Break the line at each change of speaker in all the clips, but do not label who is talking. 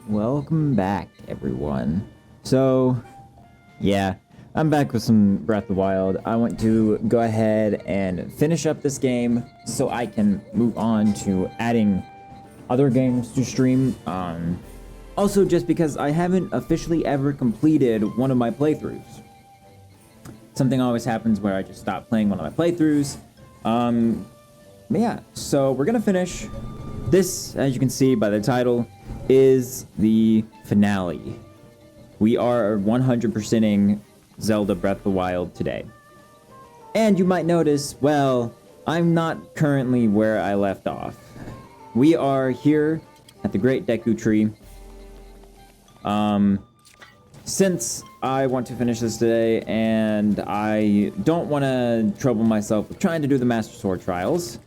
Welcome back, everyone. So, yeah, I'm back with some Breath of the Wild. I want to go ahead and finish up this game so I can move on to adding other games to stream. Also, just because I haven't officially ever completed one of my playthroughs. Something always happens where I just stop playing one of my playthroughs. But yeah, so we're gonna finish. This, as you can see by the title, is the finale. We are 100%ing Zelda Breath of the Wild today. And you might notice, well, I'm not currently where I left off. We are here at the Great Deku Tree. Since I want to finish this today and I don't want to trouble myself with trying to do the Master Sword trials,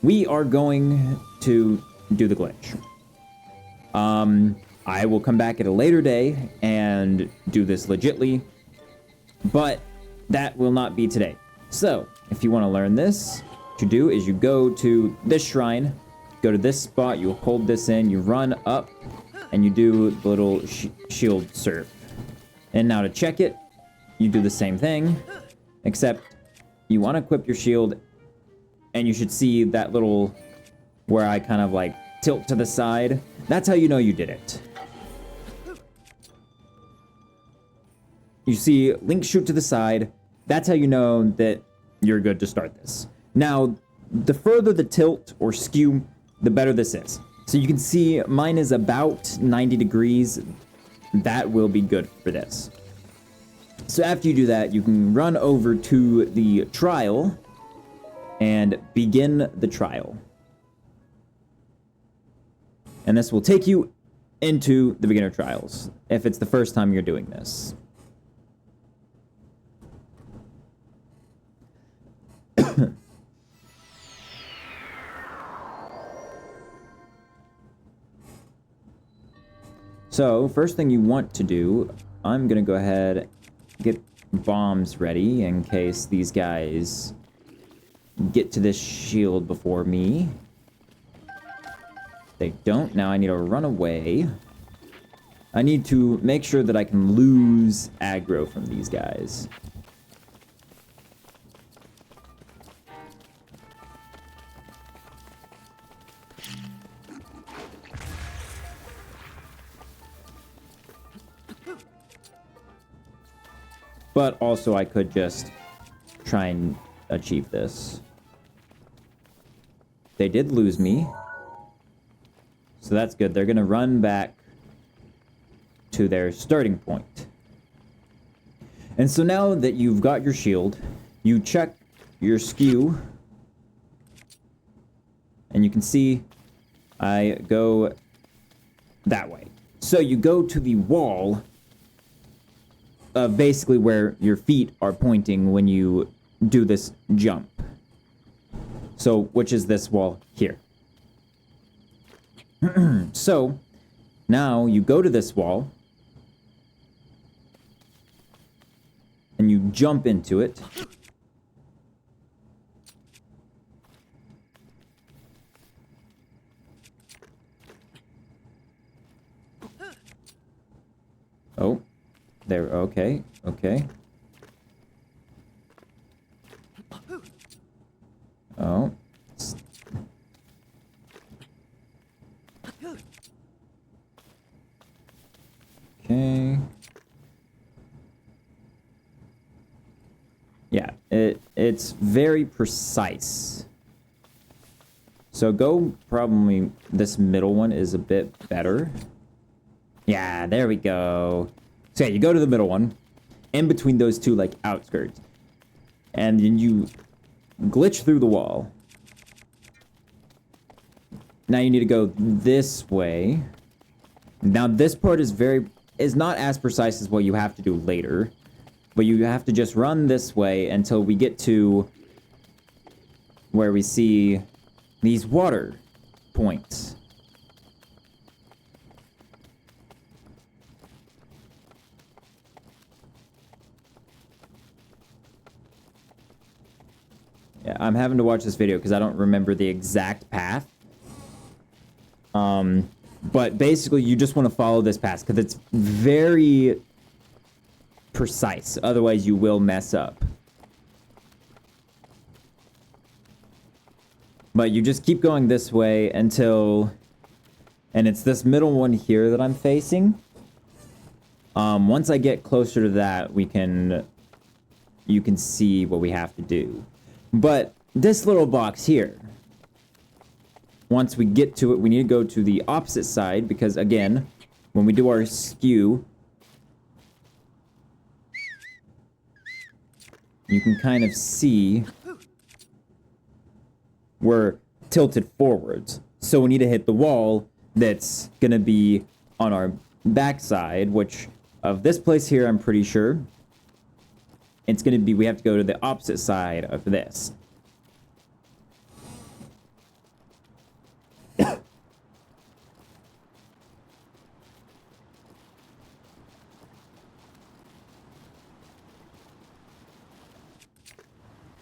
we are going to do the glitch. I will come back at a later day and do this legitly, but that will not be today. So, if you want to learn this, what you do is you go to this shrine, go to this spot, you hold this in, you run up, and you do the little shield surf. And now to check it, you do the same thing, except you want to equip your shield, and you should see that little, where I kind of like tilt to the side. That's how you know you did it. You see Link shoot to the side. That's how you know that you're good to start this. Now, the further the tilt or skew, the better this is. So you can see mine is about 90 degrees. That will be good for this. So after you do that, you can run over to the trial and begin the trial. And this will take you into the beginner trials, if it's the first time you're doing this. So, first thing you want to do, I'm gonna go ahead get bombs ready in case these guys get to this shield before me. They don't. Now I need to run away. I need to make sure that I can lose aggro from these guys. But also I could just try and achieve this. They did lose me. So that's good. They're going to run back to their starting point. And so now that you've got your shield, you check your skew. And you can see I go that way. So you go to the wall of basically where your feet are pointing when you do this jump. So, which is this wall here. So, now you go to this wall, and you jump into it. Oh, there, okay, okay. Oh. Okay. Yeah, it's very precise. So go probably this middle one is a bit better. Yeah, there we go. So yeah, you go to the middle one, in between those two like outskirts. And then you glitch through the wall. Now you need to go this way. Now this part is not as precise as what you have to do later. But you have to just run this way until we get to where we see these water points. Yeah, I'm having to watch this video because I don't remember the exact path. But basically, you just want to follow this path because it's very precise. Otherwise, you will mess up. But you just keep going this way until... And it's this middle one here that I'm facing. Once I get closer to that, you can see what we have to do. But this little box here, once we get to it, we need to go to the opposite side because, again, when we do our skew, you can kind of see we're tilted forwards. So we need to hit the wall that's going to be on our backside, which of this place here, I'm pretty sure. It's going to be, we have to go to the opposite side of this.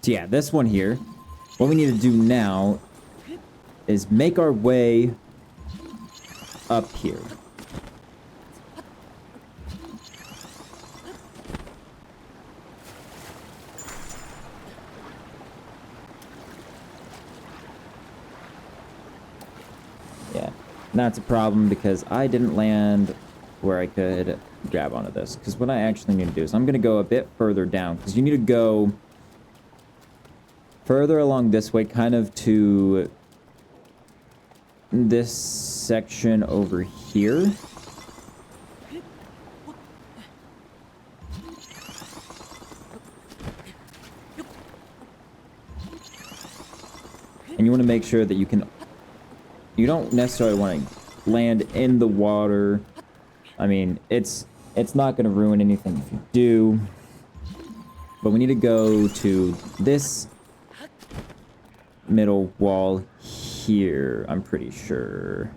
So yeah, this one here, what we need to do now is make our way up here. Yeah, that's a problem because I didn't land where I could grab onto this. Because what I actually need to do is I'm going to go a bit further down because you need to go further along this way, kind of to this section over here. And you want to make sure that you don't necessarily want to land in the water. I mean, it's not going to ruin anything if you do. But we need to go to this middle wall here, I'm pretty sure.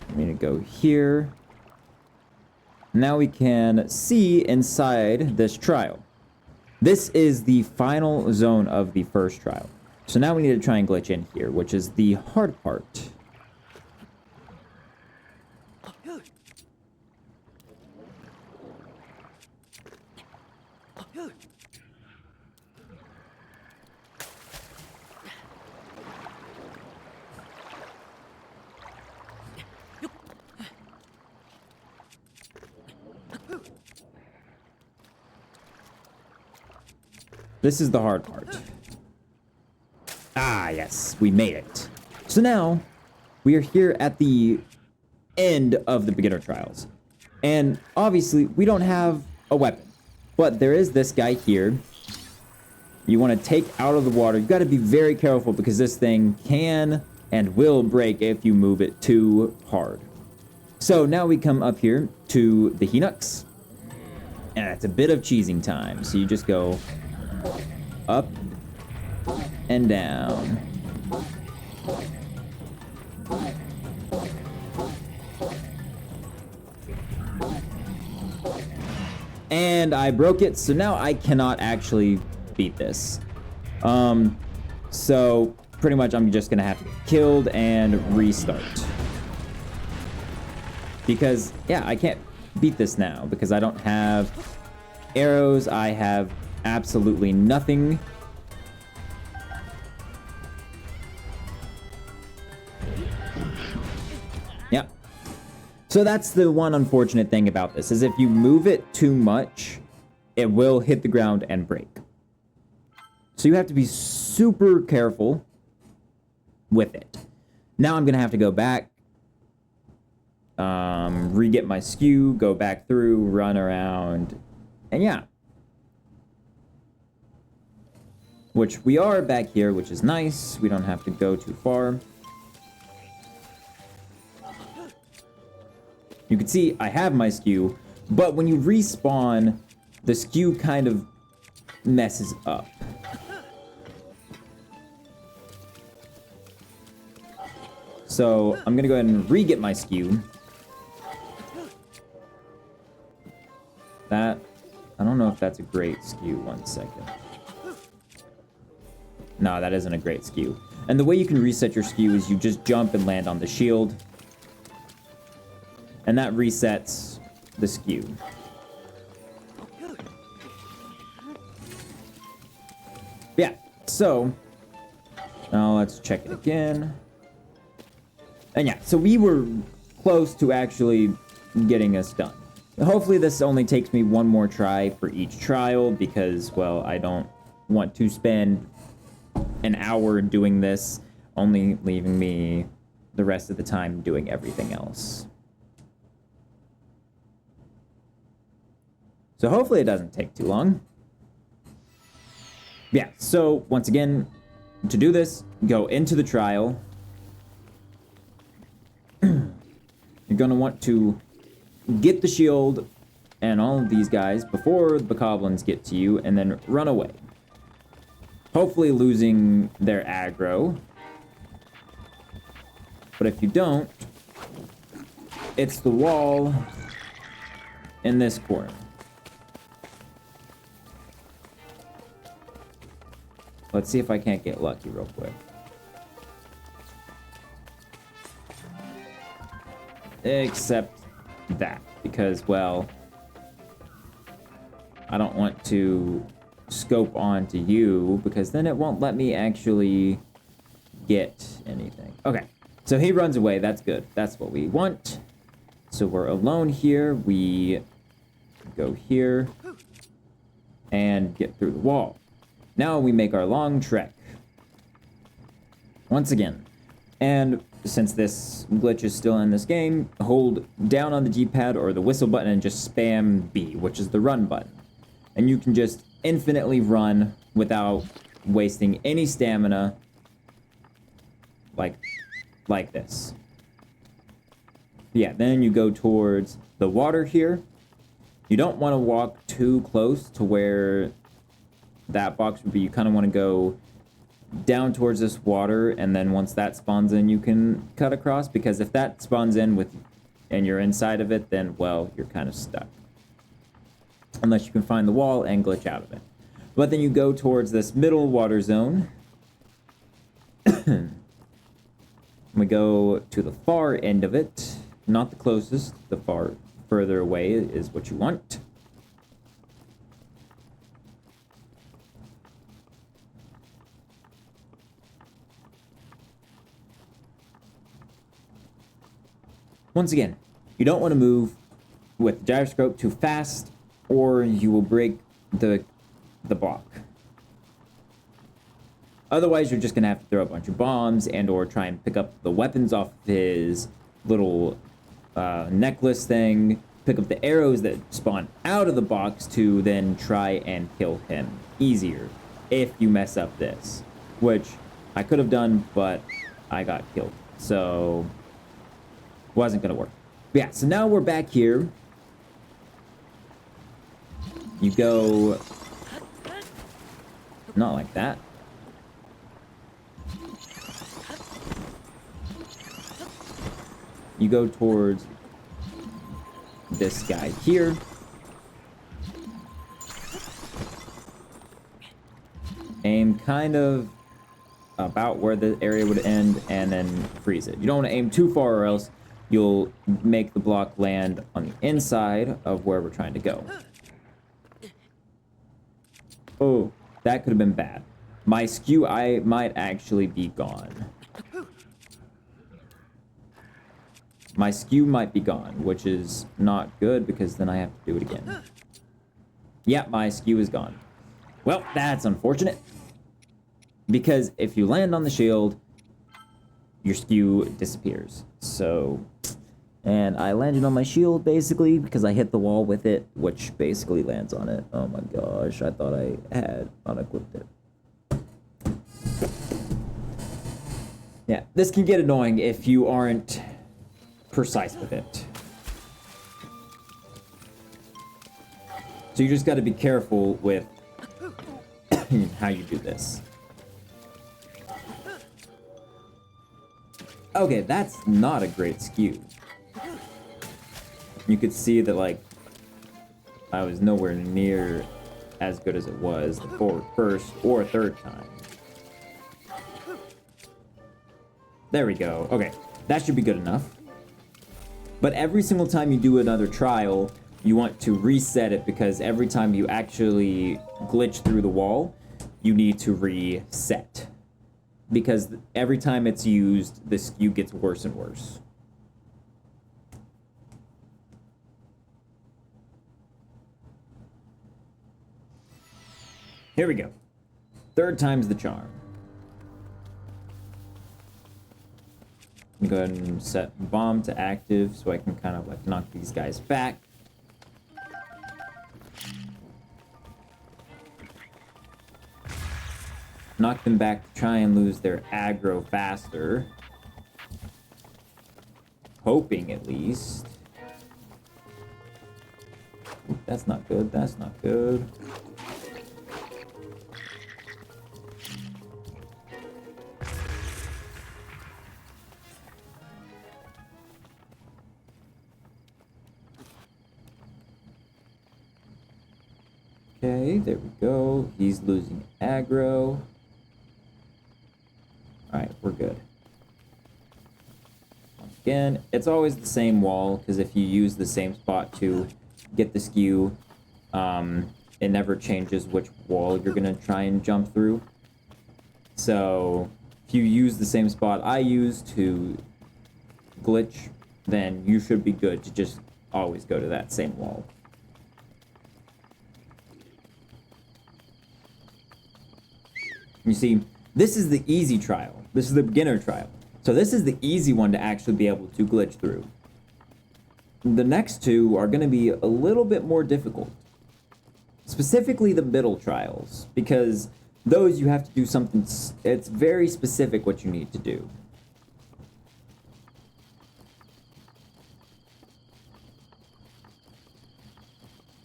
I'm gonna go here. Now we can see inside this trial. This is the final zone of the first trial. So now we need to try and glitch in here, which is the hard part. This is the hard part. Ah, yes, we made it. So now, we are here at the end of the beginner trials. And obviously, we don't have a weapon. But there is this guy here. You want to take out of the water. You've got to be very careful because this thing can and will break if you move it too hard. So now we come up here to the Hinox. And it's a bit of cheesing time. So you just go up and down. And I broke it, so now I cannot actually beat this. So pretty much I'm just gonna have to get killed and restart. Because, yeah, I can't beat this now because I don't have arrows, I have absolutely nothing. Yeah. So that's the one unfortunate thing about this, is if you move it too much, it will hit the ground and break. So you have to be super careful with it. Now I'm going to have to go back, re-get my skew, go back through, run around, and yeah. Which we are back here, which is nice. We don't have to go too far. You can see I have my skew, but when you respawn, the skew kind of messes up. So I'm gonna go ahead and re-get my skew. That, I don't know if that's a great skew. 1 second. No, that isn't a great skew. And the way you can reset your skew is you just jump and land on the shield. And that resets the skew. Yeah, so now let's check it again. And yeah, so we were close to actually getting us done. Hopefully this only takes me one more try for each trial because, well, I don't want to spend an hour doing this, only leaving me the rest of the time doing everything else. So hopefully it doesn't take too long. Yeah, so once again, to do this, go into the trial. You're going to want to get the shield and all of these guys before the bokoblins get to you, and then run away. Hopefully losing their aggro. But if you don't, it's the wall in this corner. Let's see if I can't get lucky real quick. Except that, because, well, I don't want to scope onto you, because then it won't let me actually get anything. Okay, so he runs away. That's good. That's what we want. So we're alone here. We go here and get through the wall. Now we make our long trek. Once again. And since this glitch is still in this game, hold down on the D-pad or the whistle button and just spam B, which is the run button. And you can just infinitely run without wasting any stamina. Like this. Yeah, then you go towards the water here. You don't want to walk too close to where that box would be. You kind of want to go down towards this water, and then once that spawns in, you can cut across, because if that spawns in and you're inside of it, then, well, you're kind of stuck. Unless you can find the wall and glitch out of it. But then you go towards this middle water zone. We go to the far end of it, not the closest, the further away is what you want. Once again, you don't want to move with the gyroscope too fast, or you will break the block. Otherwise, you're just going to have to throw a bunch of bombs and or try and pick up the weapons off of his little necklace thing, pick up the arrows that spawn out of the box to then try and kill him easier if you mess up this, which I could have done, but I got killed. So wasn't gonna work. But yeah, so now we're back here. You go not like that. You go towards this guy here. Aim kind of about where the area would end and then freeze it. You don't want to aim too far or else you'll make the block land on the inside of where we're trying to go. Oh, that could have been bad. My skew eye might actually be gone. My skew might be gone, which is not good because then I have to do it again. Yeah, my skew is gone. Well, that's unfortunate. Because if you land on the shield, your skew disappears. So, and I landed on my shield basically because I hit the wall with it, which basically lands on it. Oh my gosh, I thought I had unequipped it. Yeah, this can get annoying if you aren't precise with it. So you just got to be careful with how you do this. Okay, that's not a great skew. You could see that, like, I was nowhere near as good as it was the first or third time. There we go. Okay, that should be good enough. But every single time you do another trial, you want to reset it, because every time you actually glitch through the wall, you need to reset. Because every time it's used, the skew gets worse and worse. Here we go. Third time's the charm. I'm gonna go ahead and set bomb to active so I can kind of like knock these guys back. Knock them back to try and lose their aggro faster. Hoping, at least. That's not good, that's not good. Okay, there we go. He's losing aggro. Alright, we're good. Once again, it's always the same wall, because if you use the same spot to get the skew, it never changes which wall you're going to try and jump through. So, if you use the same spot I use to glitch, then you should be good to just always go to that same wall. You see, this is the easy trial. This is the beginner trial. So this is the easy one to actually be able to glitch through. The next two are going to be a little bit more difficult. Specifically the middle trials, because those you have to do something, it's very specific what you need to do.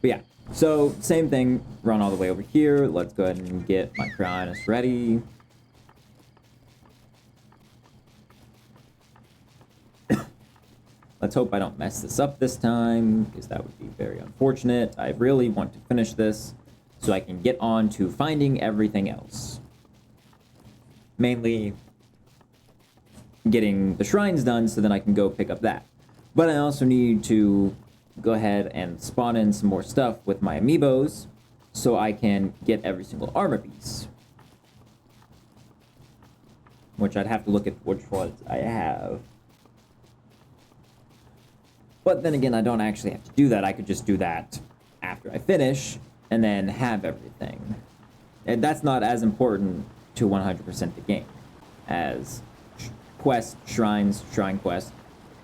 But yeah, so same thing, run all the way over here. Let's go ahead and get my Cryonis ready. Let's hope I don't mess this up this time, because that would be very unfortunate. I really want to finish this so I can get on to finding everything else. Mainly getting the shrines done so then I can go pick up that. But I also need to go ahead and spawn in some more stuff with my amiibos so I can get every single armor piece. Which I'd have to look at which ones I have. But then again, I don't actually have to do that. I could just do that after I finish and then have everything. And that's not as important to 100% the game as quests, shrines, shrine quests.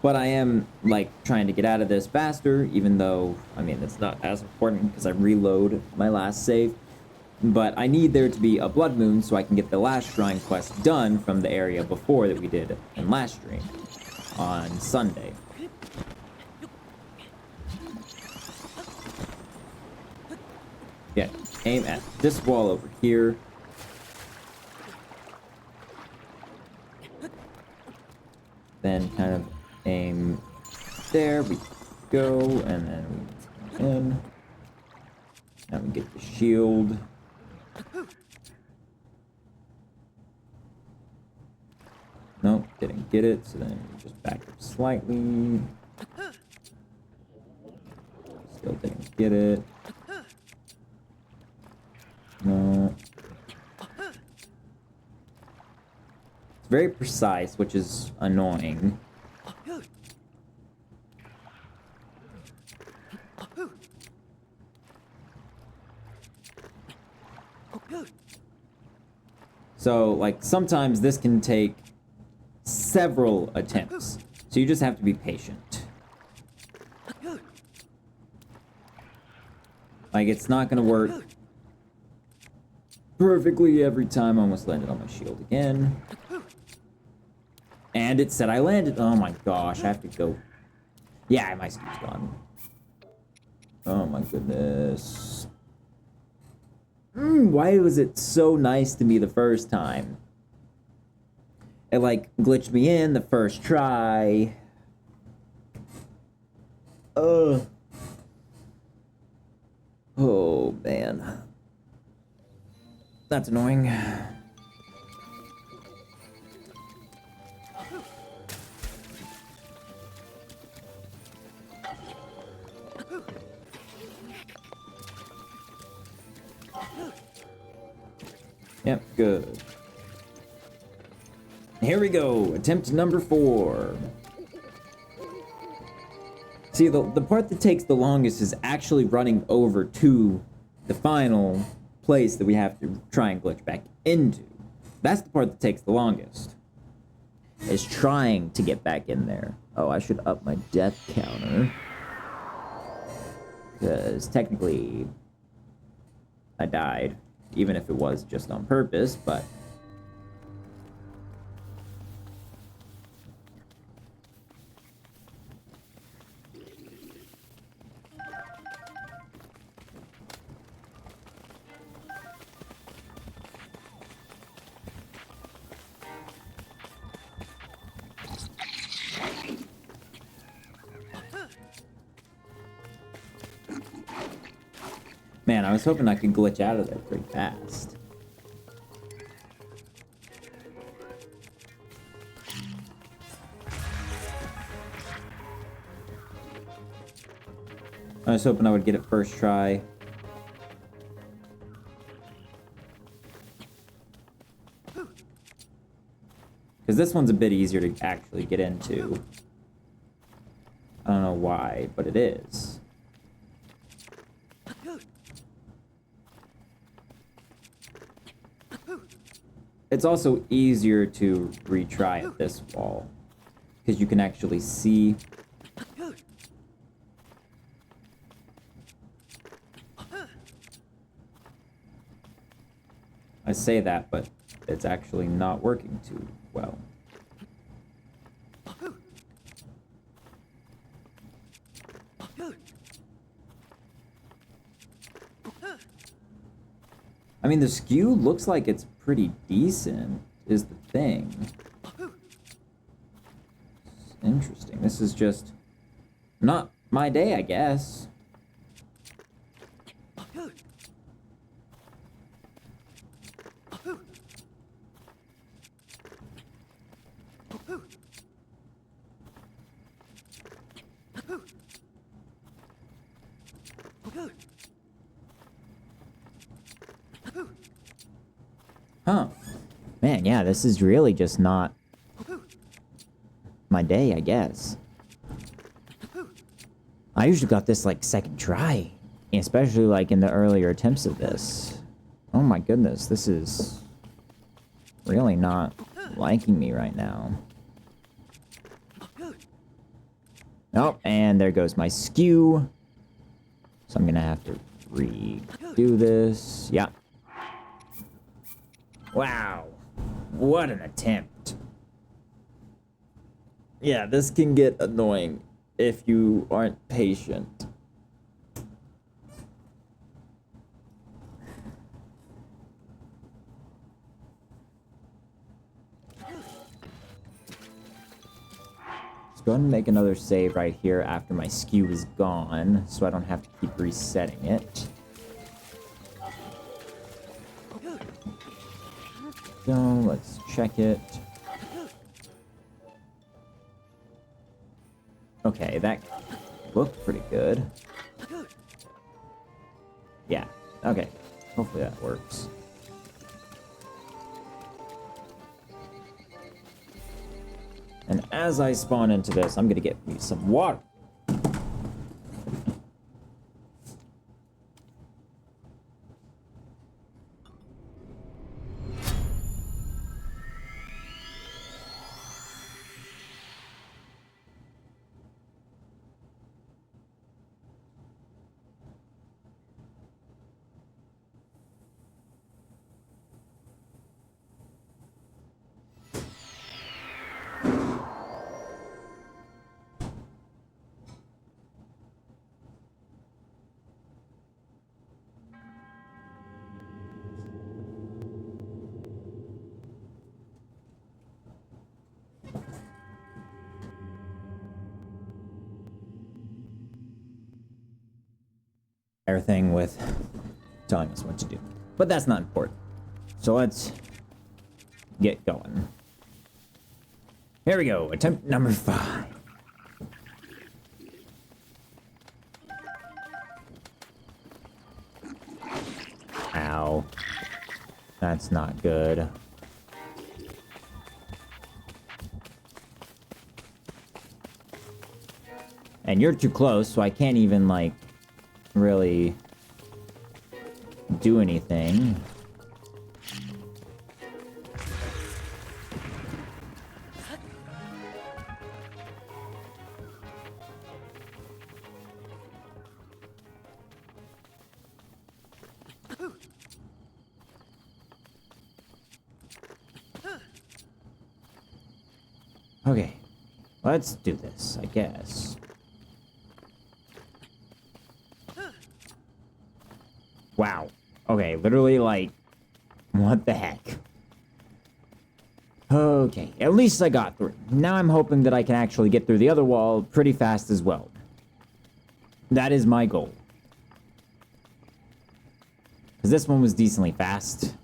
But I am, like, trying to get out of this faster, even though, I mean, it's not as important because I reload my last save. But I need there to be a blood moon so I can get the last shrine quest done from the area before that we did in last stream on Sunday. Yeah, aim at this wall over here. Then kind of aim there, we go, and then we in. Now we get the shield. Nope, didn't get it, so then we just back up slightly. Still didn't get it. No. It's very precise, which is annoying. So, like, sometimes this can take several attempts. So you just have to be patient. Like, it's not gonna work perfectly every time. I almost landed on my shield again. And it said I landed. Oh my gosh, I have to go. Yeah, my skew's gone. Oh my goodness. Why was it so nice to me the first time? It, like, glitched me in the first try. Ugh. Oh, man. That's annoying. Yep, good. Here we go, attempt number 4. See, the part that takes the longest is actually running over to the final place that we have to try and glitch back into. That's the part that takes the longest. Is trying to get back in there. Oh, I should up my death counter. Because technically, I died. Even if it was just on purpose, but... Man, I was hoping I could glitch out of there pretty fast. I was hoping I would get it first try. Because this one's a bit easier to actually get into. I don't know why, but it is. It's also easier to retry at this wall, because you can actually see. I say that, but it's actually not working too well. I mean, the skew looks like it's pretty decent, is the thing. It's interesting. This is just not my day, I guess. Huh. Man, yeah, this is really just not my day, I guess. I usually got this, like, second try. Especially, like, in the earlier attempts of this. Oh my goodness, this is really not liking me right now. Oh, and there goes my skew. So I'm gonna have to redo this. Yeah. Wow. What an attempt. Yeah, this can get annoying if you aren't patient. Let's go ahead and make another save right here after my skew is gone, so I don't have to keep resetting it. So let's check it. Okay, that looked pretty good. Yeah, okay. Hopefully that works. And as I spawn into this, I'm gonna get me some water. thing with telling us what to do. But that's not important. So let's get going. Here we go. Attempt number 5. Ow. That's not good. And you're too close, so I can't even, like, really do anything. Okay, let's do this, I guess. Wow. Okay, literally, like, what the heck? Okay, at least I got through. Now I'm hoping that I can actually get through the other wall pretty fast as well. That is my goal. Because this one was decently fast.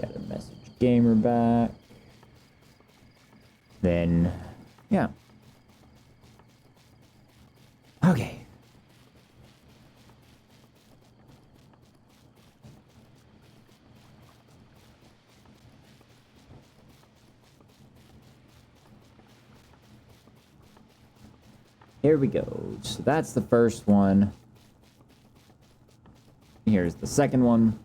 Got a message gamer back. Then, yeah. Okay. Here we go. So that's the first one. Here's the second one.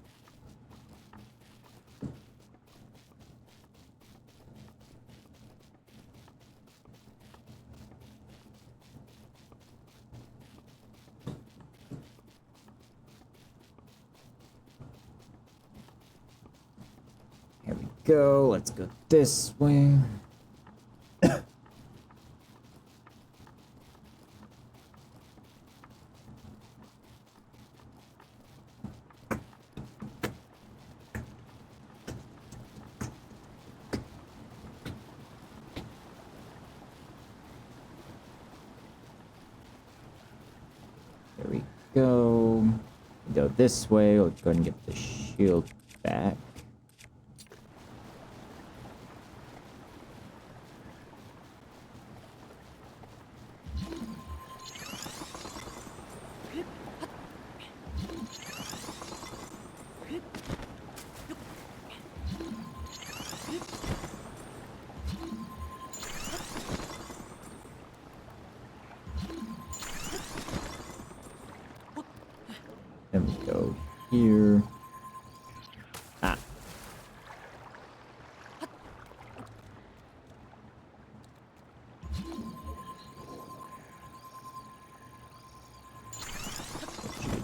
Here we go. Let's go this way. There we go. Go this way. Let's go ahead and get the shield back. Then we go here. Ah.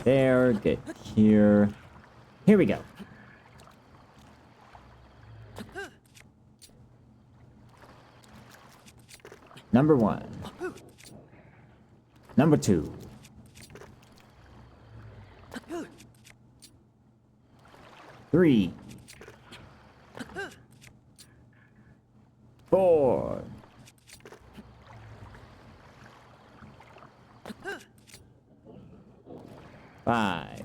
There, get here. Here we go. Number 1. Number 2. 3. 4. 5.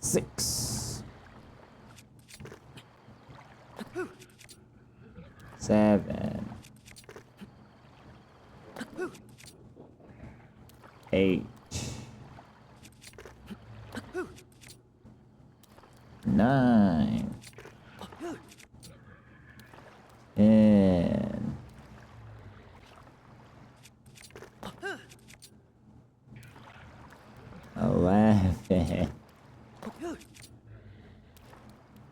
6. 7. 8. 9. 10. 11.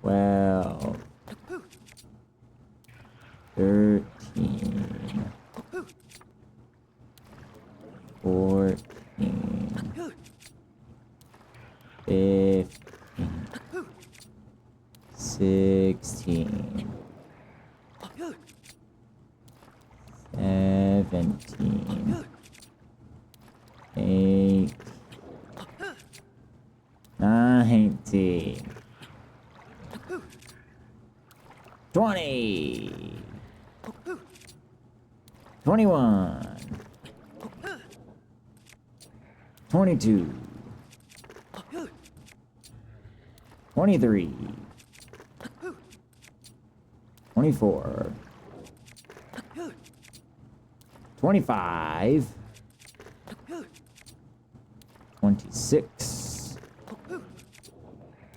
12. 13. 14. 15. 16. 17. 8. 19. 20. 21. 22. 23. 24. 25. 26.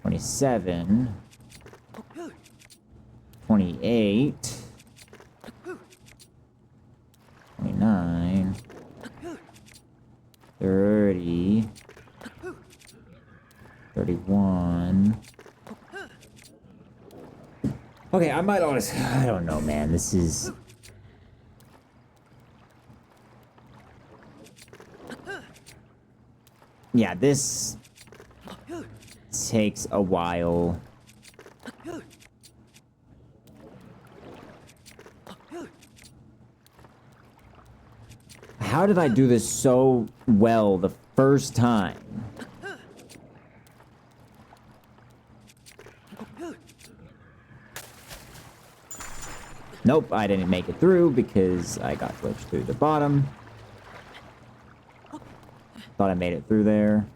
27. 28. 29. 30. 31. Okay, I might honestly... I don't know, man. This is... Yeah, this takes a while. How did I do this so well the first time? Nope, I didn't make it through because I got glitched through the bottom. Thought I made it through there.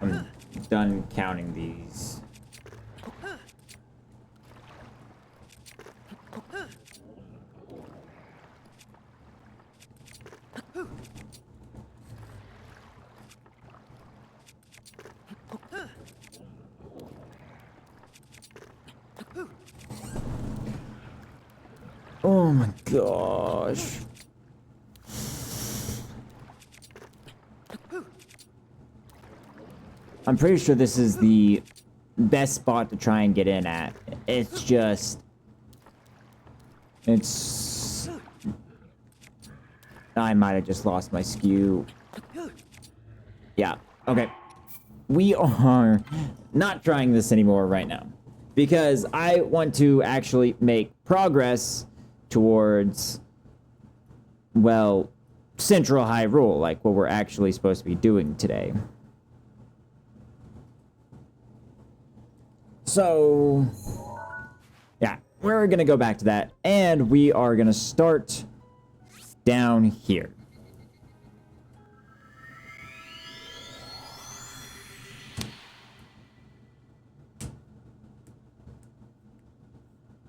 I'm done counting these. Oh my gosh. I'm pretty sure this is the best spot to try and get in at. It's just... It's... I might have just lost my skew. Yeah, okay. We are not trying this anymore right now. Because I want to actually make progress towards, well, Central Hyrule, like what we're actually supposed to be doing today. So, yeah, we're gonna go back to that, and we are gonna start down here.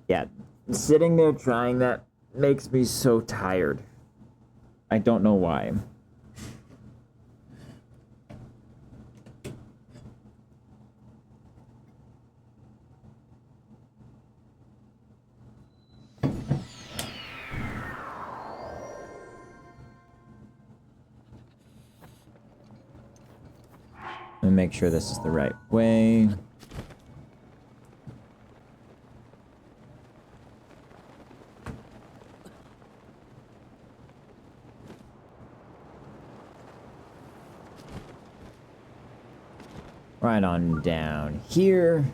Yeah, sitting there trying that makes me so tired. I don't know why. Let me make sure this is the right way. Right on down here.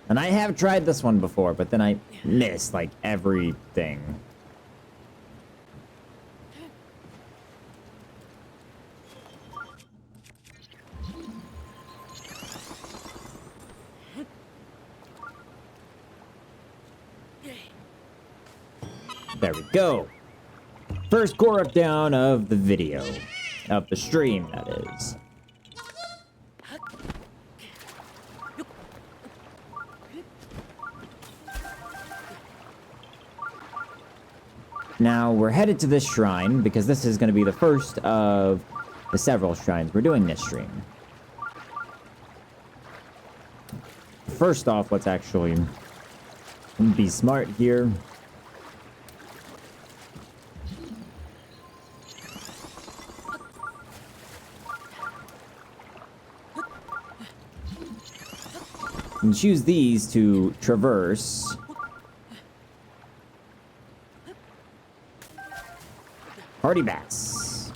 And I have tried this one before, but then I missed, like, everything. There we go. First core up down of the video. Of the stream, that is. Now, we're headed to this shrine, because this is going to be the first of the several shrines we're doing this stream. First off, let's actually Be smart here. And choose these to traverse. Party Bass.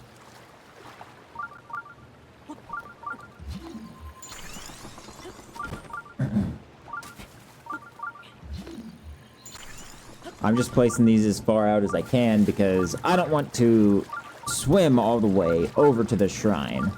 I'm just placing these as far out as I can because I don't want to swim all the way over to the shrine.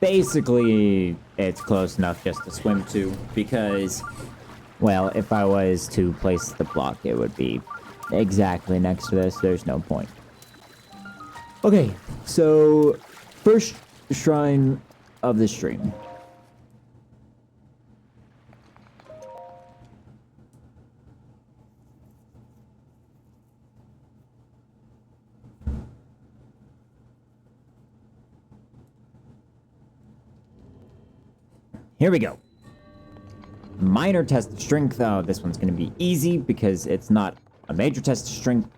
Basically, it's close enough just to swim to, because, well, if I was to place the block, it would be exactly next to this. There's no point. Okay, so first shrine of the stream. Here we go. Minor test of strength. Oh, this one's going to be easy because it's not a major test of strength.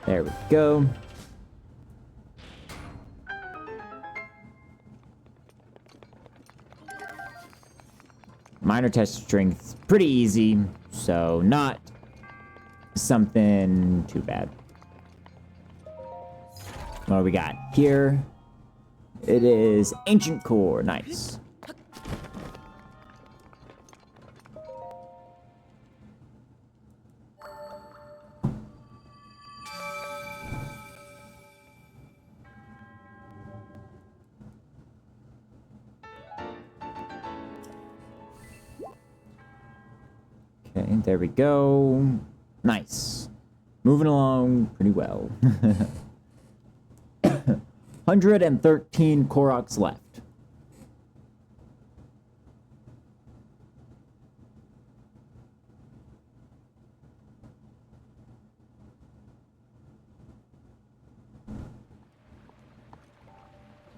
There we go. Minor test of strength, pretty easy, so not something too bad. What do we got here? It is Ancient Core, nice. Okay, there we go. Nice. Moving along pretty well. 113 Koroks left.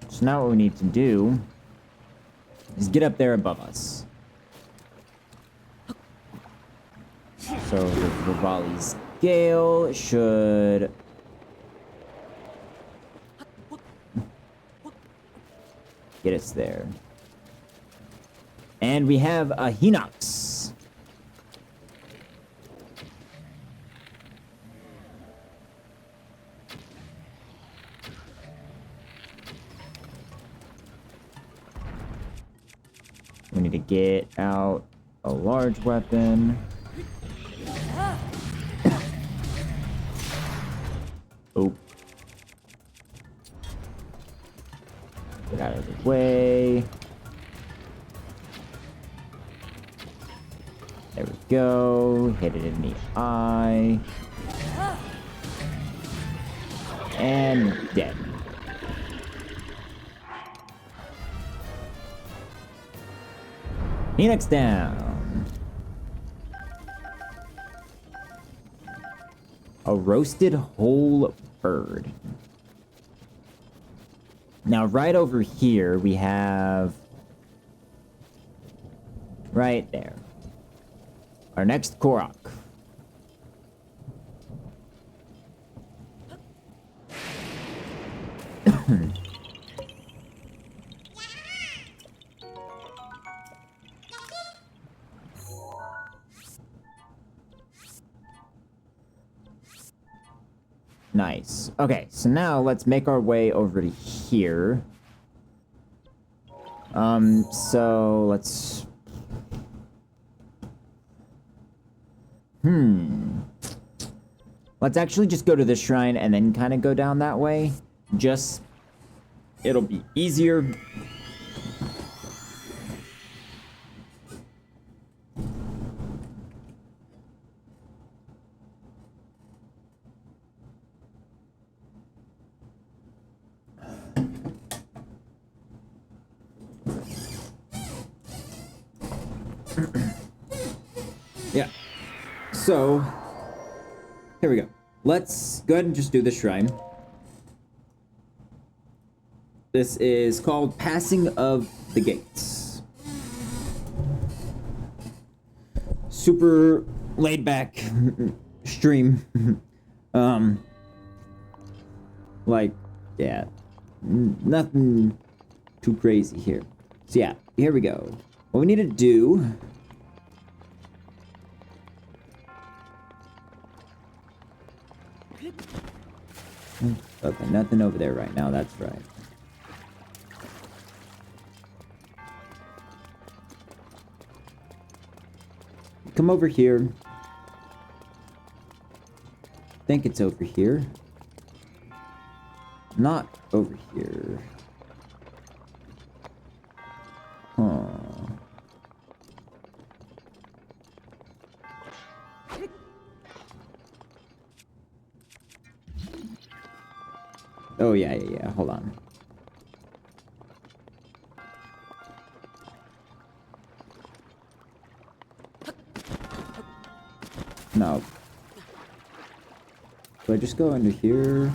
So now what we need to do is get up there above us. So the Rivali's Gale should get us there. And we have a Hinox. We need to get out a large weapon. Oh. Get out of the way. There we go. Hit it in the eye. And dead. Phoenix down. A roasted whole bird. Now, right over here, we have... right there. Our next Korok. Nice. Okay, so now let's make our way over to here. So let's... Let's actually just go to the shrine and then kind of go down that way. Just... It'll be easier. Yeah. So, here we go. Let's go ahead and just do the shrine. This is called Passing of the Gates. Super laid back stream. Like, yeah, nothing too crazy here. So yeah, here we go. What we need to do... Okay, nothing over there right now, that's right. Come over here. I think it's over here. Not over here. Huh. Oh, yeah. Hold on. No. Do I just go under here?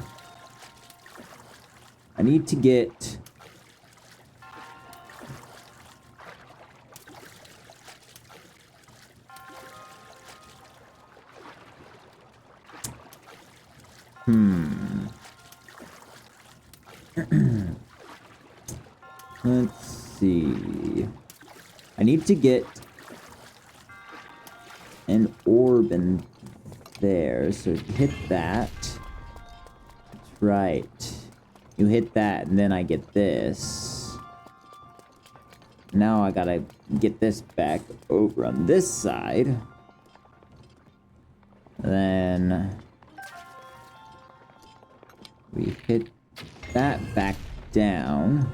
I need to get... Let's see. I need to get an orb in there. So hit that. That's right. You hit that, and then I get this. Now I gotta get this back over on this side. Then we hit that back down.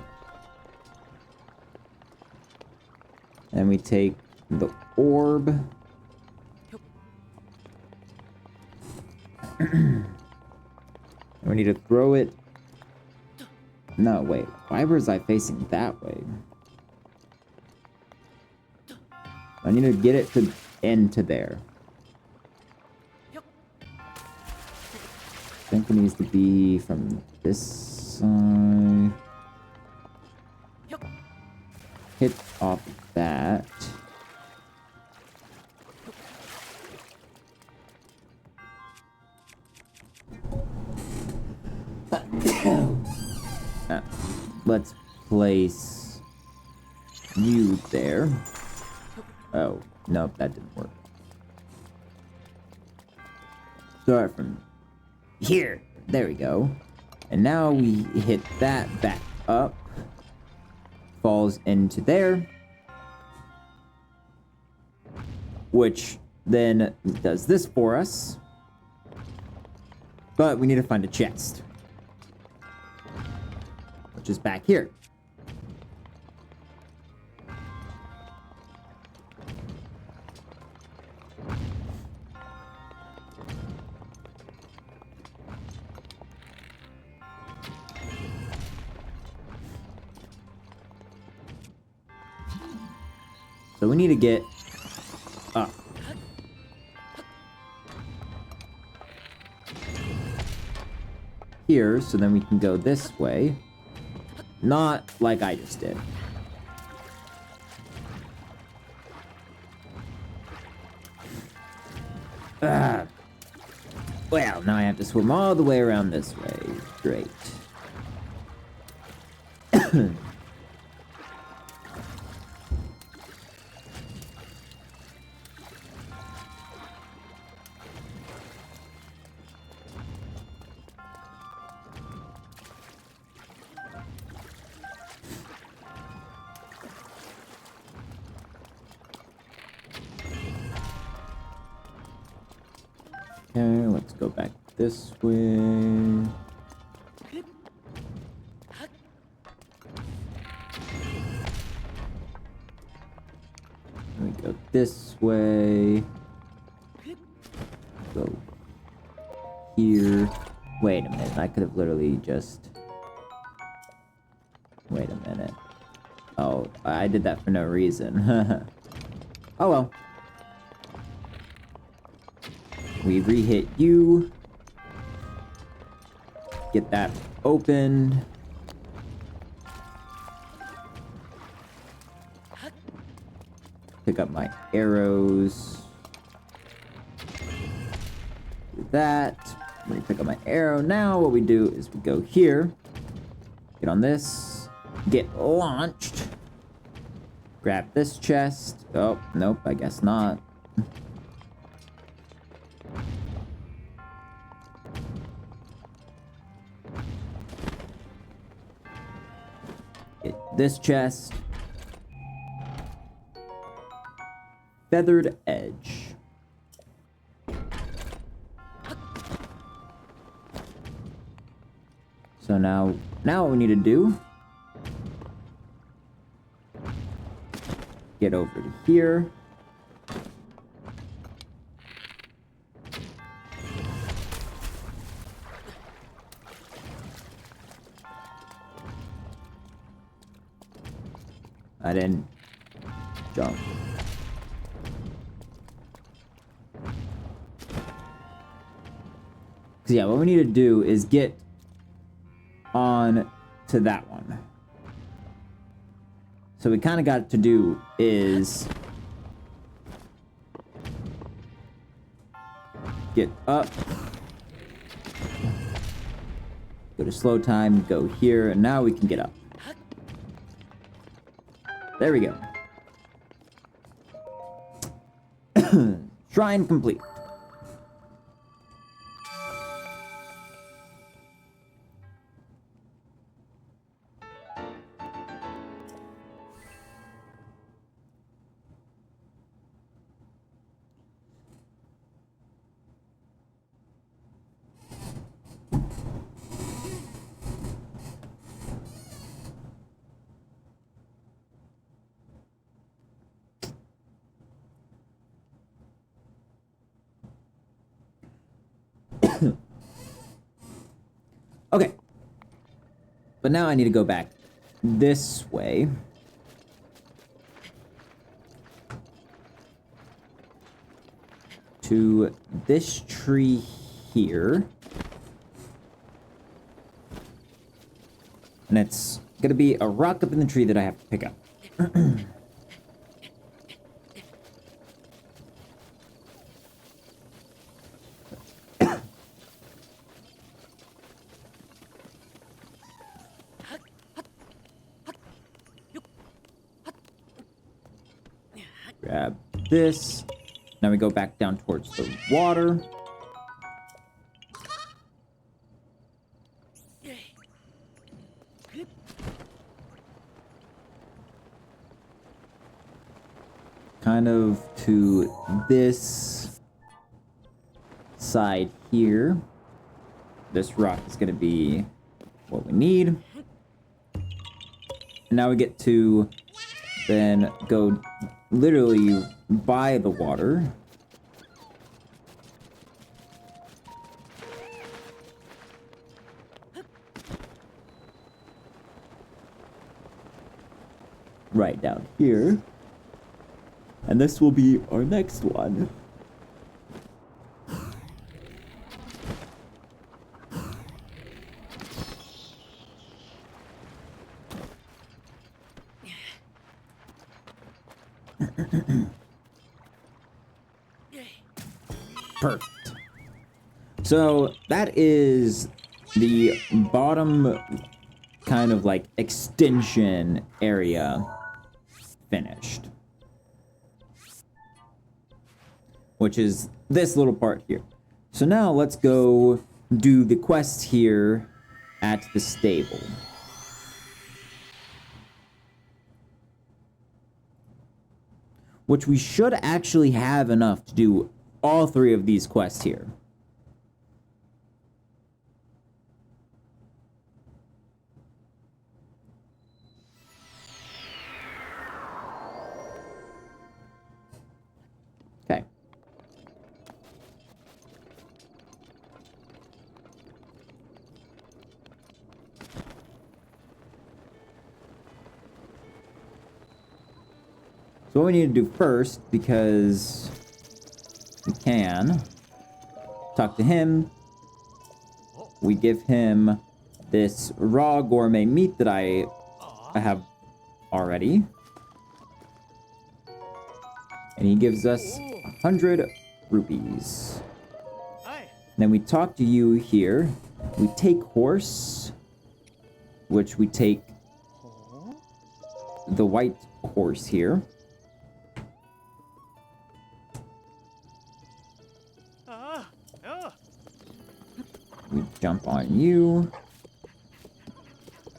And we take the orb. We need to throw it. No, wait. Why was I facing that way? I need to get it to end to there. I think it needs to be from this side. Hit off that. Let's place you there. Oh, nope, that didn't work. Start from here. There we go. And now we hit that back up. Falls into there. Which then does this for us. But we need to find a chest. Which is back here. So we need to get up. Here, so then we can go this way. Not like I just did. Well, now I have to swim all the way around this way. Great. Okay, let's go back this way. We go this way. Go here. Wait a minute, I could have literally just... Wait a minute. Oh, I did that for no reason. Oh well. We re-hit you. Get that open. Pick up my arrows. Do that. Let me pick up my arrow. Now what we do is we go here. Get on this. Get launched. Grab this chest. Oh, nope, I guess not. Get this chest. Feathered edge. So now what we need to do, get over to here. I didn't jump. So yeah, what we need to do is get on to that one. So we kind of got to do is get up, go to slow time, go here, and now we can get up. There we go. Shrine complete. Okay. But now I need to go back this way. To this tree here. And it's gonna be a rock up in the tree that I have to pick up. Grab this. Now we go back down towards the water. Kind of to this side here. This rock is going to be what we need. And now we get to then go literally by the water. Right down here. And this will be our next one. Perfect. So that is the bottom kind of like extension area finished. Which is this little part here. So now let's go do the quest here at the stable. Which we should actually have enough to do all three of these quests here. So what we need to do first, because we can talk to him, we give him this raw gourmet meat that I have already. And he gives us 100 rupees. Then we talk to you here. We take horse, which we take the white horse here. We jump on you.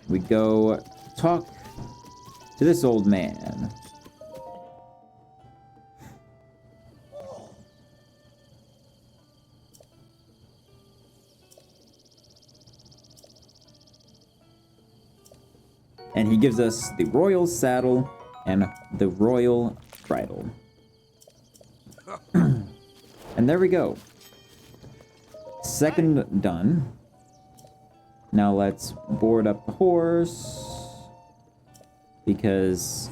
We go talk to this old man. And he gives us the royal saddle and the royal bridle. And there we go. Second done. Now let's board up the horse. Because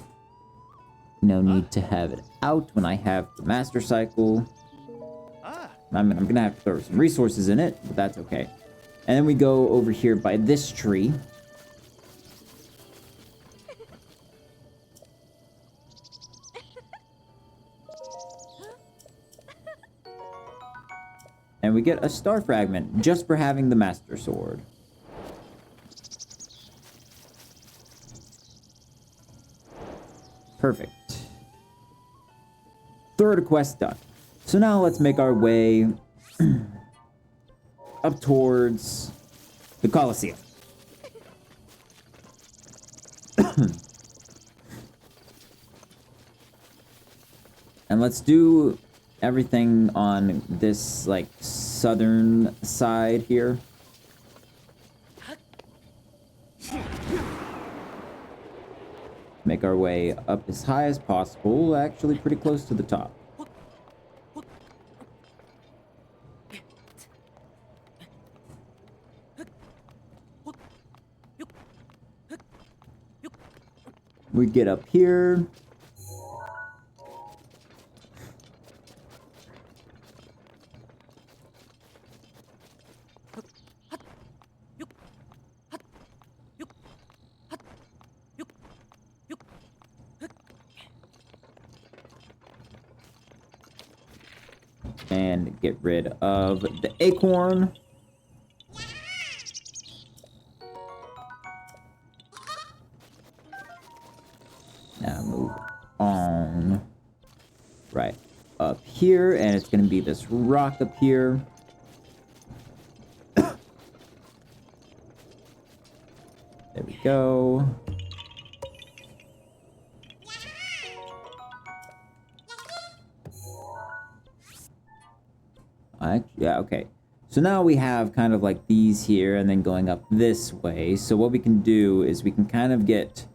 no need to have it out when I have the master cycle. I mean, I'm gonna have to throw some resources in it, but that's okay. And then we go over here by this tree. And we get a star fragment just for having the master sword. Perfect. Third quest done. So now let's make our way up towards the Colosseum. And let's do everything on this, like, southern side here. Make our way up as high as possible, actually pretty close to the top. We get up here. And get rid of the acorn. Now move on right up here, and it's going to be this rock up here. There we go. Yeah, okay. So now we have kind of like these here and then going up this way. So what we can do is we can kind of get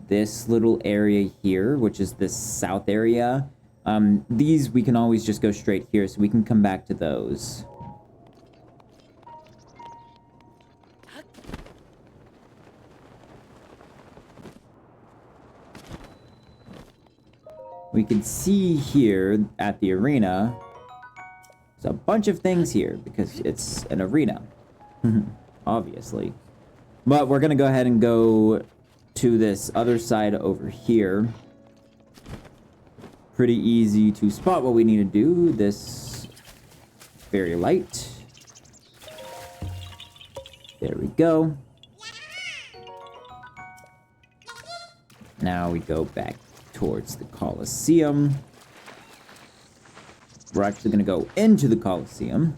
this little area here, which is this south area. These we can always just go straight here, so we can come back to those. We can see here at the arena, there's a bunch of things here because it's an arena, obviously. But we're gonna go ahead and go to this other side over here. Pretty easy to spot what we need to do. This very light. There we go. Now we go back towards the Colosseum. We're actually going to go into the Colosseum.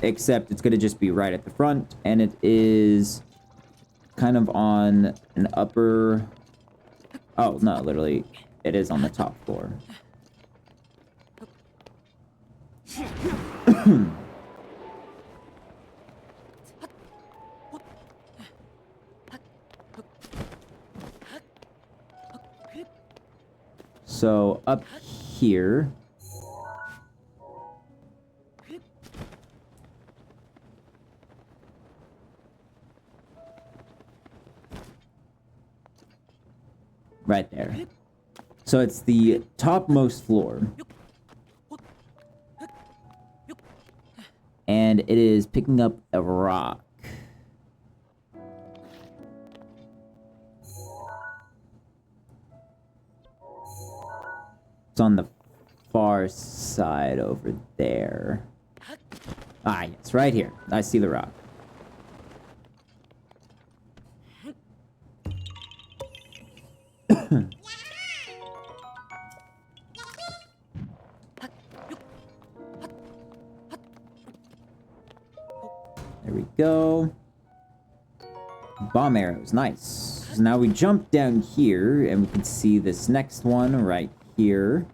Except it's going to just be right at the front. And it is kind of on an upper... Oh, no, literally, it is on the top floor. So, up here... Right there. So it's the topmost floor. And it is picking up a rock. It's on the far side over there. Ah, yes, right here. I see the rock. There we go. Bomb arrows, nice. So now we jump down here, and we can see this next one right here.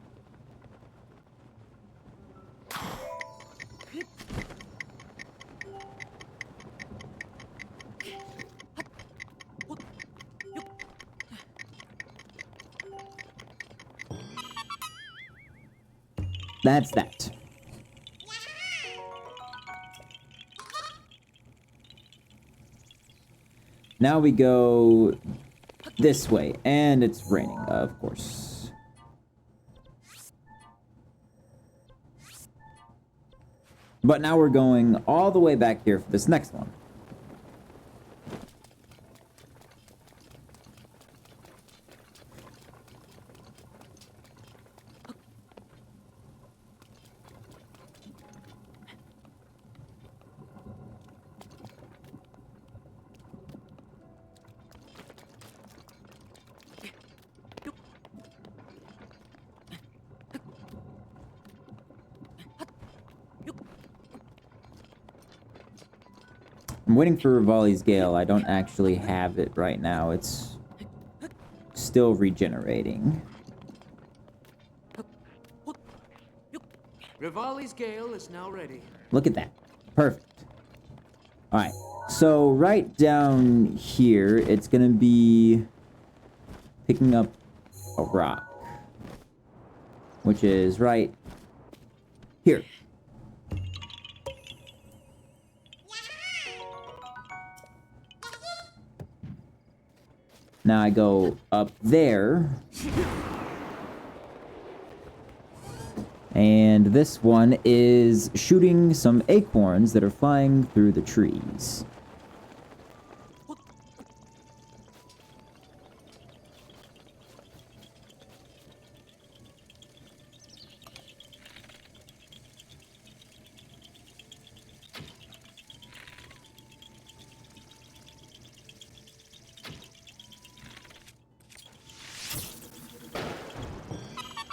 That's that. Now we go this way, and it's raining, of course. But now we're going all the way back here for this next one. I'm waiting for Rivali's Gale. I don't actually have it right now. It's still regenerating.
Rivali's Gale is now ready.
Look at that. Perfect. Alright. So right down here, it's going to be picking up a rock. Which is right here. Now I go up there. And this one is shooting some acorns that are flying through the trees.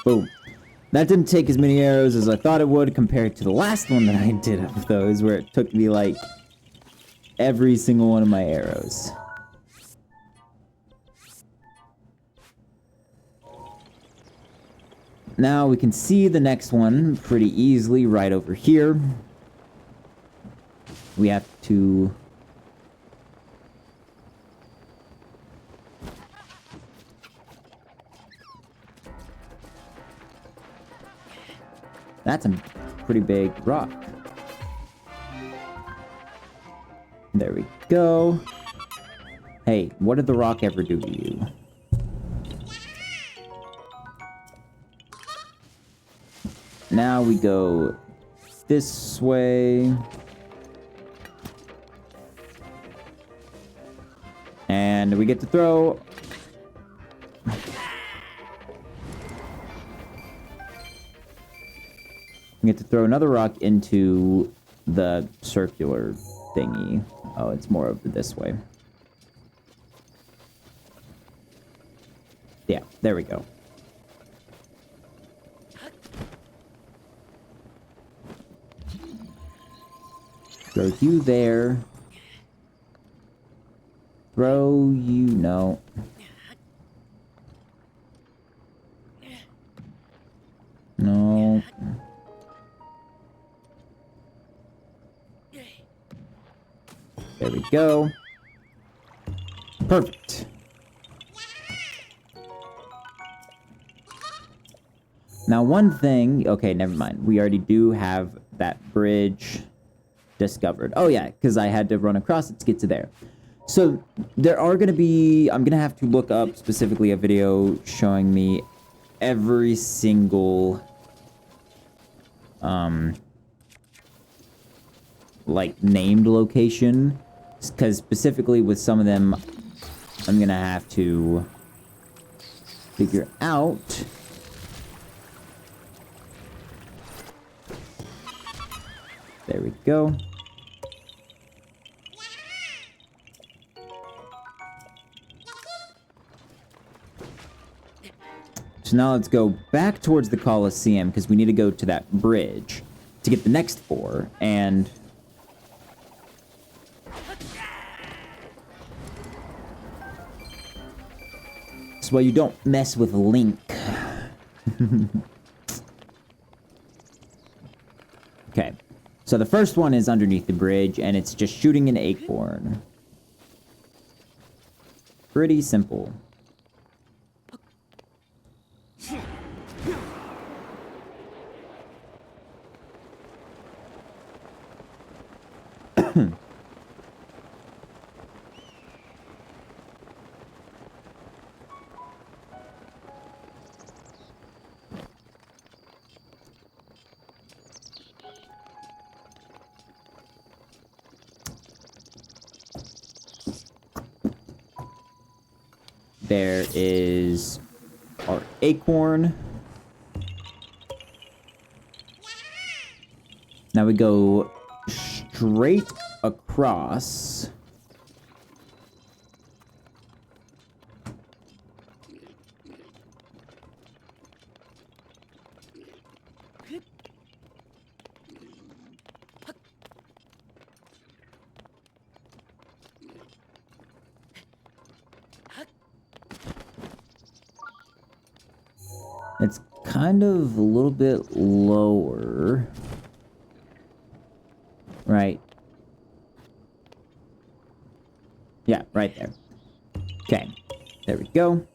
Boom. That didn't take as many arrows as I thought it would compared to the last one that I did of those, where it took me, like, every single one of my arrows. Now we can see the next one pretty easily right over here. We have to... That's a pretty big rock. There we go. Hey, what did the rock ever do to you? Now we go this way. And we get to throw... We get to throw another rock into the circular thingy. Oh, it's more over this way. Yeah, there we go. Throw you there. Throw you, no. No. There we go. Perfect. Now, one thing... Okay, never mind. We already do have that bridge discovered. Oh, yeah, because I had to run across it to get to there. So there are going to be, I'm going to have to look up specifically a video showing me every single, like, named location. Because specifically with some of them, I'm going to have to figure out. There we go. So now let's go back towards the Colosseum, because we need to go to that bridge to get the next 4, and... that's why you don't mess with Link. Okay, so the first one is underneath the bridge, and it's just shooting an acorn. Pretty simple. There is our acorn. Now we go straight across. It's kind of a little bit lower. Right. Yeah, right there. Okay. There we go.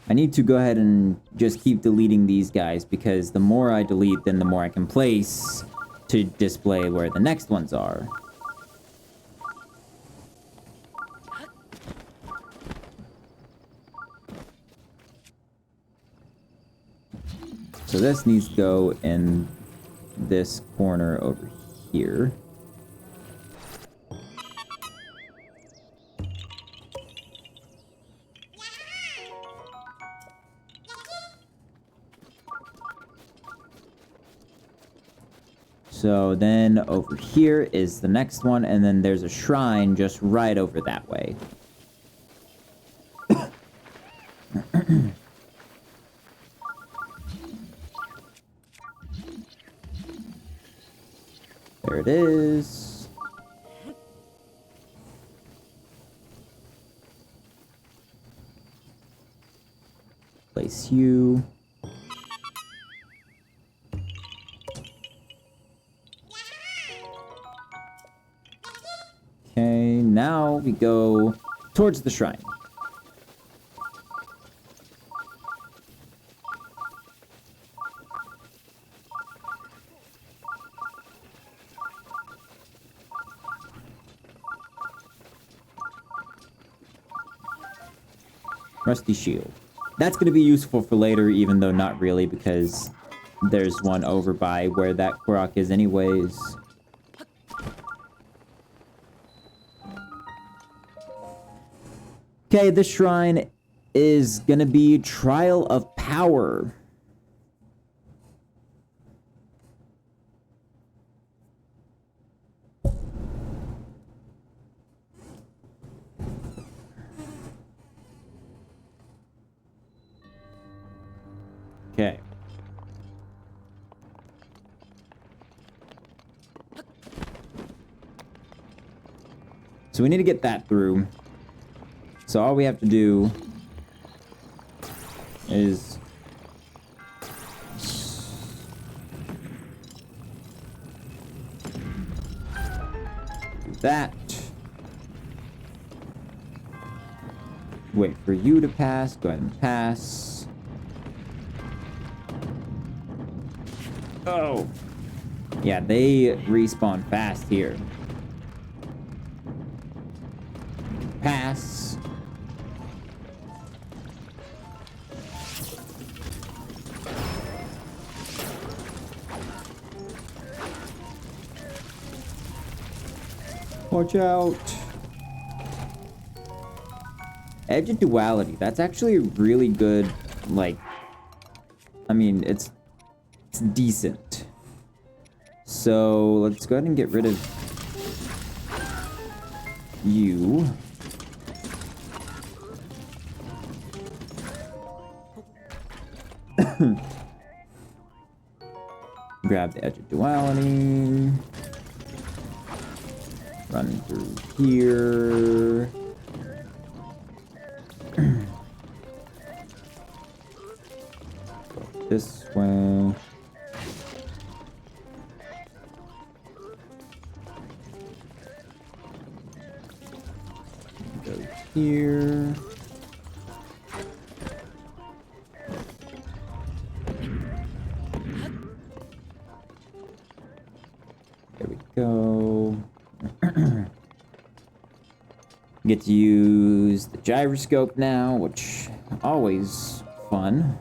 I need to go ahead and just keep deleting these guys, because the more I delete, then the more I can place to display where the next ones are. So this needs to go in this corner over here. So then over here is the next one, and then there's a shrine just right over that way. There it is. Place you. Okay, now we go towards the shrine. Rusty shield. That's going to be useful for later, even though not really, because there's one over by where that Korok is anyways. Okay, this shrine is going to be Trial of Power. Okay. So we need to get that through. So all we have to do is do that. Wait for you to pass. Go ahead and pass. Oh. Yeah, they respawn fast here. Pass. Watch out. Edge of Duality. That's actually a really good, like, I mean, it's decent. So let's go ahead and get rid of you. Grab the Edge of Duality. Run through here. Go this way. Go here. There we go. Get to use the gyroscope now, which always fun.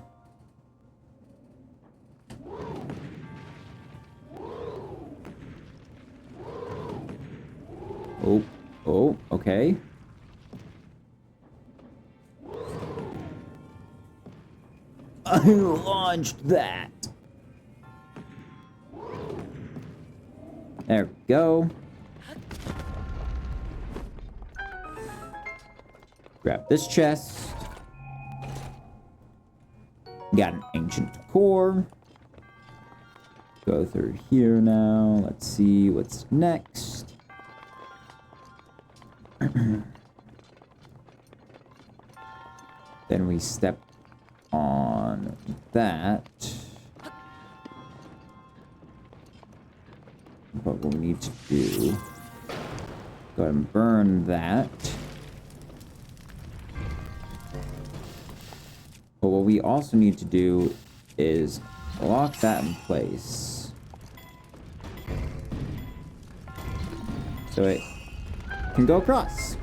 Oh, okay. I launched that. There we go. Grab this chest. Got an ancient core. Go through here now. Let's see what's next. Then we step on that. But what we need to do, go ahead and burn that. But what we also need to do is lock that in place. So it can go across.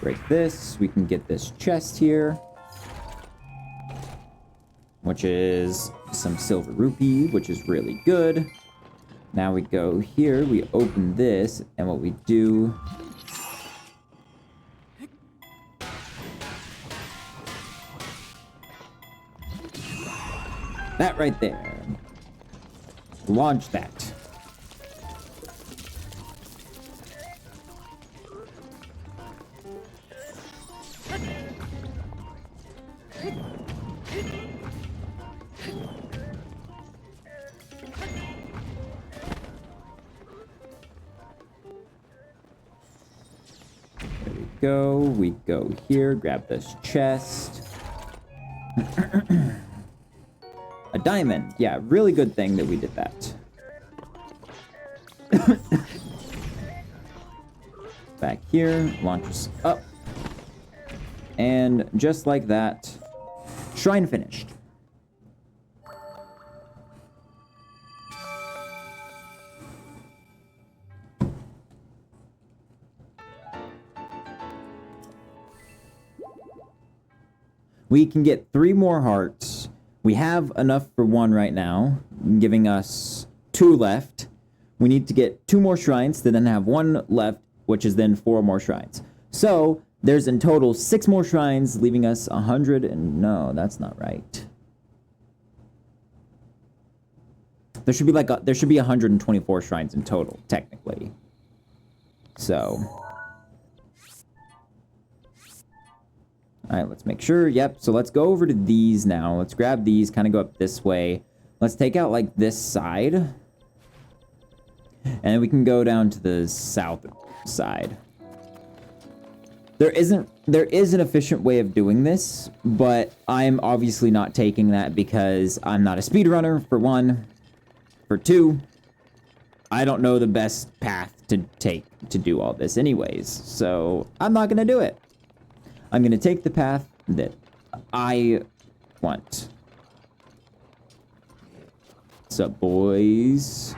Break this. We can get this chest here, which is some silver rupee, which is really good. Now we go here, we open this, and what we do... that right there. Launch that. We go here, grab this chest. A diamond. Yeah, really good thing that we did that. Back here, launch us up. And just like that, shrine finished. We can get 3 more hearts. We have enough for 1 right now, giving us 2 left. We need to get 2 more shrines to then have 1 left, which is then 4 more shrines. So there's in total 6 more shrines, leaving us 100 and no, that's not right. There should be 124 shrines in total, technically. So all right, let's make sure. Yep, so let's go over to these now. Let's grab these, kind of go up this way. Let's take out, like, this side. And we can go down to the south side. There is an efficient way of doing this, but I'm obviously not taking that because I'm not a speedrunner, for one. For 2, I don't know the best path to take to do all this anyways, so I'm not gonna do it. I'm gonna take the path that I want. What's up, boys?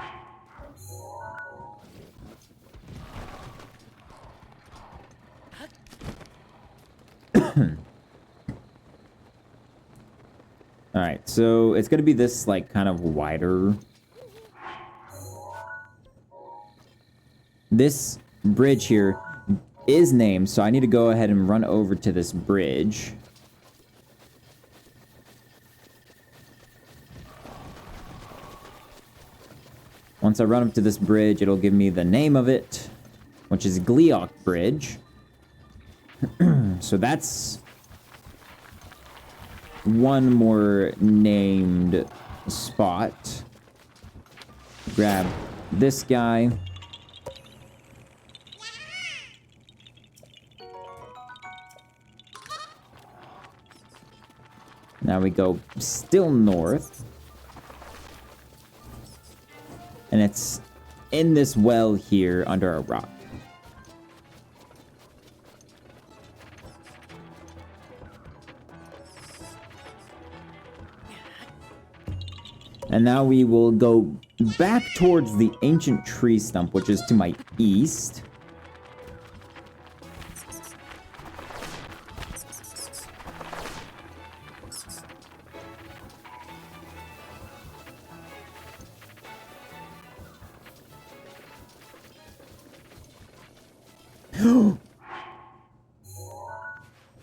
Alright, so it's gonna be this, like, kind of wider. This bridge here is named, so I need to go ahead and run over to this bridge. Once I run up to this bridge, it'll give me the name of it, which is Gleeok Bridge. So that's one more named spot. Grab this guy. Now we go still north. And it's in this well here under a rock. And now we will go back towards the ancient tree stump, which is to my east.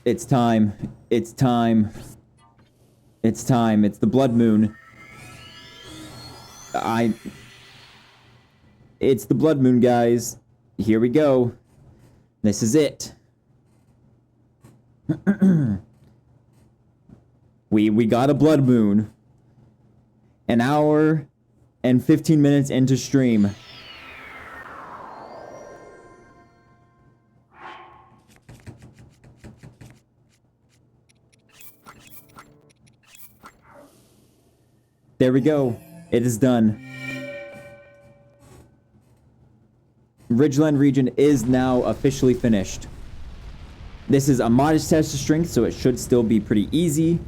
It's time. It's time. It's time. It's the blood moon. It's the blood moon, guys. Here we go. This is it. We got a blood moon. An hour and 15 minutes into stream. There we go. It is done. Ridgeland region is now officially finished. This is a modest test of strength, so it should still be pretty easy.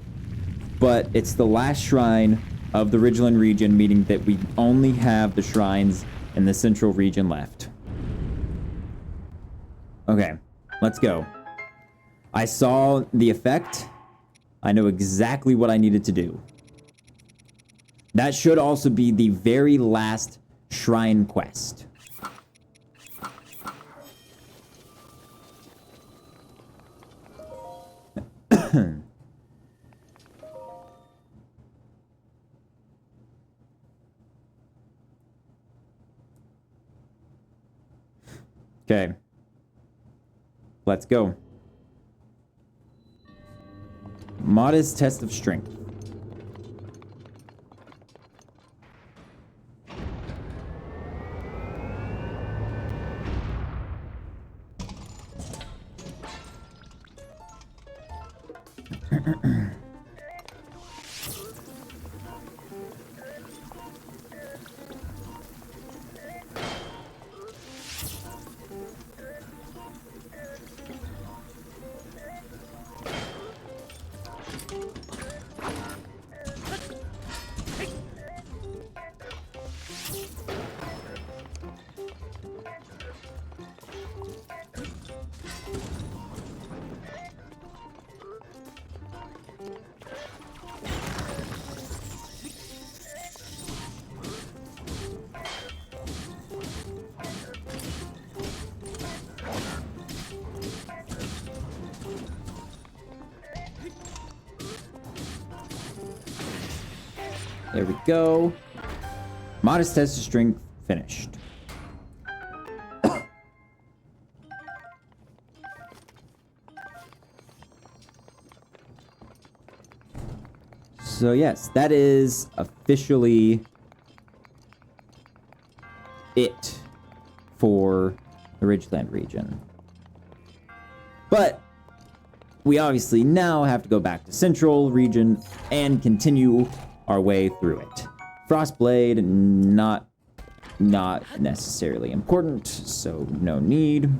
But it's the last shrine of the Ridgeland region, meaning that we only have the shrines in the central region left. Okay, let's go. I saw the effect. I know exactly what I needed to do. That should also be the very last shrine quest. Okay. Let's go. Modest test of strength. There we go. Modest test of strength finished. So yes, that is officially it for the Ridgeland region. But we obviously now have to go back to Central region and continue our way through it. Frostblade, not necessarily important, so no need.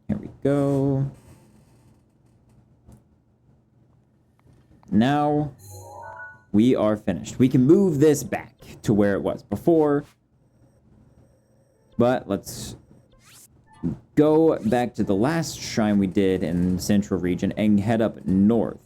Here we go. Now we are finished. We can move this back to where it was before. But let's go back to the last shrine we did in the Central region and head up north.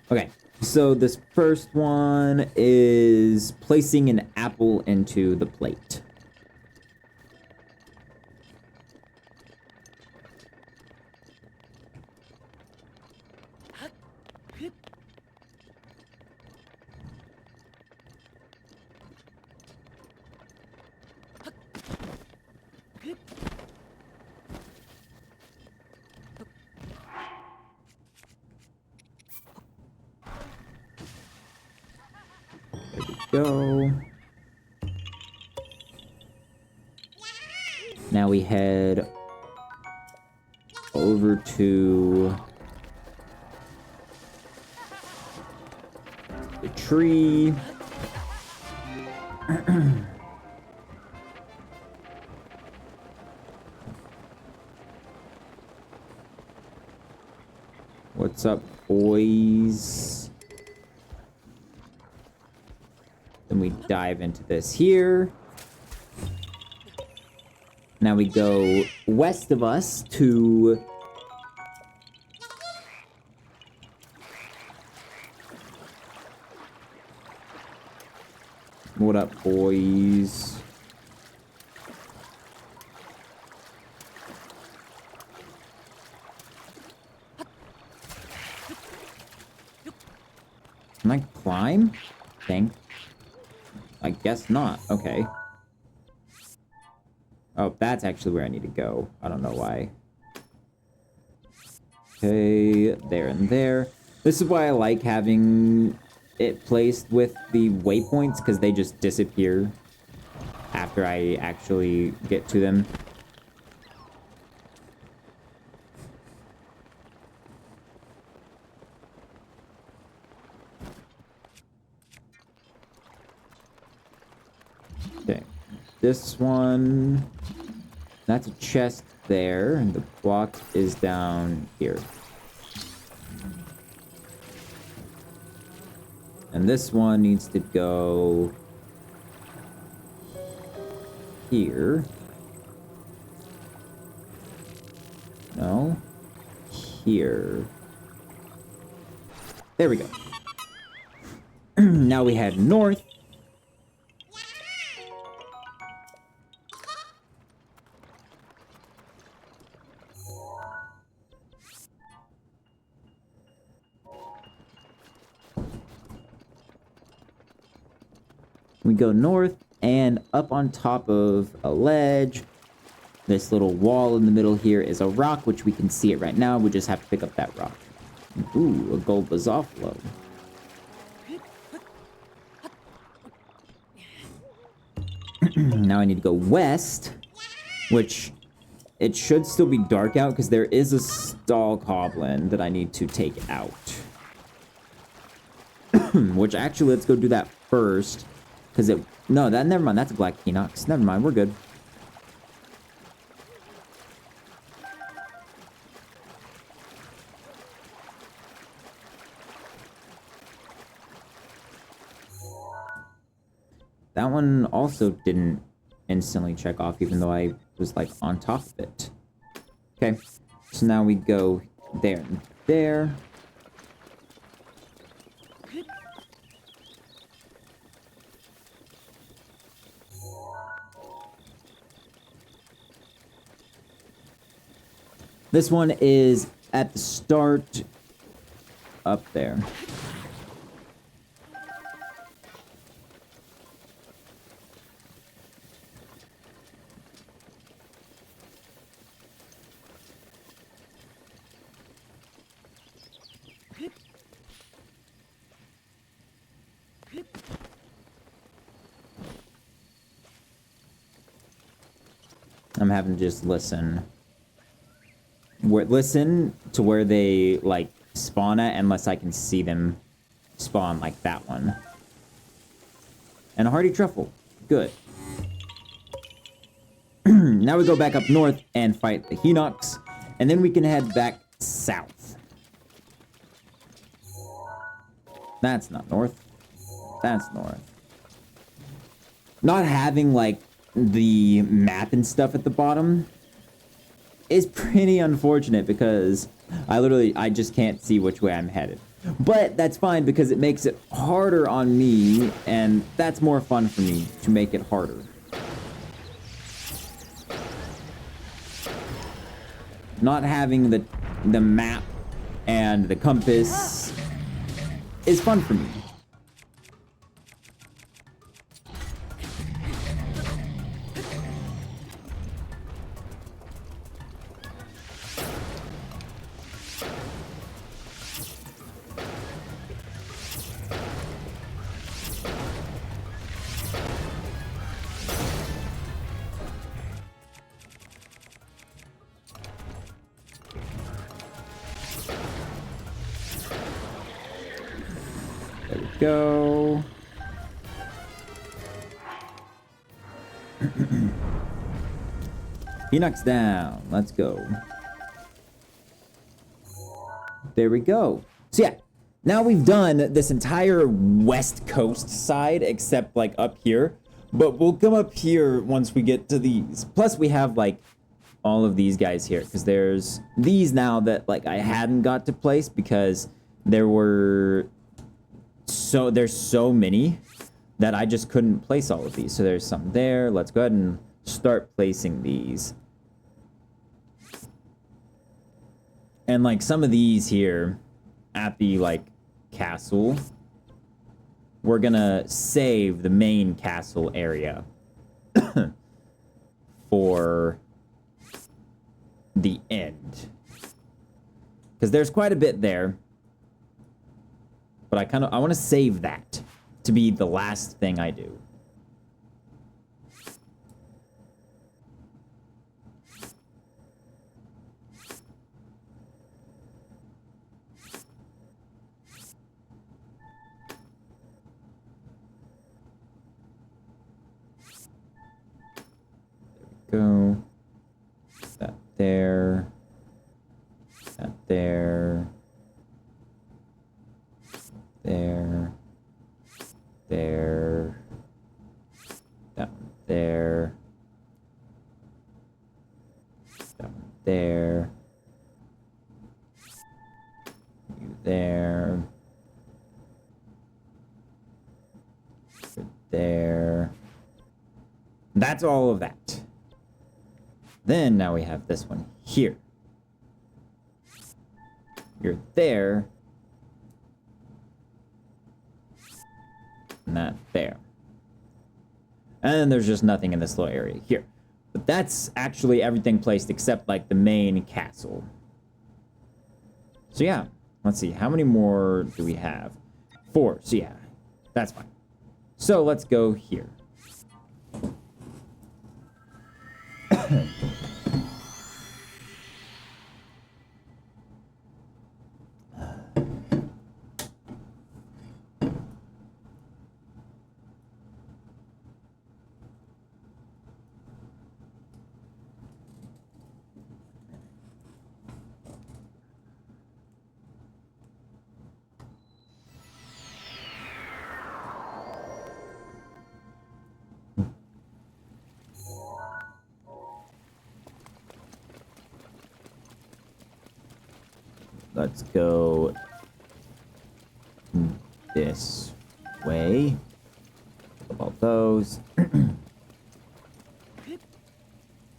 Okay, so this first one is placing an apple into the plate. Go. Now we head over to the tree. What's up, boys? Then we dive into this here. Now we go west of us to what up, boys? Can I climb? Dang. I guess not. Okay. Oh, that's actually where I need to go. I don't know why. Okay, there and there. This is why I like having it placed with the waypoints, because they just disappear after I actually get to them. Okay, this one, that's a chest there, and the block is down here. And this one needs to go here. No, here. There we go. Now we head north. We go north, and up on top of a ledge, this little wall in the middle here is a rock, which we can see it right now. We just have to pick up that rock. Ooh, a gold bazoffalo. Now I need to go west, which it should still be dark out because there is a stall goblin that I need to take out. Which actually, let's go do that first. Because it... No, that... Never mind. That's a black Enox. Never mind. We're good. That one also didn't instantly check off, even though I was, like, on top of it. Okay. So now we go there and there. This one is at the start up there. I'm having to just listen. Listen to where they, like, spawn at, unless I can see them spawn like that one. And a hearty truffle. Good. Now we go back up north and fight the Hinox, and then we can head back south. That's not north. That's north. Not having, like, the map and stuff at the bottom is pretty unfortunate because I just can't see which way I'm headed. But that's fine because it makes it harder on me, and that's more fun for me to make it harder. Not having the map and the compass is fun for me. There we go. He knocks down. Let's go. There we go. So yeah, now we've done this entire west coast side except like up here. But we'll come up here once we get to these. Plus we have like all of these guys here because there's these now that like I hadn't got to place because there's so many that I just couldn't place all of these. So there's some there. Let's go ahead and start placing these. And like some of these here at the like castle, we're gonna save the main castle area for the end. Because there's quite a bit there. But I want to save that to be the last thing I do. There we go. That there. That there. There. There. That one there. That one there. You there. You're there. That's all of that. Then now we have this one here. You're there. And that there. And then there's just nothing in this little area here. But that's actually everything placed except like the main castle. So yeah, let's see. How many more do we have? 4. So yeah, that's fine. So let's go here. let's go this way. About those.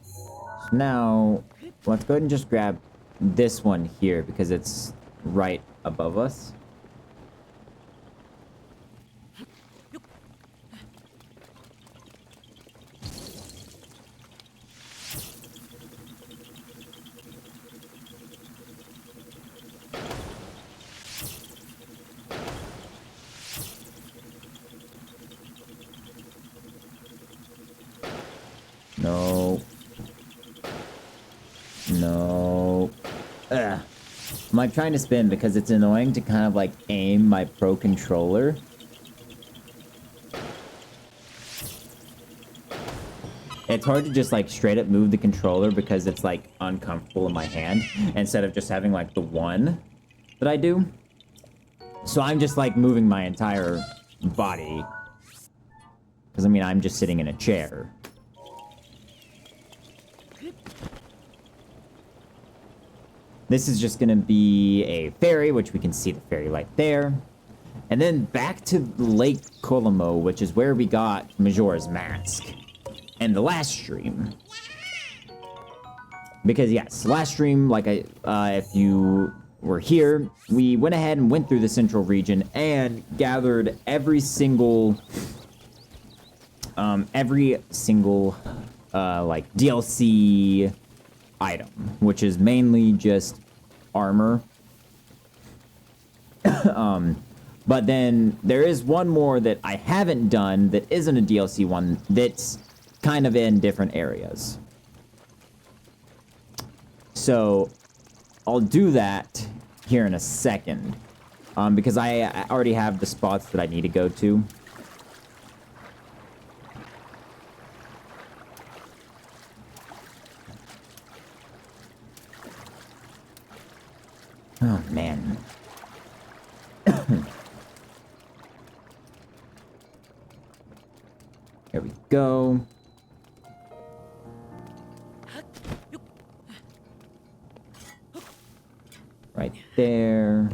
So now, let's go ahead and just grab this one here because it's right above us. No. No. Ugh. I'm like trying to spin because it's annoying to kind of like aim my Pro controller. It's hard to just like straight up move the controller because it's like uncomfortable in my hand instead of just having like the one that I do. So I'm just like moving my entire body. Because I mean, I'm just sitting in a chair. This is just going to be a ferry, which we can see the ferry light there. And then back to Lake Colimo, which is where we got Majora's Mask. And the last stream. Because yes, last stream, like if you were here, we went ahead and went through the central region and gathered every single like DLC item, which is mainly just armor. But then there is one more that I haven't done that isn't a DLC one that's kind of in different areas. So I'll do that here in a second, because I already have the spots that I need to go to. Oh, man. Here we go. Right there.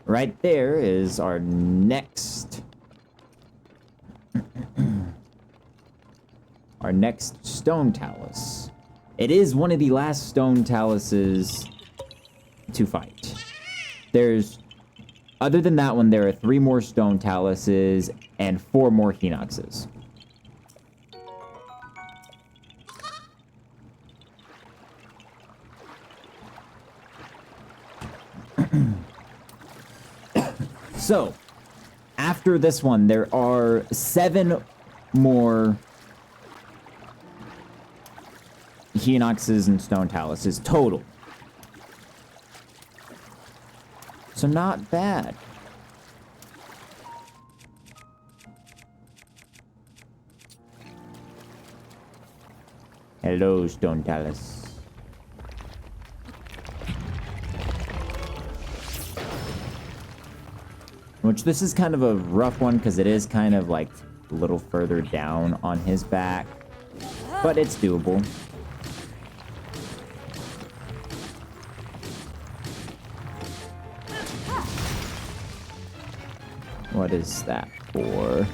Right there is our next stone talus. It is one of the last stone taluses to fight. Other than that one, there are 3 more stone taluses and 4 more Hinoxes. So, after this one, there are 7 more Hinoxes and stone taluses total. So not bad. Hello, stone talus. Which this is kind of a rough one because it is kind of like a little further down on his back. But it's doable. What is that for?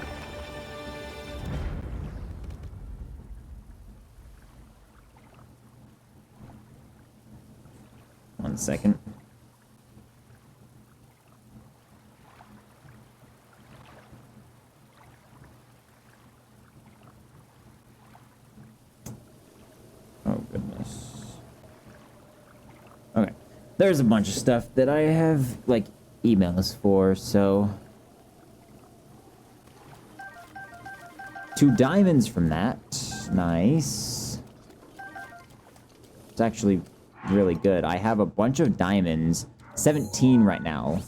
One second. Oh, goodness. Okay. There's a bunch of stuff that I have, like, emails for, so... 2 diamonds from that. Nice. It's actually really good. I have a bunch of diamonds, 17 right now,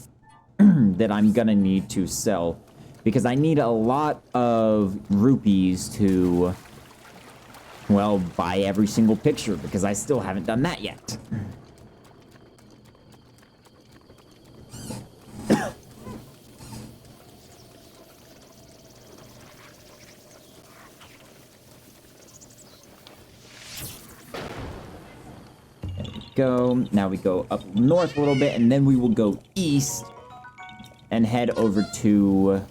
that I'm gonna need to sell because I need a lot of rupees to, well, buy every single picture because I still haven't done that yet. go. Now we go up north a little bit, and then we will go east and head over to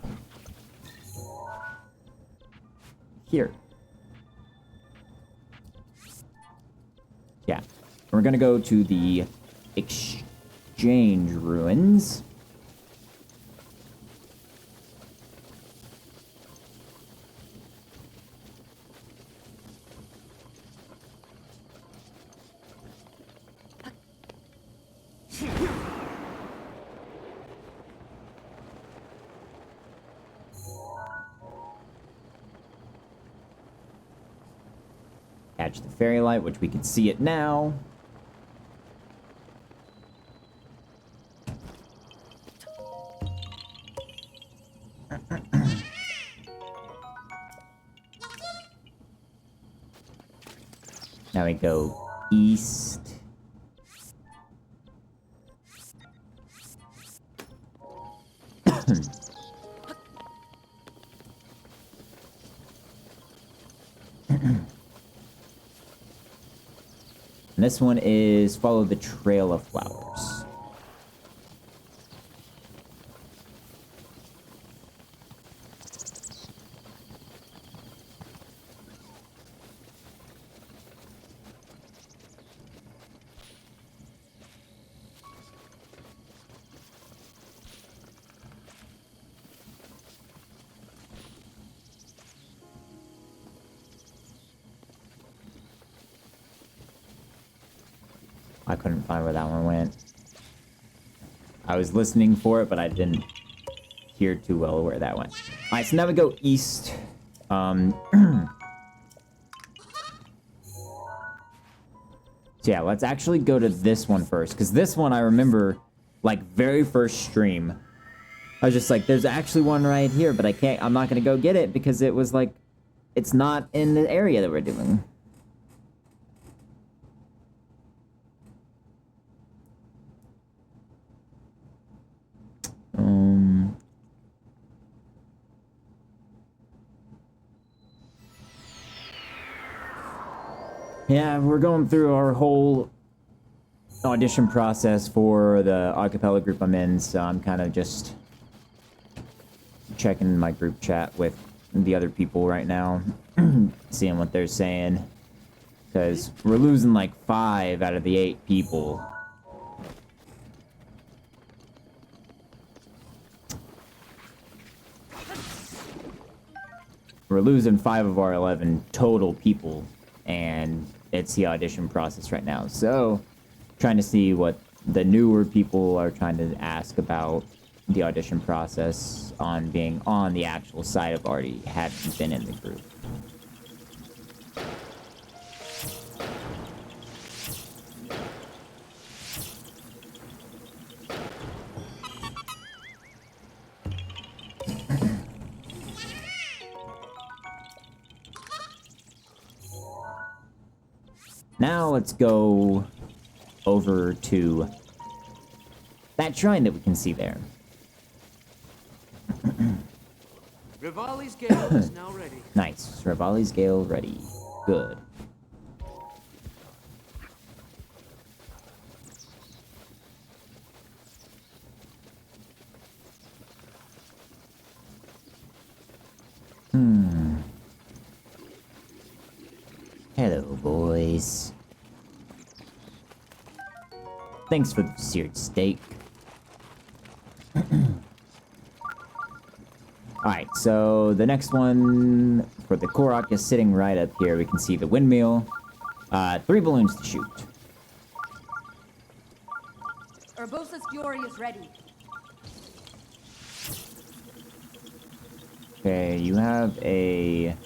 here. Yeah. We're gonna go to the Exchange Ruins. Catch the fairy light, which we can see it now. Now we go east. And this one is follow the trail of flowers. I couldn't find where that one went. I was listening for it, but I didn't hear too well where that went. Alright, so now we go east. So yeah, let's actually go to this one first. Because this one I remember, like, very first stream. I was just like, there's actually one right here, but I'm not going to go get it because it was like, it's not in the area that we're doing. Yeah, we're going through our whole audition process for the acapella group I'm in, so I'm kind of just checking my group chat with the other people right now, seeing what they're saying, because we're losing like 5 out of the 8 people. We're losing 5 of our 11 total people, and it's the audition process right now. So, trying to see what the newer people are trying to ask about the audition process on being on the actual side of already having been in the group. Now let's go over to that shrine that we can see there.
Rivali's Gale is now ready.
Nice. Rivali's Gale ready. Good. Hello, boys. Thanks for the seared steak. Alright, so the next one for the Korok is sitting right up here. We can see the windmill. 3 balloons to shoot.
Urbosa's Fury is ready.
Okay, you have a...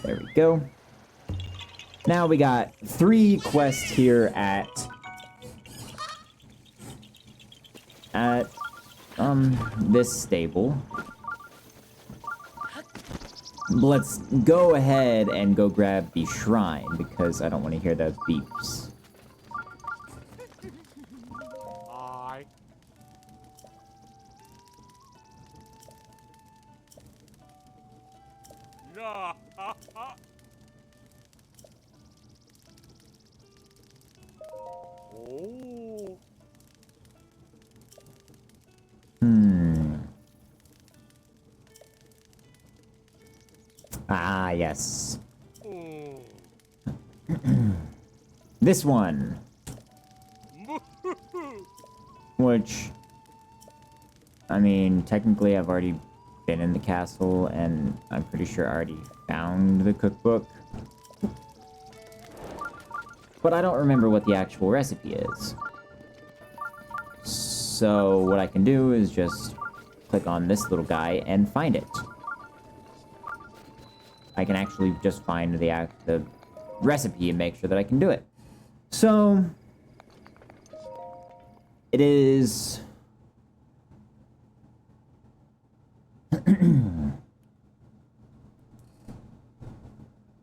There we go. Now we got 3 quests here at this stable. Let's go ahead and go grab the shrine because I don't want to hear those beeps. Hmm. Ah, yes. This one. Which, I mean, technically I've already been in the castle, and I'm pretty sure I already found the cookbook. But I don't remember what the actual recipe is. So what I can do is just click on this little guy and find it. I can actually just find the recipe and make sure that I can do it. So it is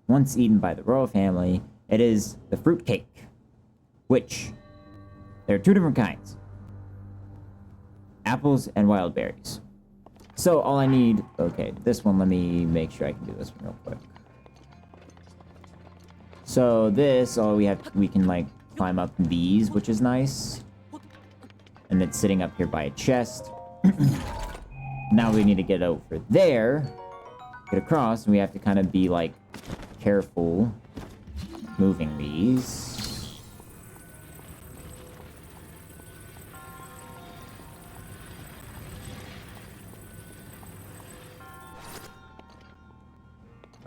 once eaten by the royal family, it is the fruit cake, which there are two different kinds: apples and wild berries. So all I need, okay, this one, let me make sure I can do this one real quick. So this, we can like climb up these, which is nice. And it's sitting up here by a chest. Now we need to get over there, get across, and we have to kind of be like careful moving these.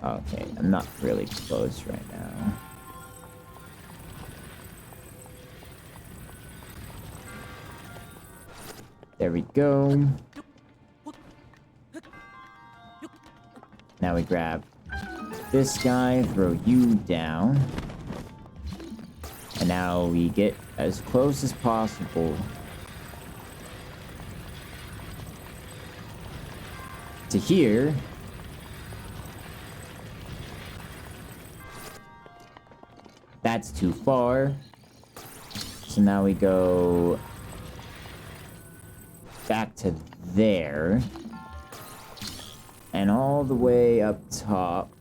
Okay, I'm not really close right now. There we go. Now we grab this guy, throw you down. And now we get as close as possible to here. That's too far. So now we go back to there. And all the way up top.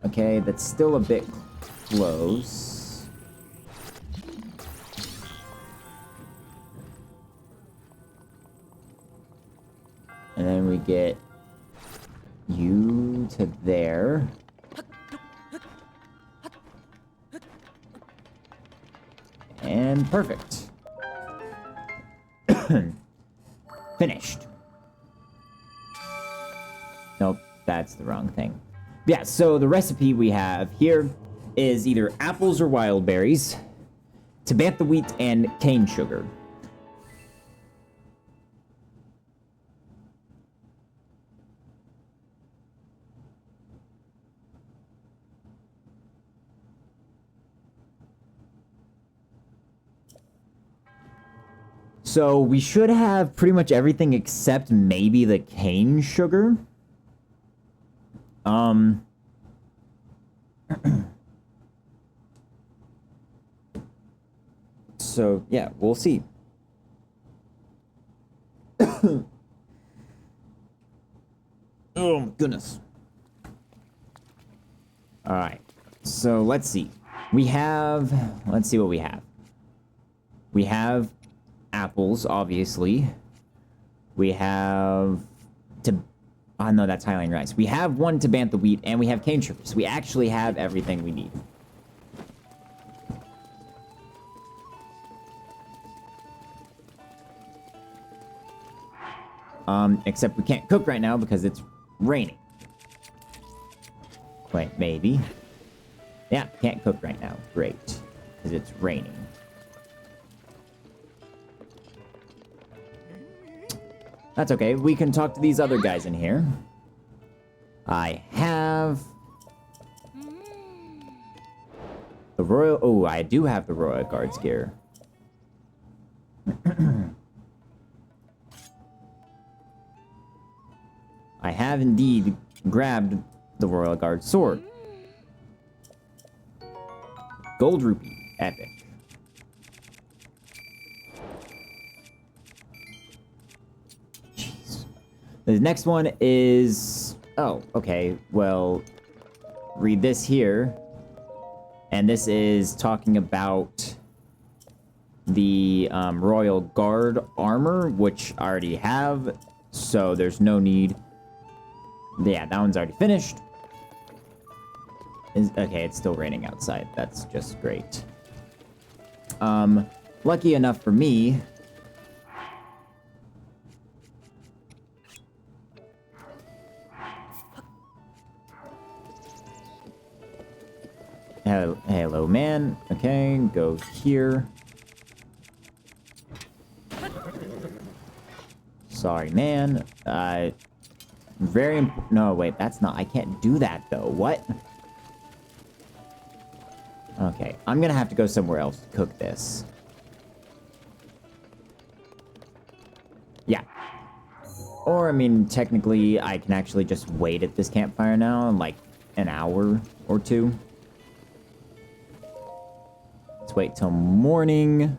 Okay, that's still a bit close. And then we get you to there. And perfect. Finished. Nope, that's the wrong thing. Yeah, so the recipe we have here is either apples or wild berries, tabantha wheat, and cane sugar. So we should have pretty much everything except maybe the cane sugar. So yeah, we'll see. Oh my goodness. All right. So let's see. Let's see what we have. We have apples, obviously. We have oh no, that's Highline rice. We have one tabantha wheat, and we have cane sugar. So we actually have everything we need. Except we can't cook right now because it's raining. Wait, maybe. Yeah, can't cook right now. Great. Because it's raining. That's okay. We can talk to these other guys in here. I have the royal... Oh, I do have the royal guard's gear. I have indeed grabbed the royal guard sword. Gold rupee. Epic. The next one is... Oh, okay. Well, read this here. And this is talking about the Royal Guard armor, which I already have. So there's no need. Yeah, that one's already finished. Okay, it's still raining outside. That's just great. Lucky enough for me... Hello, man. Okay, go here. Sorry, man. No, wait, that's not... I can't do that, though. What? Okay, I'm gonna have to go somewhere else to cook this. Yeah. Or, I mean, technically, I can actually just wait at this campfire now in, like, an hour or two. Let's wait till morning.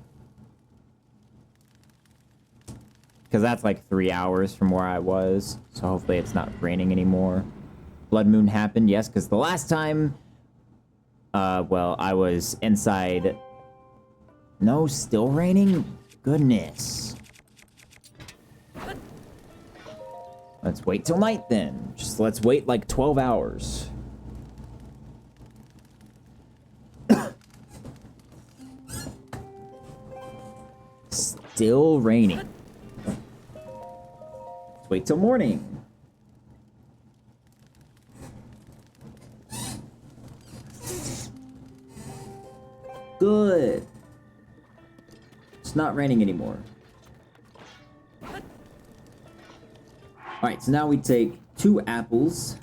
Because that's like 3 hours from where I was. So hopefully it's not raining anymore. Blood moon happened, yes, because the last time... well, I was inside... No, still raining? Goodness. Let's wait till night then. Just let's wait like 12 hours. Still raining. Let's wait till morning. Good. It's not raining anymore. Alright, so now we take 2 apples,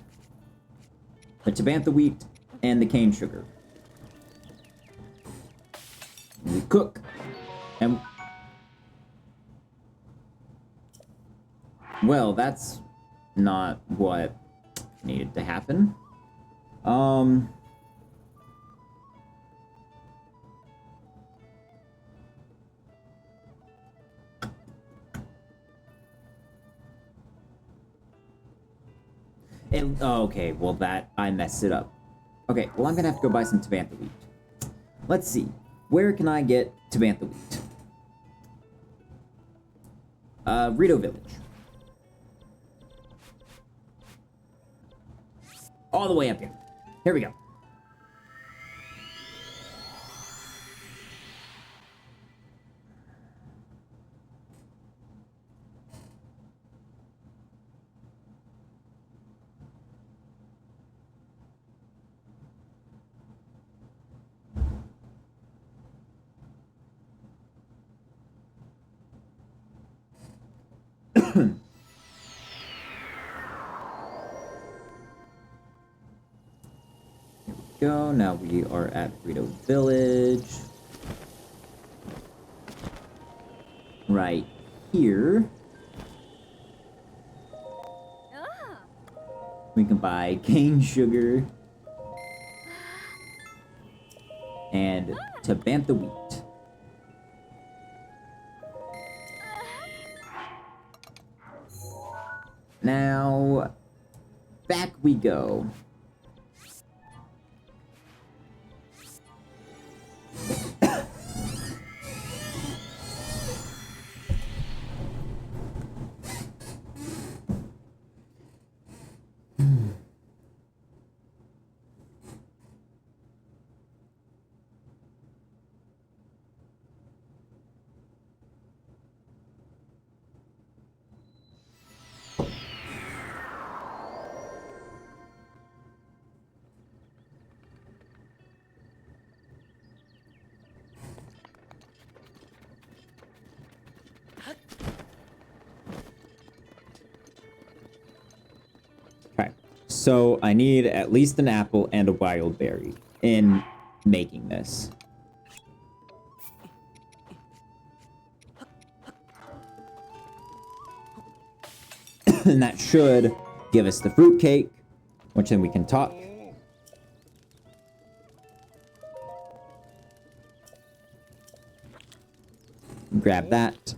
the tabantha wheat, and the cane sugar. We cook. And... Well, that's not what needed to happen. Okay, well I messed it up. Okay, well I'm gonna have to go buy some tabantha wheat. Let's see, where can I get tabantha wheat? Rito Village. All the way up here. Here we go. Go. Now we are at Rito Village. Right here. We can buy cane sugar and tabantha wheat. Now, back we go. So I need at least an apple and a wild berry in making this. And that should give us the fruit cake, which then we can talk. Grab that.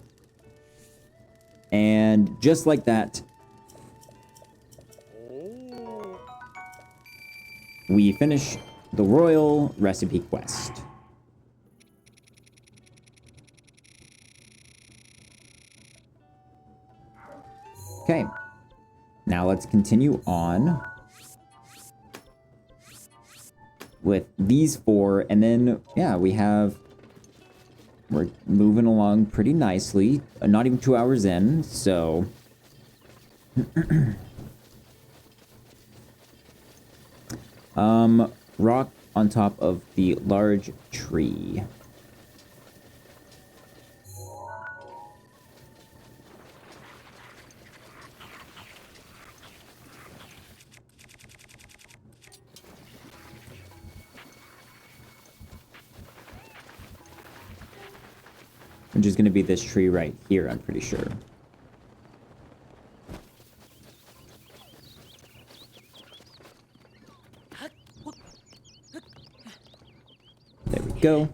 And just like that, we finish the royal recipe quest. Okay, now let's continue on with these 4, and then, yeah, we're moving along pretty nicely. Not even 2 hours in, so... rock on top of the large tree. Which is going to be this tree right here, I'm pretty sure. There we go.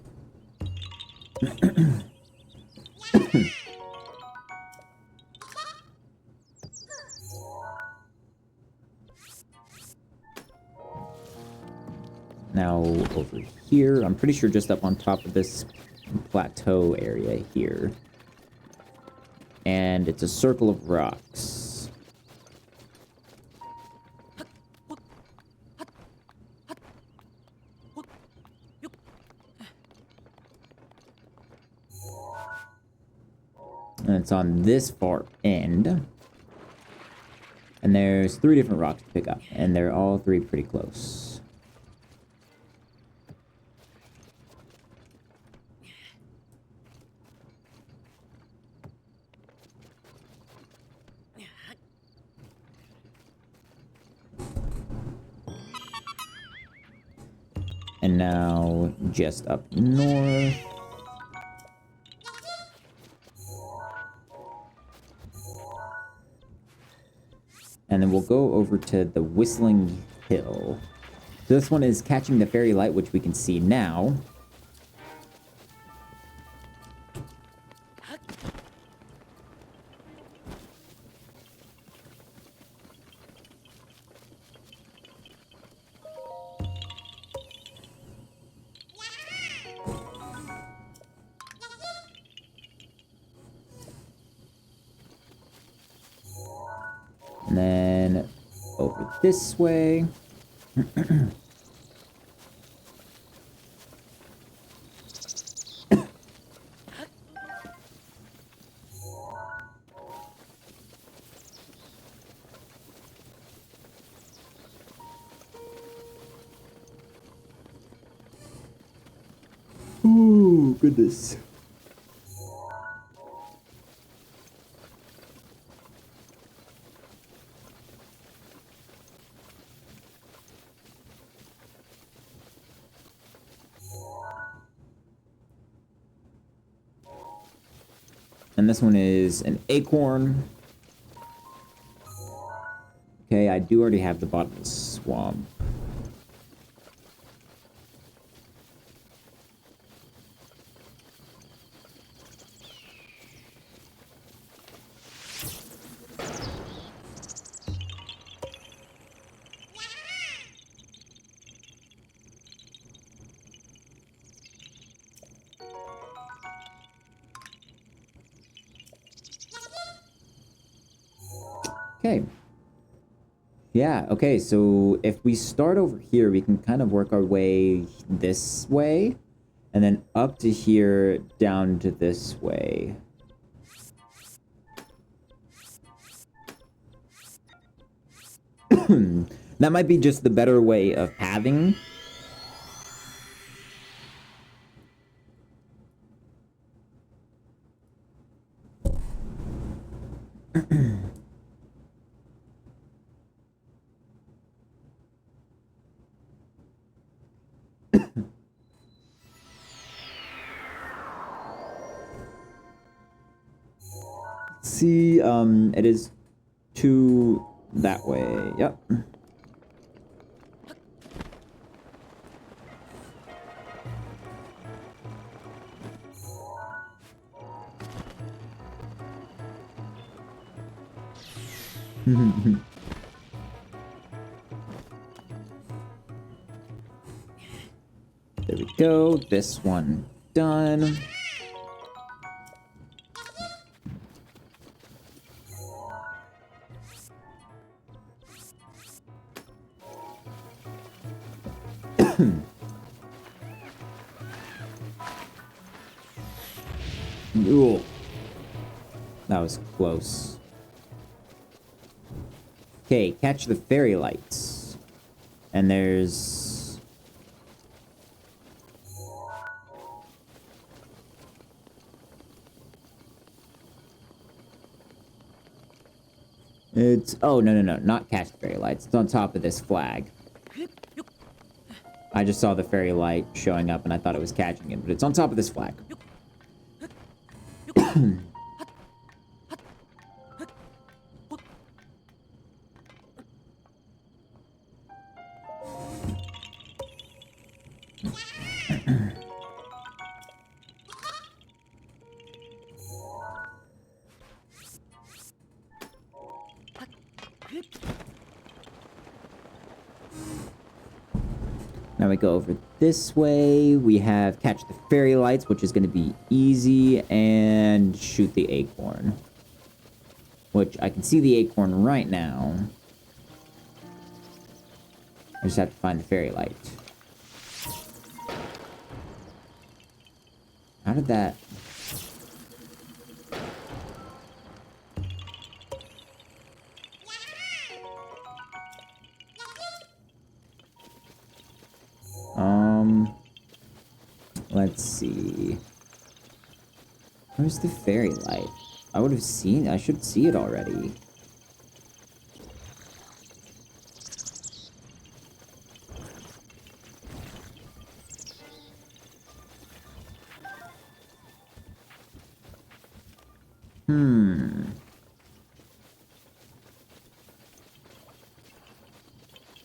Now over here, I'm pretty sure just up on top of this plateau area here. And it's a circle of rocks. And it's on this far end. And there's 3 different rocks to pick up, and they're all 3 pretty close. And now, just up north. And then we'll go over to the Whistling Hill. So this one is catching the fairy light, which we can see now. And then over this way. Ooh, goodness. And this one is an acorn. Okay, I do already have the bottomless swamp. Okay. Yeah, okay, so if we start over here, we can kind of work our way this way, and then up to here, down to this way. That might be just the better way of pathing. See, it is to that way. Yep. go. This one done. Ooh. That was close. Okay, catch the fairy lights. And there's... It's... Oh, no, not catch the fairy lights. It's on top of this flag. I just saw the fairy light showing up and I thought it was catching it, but it's on top of this flag. Now we go over this way. We have catch the fairy lights, which is going to be easy, and shoot the acorn. Which I can see the acorn right now. I just have to find the fairy light. How did that... Let's see. Where's the fairy light? I would have seen... I should see it already.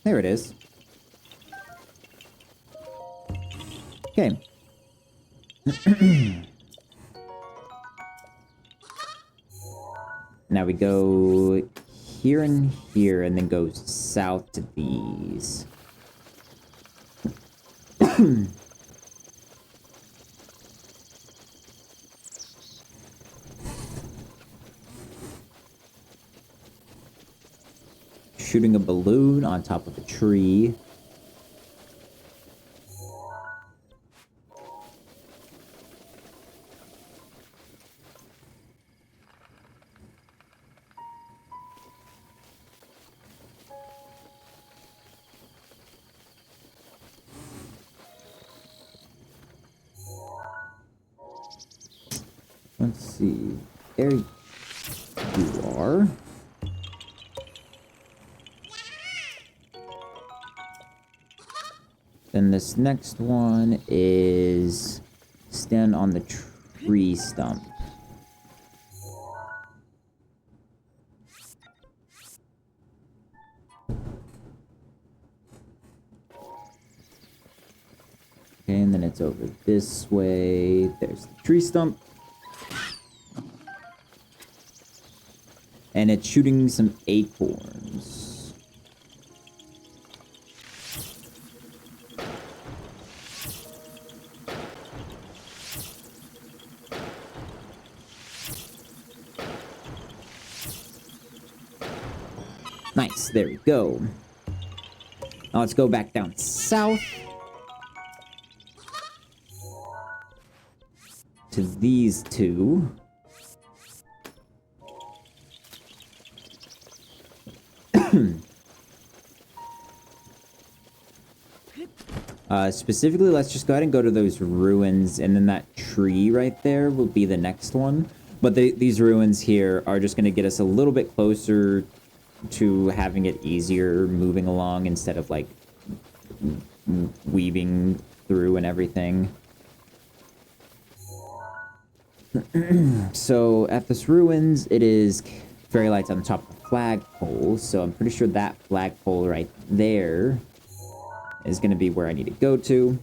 There it is. Okay. Now we go here and here, and then go south to these. Shooting a balloon on top of a tree. Let's see. There you are. Then this next one is stand on the tree stump. Okay, and then it's over this way. There's the tree stump. And it's shooting some acorns. Nice, there we go. Now let's go back down south to these two. Specifically, let's just go ahead and go to those ruins, and then that tree right there will be the next one. But these ruins here are just going to get us a little bit closer to having it easier moving along instead of, like, weaving through and everything. So, at this ruins, it is fairy lights on top of the flagpole, so I'm pretty sure that flagpole right there is going to be where I need to go to.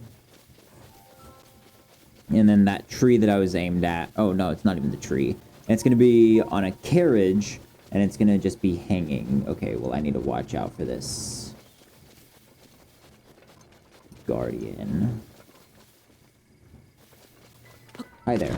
And then that tree that I was aimed at... Oh, no, it's not even the tree. It's going to be on a carriage, and it's going to just be hanging. Okay, well, I need to watch out for this guardian. Hi there.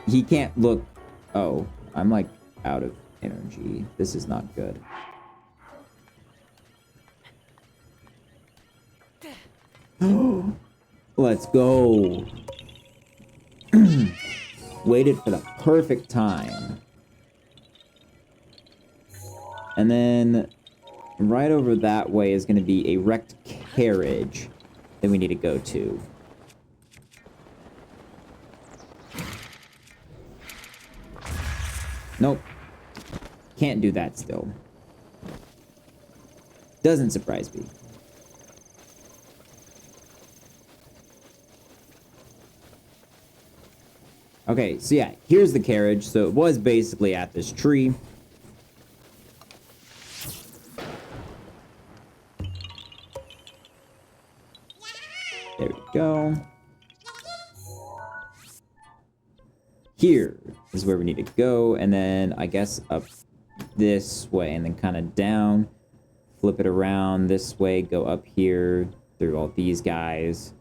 He can't look. Oh, I'm like out of energy. This is not good. Let's go. Waited for the perfect time. And then right over that way is going to be a wrecked carriage that we need to go to. Nope. Can't do that still. Doesn't surprise me. Okay, so yeah, here's the carriage. So it was basically at this tree. There we go. Here is where we need to go, and then I guess up this way, and then kind of down, flip it around this way, go up here through all these guys,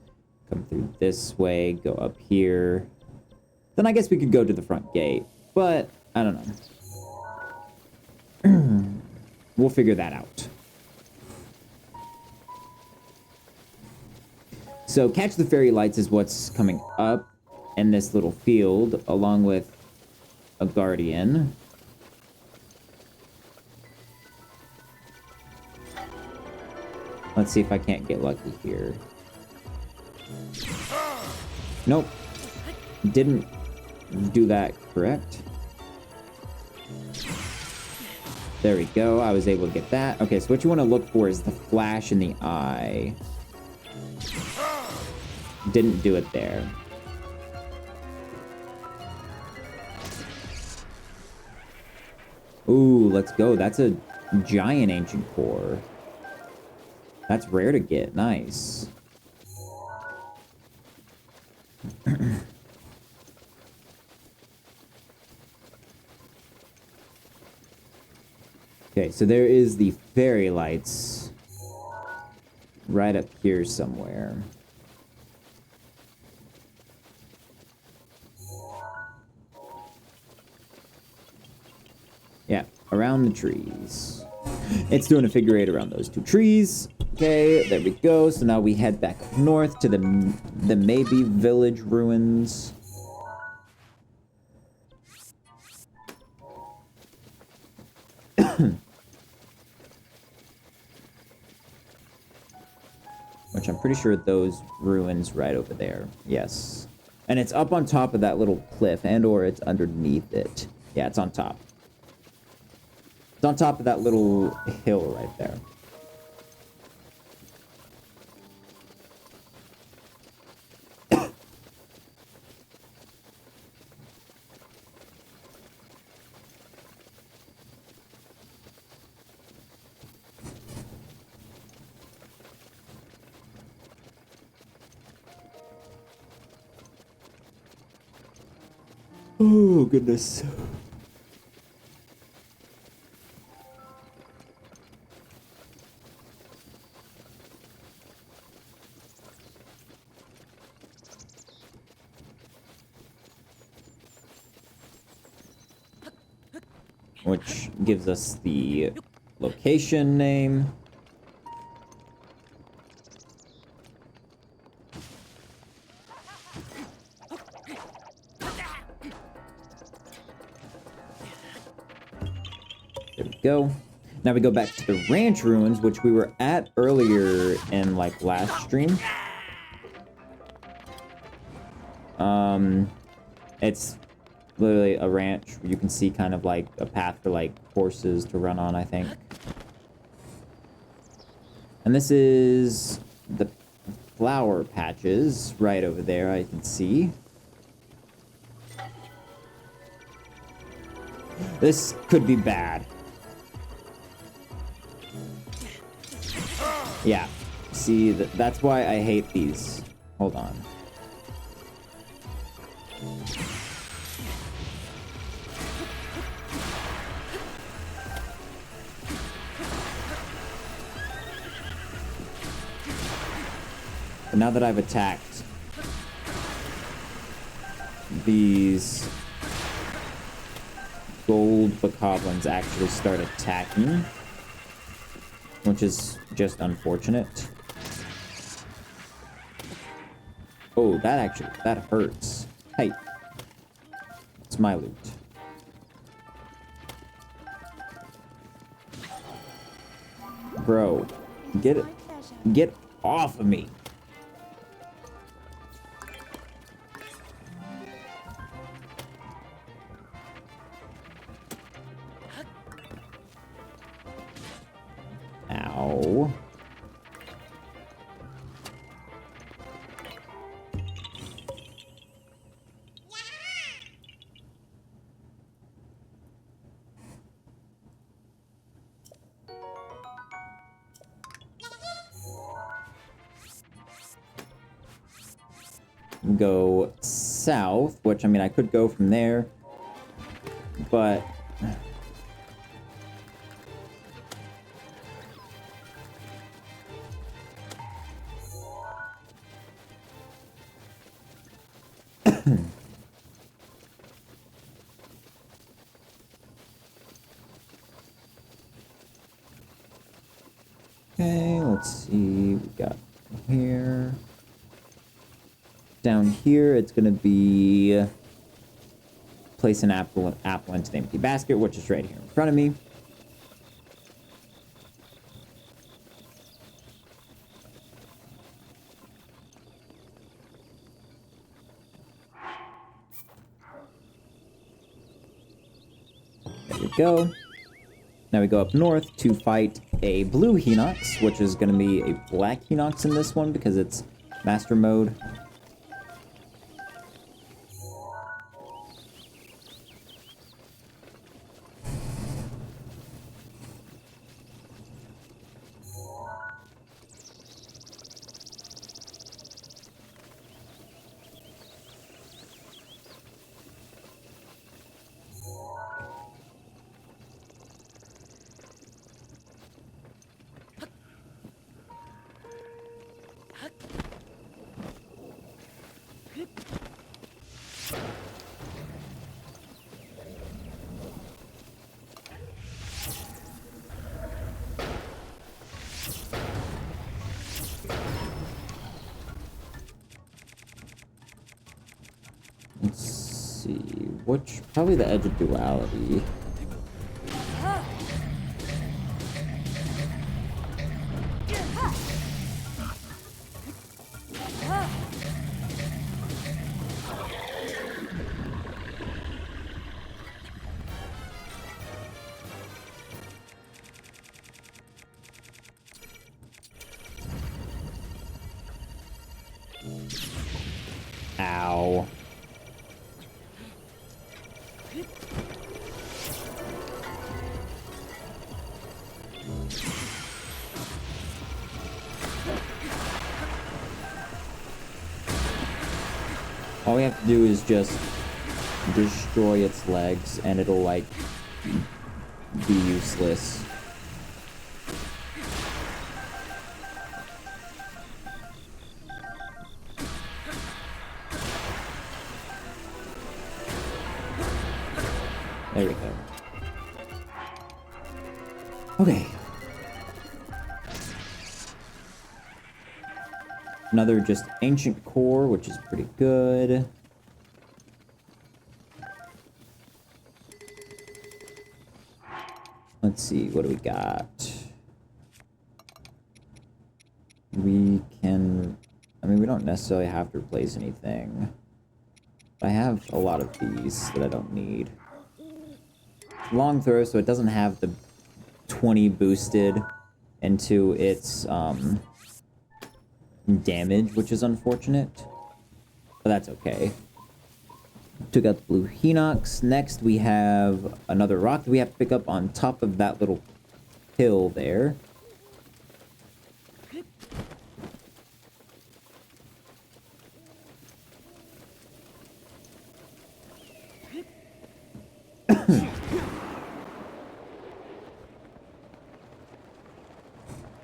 come through this way, go up here. Then I guess we could go to the front gate, but I don't know. We'll figure that out. So catch the fairy lights is what's coming up in this little field, along with a guardian. Let's see if I can't get lucky here. Nope. Didn't do that correct. There we go. I was able to get that. Okay, so what you want to look for is the flash in the eye. Didn't do it there. Ooh, let's go. That's a giant ancient core. That's rare to get. Nice. Okay, so there is the fairy lights right up here somewhere. Yeah, around the trees. It's doing a figure eight around those two trees. Okay, there we go. So now we head back up north to the maybe village ruins. Which I'm pretty sure those ruins right over there. Yes. And it's up on top of that little cliff, and or it's underneath it. Yeah, it's on top. It's on top of that little hill right there. Oh, goodness. Which gives us the location name. There we go. Now we go back to the ranch ruins, which we were at earlier in like last stream. It's literally a ranch where you can see kind of like a path for like horses to run on, I think. And this is the flower patches right over there, I can see. This could be bad. Yeah. See, that's why I hate these. Hold on. But now that I've attacked these gold bokoblins actually start attacking, which is just unfortunate. Oh, that hurts. Hey, it's my loot. Bro, get off of me. Ow. Go south, which, I mean, I could go from there, but okay, let's see, we got here. Down here, it's going to be place an apple into the empty basket, which is right here in front of me. There we go. Now we go up north to fight a blue Hinox, which is going to be a black Hinox in this one because it's master mode. Let's see, which, probably the edge of duality. Ow. All we have to do is just destroy its legs and it'll, like, be useless. There we go. Okay. Another just ancient core, which is pretty good. Let's see, what do we got? We can... I mean, we don't necessarily have to replace anything. I have a lot of these that I don't need. Long throw, so it doesn't have the 20 boosted into its damage, which is unfortunate. But that's okay. Took out the blue Hinox. Next, we have another rock that we have to pick up on top of that little hill there.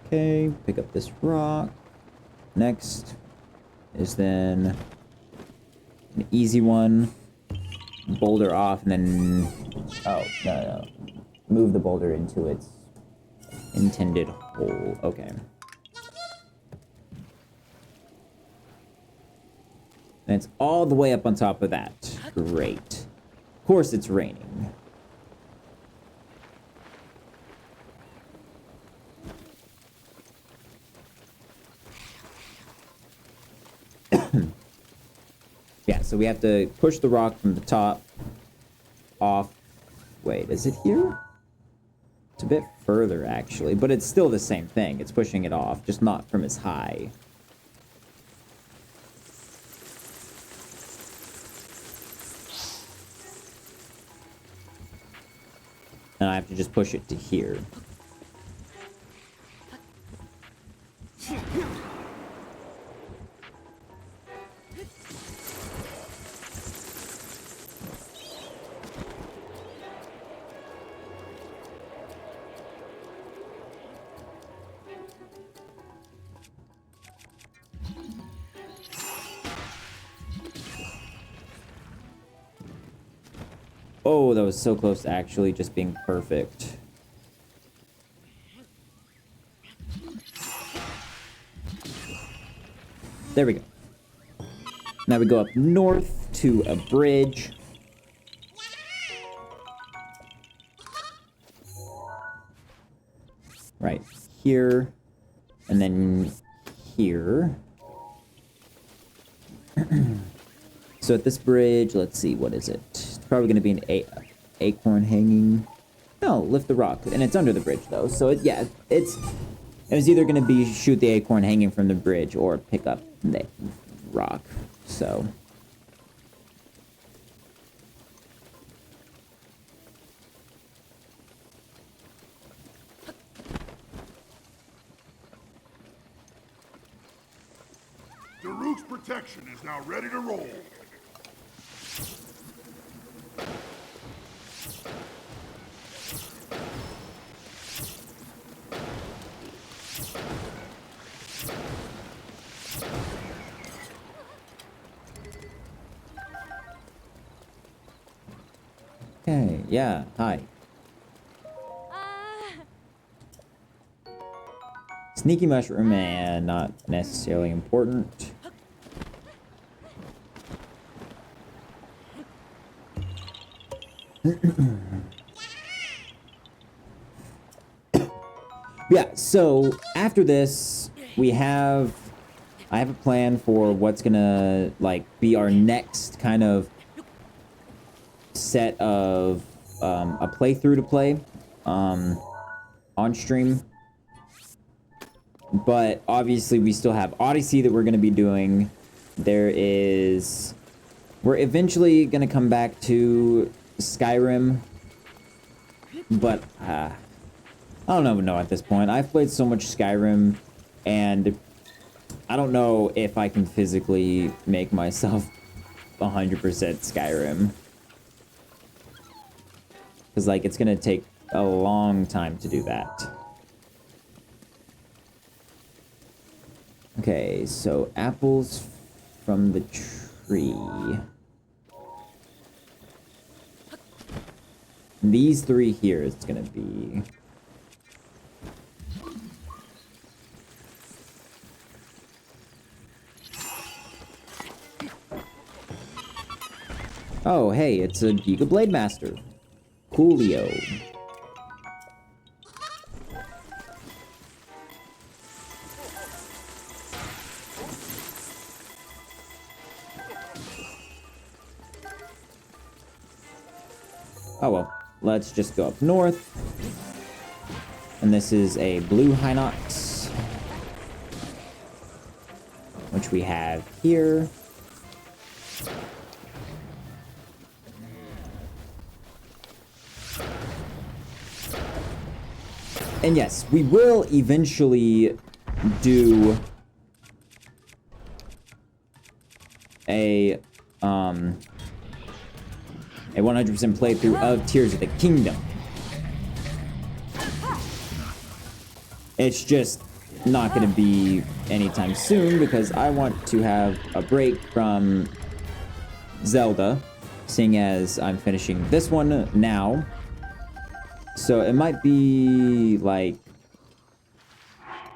Okay, pick up this rock. Next, is then an easy one. Boulder off, and then... Oh, no. Move the boulder into its intended hole. Okay. And it's all the way up on top of that. Great. Of course it's raining. Yeah, so we have to push the rock from the top off. Wait, is it here? It's a bit further, actually, but it's still the same thing. It's pushing it off, just not from as high. And I have to just push it to here. Oh, that was so close to actually just being perfect. There we go. Now we go up north to a bridge. Right here. And then here. So at this bridge, let's see, what is it? It's probably going to be an acorn hanging. No, lift the rock. And it's under the bridge, though. So, it was either going to be shoot the acorn hanging from the bridge or pick up the rock. So...
Daruk's protection is now ready to roll.
Okay, yeah, hi. Sneaky mushroom, and not necessarily important. Yeah, so after this, I have a plan for what's gonna, like, be our next kind of set of a playthrough to play on stream. But obviously we still have Odyssey that we're going to be doing. We're eventually going to come back to Skyrim. But I don't even know at this point. I've played so much Skyrim, and I don't know if I can physically make myself 100% Skyrim. Because, like, it's going to take a long time to do that. Okay, so apples from the tree. These three here is gonna be... Oh, hey, it's a Giga Blade Master. Coolio. Oh well, let's just go up north. And this is a blue Hinox, which we have here. And yes, we will eventually do a 100% playthrough of Tears of the Kingdom. It's just not going to be anytime soon because I want to have a break from Zelda, seeing as I'm finishing this one now. So it might be like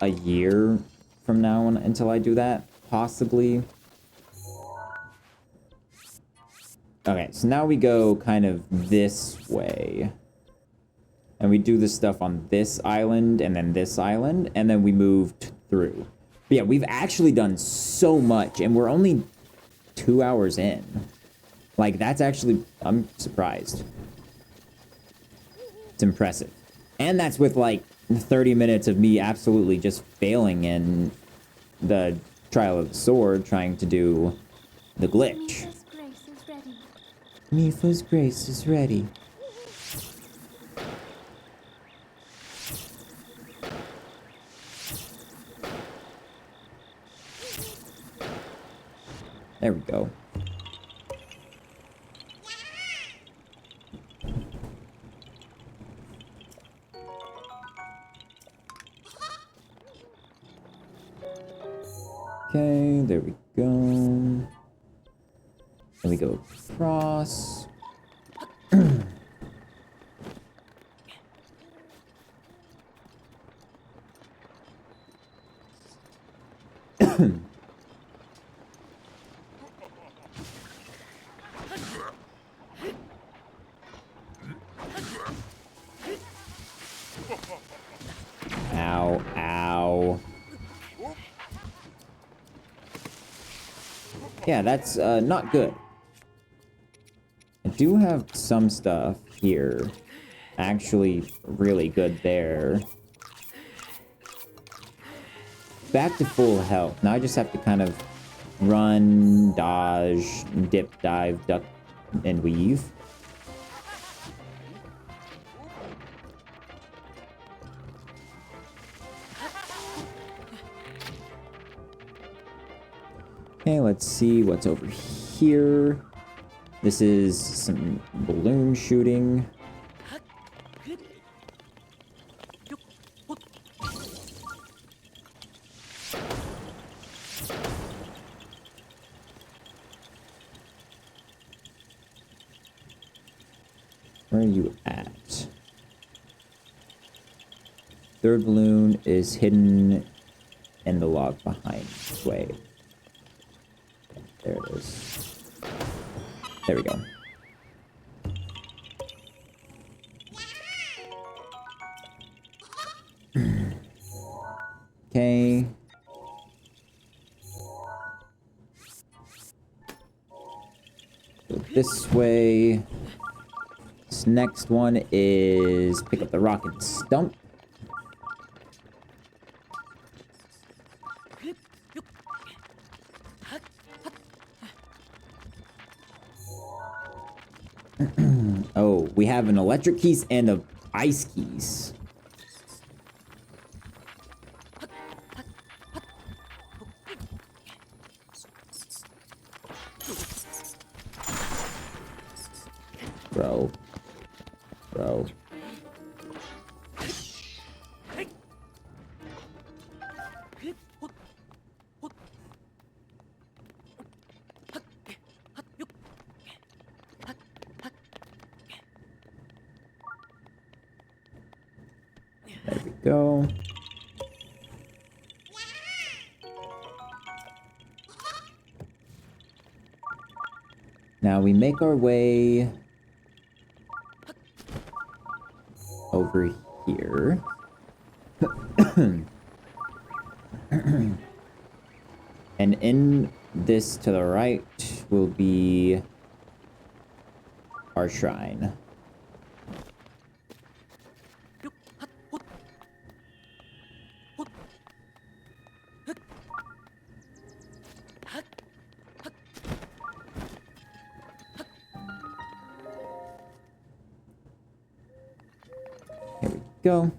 a year from now until I do that, possibly. Okay, so now we go kind of this way. And we do this stuff on this island and then this island, and then we moved through. But yeah, we've actually done so much, and we're only 2 hours in. Like, that's actually... I'm surprised. It's impressive. And that's with, like, 30 minutes of me absolutely just failing in the Trial of the Sword, trying to do the glitch.
Mifa's grace is ready.
Mifa's grace is ready. There we go. Okay, there we go. Then we go across. Ow, ow. Yeah, that's not good. I do have some stuff here. Actually, really good there. Back to full health. Now I just have to kind of run, dodge, dip, dive, duck, and weave. Okay, let's see what's over here. This is some balloon shooting. Where are you at? Third balloon is hidden in the log behind. Wait. There it is. There we go. Okay. Go this way. This next one is pick up the rocket stump. Oh, we have an electric keys and a ice keys. Bro. Bro. There we go. Now we make our way over here. And in this to the right will be our shrine. Here we go.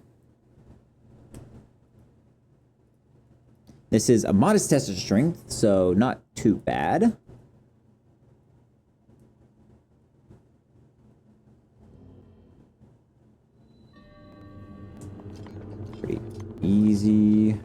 This is a modest test of strength, so not too bad. Pretty easy.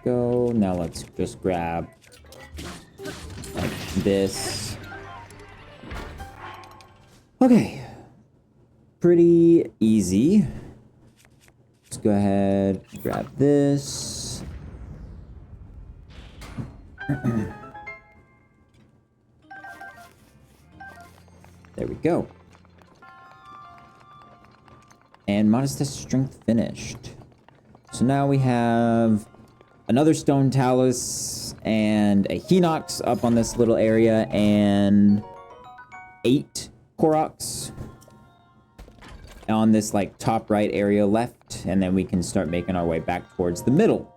go. Now let's just grab like this. Okay. Pretty easy. Let's go ahead, grab this. There we go. And modest test strength finished. So now we have another stone talus and a Hinox up on this little area and 8 Koroks on this like top right area left, and then we can start making our way back towards the middle.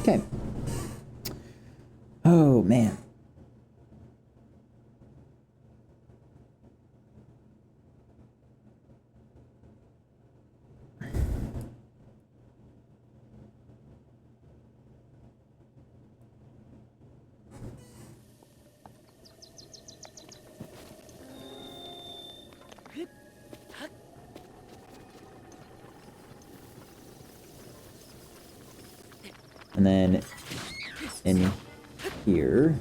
Okay. Oh, man. And then in here,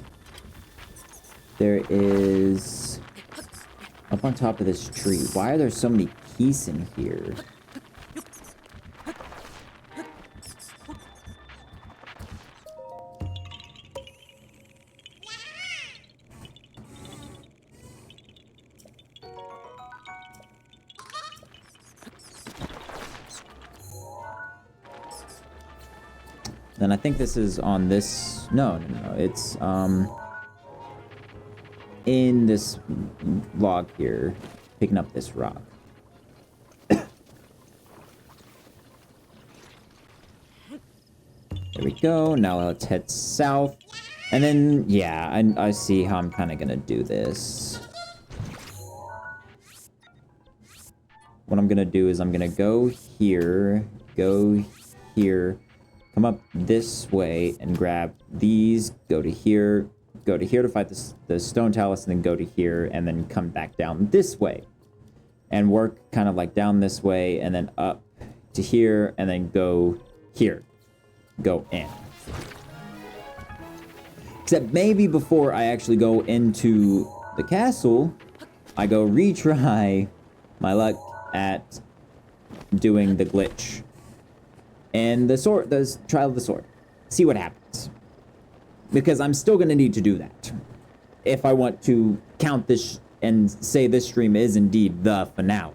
there is, up on top of this tree. Why are there so many keys in here? Then I think this is on this. No. It's in this log here, picking up this rock. There we go. Now let's head south. And then, yeah, I see how I'm kind of gonna do this. What I'm gonna do is I'm gonna go here, come up this way and grab these, go to here to fight the stone talus, and then go to here and then come back down this way and work kind of like down this way and then up to here and then go here, go in. Except maybe before I actually go into the castle, I go retry my luck at doing the glitch and the trial of the sword. See what happens. Because I'm still gonna need to do that if I want to count this and say this stream is indeed the finale.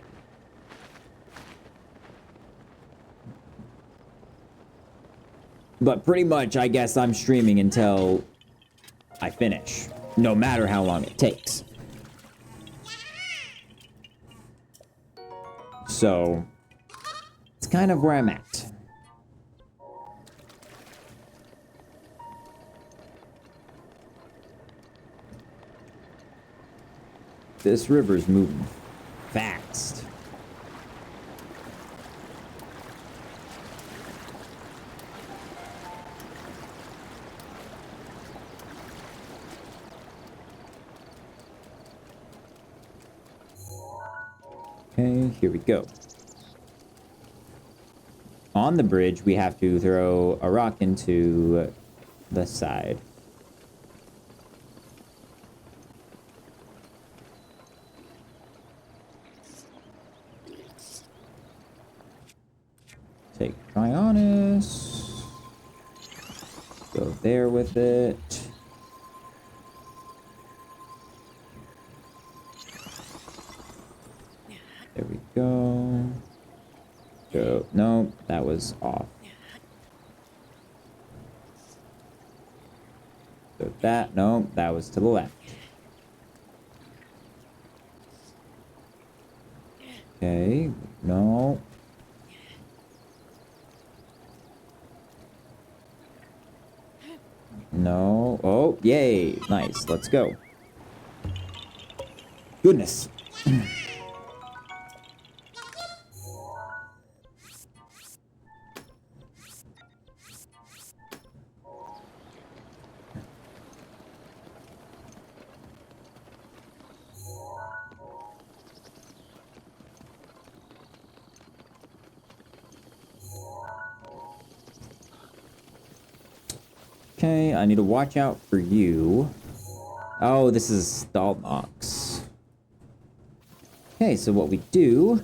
But pretty much, I guess I'm streaming until I finish, no matter how long it takes. So, it's kind of where I'm at. This river's moving fast. Okay, here we go. On the bridge, we have to throw a rock into the side. Take Trionis. Go there with it. There we go. Go. No, that was off. So that, no, that was to the left. Okay, no. No. Oh, yay. Nice. Let's go. Goodness. Okay, I need to watch out for you. Oh, this is Stalnox. Okay, so what we do...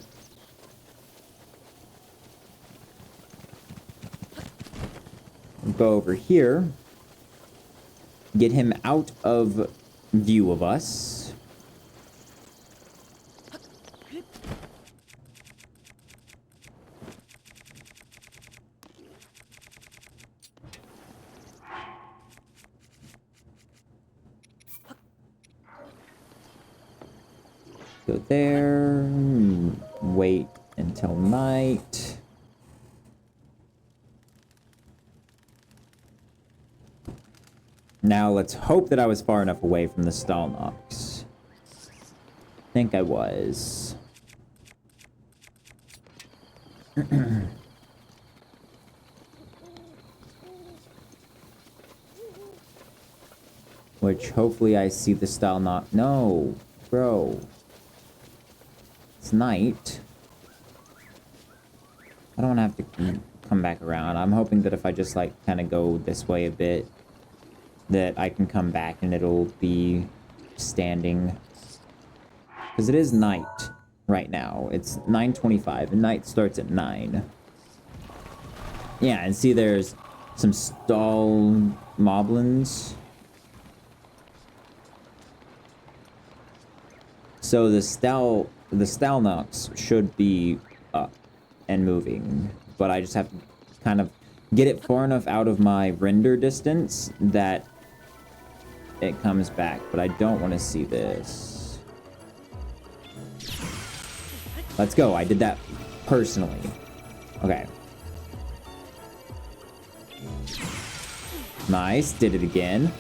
go over here. Get him out of view of us. Go there. Wait until night. Now let's hope that I was far enough away from the Stalnox. I think I was. Which hopefully I see the Stalnox. No, bro. It's night. I don't have to come back around. I'm hoping that if I just like kind of go this way a bit, that I can come back and it'll be standing. Because it is night right now. It's 9:25 and night starts at 9. Yeah, and see there's some stall moblins. So the Stalnox should be up and moving, but I just have to kind of get it far enough out of my render distance that it comes back, but I don't want to see this. Let's go. I did that personally. Okay. Nice. Did it again.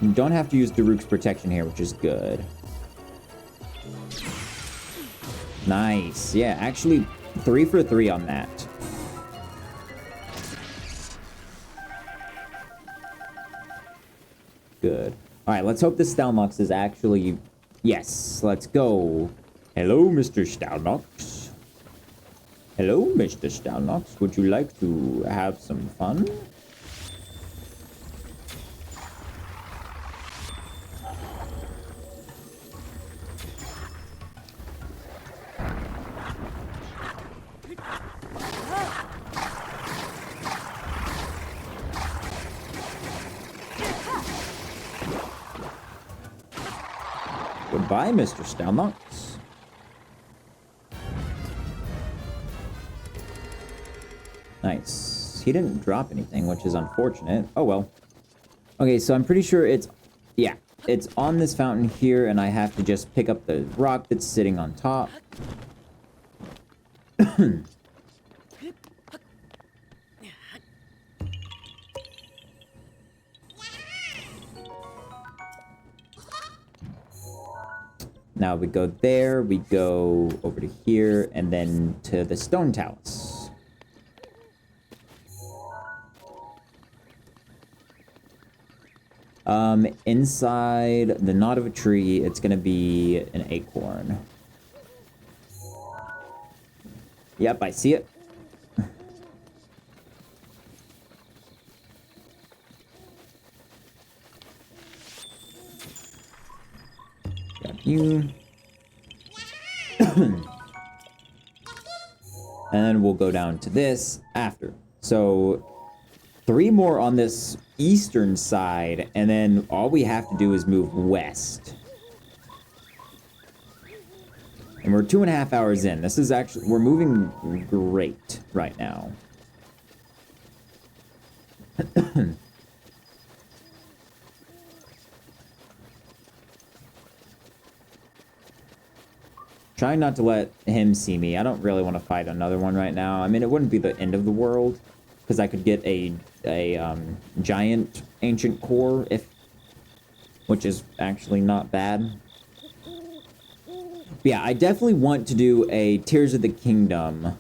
You don't have to use Daruk's protection here, which is good. Nice. Yeah, actually 3 for 3 on that. Good. Alright, let's hope the Stalnox is actually... Yes, let's go. Hello, Mr. Stalnox. Hello, Mr. Stalnox. Would you like to have some fun? Goodbye, Mr. Stalnox. Nice. He didn't drop anything, which is unfortunate. Oh, well. Okay, so I'm pretty sure it's... Yeah, it's on this fountain here, and I have to just pick up the rock that's sitting on top. Now we go there, we go over to here, and then to the stone talus. Inside the knot of a tree, it's gonna be an acorn. Yep, I see it. Got you. And then we'll go down to this after. So 3 more on this eastern side, and then all we have to do is move west. And we're 2.5 hours in. This is actually, we're moving great right now. Trying not to let him see me. I don't really want to fight another one right now. I mean, it wouldn't be the end of the world, because I could get a giant ancient core, which is actually not bad. But yeah, I definitely want to do a Tears of the Kingdom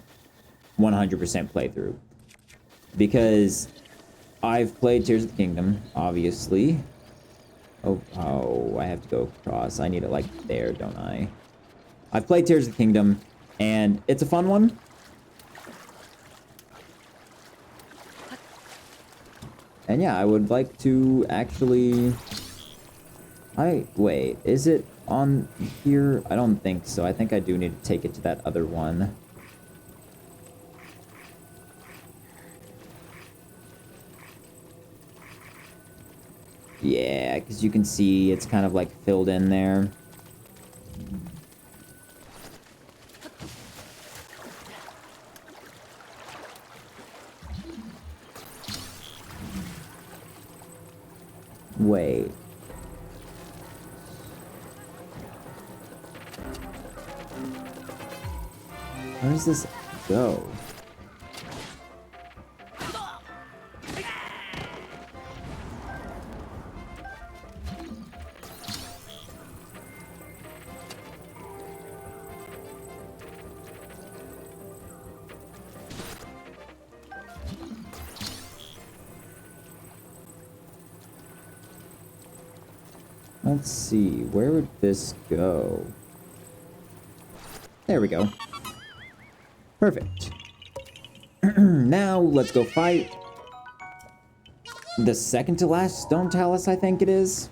100% playthrough. Because I've played Tears of the Kingdom, obviously. Oh, I have to go across. I need it like there, don't I? I've played Tears of the Kingdom, and it's a fun one. And yeah, I would like to actually... Wait, is it on here? I don't think so. I think I do need to take it to that other one. Yeah, because you can see it's kind of like filled in there. Wait. Where does this go? Let's see, where would this go? There we go. Perfect. Now, let's go fight the second to last stone talus, I think it is.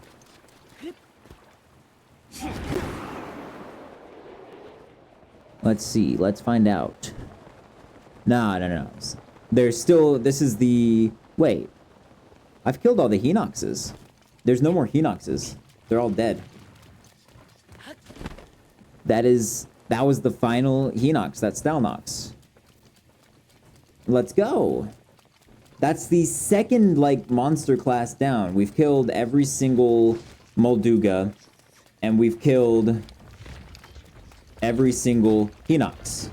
Let's see, let's find out. No. There's still, this is the, wait. I've killed all the Hinoxes. There's no more Hinoxes. They're all dead. That was the final Hinox, that's Stalnox. Let's go. That's the second, like, monster class down. We've killed every single Molduga, and we've killed every single Hinox.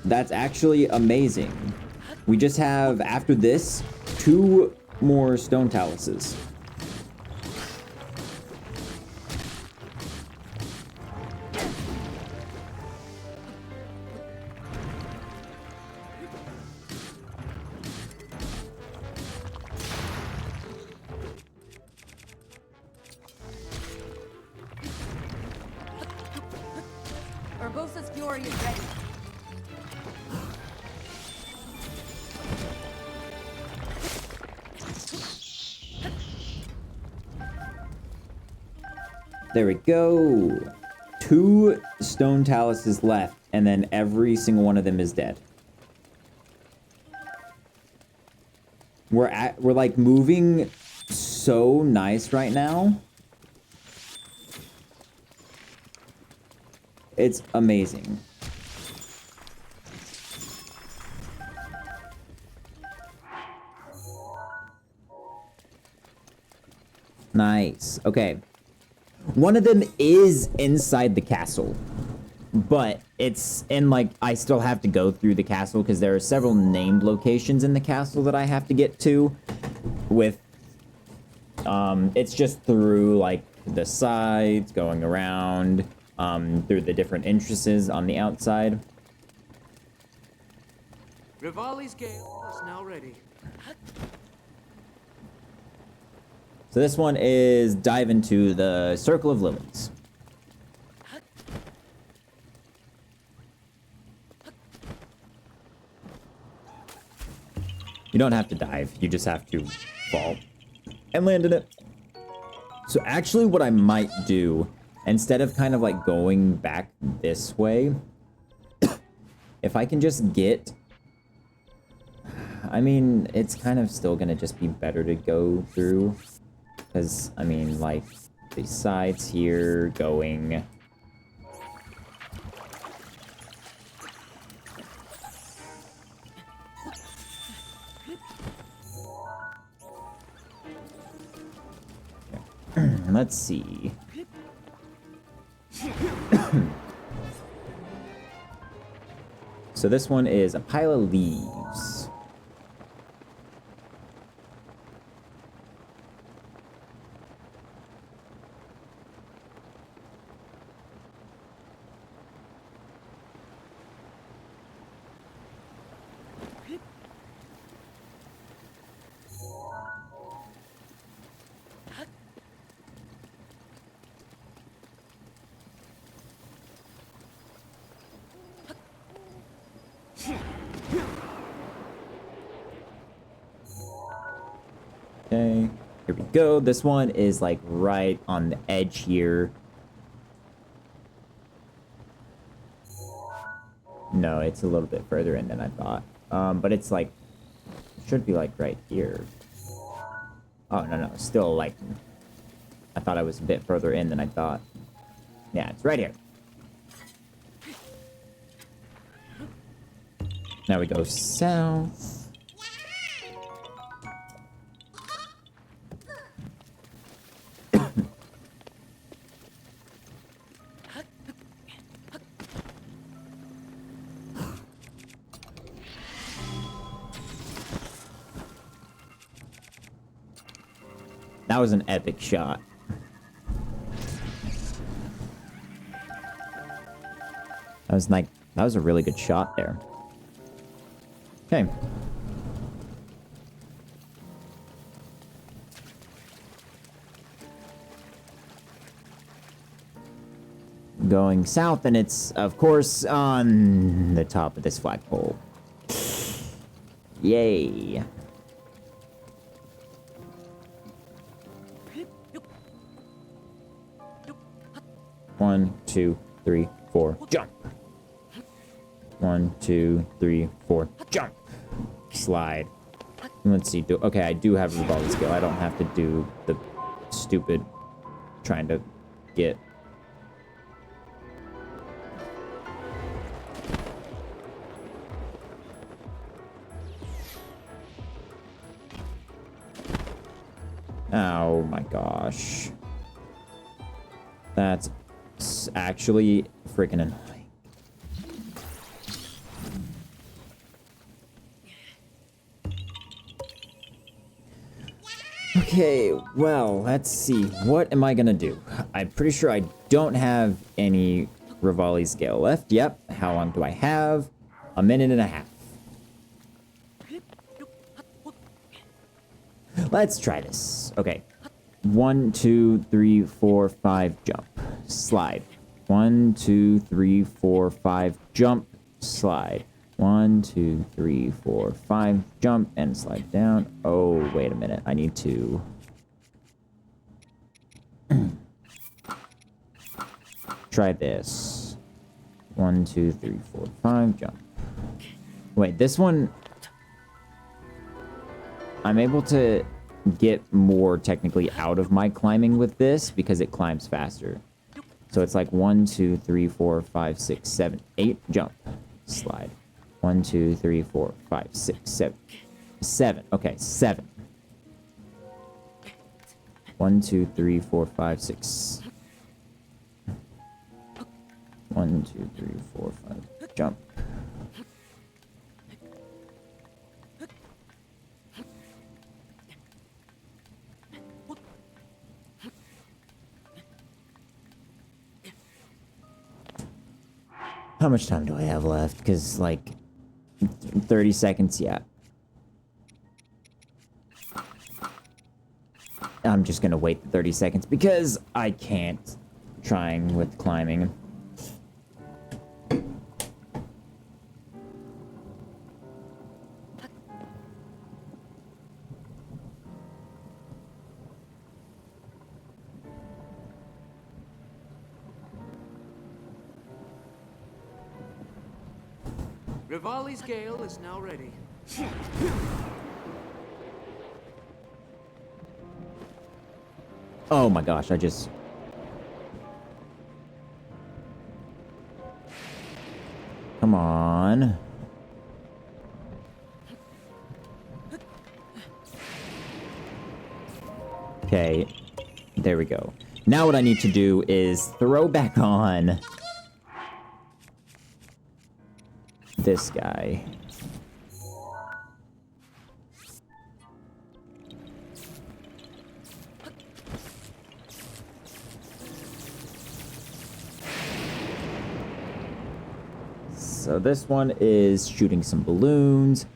That's actually amazing. We just have, after this, 2 more stone taluses.
Urbosa's fury is ready.
There we go. 2 stone taluses left, and then every single one of them is dead. We're like moving so nice right now. It's amazing. Nice. Okay. One of them is inside the castle, but it's in, like, I still have to go through the castle because there are several named locations in the castle that I have to get to with, it's just through, like, the sides, going around, through the different entrances on the outside.
Rivali's gale is now ready.
So this one is dive into the Circle of Lilies. You don't have to dive, you just have to fall and land in it. So actually what I might do, instead of kind of like going back this way, if I can just get... I mean, it's kind of still gonna just be better to go through. Because, I mean, like, the sides here going... Let's see. So this one is a pile of leaves. Okay, here we go. This one is like right on the edge here. No, it's a little bit further in than I thought. But it's like, it should be like right here. Oh, no, still like, I thought I was a bit further in than I thought. Yeah, it's right here. Now we go south. That was an epic shot. That was a really good shot there. Okay. Going south, and it's, of course, on the top of this flagpole. Yay. One, two, three, four, jump. 1, 2, 3, 4, jump. Slide. Let's see. Okay, I do have a volley skill. I don't have to do the stupid trying to get. Oh my gosh. That's actually freaking annoying. Okay, well, let's see. What am I gonna do? I'm pretty sure I don't have any Rivali scale left. Yep. How long do I have? A minute and a half. Let's try this. Okay. 1, 2, 3, 4, 5, jump. Slide. 1, 2, 3, 4, 5, jump. Slide. 1, 2, 3, 4, 5, jump and slide down. Oh, wait a minute. I need to. Try this. 1, 2, 3, 4, 5, jump. Wait, this one. I'm able to get more technically out of my climbing with this because it climbs faster. So it's like 1, 2, 3, 4, 5, 6, 7, 8, jump. Slide. 1, 2, 3, 4, 5, 6, 7. 7. Okay, 7. 1, 2, 3, 4, 5, 6. 1, 2, 3, 4, 5. Jump. How much time do I have left? Because, like, 30 seconds, yeah. I'm just gonna wait the 30 seconds because I can't trying with climbing.
Rivali's Gale is now ready.
Oh my gosh, I just... Come on. Okay, there we go. Now what I need to do is throw back on this guy. So this one is shooting some balloons.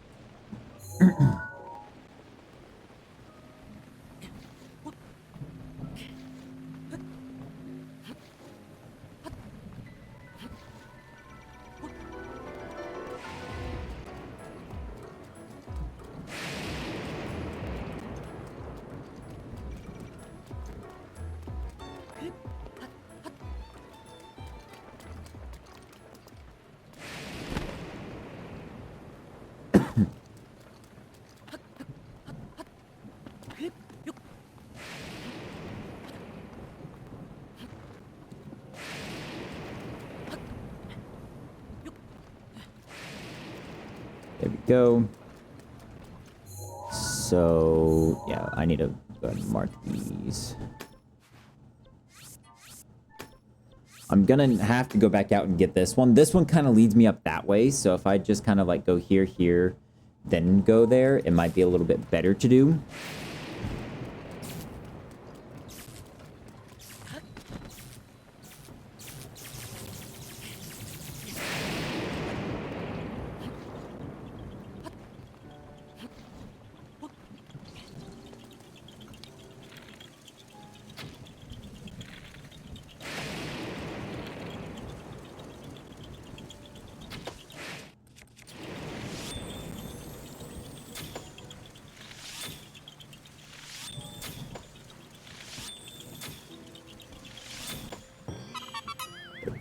There we go. So, yeah, I need to go ahead and mark these. I'm gonna have to go back out and get this one. This one kind of leads me up that way, so if I just kind of like go here, here, then go there, it might be a little bit better to do.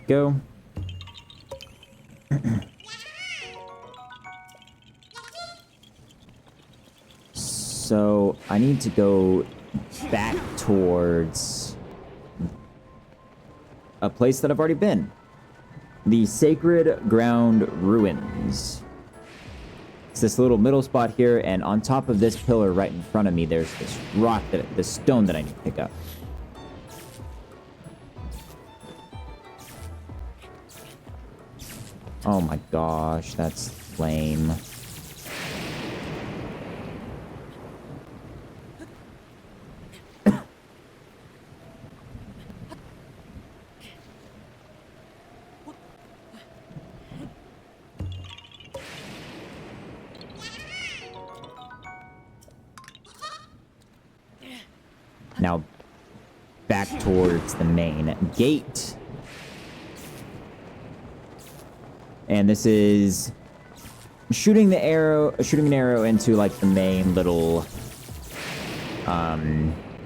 Go. So I need to go back towards a place that I've already been. The Sacred Ground Ruins. It's this little middle spot here, and on top of this pillar right in front of me, there's this rock, this stone that I need to pick up. Oh my gosh, that's lame. Now, back towards the main gate. And this is shooting an arrow into like the main little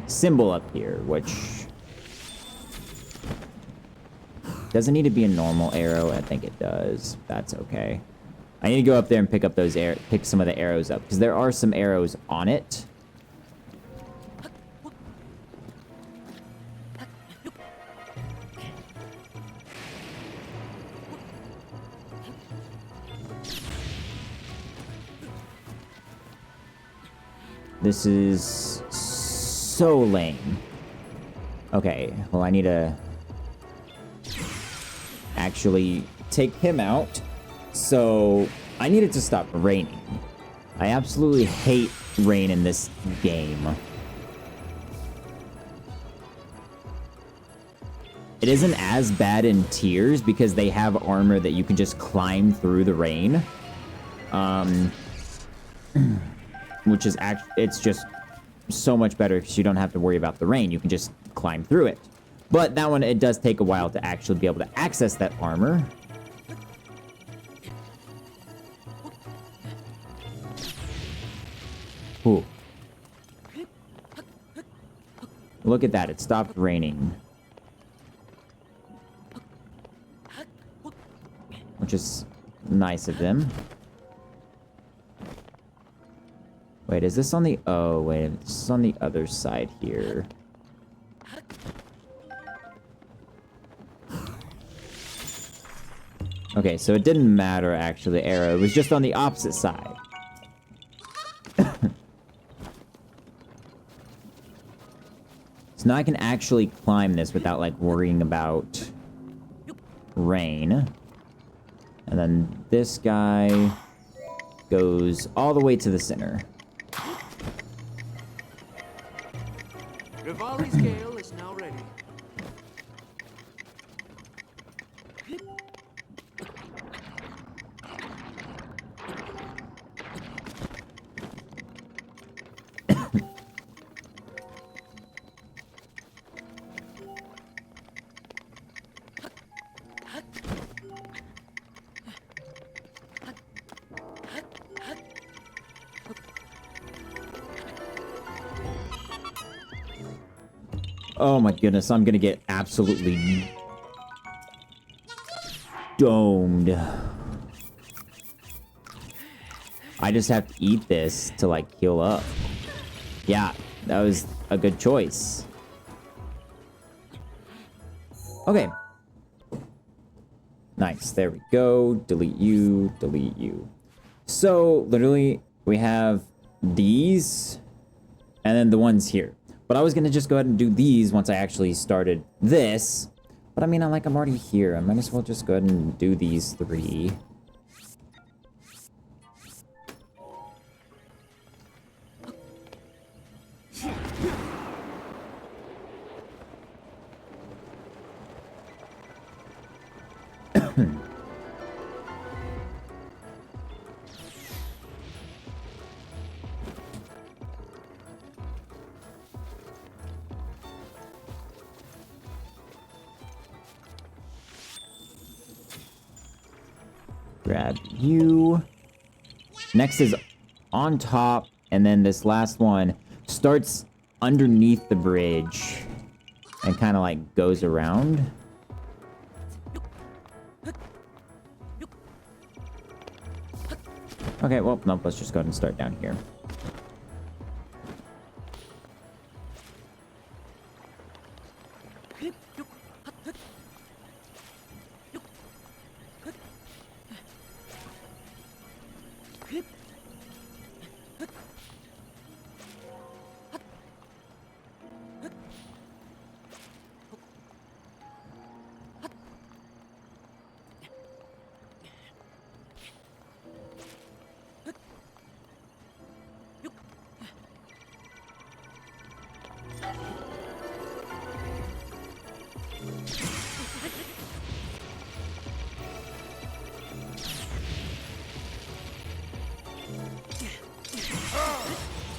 symbol up here, which doesn't need to be a normal arrow. I think it does. That's okay. I need to go up there and pick up those pick some of the arrows up, because there are some arrows on it. This is so lame. Okay, well, I need to actually take him out. So I need it to stop raining. I absolutely hate rain in this game. It isn't as bad in Tears because they have armor that you can just climb through the rain. Which is it's just so much better because you don't have to worry about the rain. You can just climb through it. But that one, it does take a while to actually be able to access that armor. Ooh. Look at that, it stopped raining. Which is nice of them. Wait, is this on the... Oh, wait. This is on the other side here. Okay, so it didn't matter, actually, the arrow. It was just on the opposite side. So now I can actually climb this without, like, worrying about rain. And then this guy goes all the way to the center.
Rivali's Gale is now ready.
Oh my goodness, I'm gonna get absolutely domed. I just have to eat this to, like, heal up. Yeah, that was a good choice. Okay. Nice, there we go. Delete you, delete you. So literally we have these and then the ones here. But I was gonna just go ahead and do these once I actually started this. But I mean, I'm already here. I might as well just go ahead and do these 3. Grab you. Next is on top, and then this last one starts underneath the bridge and kind of like goes around. Okay, well, nope, let's just go ahead and start down here.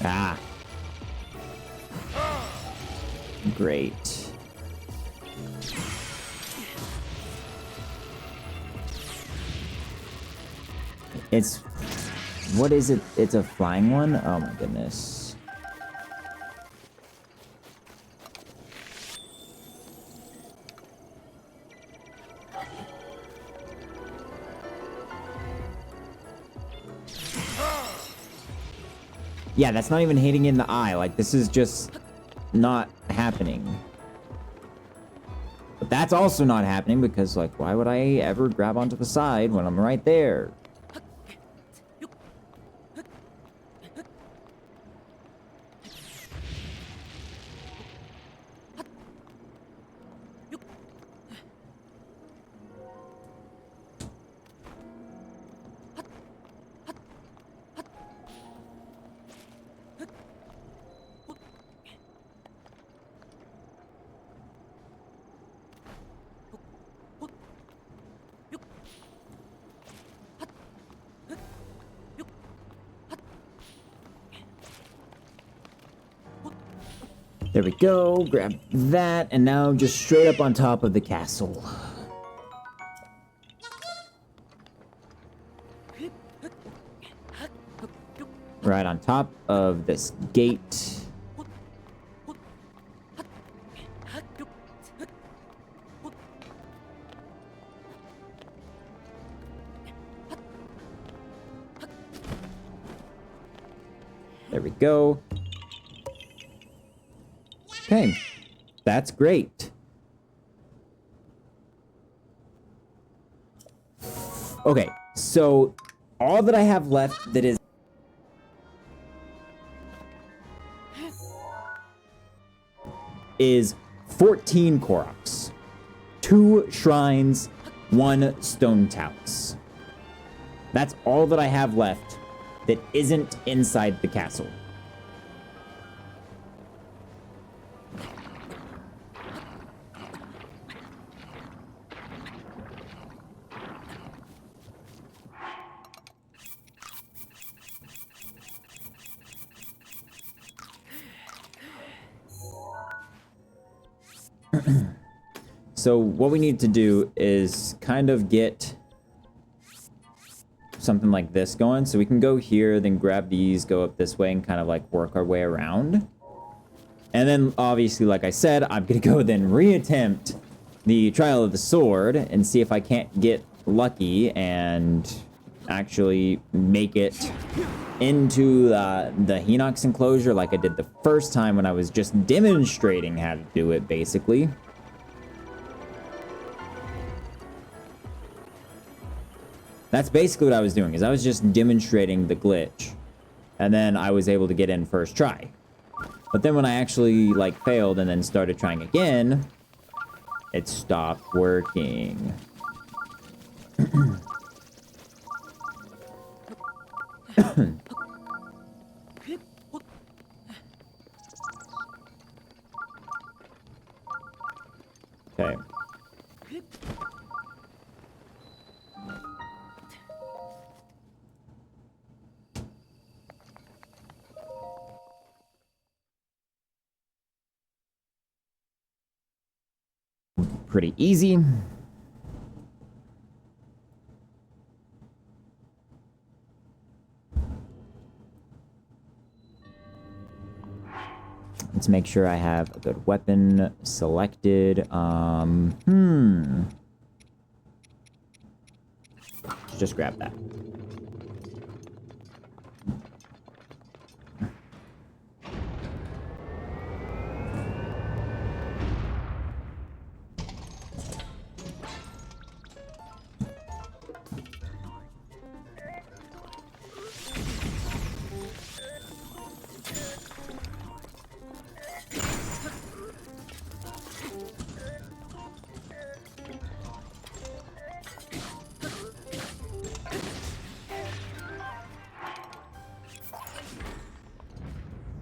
Ah. Great. It's... What is it? It's a flying one? Oh my goodness. Yeah, that's not even hitting in the eye. Like, this is just not happening. But that's also not happening because, like, why would I ever grab onto the side when I'm right there? There we go, grab that, and now just straight up on top of the castle. Right on top of this gate. There we go. Okay, that's great. Okay, so all that I have left that is 14 Koroks, 2 shrines, 1 stone talus. That's all that I have left that isn't inside the castle. So what we need to do is kind of get something like this going. So we can go here, then grab these, go up this way, and kind of like work our way around. And then obviously, like I said, I'm gonna go then reattempt the Trial of the Sword and see if I can't get lucky and actually make it into the Hinox enclosure like I did the first time when I was just demonstrating how to do it, basically. That's basically what I was doing, is I was just demonstrating the glitch. And then I was able to get in first try. But then when I actually, like, failed and then started trying again, it stopped working. Okay. Pretty easy. Let's make sure I have a good weapon selected. Just grab that.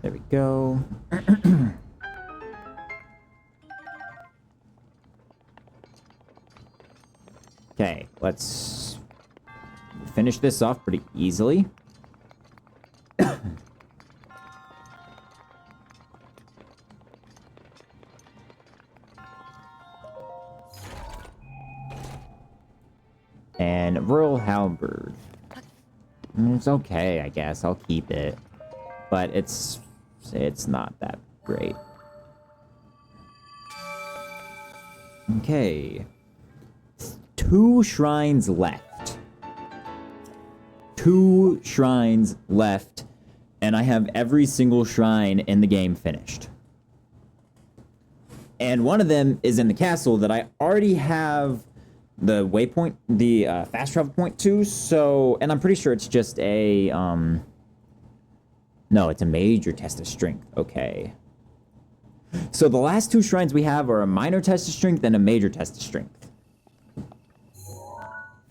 There we go. Okay, let's finish this off pretty easily. And Rural Halberd. It's okay, I guess. I'll keep it. But it's not that great. Okay. 2 shrines left. 2 shrines left. And I have every single shrine in the game finished. And one of them is in the castle that I already have the waypoint, the fast travel point to. So, and I'm pretty sure it's just a, no, it's a major test of strength. Okay. So the last 2 shrines we have are a minor test of strength and a major test of strength.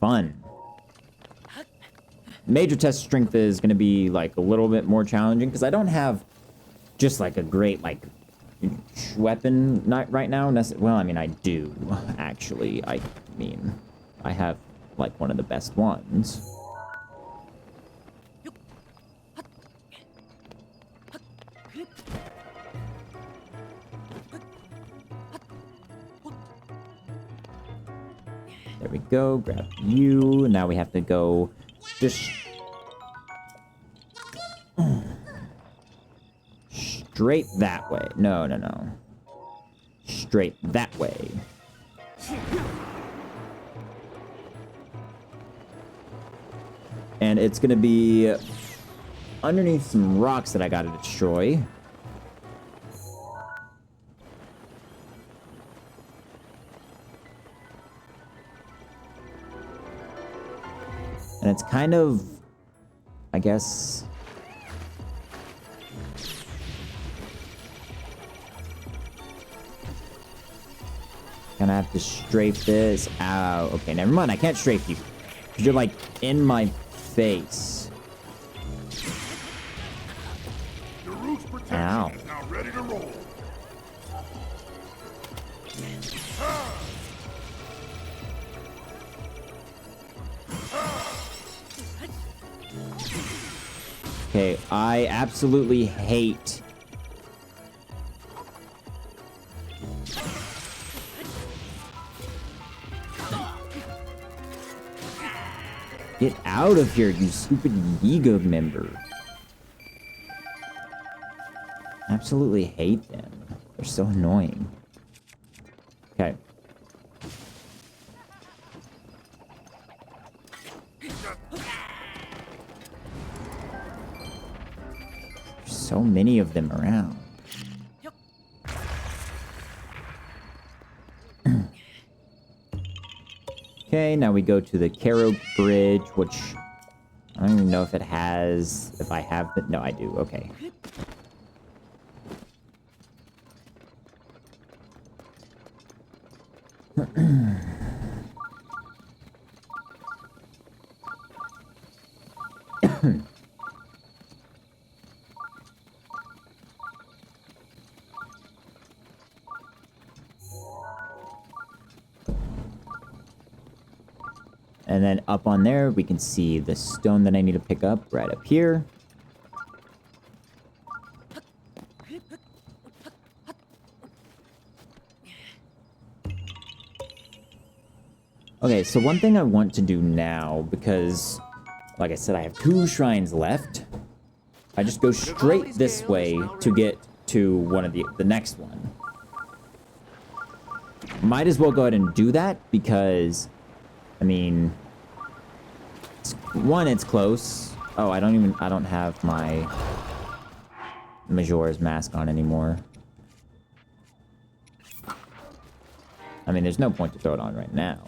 Fun. Major test of strength is going to be, like, a little bit more challenging because I don't have just, like, a great, like, weapon right now. Well, I mean, I do, actually. I mean, I have, like, one of the best ones. There we go. Grab you. Now we have to go just straight that way. No. Straight that way. And it's gonna be underneath some rocks that I gotta destroy. And it's kind of, I guess, gonna have to strafe this. Ow. Okay, never mind. I can't strafe you. Because you're, like, in my face.
Your root's protection
Ow.
is now ready to roll.
Okay, I absolutely hate... Get out of here, you stupid Giga member. Absolutely hate them. They're so annoying. Okay. There's so many of them around. Okay, now we go to the Caro Bridge, which I don't even know if it has... If I have the... No, I do. Okay. And then up on there, we can see the stone that I need to pick up right up here. Okay, so one thing I want to do now, because, like I said, I have 2 shrines left. I just go straight this way to get to one of the next one. Might as well go ahead and do that, because, I mean... One, it's close. Oh, I don't have my Majora's Mask on anymore. I mean, there's no point to throw it on right now.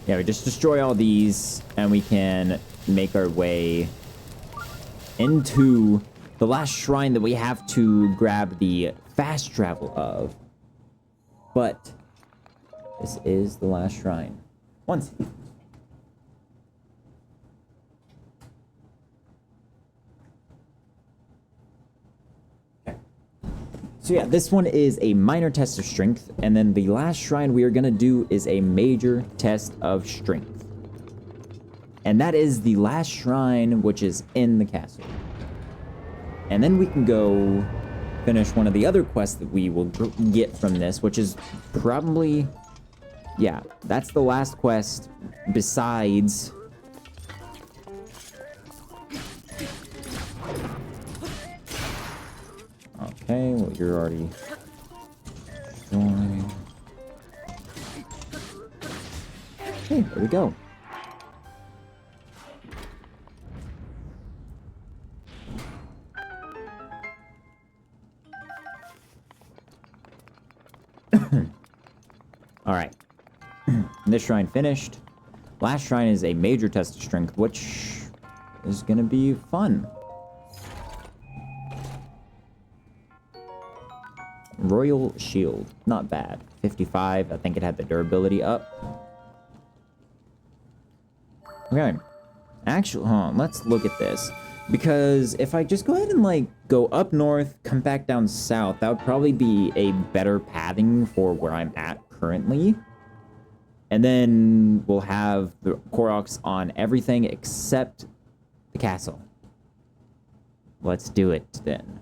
Yeah, we just destroy all these, and we can make our way into the last shrine that we have to grab the fast travel of. But this is the last shrine. Once. Okay. So yeah, this one is a minor test of strength, and then the last shrine we are gonna do is a major test of strength. And that is the last shrine, which is in the castle. And then we can go finish one of the other quests that we will get from this, which is probably... Yeah, that's the last quest besides... Okay, well, you're already... Okay, there we go. Alright. This shrine finished. Last shrine is a major test of strength, which is gonna be fun. Royal Shield. Not bad. 55. I think it had the durability up. Okay. Actually, let's look at this. Because if I just go ahead and, like, go up north, come back down south, that would probably be a better pathing for where I'm at currently. And then we'll have the Koroks on everything except the castle. Let's do it, then.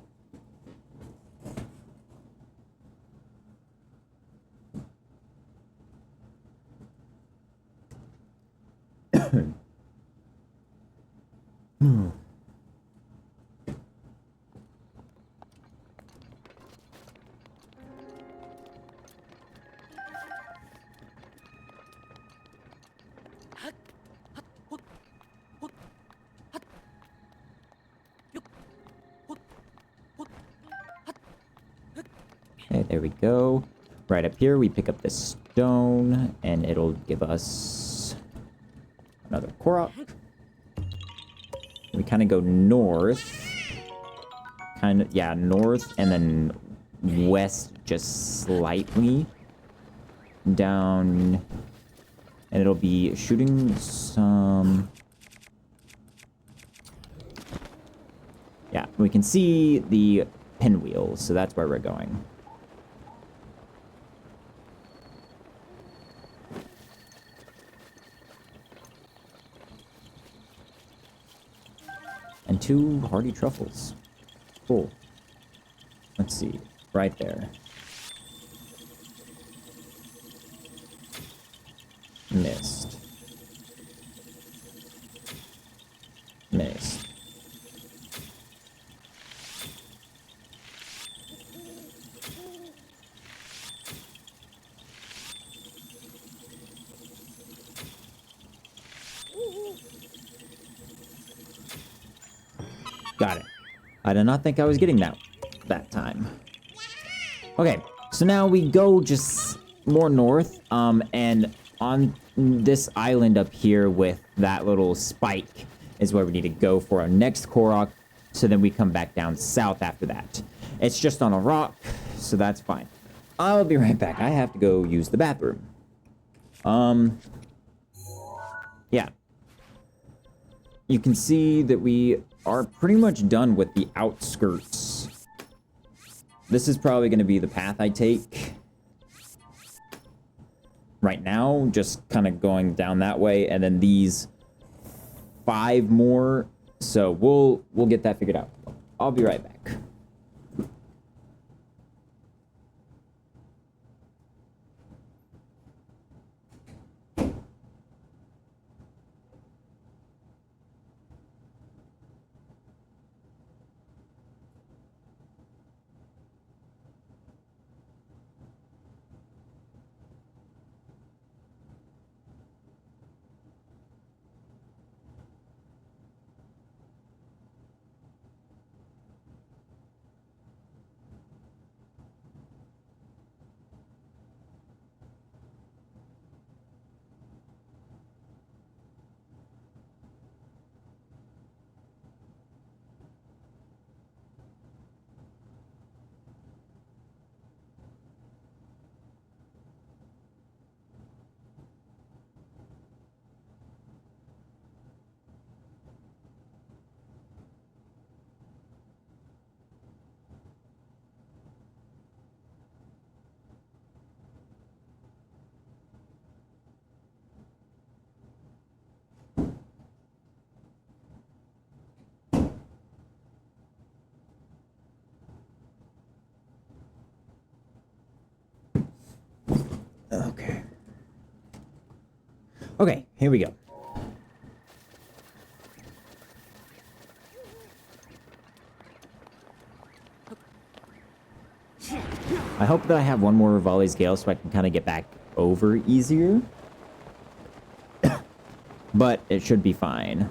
Okay, there we go. Right up here, we pick up this stone, and it'll give us another Korok. We kind of go north. Yeah, north, and then west just slightly. Down, and it'll be shooting some... Yeah, we can see the pinwheel, so that's where we're going. And 2 hardy truffles. Cool. Let's see. Right there. Missed. Missed. I did not think I was getting that time. Okay, so now we go just more north, and on this island up here with that little spike is where we need to go for our next Korok, so then we come back down south after that. It's just on a rock, so that's fine. I'll be right back. I have to go use the bathroom. Yeah. You can see that we are pretty much done with the outskirts. This is probably going to be the path I take right now, just kind of going down that way, and then these 5 more. So we'll get that figured out. I'll be right back. Okay. Okay, here we go. I hope that I have one more Rivali's Gale so I can kind of get back over easier. But it should be fine.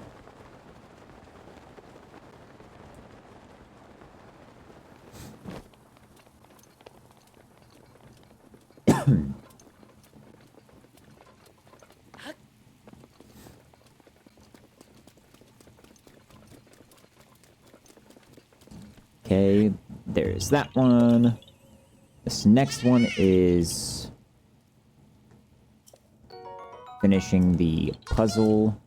Okay, there's that one. This next one is finishing the puzzle,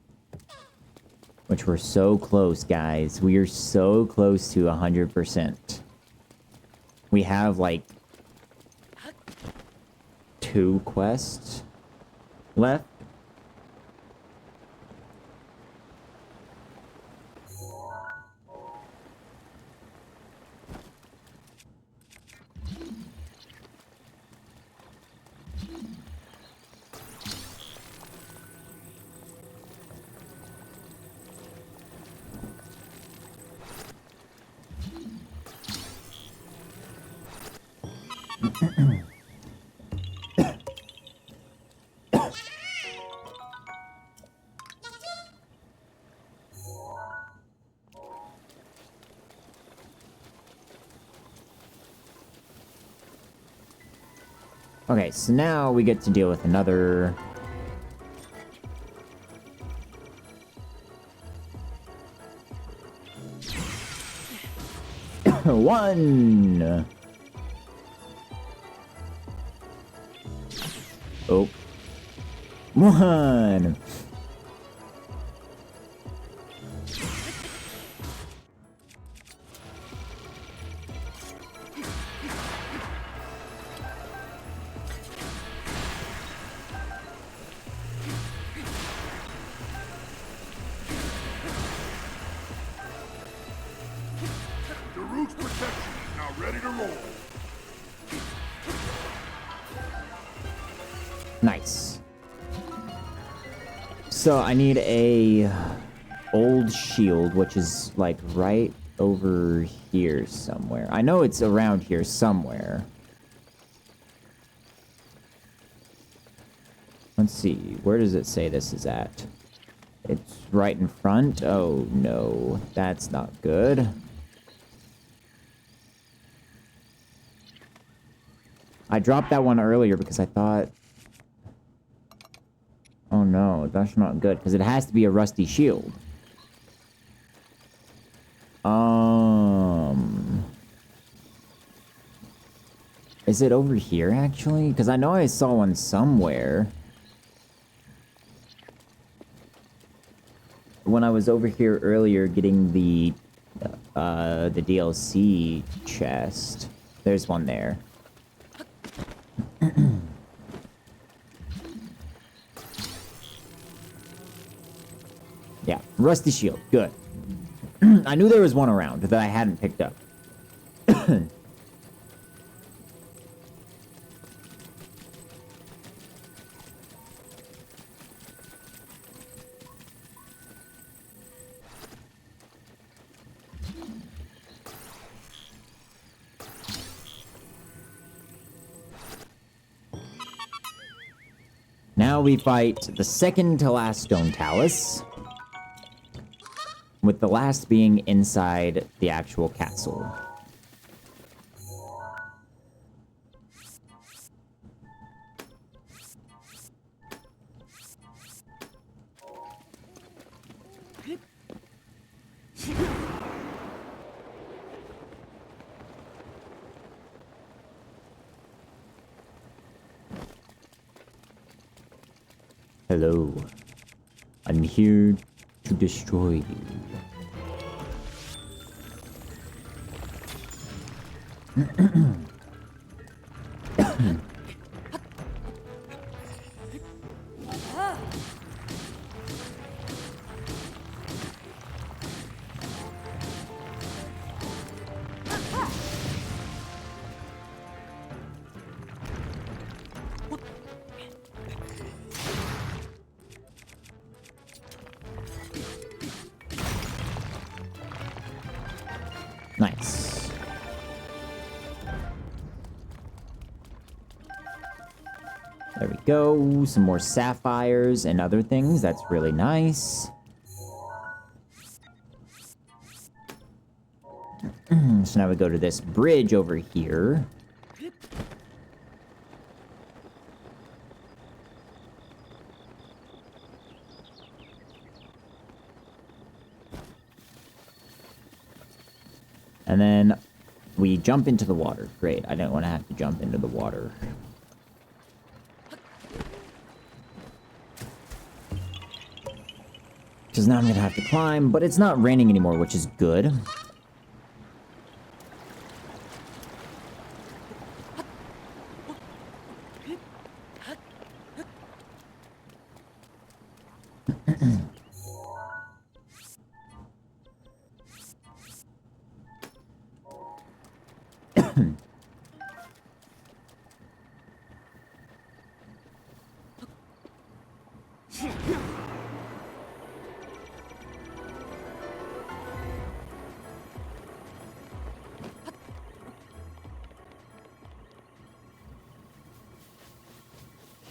which we're so close, guys. We are so close to 100%. We have like 2 quests left. Okay, so now we get to deal with another... one! Oh. One!
Daruk's protection is now ready to roll.
Nice. So I need a old shield, which is like right over here somewhere. I know it's around here somewhere. Let's see. Where does it say this is at? It's right in front? Oh no, that's not good. I dropped that one earlier because I thought... Oh no, that's not good, because it has to be a rusty shield. Is it over here, actually? Because I know I saw one somewhere. When I was over here earlier getting the DLC chest. There's one there. Yeah, rusty shield. Good. I knew there was one around that I hadn't picked up. Now we fight the second to last stone talus, with the last being inside the actual castle. Hello. I'm here to destroy you. Nice. There we go. Some more sapphires and other things. That's really nice. So now we go to this bridge over here. And then we jump into the water. Great, I don't want to have to jump into the water. Because now I'm going to have to climb, but it's not raining anymore, which is good.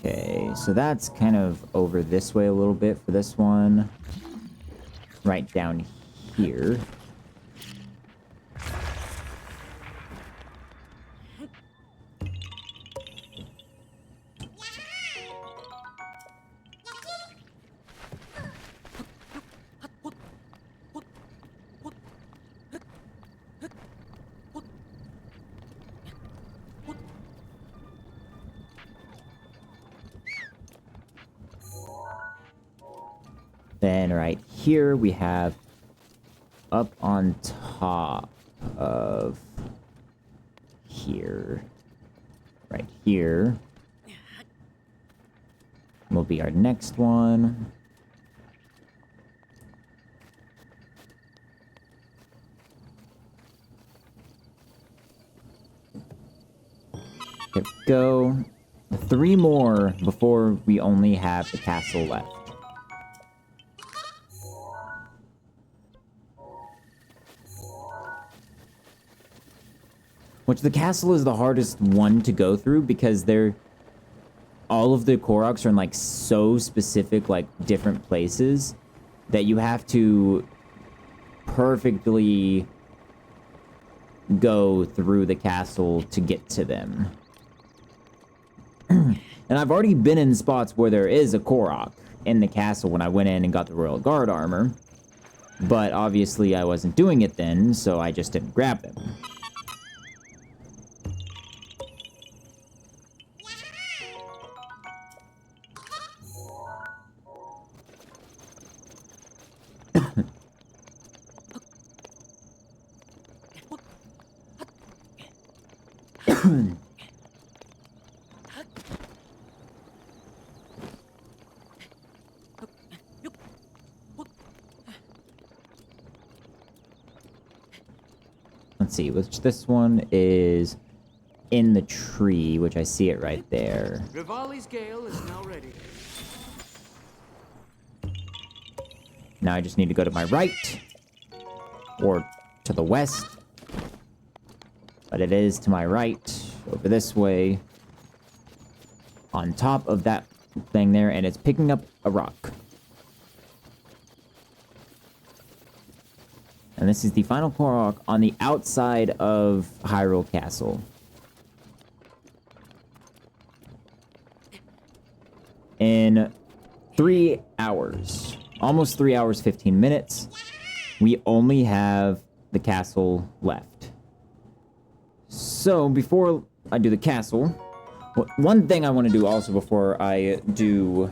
Okay, so that's kind of over this way a little bit for this one. Right down here. Then right here we have up on top of here, right here, will be our next one. There we go. 3 more before we only have the castle left. Which the castle is the hardest one to go through because all of the Koroks are in like so specific, like different places that you have to perfectly go through the castle to get to them. And I've already been in spots where there is a Korok in the castle when I went in and got the Royal Guard armor. But obviously I wasn't doing it then, so I just didn't grab them. Let's see, which this one is in the tree, which I see it right there.
Rivali's Gale is now ready.
Now I just need to go to my right, or to the west. But it is to my right, over this way, on top of that thing there, and it's picking up a rock. And this is the final Korok on the outside of Hyrule Castle. In 3 hours, almost 3 hours, 15 minutes, we only have the castle left. So, before I do the castle, one thing I want to do also before I do...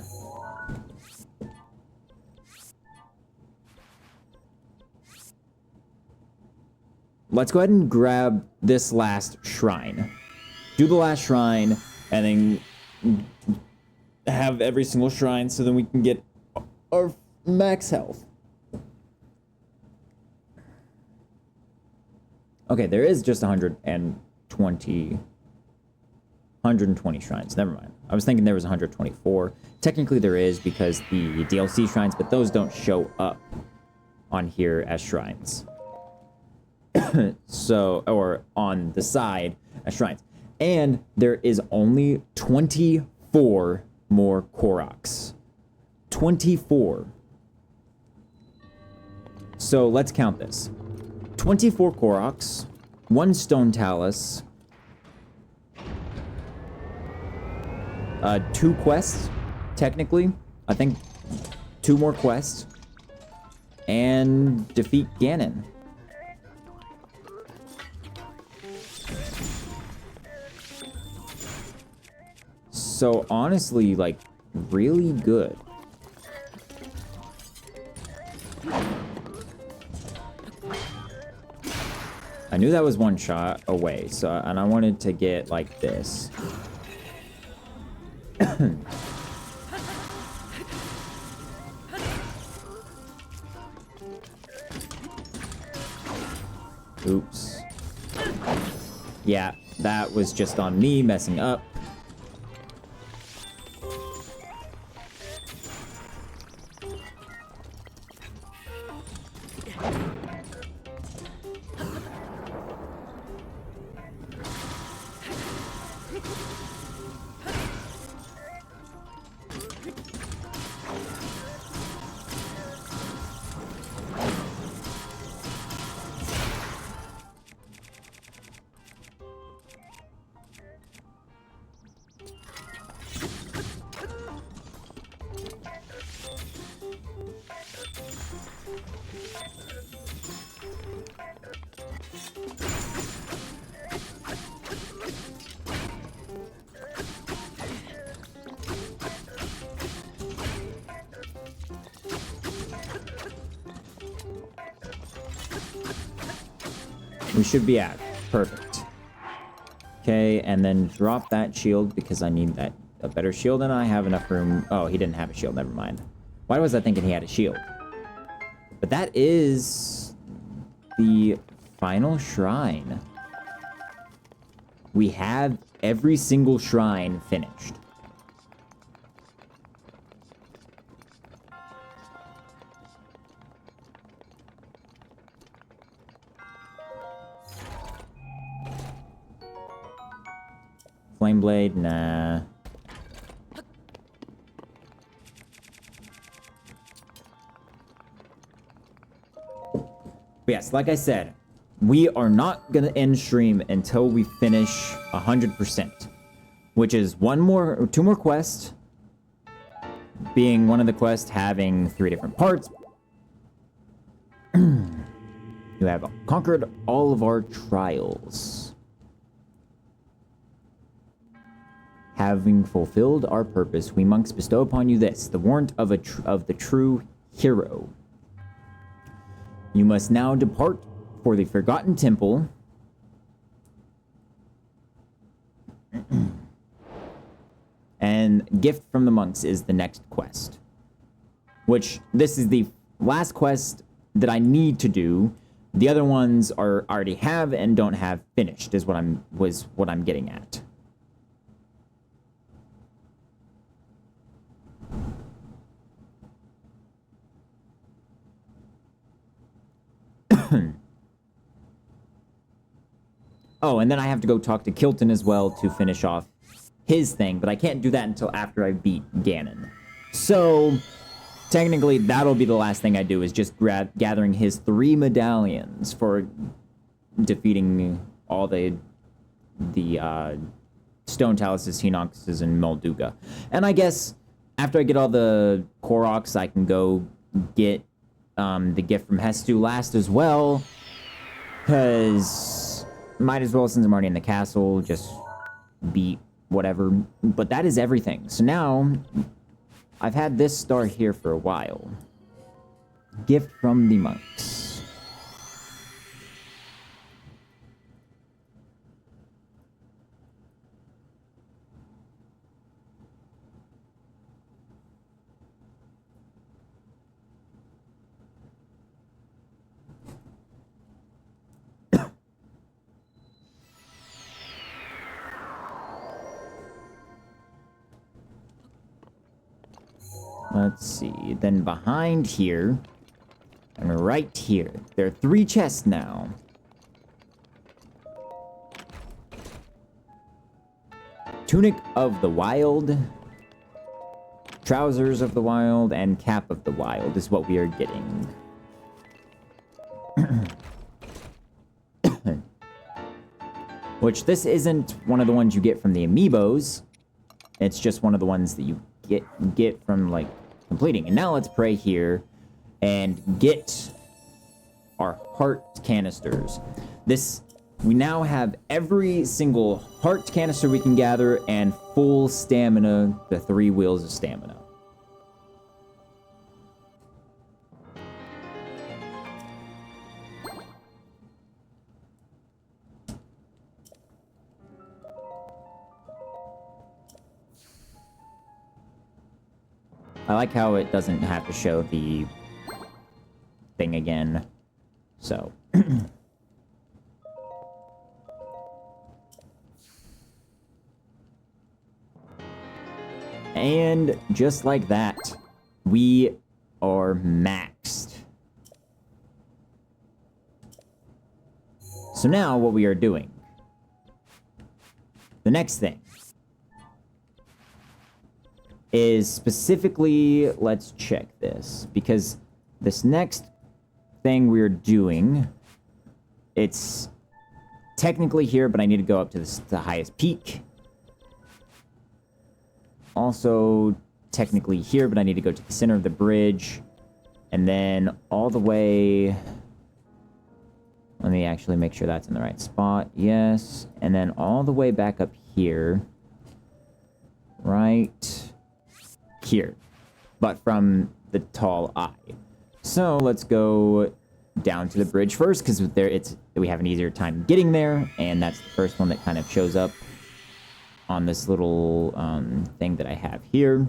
Let's go ahead and grab this last shrine. Do the last shrine, and then have every single shrine so then we can get our max health. Okay, there is just 120 shrines. Never mind. I was thinking there was 124. Technically there is because the DLC shrines, but those don't show up on here as shrines. So, or on the side as shrines. And there is only 24 more Koroks. 24. So let's count this. 24 Koroks, 1 Stone Talus, 2 quests, technically. I think 2 more quests. And defeat Ganon. So honestly, like, really good. I knew that was 1 shot away, so, and I wanted to get like this. Oops. Yeah, that was just on me messing up. We should be at. Perfect. Okay, and then drop that shield because I need that a better shield and I have enough room. Oh, he didn't have a shield. Never mind. Why was I thinking he had a shield? But that is the final shrine. We have every single shrine finished. Flame Blade, nah. But yes, like I said, we are not gonna end stream until we finish 100%. which is two more quests, being one of the quests having 3 different parts. You have conquered all of our trials. Having fulfilled our purpose, we monks bestow upon you this, the warrant of the true hero. You must now depart for the Forgotten Temple. And Gift from the Monks is the next quest. Which, this is the last quest that I need to do. The other ones are already have and don't have finished, is what I'm getting at. Oh, and then I have to go talk to Kilton as well to finish off his thing, but I can't do that until after I beat Ganon. So, technically, that'll be the last thing I do, is just gathering his 3 medallions for defeating all the Stone Taluses, Hinoxes, and Molduga. And I guess after I get all the Koroks, I can go get the gift from Hestu last as well, because might as well, since I'm already in the castle, just beat whatever. But that is everything. So now, I've had this star here for a while. Gift from the monks. Let's see, then behind here, and right here, there are 3 chests now. Tunic of the Wild, Trousers of the Wild, and Cap of the Wild is what we are getting. Which, this isn't one of the ones you get from the amiibos. It's just one of the ones that you get from, like, completing. And now let's pray here and get our heart canisters. We now have every single heart canister we can gather and full stamina, the 3 wheels of stamina. I like how it doesn't have to show the thing again. So. And just like that, we are maxed. So now what we are doing, the next thing, is specifically, let's check this, because this next thing we're doing, it's technically here, but I need to go up to the highest peak. Also, technically here, but I need to go to the center of the bridge, and then all the way, let me actually make sure that's in the right spot, yes, and then all the way back up here, right here, but from the tall eye. So let's go down to the bridge first, because we have an easier time getting there, and that's the first one that kind of shows up on this little thing that I have here.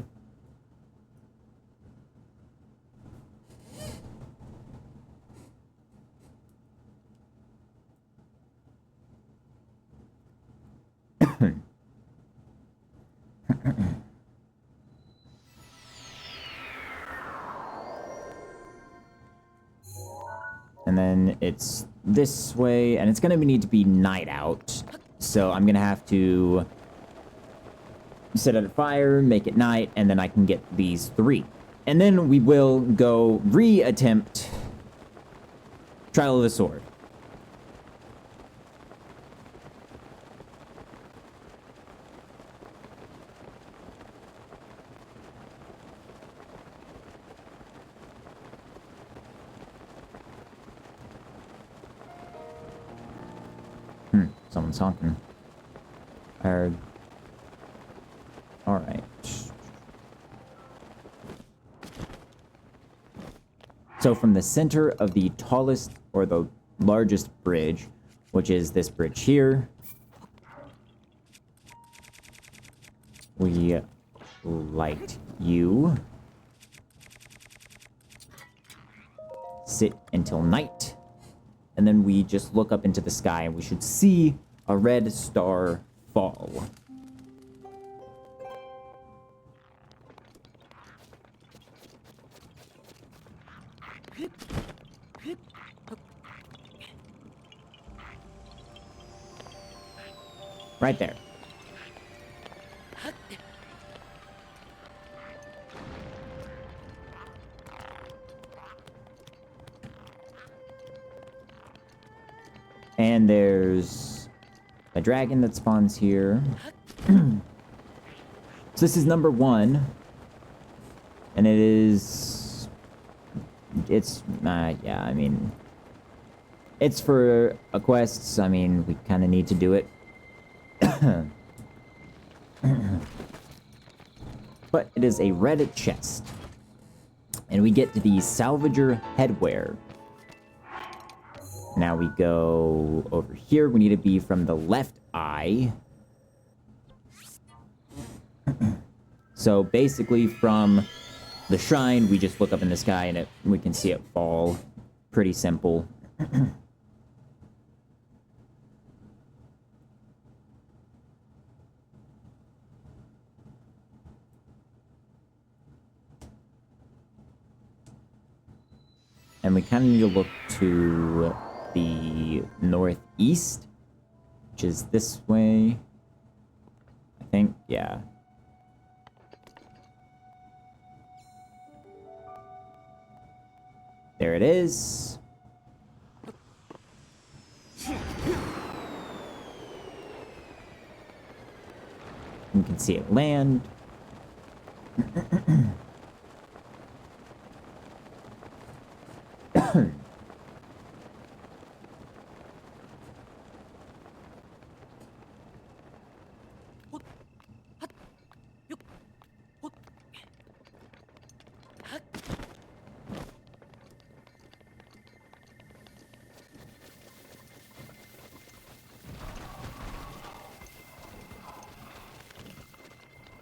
And then it's this way, and it's going to need to be night out. So I'm going to have to set out a fire, make it night, and then I can get these 3. And then we will go re-attempt Trial of the Sword. Someone's honking. I heard. Alright. So from the center of the tallest or the largest bridge, which is this bridge here, we light you. Sit until night. And then we just look up into the sky and we should see a red star fall. Right there. And there's a dragon that spawns here. So this is number 1. And it is... It's... yeah, I mean... It's for a quest. I mean, we kind of need to do it. But it is a red chest. And we get to the Salvager Headwear. Now we go over here. We need to be from the left eye. So basically from the shrine, we just look up in the sky and we can see it fall. Pretty simple. And we kind of need to look to the northeast, which is this way. I think, yeah. There it is. You can see it land.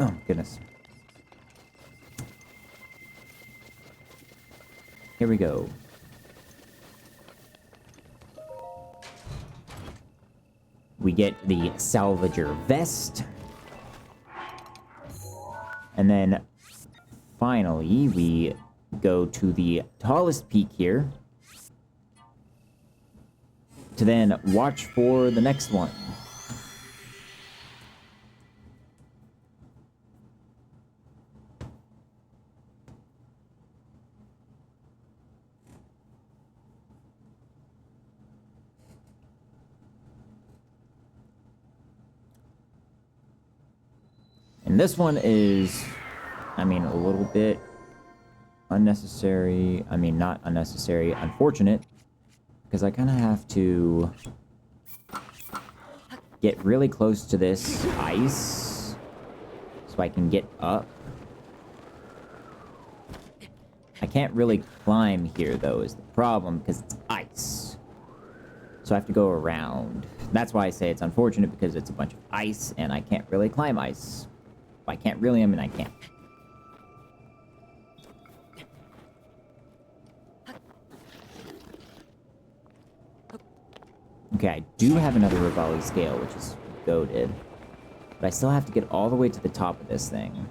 Oh, goodness. Here we go. We get the Salvager Vest. And then, finally, we go to the tallest peak here. To then watch for the next one. And this one is, I mean, a little bit unnecessary. I mean, not unnecessary, unfortunate. Because I kind of have to get really close to this ice so I can get up. I can't really climb here, though, is the problem, because it's ice. So I have to go around. That's why I say it's unfortunate, because it's a bunch of ice, and I can't really climb ice. I can't really, I mean, I can't. Okay, I do have another Rivali scale, which is goated. But I still have to get all the way to the top of this thing.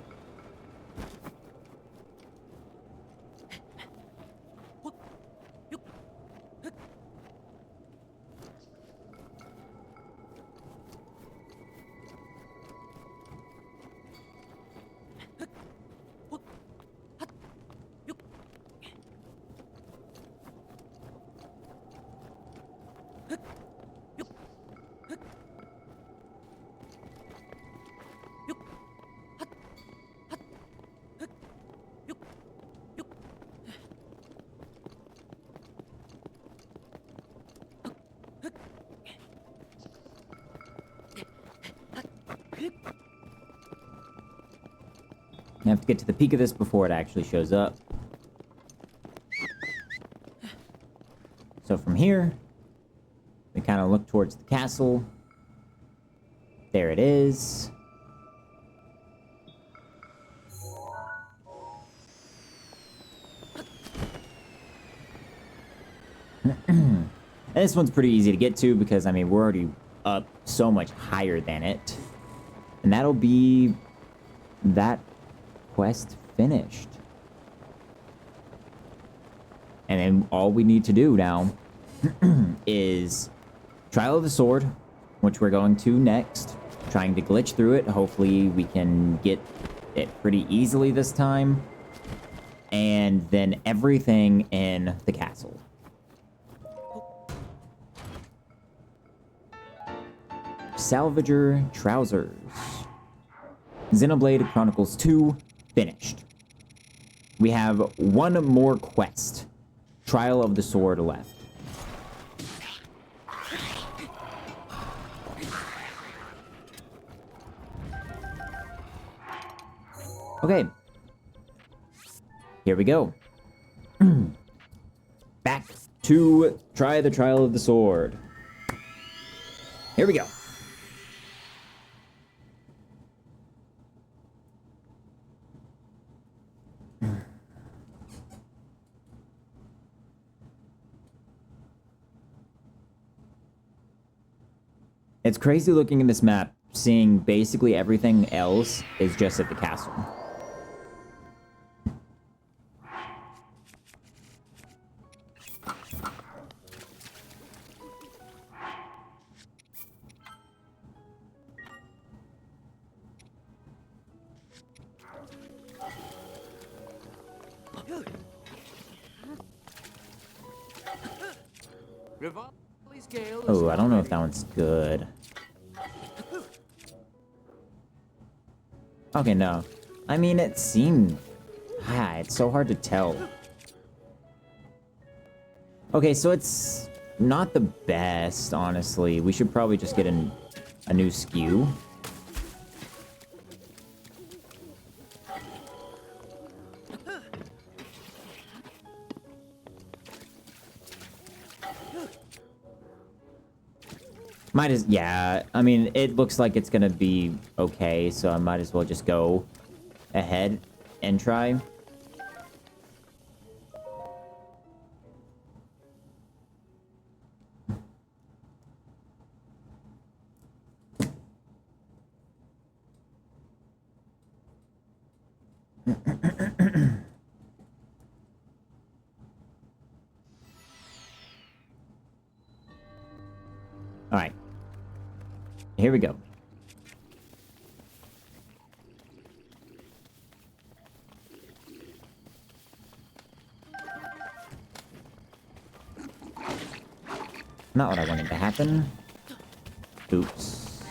have to get to the peak of this before it actually shows up. So from here, we kind of look towards the castle. There it is. And this one's pretty easy to get to because, I mean, we're already up so much higher than it. And that'll be that quest finished. And then all we need to do now is Trial of the Sword, which we're going to next. Trying to glitch through it. Hopefully we can get it pretty easily this time. And then everything in the castle. Salvager Trousers. Xenoblade Chronicles 2 finished. We have one more quest. Trial of the Sword left. Okay. Here we go. Back to try the Trial of the Sword. Here we go. It's crazy looking at this map, seeing basically everything else is just at the castle.
Rivali's Gale is
Oh, I don't
now
know if
ready.
that one's good. Okay, no. I mean, it seemed... it's so hard to tell. Okay, so it's not the best, honestly. We should probably just get a new SKU. Yeah, I mean, it looks like it's gonna be okay, so I might as well just go ahead and try. Alright. Here we go. Not what I wanted to happen. Oops.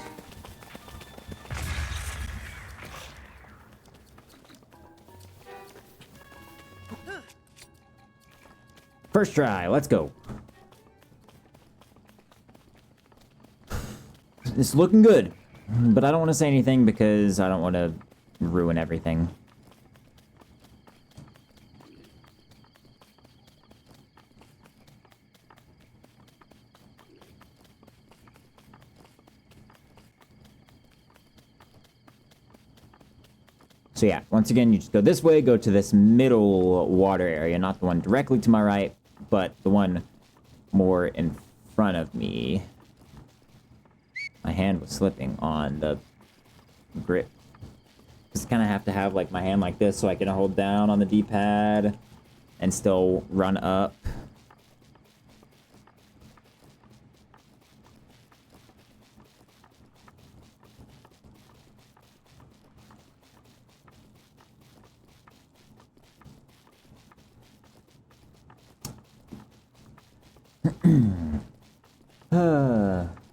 First try, let's go. It's looking good, but I don't want to say anything because I don't want to ruin everything. So yeah, once again, you just go this way, go to this middle water area, not the one directly to my right, but the one more in front of me. My hand was slipping on the grip. Just kind of have to have like my hand like this so I can hold down on the D-pad and still run up.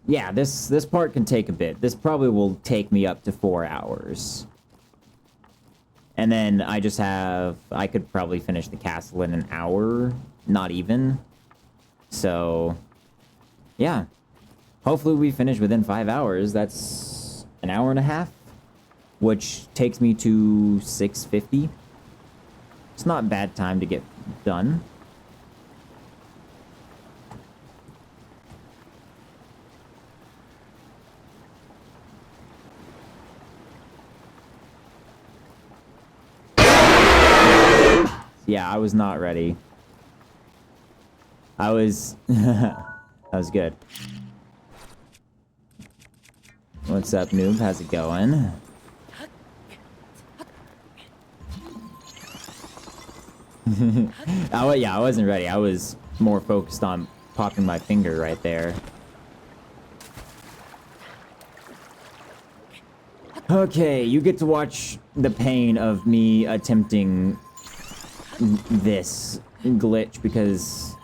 Yeah, this part can take a bit. This probably will take me up to 4 hours. And then I could probably finish the castle in an hour, not even. So, yeah. Hopefully we finish within 5 hours. That's an hour and a half. which takes me to 650. It's not a bad time to get done. Yeah, I was not ready. I was... that was good. What's up, noob? How's it going? Yeah, I wasn't ready. I was more focused on popping my finger right there. Okay, you get to watch the pain of me attempting this glitch because...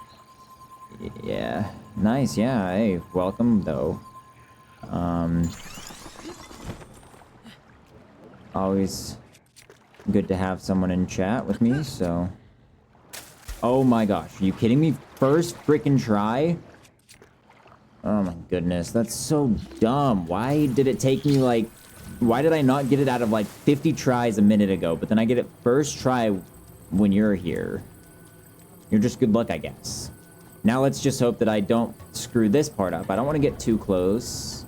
Yeah. Nice, yeah. Hey, welcome, though. Always good to have someone in chat with me, so... Oh my gosh, are you kidding me? First freaking try? Oh my goodness, that's so dumb. Why did it take me like... Why did I not get it out of like 50 tries a minute ago, but then I get it first try when you're here? You're just good luck, I guess. Now let's just hope that I don't screw this part up. I don't want to get too close.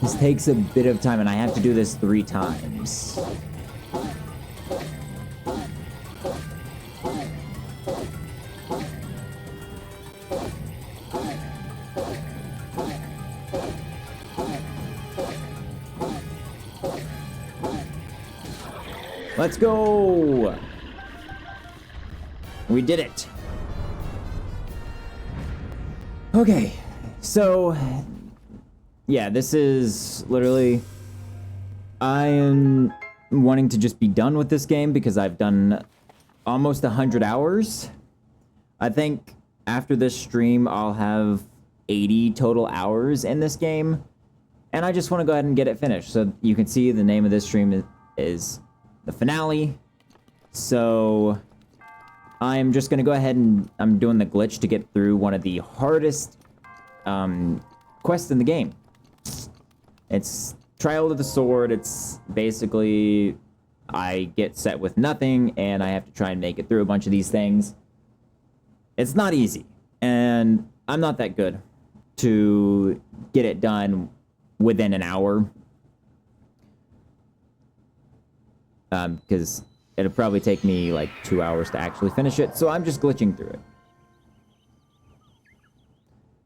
This takes a bit of time, and I have to do this 3 times. Let's go! We did it. Okay, so... Yeah, this is literally... I am wanting to just be done with this game because I've done almost 100 hours. I think after this stream, I'll have 80 total hours in this game. And I just want to go ahead and get it finished. So you can see the name of this stream is the finale. So I'm just going to go ahead and I'm doing the glitch to get through one of the hardest quests in the game. It's Trial of the Sword. It's basically I get set with nothing and I have to try and make it through a bunch of these things. It's not easy, and I'm not that good to get it done within an hour. Because it'll probably take me like 2 hours to actually finish it, so I'm just glitching through it.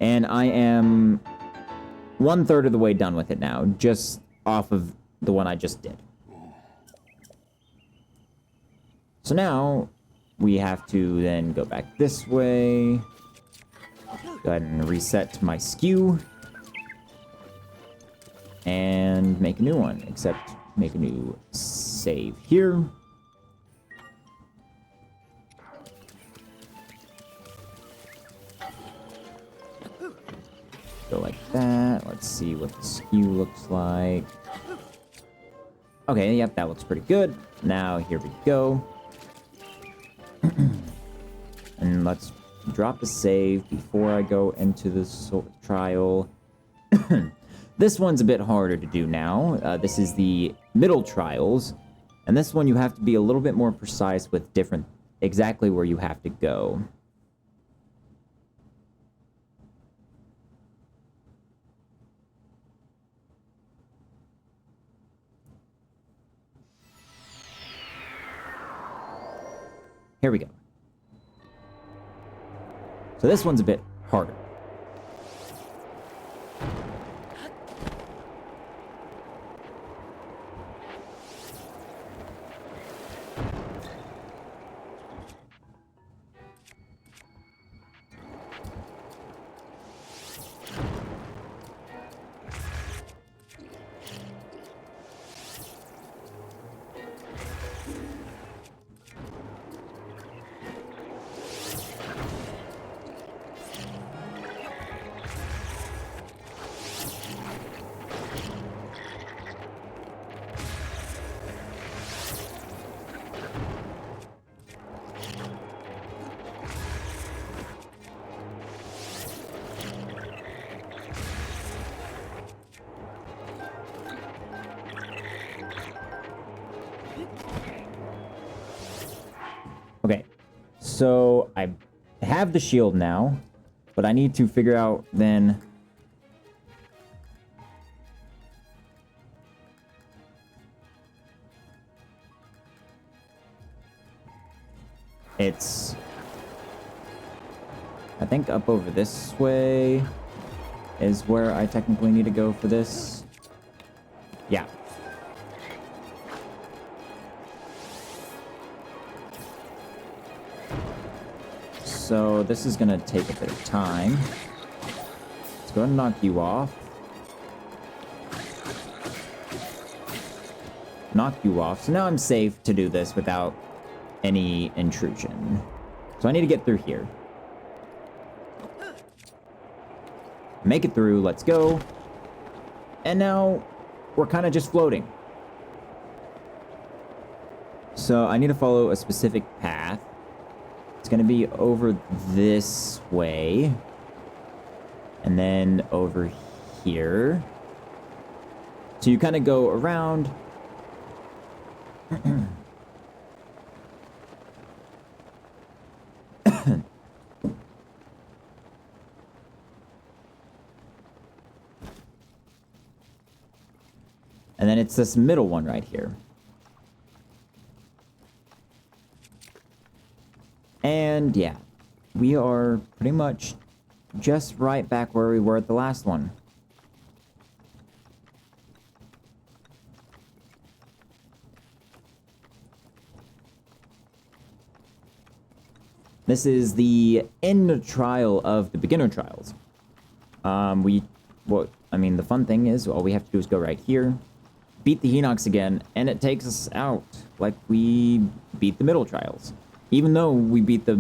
And I am 1/3 of the way done with it now, just off of the one I just did. So now we have to then go back this way. Go ahead and reset my skew. And make a new one, except make a new save here. Go like that. Let's see what the skew looks like. Okay, yep, that looks pretty good. Now, here we go. And let's drop a save before I go into the trial. This one's a bit harder to do now. This is the middle trials. And this one you have to be a little bit more precise with exactly where you have to go. Here we go. So this one's a bit harder. So I have the shield now, but I need to figure out then... It's... I think up over this way is where I technically need to go for this. Yeah. So this is gonna take a bit of time. Let's go ahead and knock you off. Knock you off. So now I'm safe to do this without any intrusion. So I need to get through here. Make it through, let's go. And now we're kind of just floating. So I need to follow a specific path. It's going to be over this way. And then over here. So you kind of go around. And then it's this middle one right here. And yeah, we are pretty much just right back where we were at the last one. This is the end trial of the beginner trials. The fun thing is, all we have to do is go right here, beat the Hinox again, and it takes us out like we beat the middle trials. Even though we beat the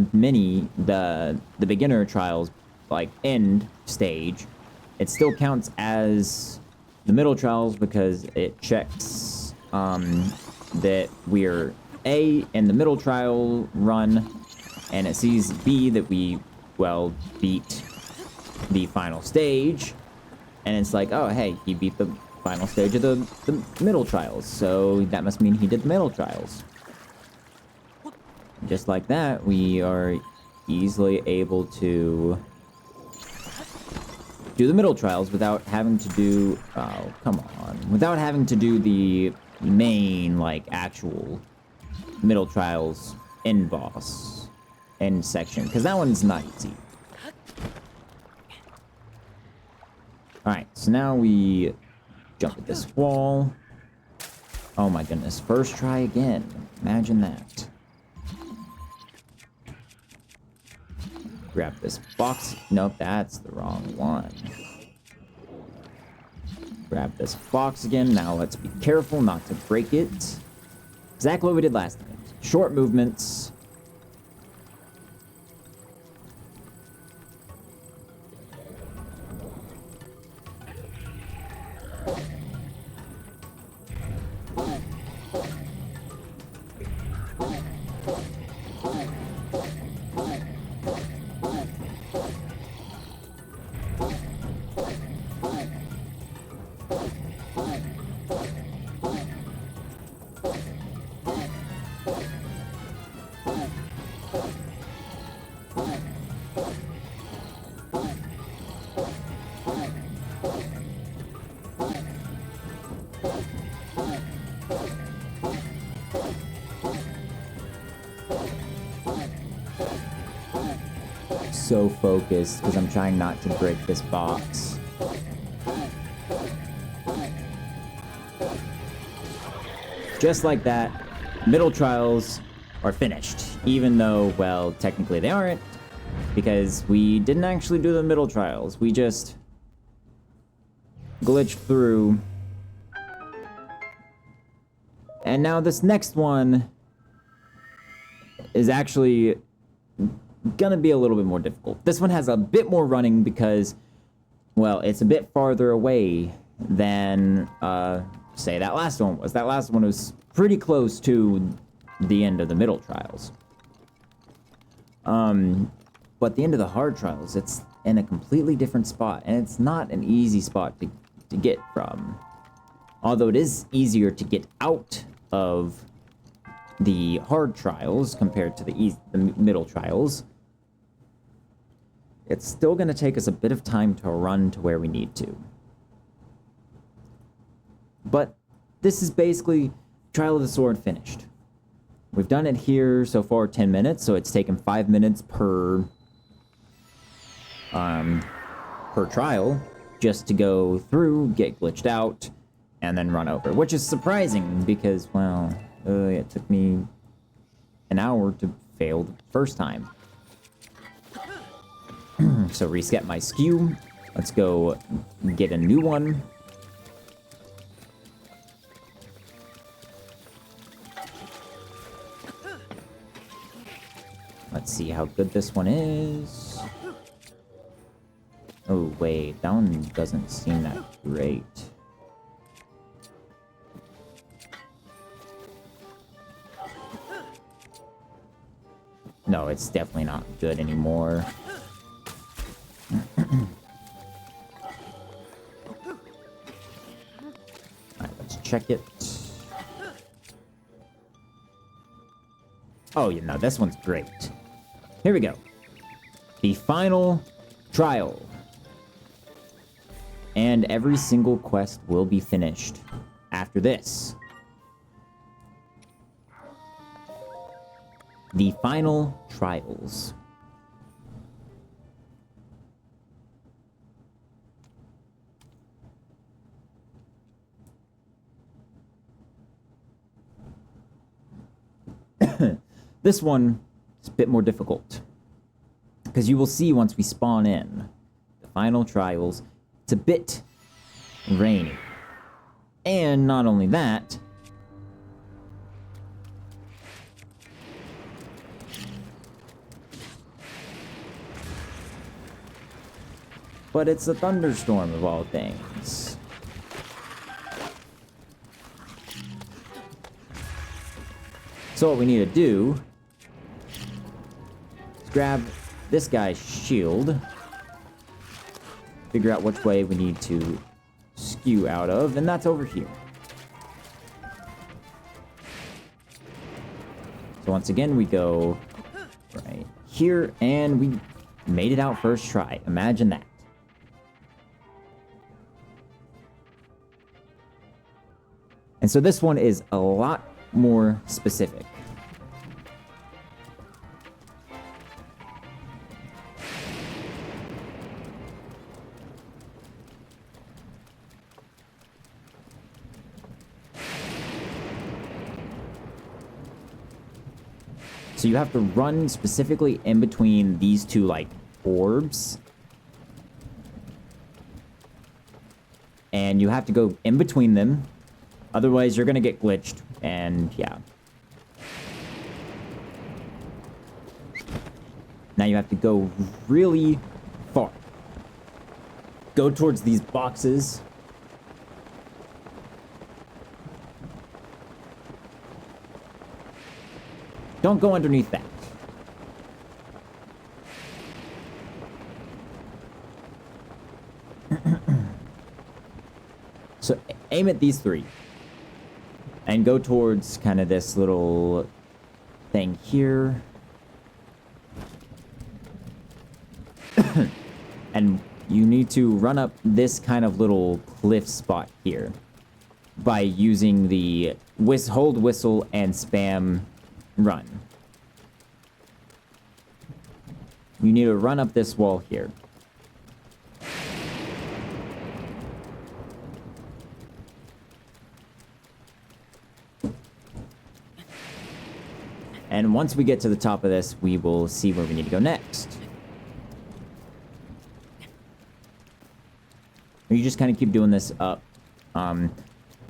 beginner trials, like end stage, it still counts as the middle trials because it checks that we're A in the middle trial run, and it sees B that we, well, beat the final stage, and it's like, oh, hey, he beat the final stage of the middle trials, so that must mean he did the middle trials. Just like that, we are easily able to do the middle trials without having to do, oh, come on, without having to do the main, like, actual middle trials end boss, end section, because that one's not easy. Alright, so now we jump at this wall. Oh my goodness, first try again. Imagine that. Grab this box. Nope, that's the wrong one. Grab this box again. Now let's be careful not to break it. Exactly what we did last time. Short movements. So focused because I'm trying not to break this box. Just like that, middle trials are finished, even though, well, technically they aren't, because we didn't actually do the middle trials. We just glitched through. And now this next one is actually gonna be a little bit more difficult. This one has a bit more running because, well, it's a bit farther away than, say, that last one was. That last one was pretty close to the end of the middle trials. But the end of the hard trials, it's in a completely different spot, and it's not an easy spot to get from. Although it is easier to get out of the hard trials compared to the middle trials, it's still going to take us a bit of time to run to where we need to. But this is basically Trial of the Sword finished. We've done it here so far 10 minutes, so it's taken 5 minutes per trial just to go through, get glitched out, and then run over. Which is surprising because, well, it took me an hour to fail the first time. So reset my skew. Let's go get a new one. Let's see how good this one is. Oh, wait. That one doesn't seem that great. No, it's definitely not good anymore. Alright, let's check it. Oh, yeah, no, this one's great. Here we go. The final trial. And every single quest will be finished after this. The final trials. This one is a bit more difficult, because you will see once we spawn in the final trials, it's a bit rainy. And not only that, but it's a thunderstorm of all things. So what we need to do is grab this guy's shield, figure out which way we need to skew out of, and that's over here. So once again, we go right here, and we made it out first try. Imagine that. And so this one is a lot more specific. So you have to run specifically in between these two, like, orbs. And you have to go in between them. Otherwise, you're gonna get glitched, and yeah. Now you have to go really far. Go towards these boxes. Don't go underneath that. So aim at these three. And go towards kind of this little thing here. And you need to run up this kind of little cliff spot here by using the hold whistle and spam run. You need to run up this wall here. And once we get to the top of this, we will see where we need to go next. You just kind of keep doing this up.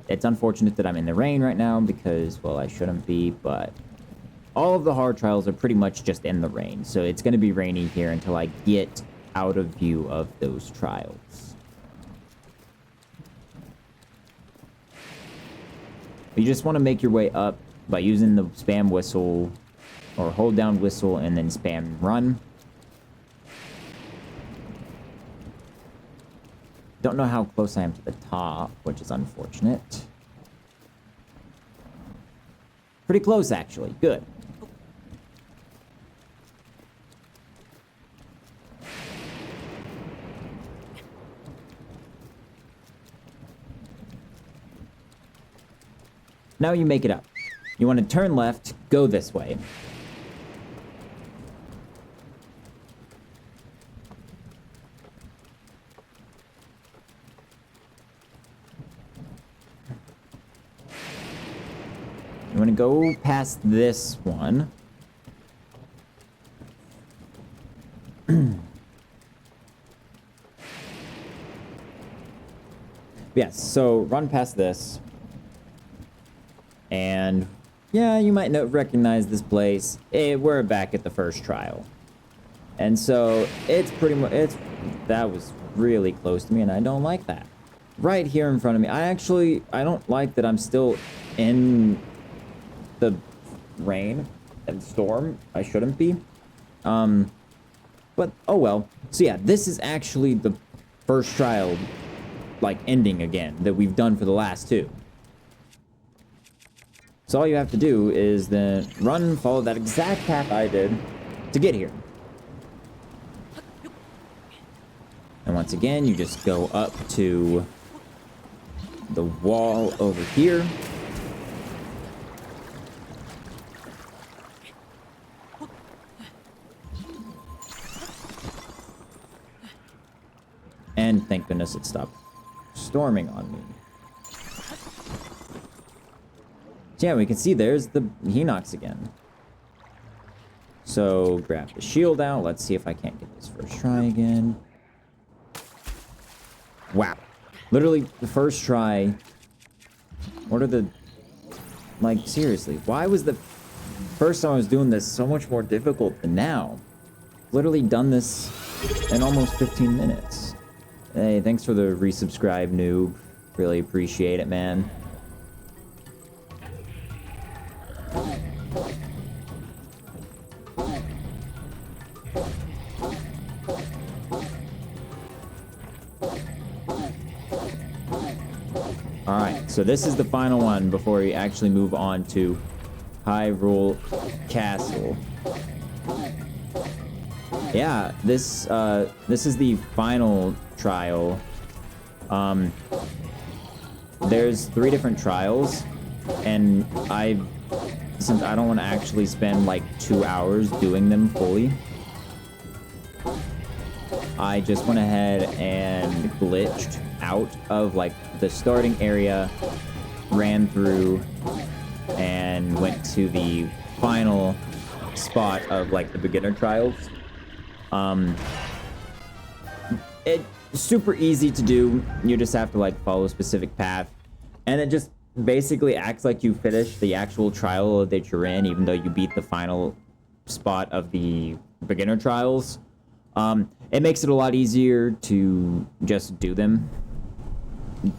It's unfortunate that I'm in the rain right now because, well, I shouldn't be, but all of the hard trials are pretty much just in the rain. So it's going to be rainy here until I get out of view of those trials. You just want to make your way up by using the spam whistle, or hold down whistle and then spam run. Don't know how close I am to the top, which is unfortunate. Pretty close, actually. Good. Now you make it up. You want to turn left, go this way. You want to go past this one. Yes, so run past this. And yeah, you might not recognize this place. We're back at the first trial. And so it's pretty much, that was really close to me, and I don't like that. Right here in front of me. I don't like that I'm still in the rain and storm. I shouldn't be. But oh well. So yeah, this is actually the first trial, like, ending again that we've done for the last two. So all you have to do is then run, follow that exact path I did to get here. And once again, you just go up to the wall over here. And thank goodness it stopped storming on me. So yeah, we can see there's the Hinox again. So grab the shield out. Let's see if I can't get this first try again. Wow. Literally the first try. What are the... Like, seriously, why was the first time I was doing this so much more difficult than now? Literally done this in almost 15 minutes. Hey, thanks for the resubscribe, noob. Really appreciate it, man. Alright, so this is the final one before we actually move on to Hyrule Castle. Yeah, this is the final trial. There's 3 different trials, and since I don't want to actually spend like 2 hours doing them fully, I just went ahead and glitched out of like the starting area, ran through, and went to the final spot of like the beginner trials. It's super easy to do. You just have to like follow a specific path, and it just basically acts like you finished the actual trial that you're in, even though you beat the final spot of the beginner trials. It makes it a lot easier to just do them,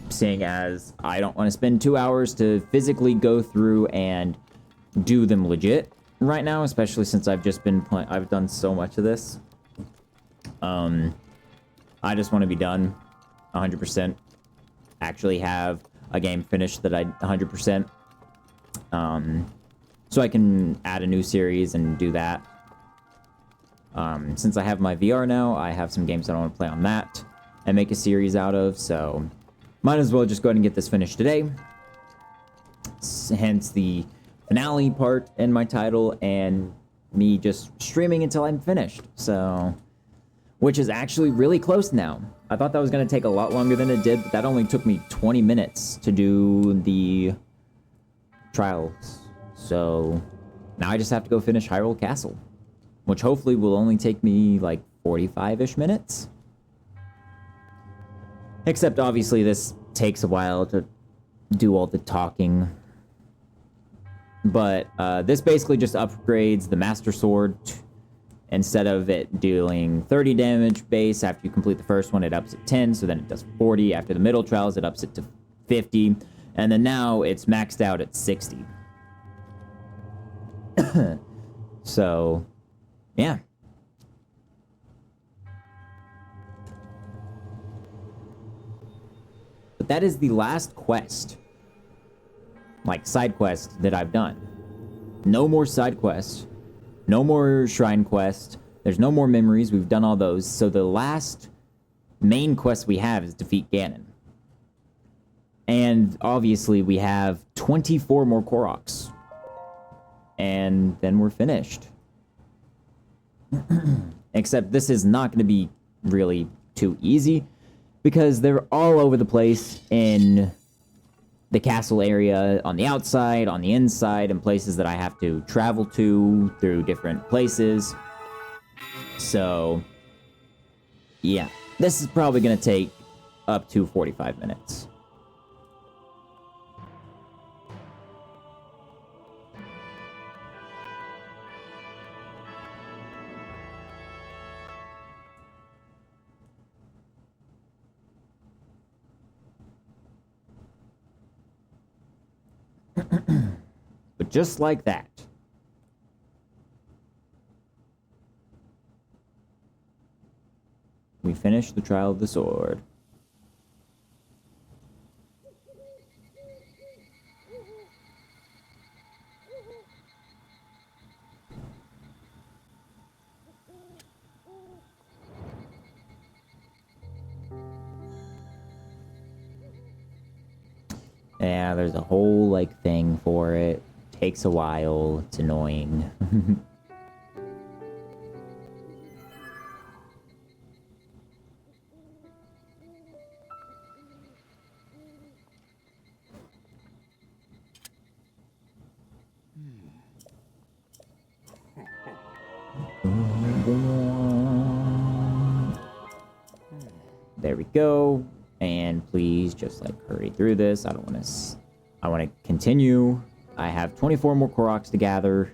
seeing as I don't want to spend 2 hours to physically go through and do them legit right now, especially since I've just been I've done so much of this. I just want to be done 100%, actually have a game finished that I 100%, so I can add a new series and do that. Since I have my VR now, I have some games that I want to play on that and make a series out of, so might as well just go ahead and get this finished today. Hence the finale part in my title, and me just streaming until I'm finished, so... Which is actually really close now. I thought that was going to take a lot longer than it did, but that only took me 20 minutes to do the trials. So now I just have to go finish Hyrule Castle, which hopefully will only take me like 45-ish minutes. Except obviously this takes a while to do all the talking. But this basically just upgrades the Master Sword. Instead of it dealing 30 damage base after you complete the first one, it ups at 10, so then it does 40. After the middle trials, it ups it to 50. And then now it's maxed out at 60. So, yeah. But that is the last quest, like side quest, that I've done. No more side quests. No more shrine quests. There's no more memories. We've done all those. So the last main quest we have is defeat Ganon. And obviously we have 24 more Koroks. And then we're finished. Except this is not going to be really too easy, because they're all over the place in the castle area, on the outside, on the inside, and places that I have to travel to through different places. So, yeah, this is probably going to take up to 45 minutes. But just like that, we finished the Trial of the Sword. Yeah, there's a whole, like, thing for it. Takes a while. It's annoying. There we go. And please just, like, hurry through this. I want to continue. I have 24 more Koroks to gather.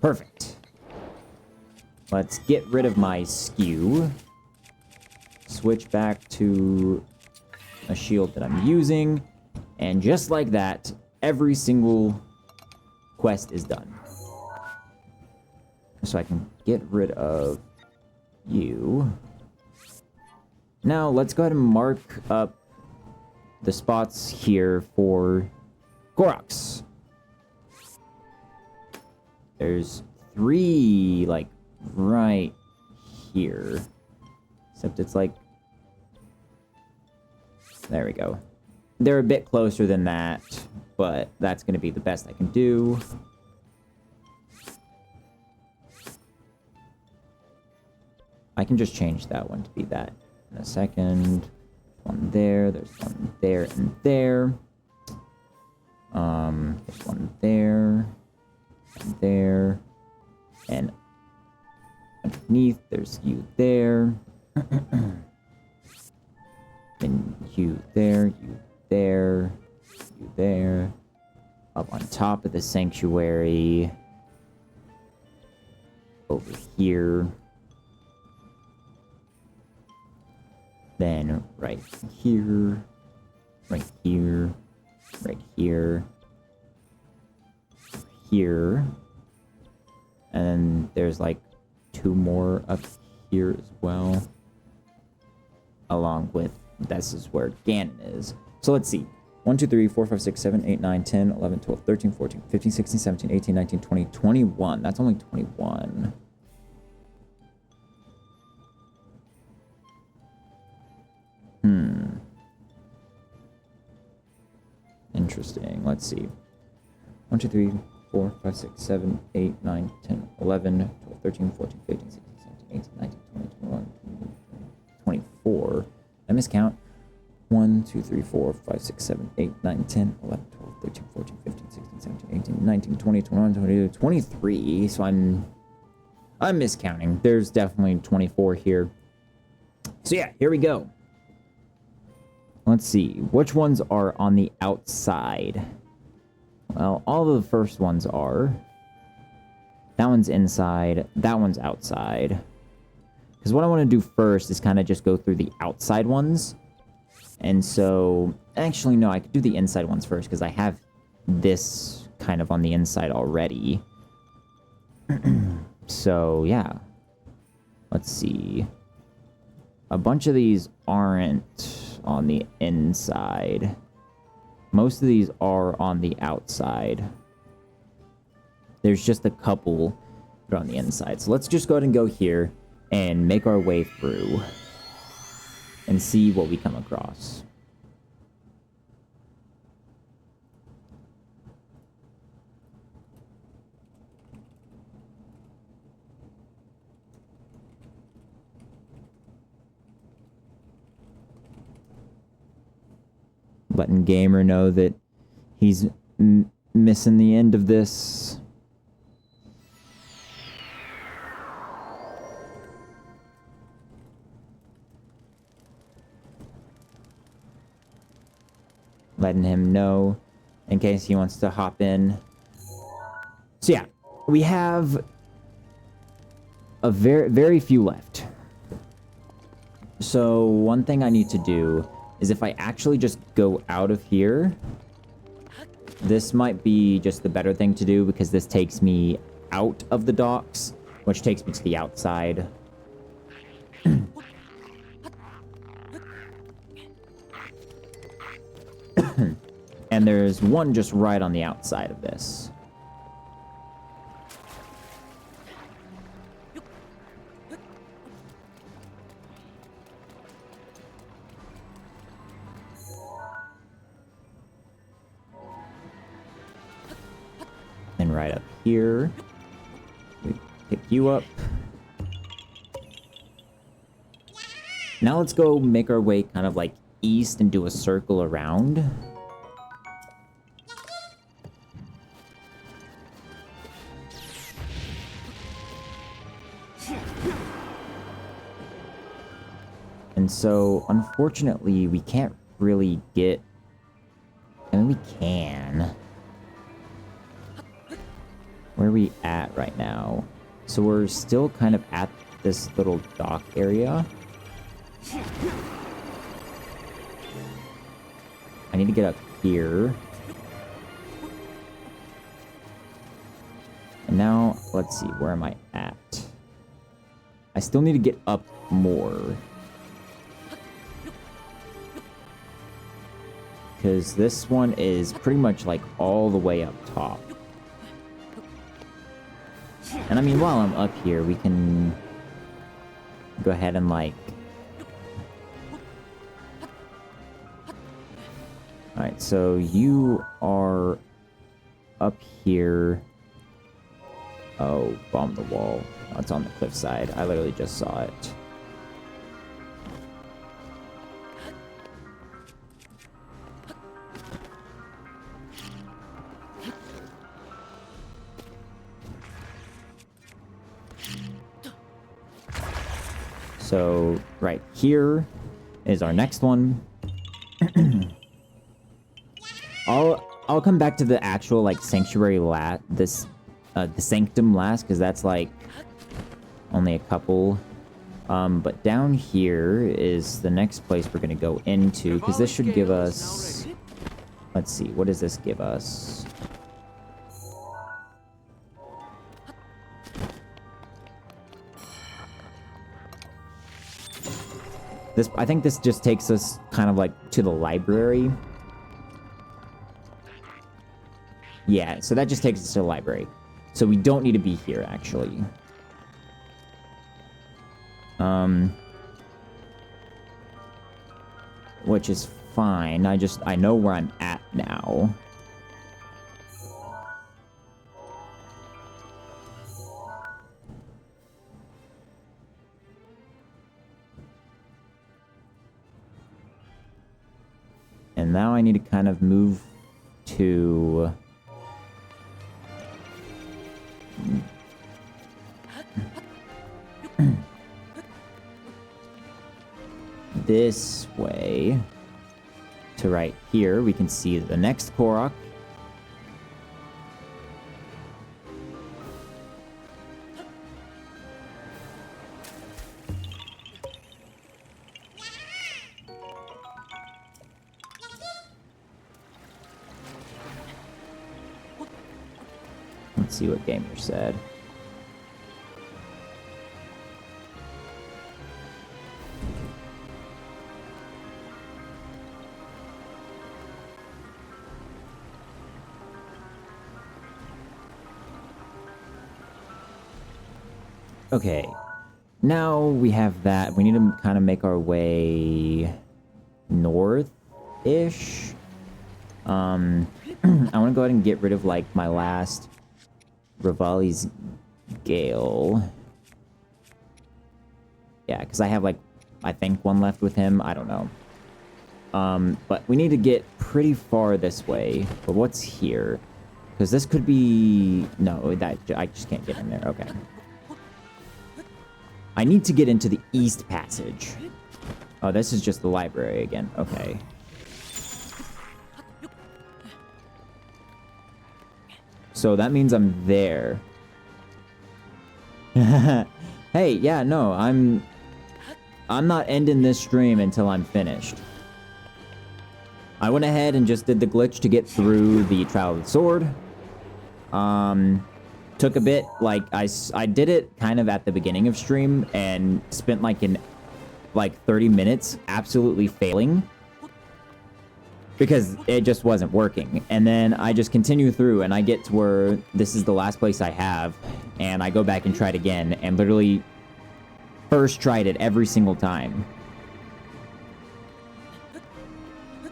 Perfect. Let's get rid of my skew. Switch back to a shield that I'm using. And just like that, every single quest is done. So I can get rid of you. Now, let's go ahead and mark up the spots here for Koroks. There's 3, like, right here. Except it's like... There we go. They're a bit closer than that, but that's going to be the best I can do. I can just change that one to be that in a second. One there, there's one there and there. There's one there, and there, and underneath there's you there, and you there, you there, you there. Up on top of the sanctuary, over here. Then right here, right here, right here, here, and then there's like 2 more up here as well, along with this is where Ganon is. So let's see. 1, 2, 3, 4, 5, 6, 7, 8, 9, 10, 11, 12, 13, 14, 15, 16, 17, 18, 19, 20, 21. That's only 21. Interesting. Let's see. 1, 2, 3, 4, 5, 6, 7, 8, 9, 10, 11, 12, 13, 14, 15, 16, 17, 18, 19, 20, 21, 22, 24. I miscount. 1, 2, 3, 4, 5, 6, 7, 8, 9, 10, 11, 12, 13, 14, 15, 16, 17, 18, 19, 20, 21, 22, 23. So I'm miscounting. There's definitely 24 here. So yeah, here we go. Let's see. Which ones are on the outside? Well, all of the first ones are. That one's inside. That one's outside. Because what I want to do first is kind of just go through the outside ones. And so, actually, no, I could do the inside ones first because I have this kind of on the inside already. So, yeah. Let's see. A bunch of these aren't on the inside. Most of these are on the outside. there's just a couple that are on the inside. So let's just go ahead and go here and make our way through and see what we come across. Letting Gamer know that he's missing the end of this. Letting him know in case he wants to hop in. So yeah, we have a very few left. So one thing I need to do is if I actually just go out of here, this might be just the better thing to do because this takes me out of the docks, which takes me to the outside. And there's one just right on the outside of this. And right up here, we pick you up. Now let's go make our way kind of like east and do a circle around. And so, unfortunately, we can't really get... I mean, we can. Where are we at right now? So we're still kind of at this little dock area. I need to get up here. And now, let's see, where am I at? I still need to get up more. Because this one is pretty much like all the way up top. And I mean, while I'm up here, we can go ahead and like... Alright, so you are up here. Oh, bomb the wall. Oh, it's on the cliffside. I literally just saw it. So, right here is our next one. I'll come back to the actual, like, sanctuary the sanctum last, because that's, like, only a couple. But down here is the next place we're going to go into, because this should give us... Let's see, what does this give us? I think this just takes us kind of like to the library. Yeah, so that just takes us to the library. So we don't need to be here, actually. Which is fine. I know where I'm at now. And now I need to kind of move to... this way to right here. We can see the next Korok. Let's see what Gamer said. Okay. Now we have that. We need to kind of make our way north-ish. I want to go ahead and get rid of, like, my last Rivali's Gale. Yeah, because I have, like, I think one left with him. I don't know. But we need to get pretty far this way. But what's here? Because this could be... No, that I just can't get in there. Okay. I need to get into the East Passage. Oh, this is just the library again. Okay. So that means I'm there. Hey, yeah, no, I'm not ending this stream until I'm finished. I went ahead and just did the glitch to get through the Trial of the Sword. Took a bit, like, I did it kind of at the beginning of stream and spent like 30 minutes absolutely failing because it just wasn't working. And then I just continue through and I get to where this is the last place I have, and I go back and try it again and literally first tried it every single time.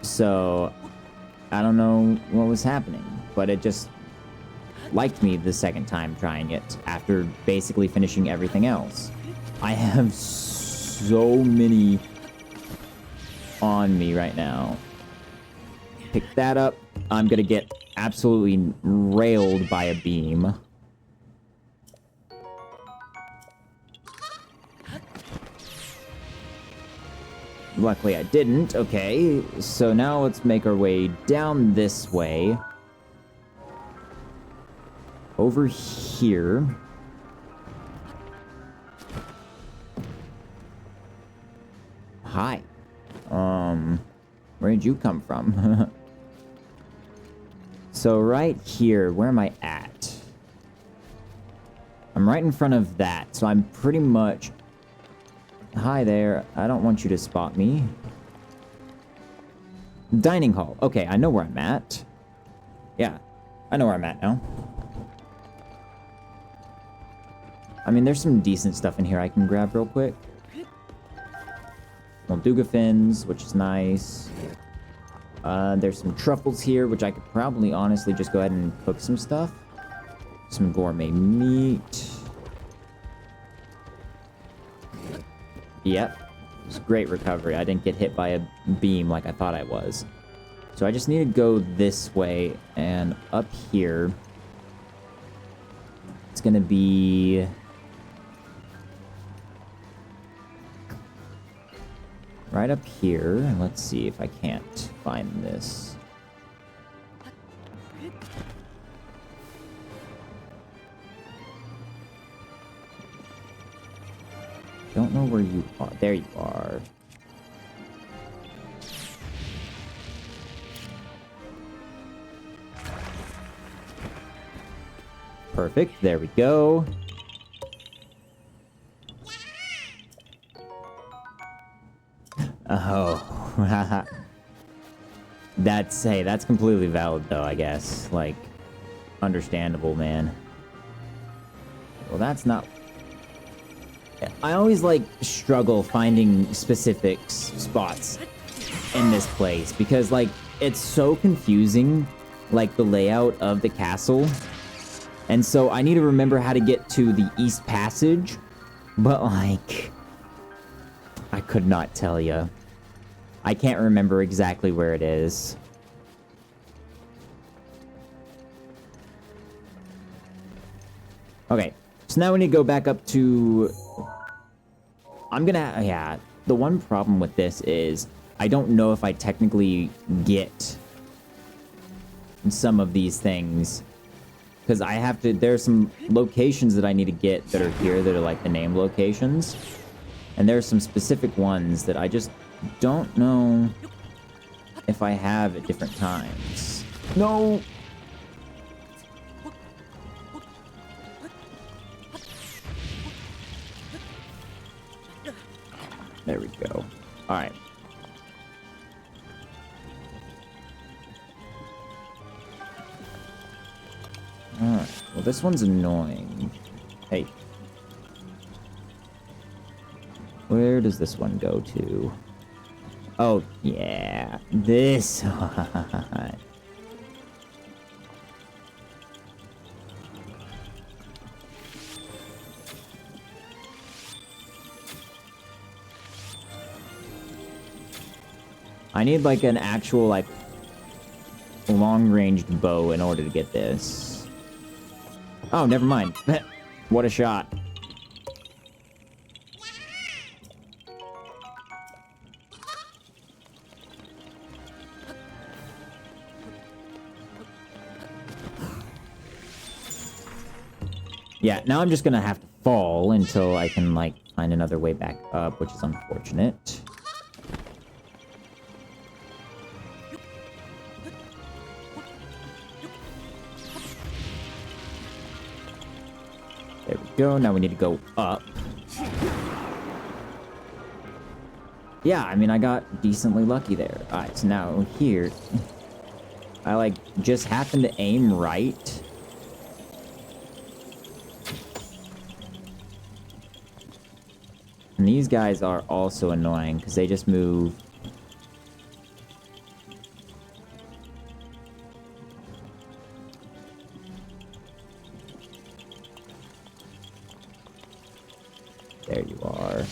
So I don't know what was happening, but it just liked me the second time trying it after basically finishing everything else. I have so many on me right now. Pick that up. I'm gonna get absolutely railed by a beam. Luckily I didn't. Okay, so now let's make our way down this way. Over here. Hi. Where did you come from? So right here, where am I at? I'm right in front of that, so I'm pretty much... Hi there, I don't want you to spot me. Dining hall. Okay, I know where I'm at. Yeah, I know where I'm at now. I mean, there's some decent stuff in here I can grab real quick. Molduga fins, which is nice. There's some truffles here, which I could probably honestly just go ahead and cook some stuff. Some gourmet meat. Yep. It was great recovery. I didn't get hit by a beam like I thought I was. So I just need to go this way and up here. It's gonna be... right up here. Let's see if I can't find this. Don't know where you are. There you are. Perfect. There we go. Oh. That's completely valid though, I guess. Like, understandable, man. Well, that's not... I always, like, struggle finding specific spots in this place because, like, it's so confusing, like, the layout of the castle. And so I need to remember how to get to the East Passage, but, like, I could not tell you. I can't remember exactly where it is. Okay, so now we need to go back up to... yeah, the one problem with this is I don't know if I technically get some of these things. Because I have to... there's some locations that I need to get that are here that are like the name locations. And there's some specific ones that I just don't know if I have at different times. No! There we go. Alright. Alright. Well, this one's annoying. Hey. Where does this one go to? Oh, yeah. This one. I need, like, an actual, like, long-ranged bow in order to get this. Oh, never mind. What a shot. Yeah, now I'm just gonna have to fall until I can, like, find another way back up, which is unfortunate. There we go. Now we need to go up. Yeah, I mean, I got decently lucky there. Alright, so now here, I, like, just happen to aim right. And these guys are also annoying, because they just move. There you are.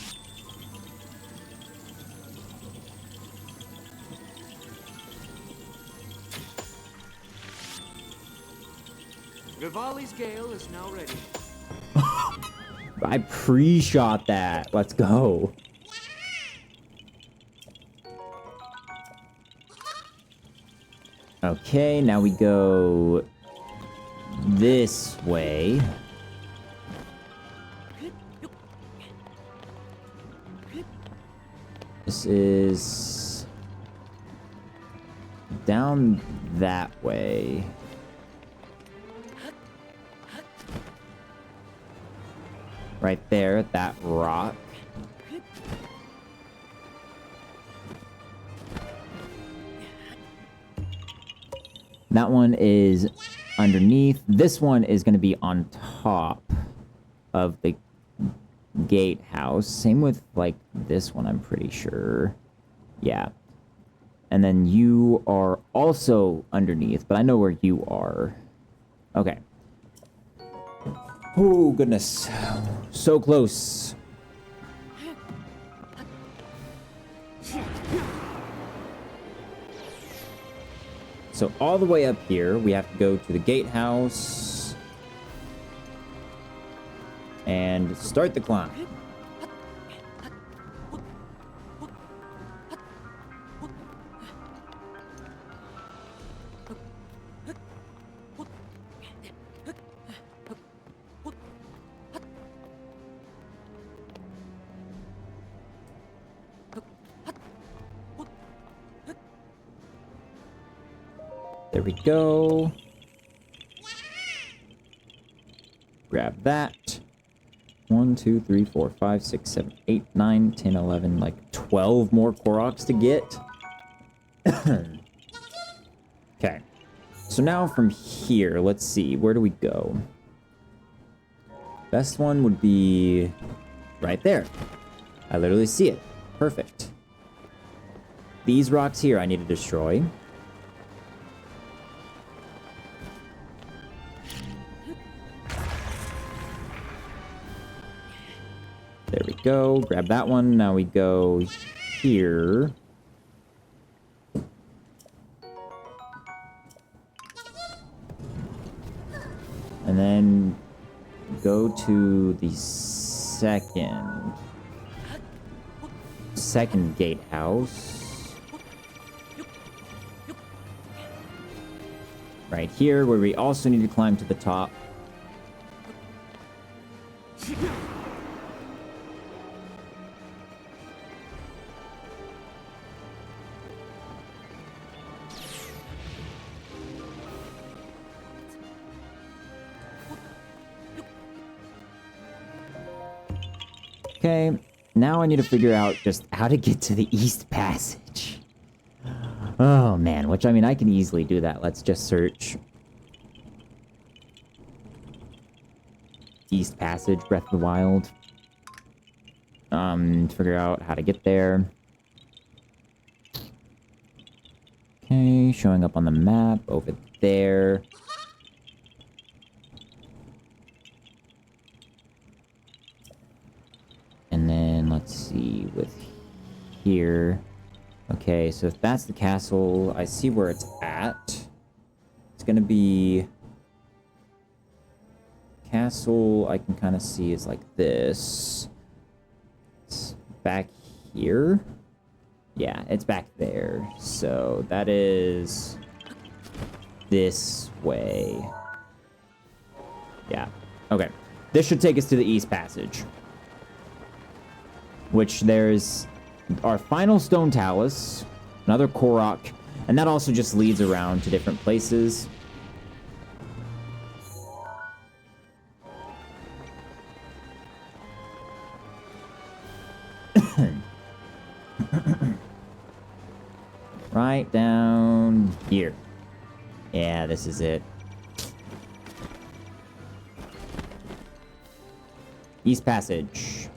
Rivali's Gale is now ready.
I pre-shot that. Let's go. Okay, now we go this way. This is down that way. Right there at that rock. That one is underneath. This one is going to be on top of the gatehouse. Same with, like, this one, I'm pretty sure. Yeah. And then you are also underneath, but I know where you are. Okay. Oh, goodness. So close. So all the way up here, we have to go to the gatehouse and start the climb. There we go. Grab that. 1, 2, 3, 4, 5, 6, 7, 8, 9, 10, 11, like 12 more Koroks to get. Okay. So now from here, let's see. Where do we go? Best one would be right there. I literally see it. Perfect. These rocks here I need to destroy. There we go. Grab that one. Now we go here. And then go to the second gatehouse. Right here, where we also need to climb to the top. Okay, now I need to figure out just how to get to the East Passage. Oh, man, which, I mean, I can easily do that. Let's just search East Passage, Breath of the Wild. To figure out how to get there. Okay, showing up on the map over there. And then let's see with here. Okay, so if that's the castle, I see where it's at. It's gonna be castle. I can kind of see is like this. It's back here. Yeah, it's back there. So that is this way. Yeah. Okay. This should take us to the East Passage. Which there's our final stone talus, another Korok, and that also just leads around to different places. Right down here. Yeah, this is it. East Passage.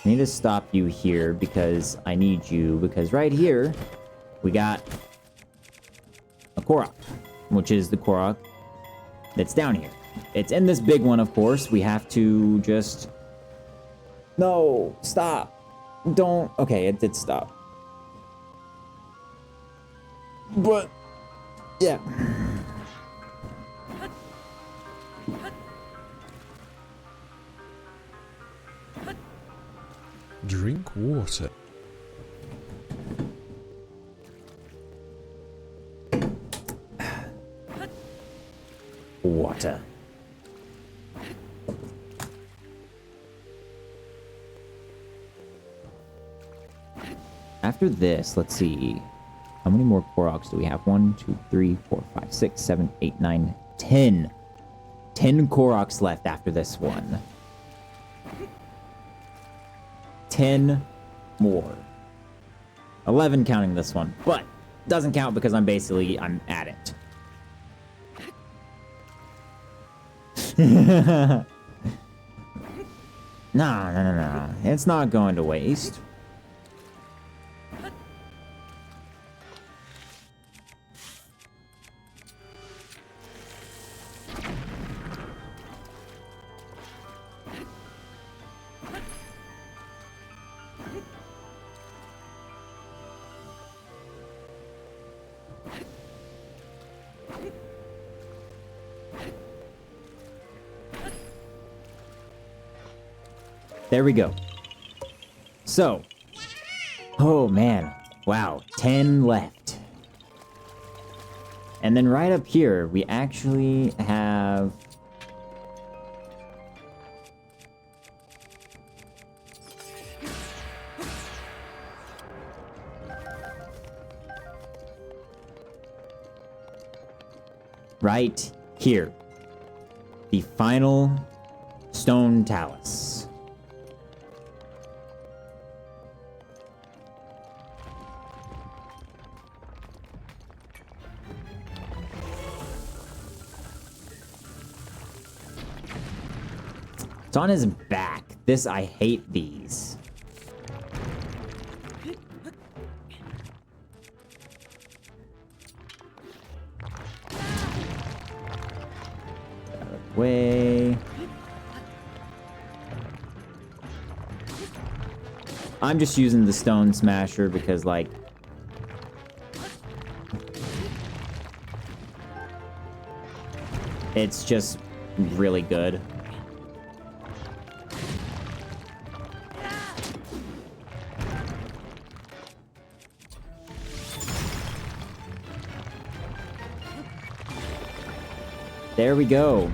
I need to stop you here because I need you, because right here we got a Korok, which is the Korok that's down here. It's in this big one, of course. We have to just... No, stop. Don't... Okay, it did stop. But, yeah.
Drink water.
Water. After this, let's see. How many more Koroks do we have? 1, 2, 3, 4, 5, 6, 7, 8, 9, 10. 10 Koroks left after this one. 10 more. 11 counting this one, but doesn't count because I'm at it. No. It's not going to waste. There we go. So, oh man, wow, 10 left. And then right up here, we actually have... right here, the final stone talus. It's on his back. I hate these. Out of the way. I'm just using the stone smasher because, like, it's just really good. There we go.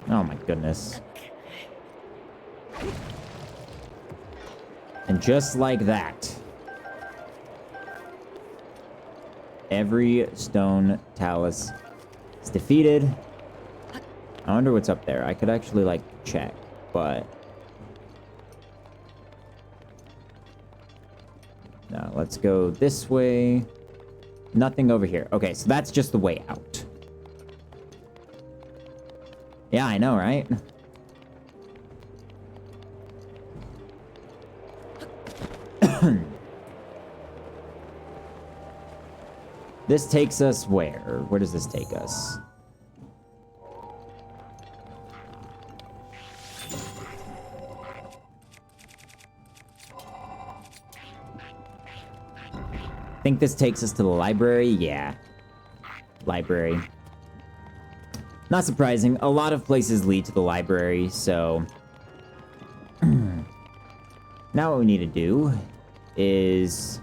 Oh my goodness. And just like that, Every stone talus is defeated. I wonder what's up there. I could actually, like, check, but... No, let's go this way. Nothing over here. Okay, so that's just the way out. Yeah, I know, right? This takes us where? Where does this take us? I think this takes us to the library. Yeah. Library. Not surprising. A lot of places lead to the library, so... Now what we need to do is...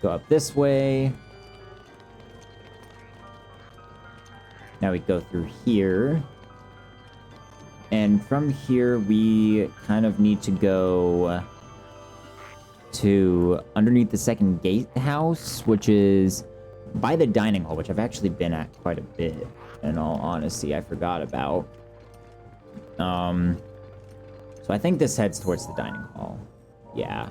Go up this way. Now we go through here. And from here, we kind of need to go to underneath the second gatehouse, which is by the dining hall, which I've actually been at quite a bit, in all honesty. I forgot about. So I think this heads towards the dining hall. Yeah.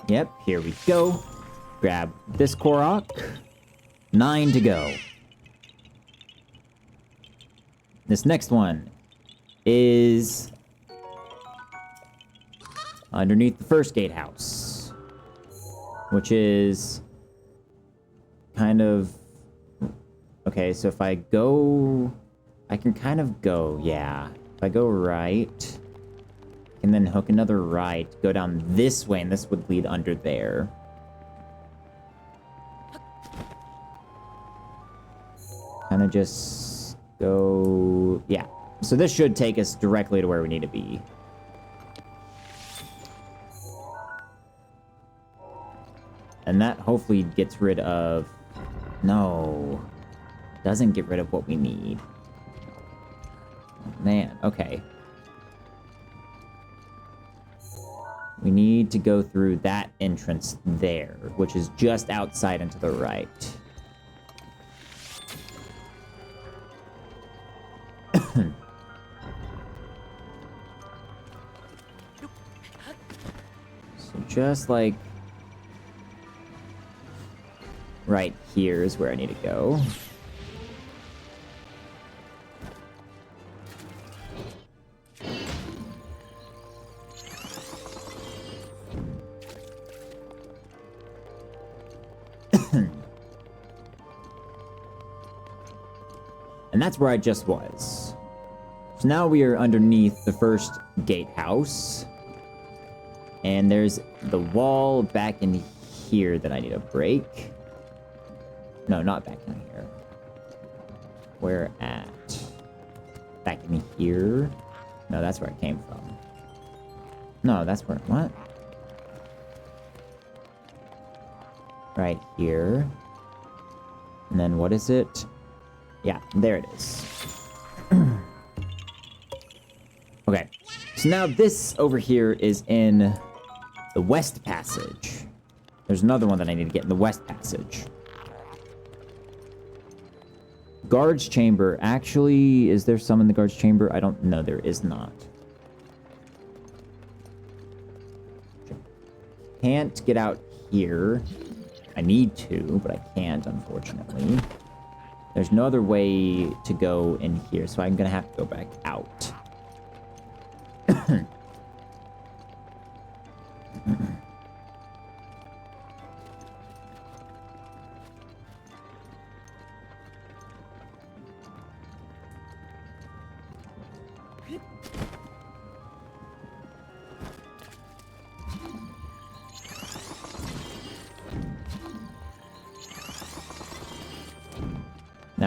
Yep, here we go. Grab this Korok. 9 to go. This next one is underneath the first gatehouse, which is kind of... Okay, so if I go... I can kind of go, yeah. If I go right... and then hook another right, go down this way, and this would lead under there. Kind of just go... Yeah. So this should take us directly to where we need to be. And that hopefully gets rid of... No. Doesn't get rid of what we need. Man, okay. We need to go through that entrance there, which is just outside and to the right. So just like right here is where I need to go. And that's where I just was. So now we are underneath the first gatehouse. And there's the wall back in here that I need to break. No, not back in here. Where at? Back in here? No, that's where I came from. No, that's where... What? Right here. And then what is it? Yeah, there it is. Okay, so now this over here is in the West Passage. There's another one that I need to get in the West Passage. Guard's Chamber. Actually, is there some in the Guard's Chamber? I don't know. There is not. Can't get out here. I need to, but I can't, unfortunately. There's no other way to go in here, so I'm gonna have to go back out.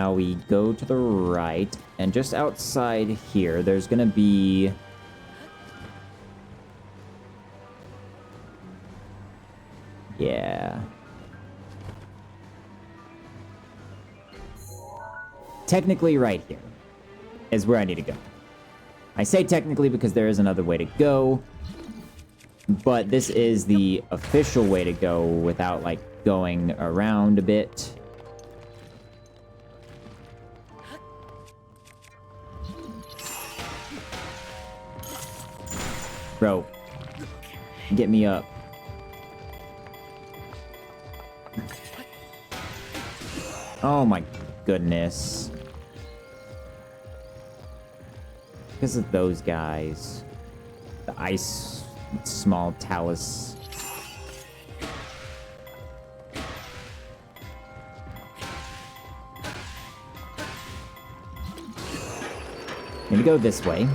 Now we go to the right, and just outside here, there's gonna be... Yeah. Technically right here is where I need to go. I say technically because there is another way to go, but this is the official way to go without, like, going around a bit. Bro, get me up. Oh my goodness. Because of those guys. The ice small talus. Need to go this way.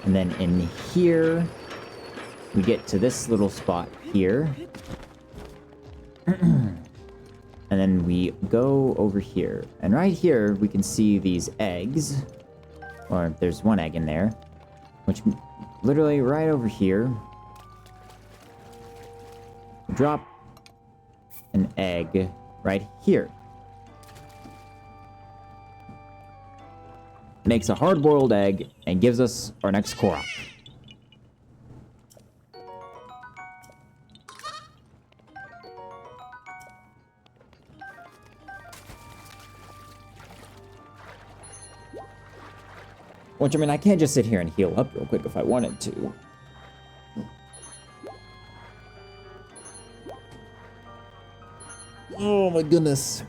And then in here, we get to this little spot here. And then we go over here. And right here, we can see these eggs. Or there's one egg in there. Which, literally right over here. Drop an egg right here. Makes a hard-boiled egg and gives us our next Korok. Which, I mean, I can't just sit here and heal up real quick if I wanted to. Oh my goodness.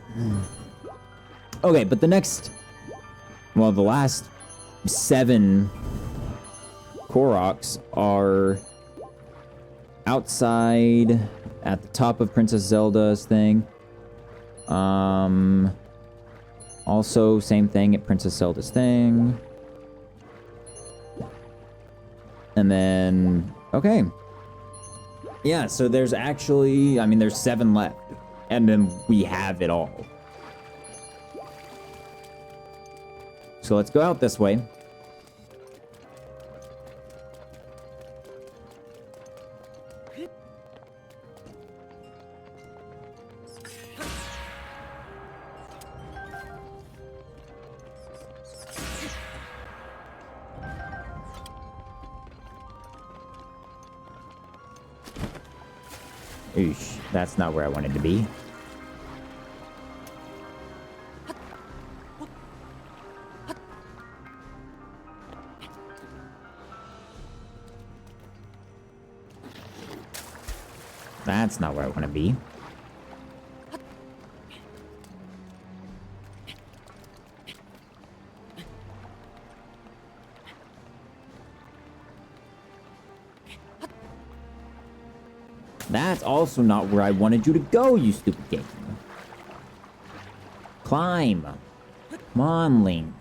Okay, but the next... Well, the last 7 Koroks are outside at the top of Princess Zelda's thing. Also, same thing at Princess Zelda's thing. And then, okay. Yeah, so there's actually, I mean, there's 7 left. And then we have it all. So let's go out this way. Oosh, that's not where I wanted to be. That's not where I want to be. That's also not where I wanted you to go, you stupid game. Climb. Come on, Link.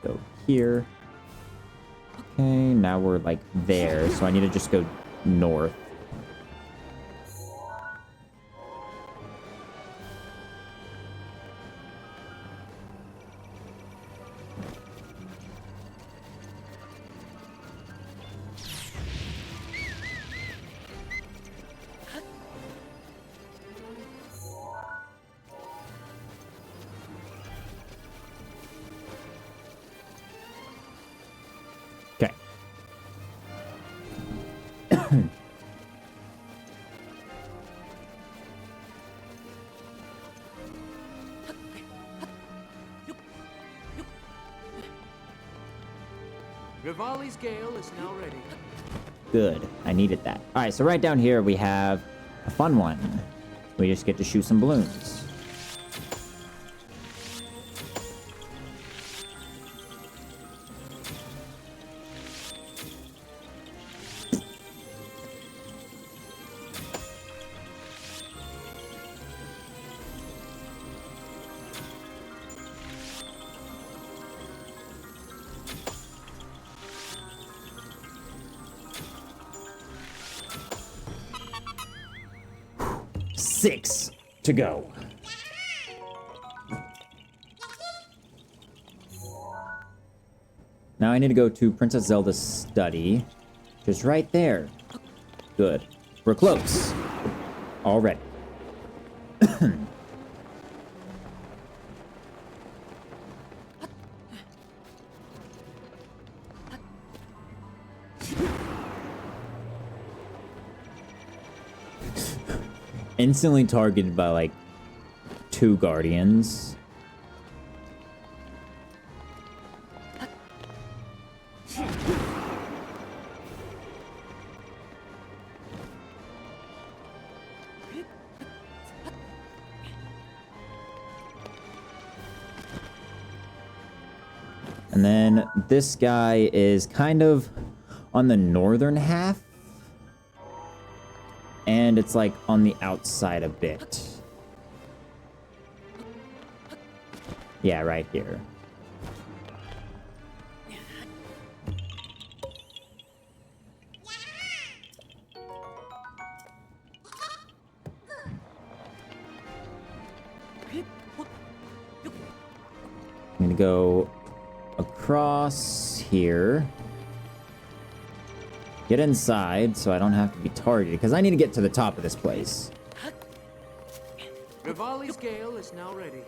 Go here. Okay, now we're like there, so I need to just go north. Okay.
Rivali's Gale is now ready.
Good. I needed that. All right, so right down here we have a fun one. We just get to shoot some balloons. 6 to go. Now I need to go to Princess Zelda's study, which is right there. Good. We're close. Already. Instantly targeted by like 2 guardians. And then this guy is kind of on the northern half. And it's like on the outside a bit. Yeah, right here. I'm gonna go across here. Get inside so I don't have to be targeted, because I need to get to the top of this place.
Rivali's gale is now ready.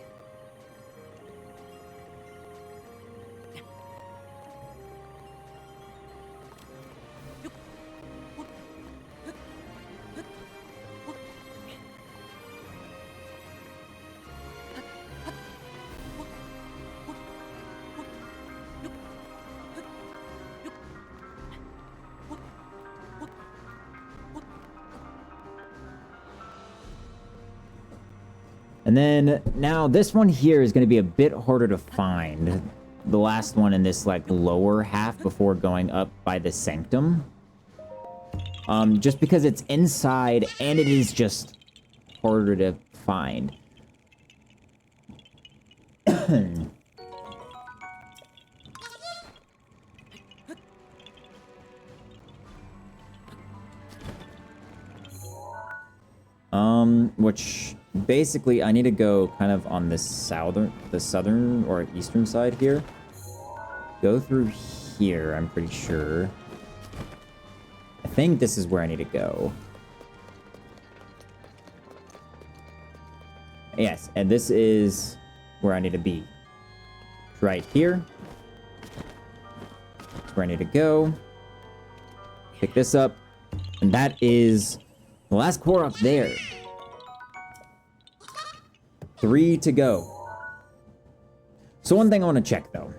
And then now this one here is going to be a bit harder to find. The last one in this like lower half before going up by the sanctum. Just because it's inside and it is just harder to find. Which basically I need to go kind of on the southern or eastern side here. Go through here, I'm pretty sure. I think this is where I need to go. Yes, and this is where I need to be. Right here. That's where I need to go. Pick this up. And that is the last core up there. 3 to go. So one thing I want to check, though.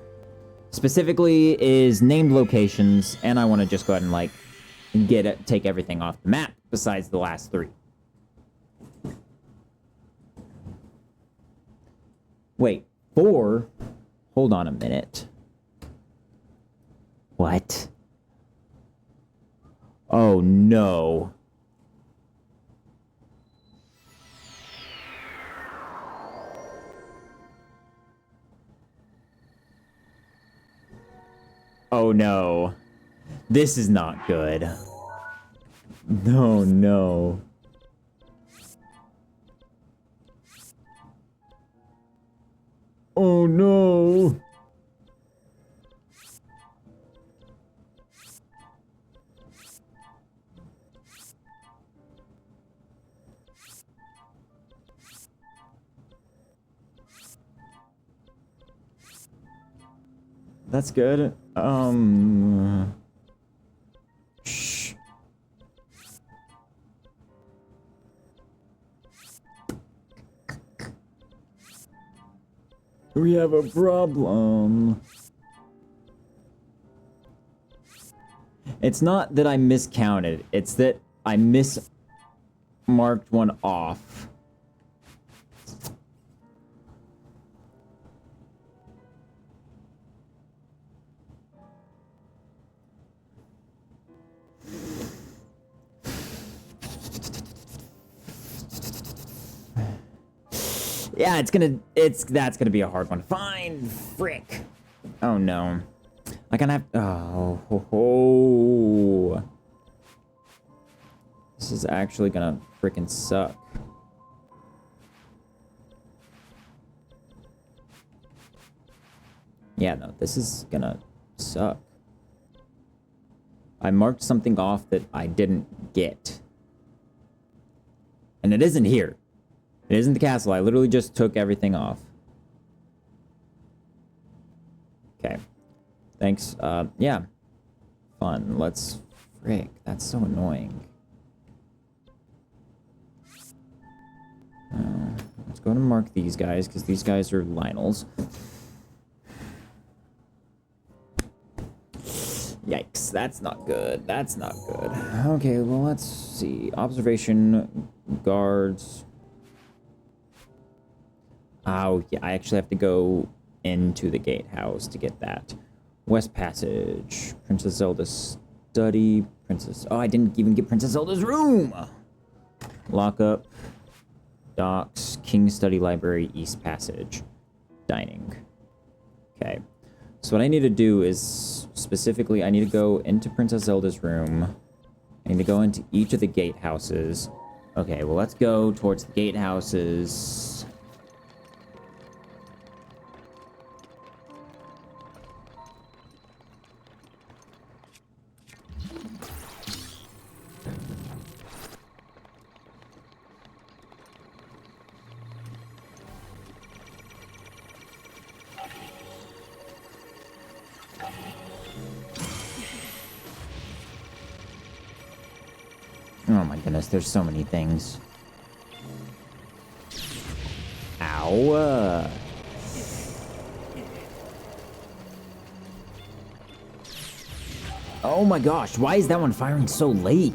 Specifically is named locations, and I want to just go ahead and, like, take everything off the map besides the last 3. Wait, 4? Hold on a minute. What? Oh, no. Oh, no. This is not good. No, no. Oh, no. That's good. Shh. We have a problem. It's not that I miscounted. It's that I mismarked one off. Yeah, that's gonna be a hard one. Fine, frick. Oh no. I gonna have, oh, ho, ho. This is actually gonna frickin' suck. Yeah, no, this is gonna suck. I marked something off that I didn't get. And it isn't here. It isn't the castle. I literally just took everything off. Okay. Thanks. Yeah. Fun. Let's... Frick. That's so annoying. Let's go and mark these guys, because these guys are Lionels. Yikes, that's not good. That's not good. Okay, well, let's see. Observation, guards. Oh, yeah, I actually have to go into the gatehouse to get that. West Passage. Princess Zelda's study. Princess... Oh, I didn't even get Princess Zelda's room! Lockup. Docks. King's Study Library. East Passage. Dining. Okay. So what I need to do is, specifically, I need to go into Princess Zelda's room. I need to go into each of the gatehouses. Okay, well, let's go towards the gatehouses. Oh my goodness, there's so many things. Ow. Oh my gosh, why is that one firing so late?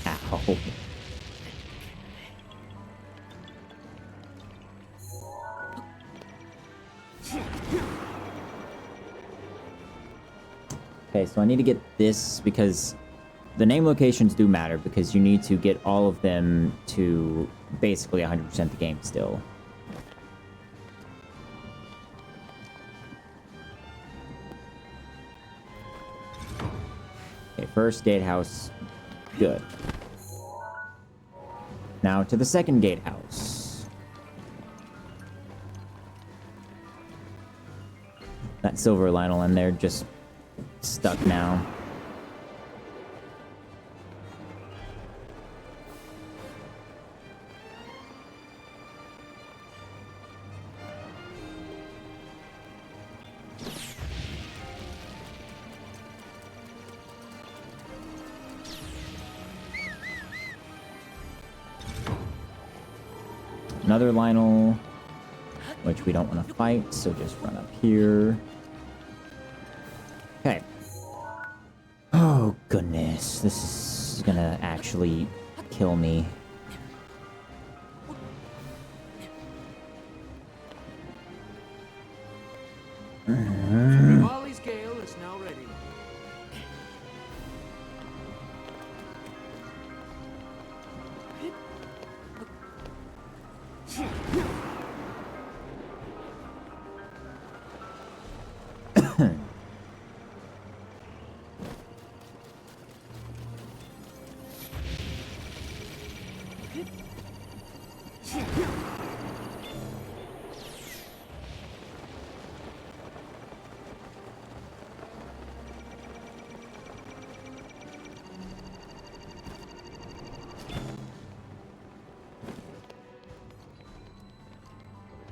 Ow. Okay, so I need to get this because the name locations do matter because you need to get all of them to basically 100% the game still. Okay, first gatehouse, good. Now to the second gatehouse. That silver Lionel in there just stuck now. Another Lionel, which we don't want to fight, so just run up here. Okay. Oh, goodness. This is gonna actually kill me.
Rivali's Gale is now ready.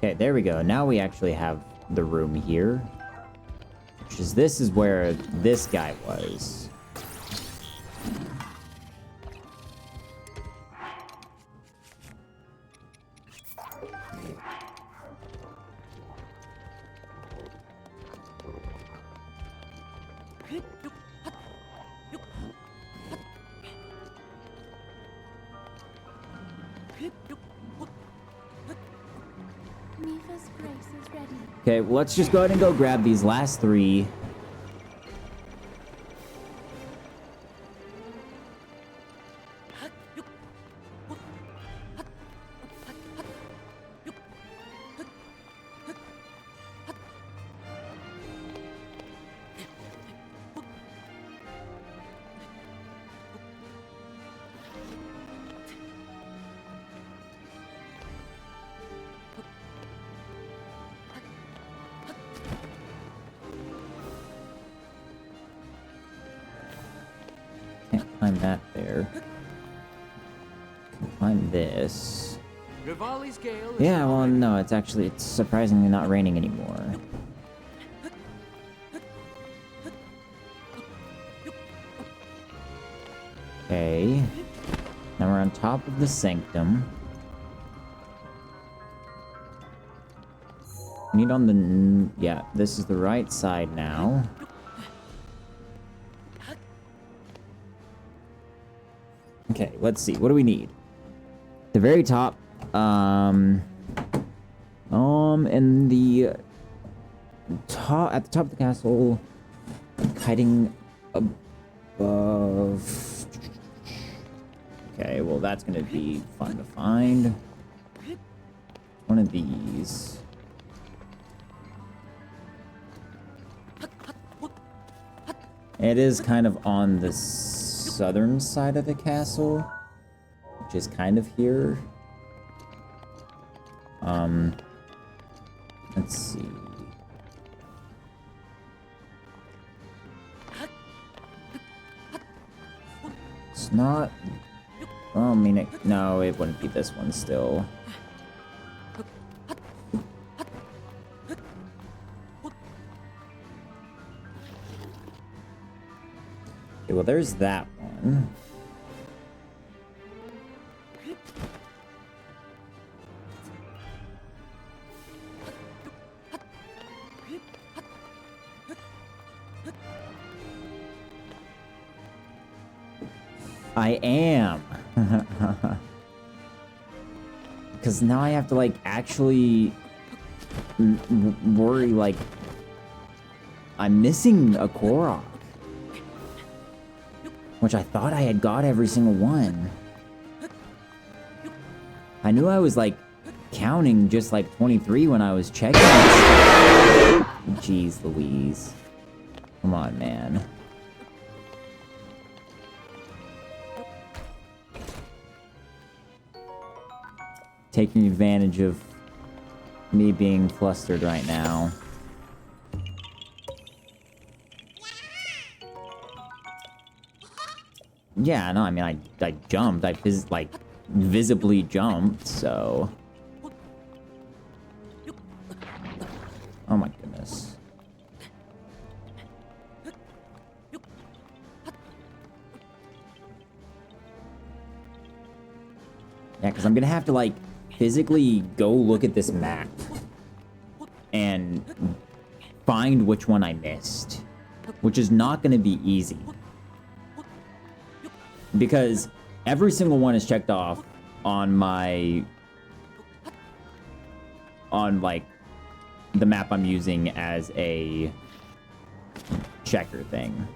Okay, there we go. Now we actually have the room here. Which is, this is where this guy was.
Mifa's grace is ready.
Okay, well, let's just go ahead and go grab these last three. climb that there. Climb this.
Rivali's Gale is
Yeah,
now
well,
ready.
no, it's surprisingly not raining anymore. Okay. Now we're on top of the sanctum. We need on the... Yeah, this is the right side now. Okay, let's see. What do we need? The very top. And the top at the top of the castle, hiding above. Okay, well that's gonna be fun to find. One of these. It is kind of on the southern side of the castle, which is kind of here. Let's see. It's not... Well, I mean, no, it wouldn't be this one still. Okay, well, there's that one. I am. Because now I have to, like, actually worry, like, I'm missing a Korok. Which I thought I had got every single one. I knew I was, like, counting just, like, 23 when I was checking. Jeez Louise. Come on, man. Taking advantage of me being flustered right now. Yeah, no, I mean, I jumped. I visibly jumped, so... Oh my goodness. Yeah, because I'm gonna have to, like, physically go look at this map and find which one I missed, which is not gonna be easy. Because every single one is checked off on my... on, like, the map I'm using as a checker thing.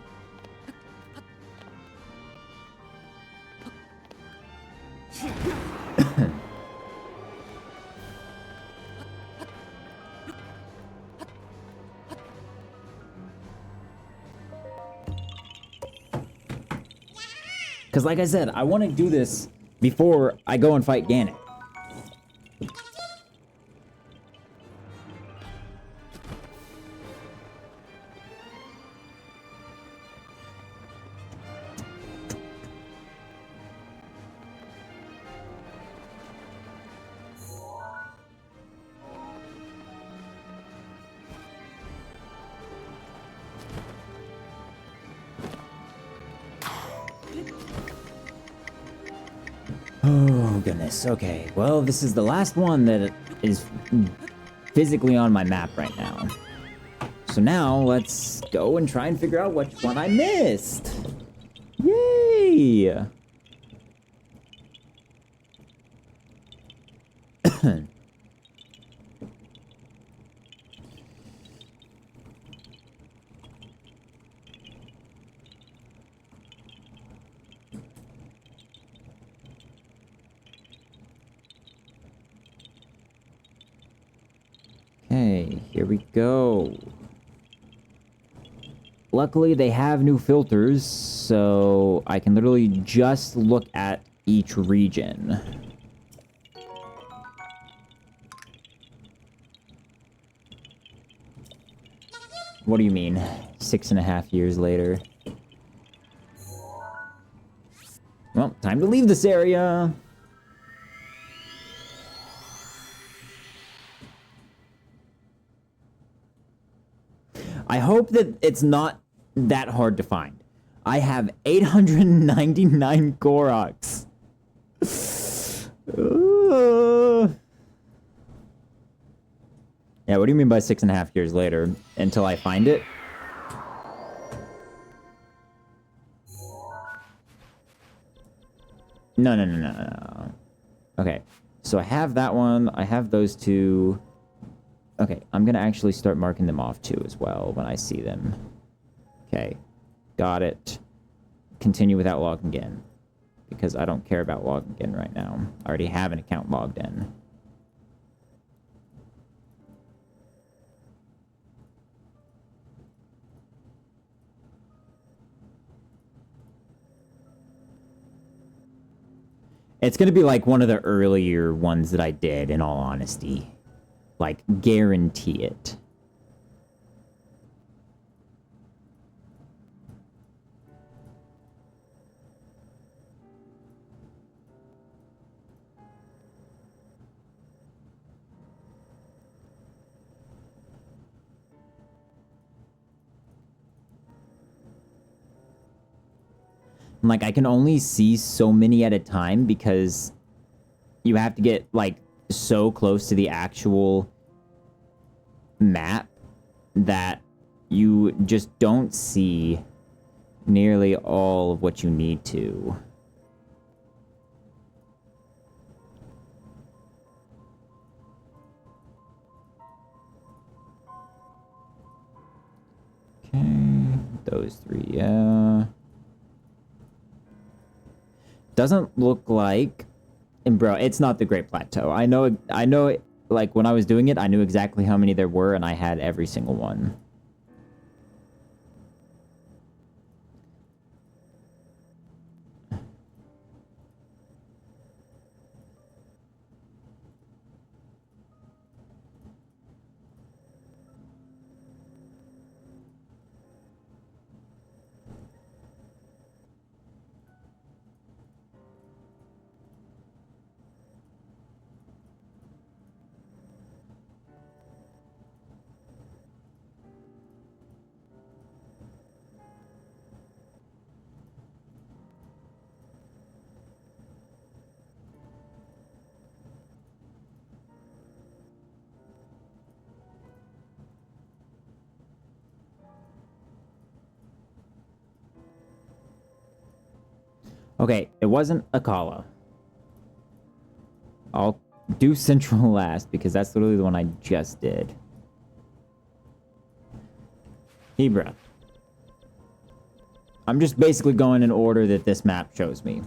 Because like I said, I want to do this before I go and fight Ganon. Oh, goodness. Okay. Well, this is the last one that is physically on my map right now. So now, let's go and try and figure out which one I missed. Yay! Okay, here we go. Luckily, they have new filters, so I can literally just look at each region. What do you mean? 6.5 years later. Well, time to leave this area. I hope that it's not that hard to find. I have 899 Goroks. Yeah, what do you mean by 6.5 years later? Until I find it? No. Okay, so I have that one. I have those two. Okay, I'm gonna actually start marking them off too as well when I see them. Okay, got it. Continue without logging in, because I don't care about logging in right now. I already have an account logged in. It's gonna be like one of the earlier ones that I did, in all honesty. Like, guarantee it. Like, I can only see so many at a time because you have to get, like, so close to the actual map that you just don't see nearly all of what you need to. Okay, those three, yeah. Doesn't look like, and bro, it's not the Great Plateau. I know, like, when I was doing it, I knew exactly how many there were, and I had every single one. Okay, it wasn't Akala. I'll do Central last, because that's literally the one I just did. Hebra. I'm just basically going in order that this map shows me.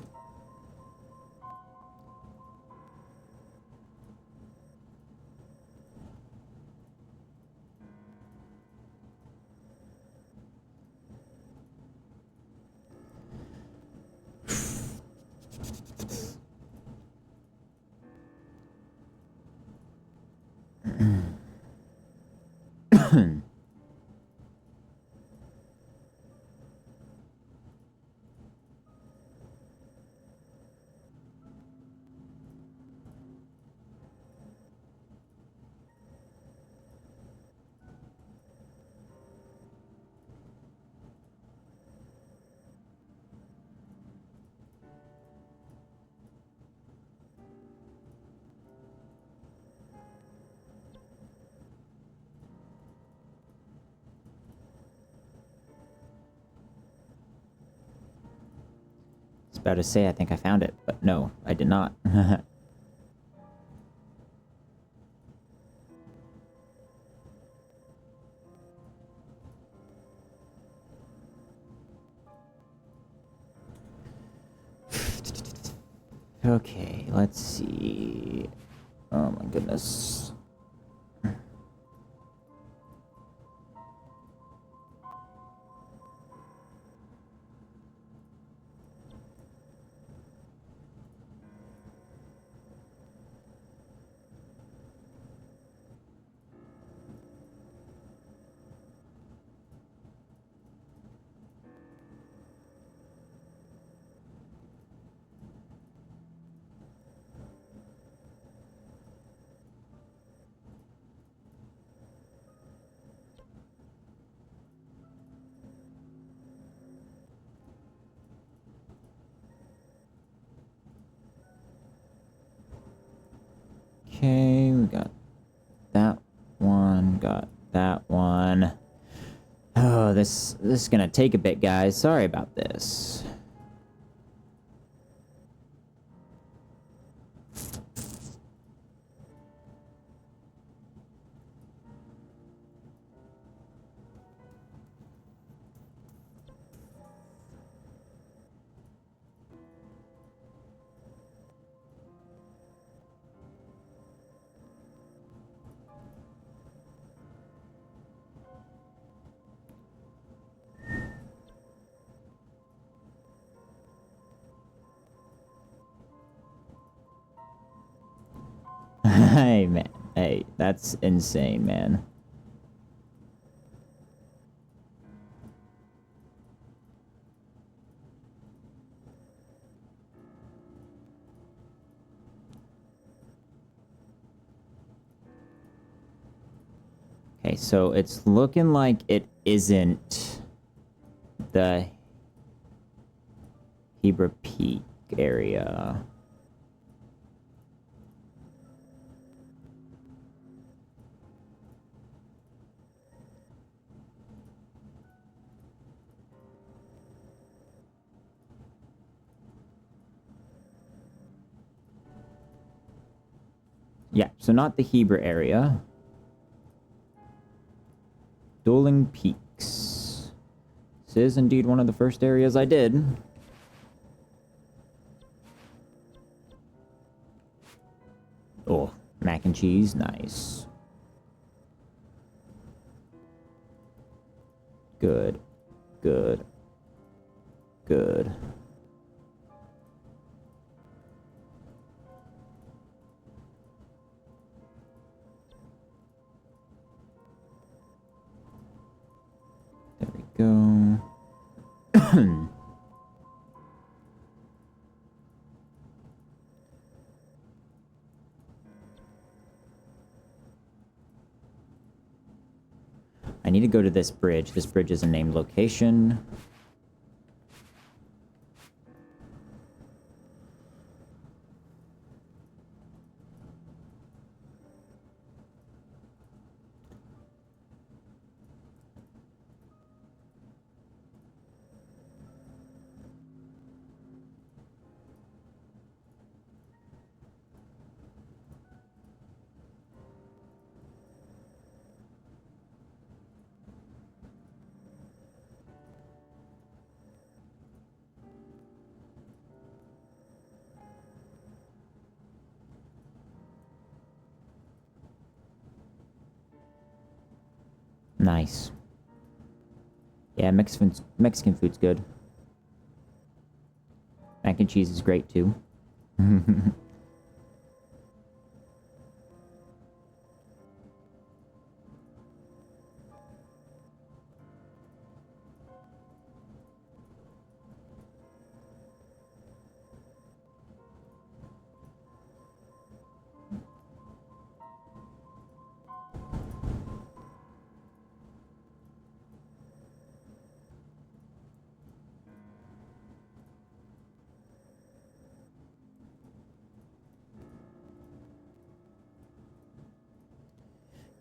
About to say, I think I found it, but no, I did not. Okay, let's see. Oh my goodness. Okay, we got that one, got that one. Oh, this is gonna take a bit, guys. Sorry about this. Hey, man. Hey, that's insane, man. Okay, so it's looking like it isn't the Hebra Peak area. Yeah, so not the Hebra area. Dueling Peaks. This is indeed one of the first areas I did. Oh, mac and cheese, nice. Good, good, good. There we go. I need to go to this bridge. This bridge is a named location. Nice. Yeah, Mexican food's good. Mac and cheese is great too.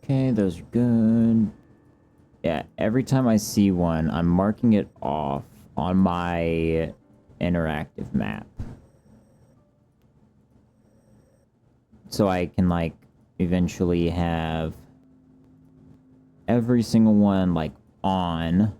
Okay, those are good. Yeah, every time I see one, I'm marking it off on my interactive map. So I can, like, eventually have every single one, like, on.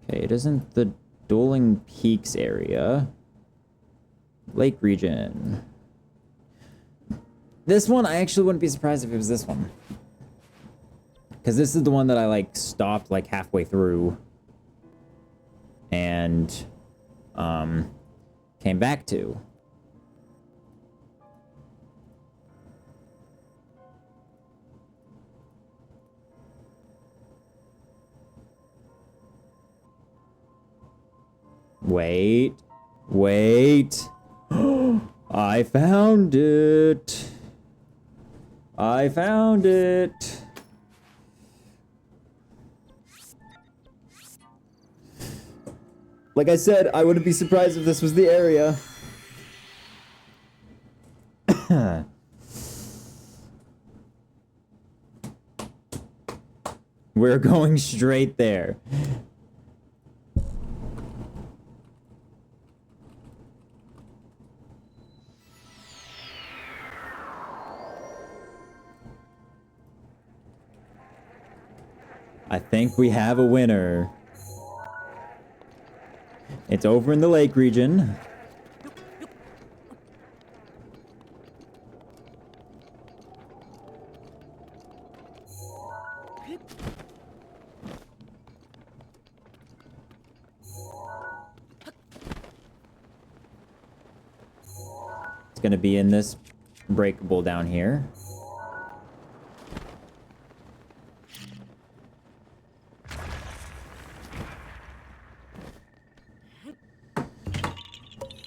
Okay, it isn't the Dueling Peaks area. Lake region. This one, I actually wouldn't be surprised if it was this one. Because this is the one that I, like, stopped, like, halfway through. And, came back to. Wait. Wait. I found it. I found it. Like I said, I wouldn't be surprised if this was the area. We're going straight there. I think we have a winner. It's over in the lake region. It's gonna be in this breakable down here.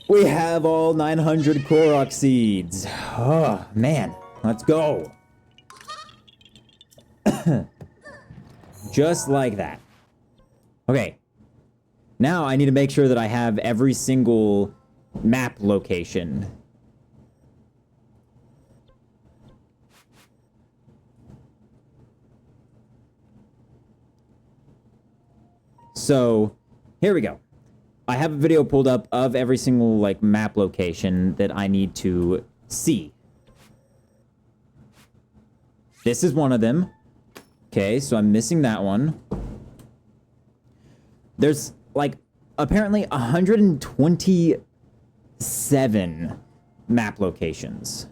We have all 900 Korok seeds. Oh, man. Let's go. Just like that. Okay. Now I need to make sure that I have every single map location. So, here we go. I have a video pulled up of every single, like, map location that I need to see. This is one of them. Okay, so I'm missing that one. There's, like, apparently 127 map locations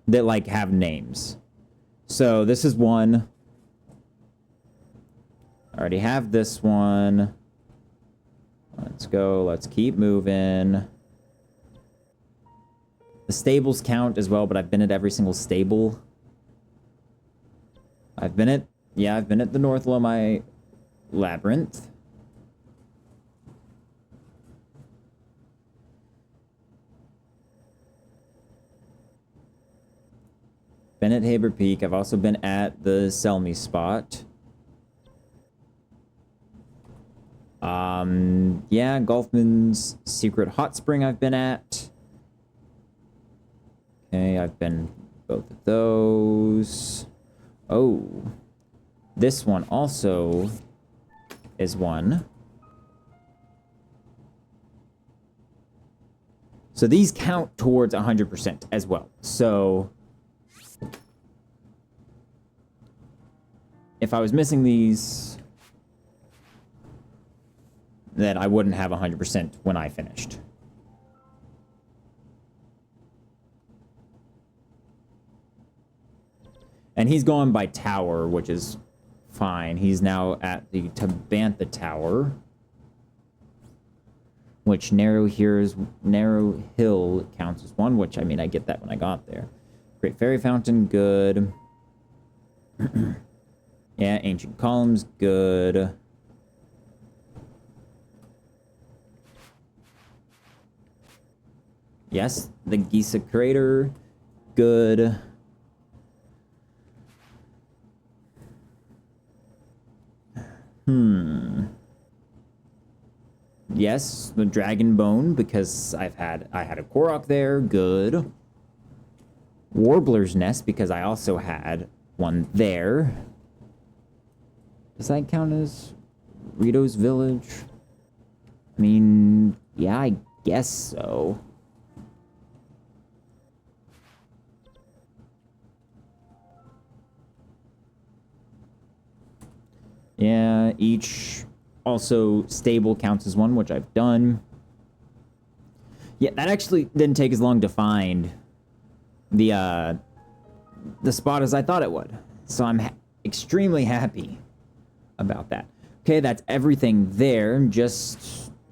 that, like, have names. So this is one. I already have this one. Let's go. Let's keep moving. The stables count as well, but I've been at every single stable. I've been at the North Lomai Labyrinth. Been at Haber Peak. I've also been at the Selmy spot. Yeah, Golfman's Secret Hot Spring I've been at. Okay, I've been both of those. Oh. This one also is one. So these count towards 100% as well. So if I was missing these, then I wouldn't have 100% when I finished. And he's going by tower, which is fine. He's now at the Tabantha Tower, which Narrow Hill counts as one, which, I mean, I get that when I got there. Great Fairy Fountain, good. Yeah, Ancient Columns, good. Yes, the Gisa Crater, good. Yes, the Dragon Bone, because I had a Korok there, good. Warbler's Nest, because I also had one there. Does that count as Rito's Village? I mean, yeah, I guess so. Yeah, each also stable counts as one, which I've done. Yeah, that actually didn't take as long to find the spot as I thought it would. So I'm extremely happy about that. Okay, that's everything there.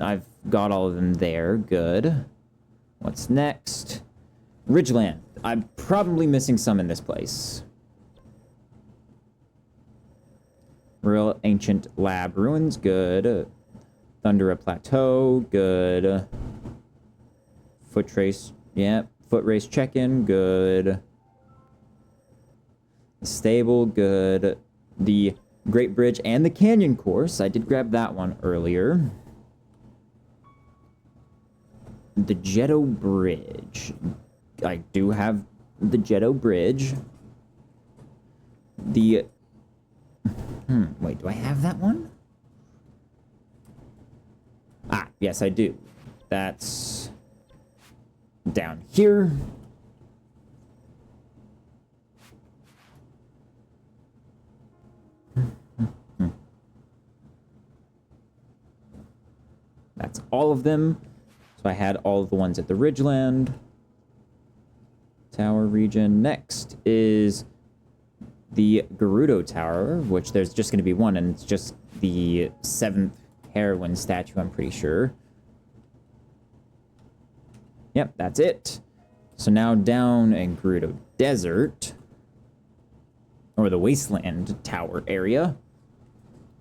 I've got all of them there. Good. What's next? Ridgeland. I'm probably missing some in this place. Real Ancient Lab Ruins, good. Thundera Plateau, good. Foot Trace, Yep. Foot race check-in, good. Stable, good. The Great Bridge and the Canyon Course. I did grab that one earlier. The Jetto Bridge. I do have the Jetto Bridge. The... wait, do I have that one? Ah, yes, I do. That's... down here. That's all of them. So I had all of the ones at the Ridgeland Tower region. Next is the Gerudo Tower, which there's just going to be one, and it's just the 7th heroine statue, I'm pretty sure. Yep, that's it. So now down in Gerudo Desert, or the Wasteland Tower area,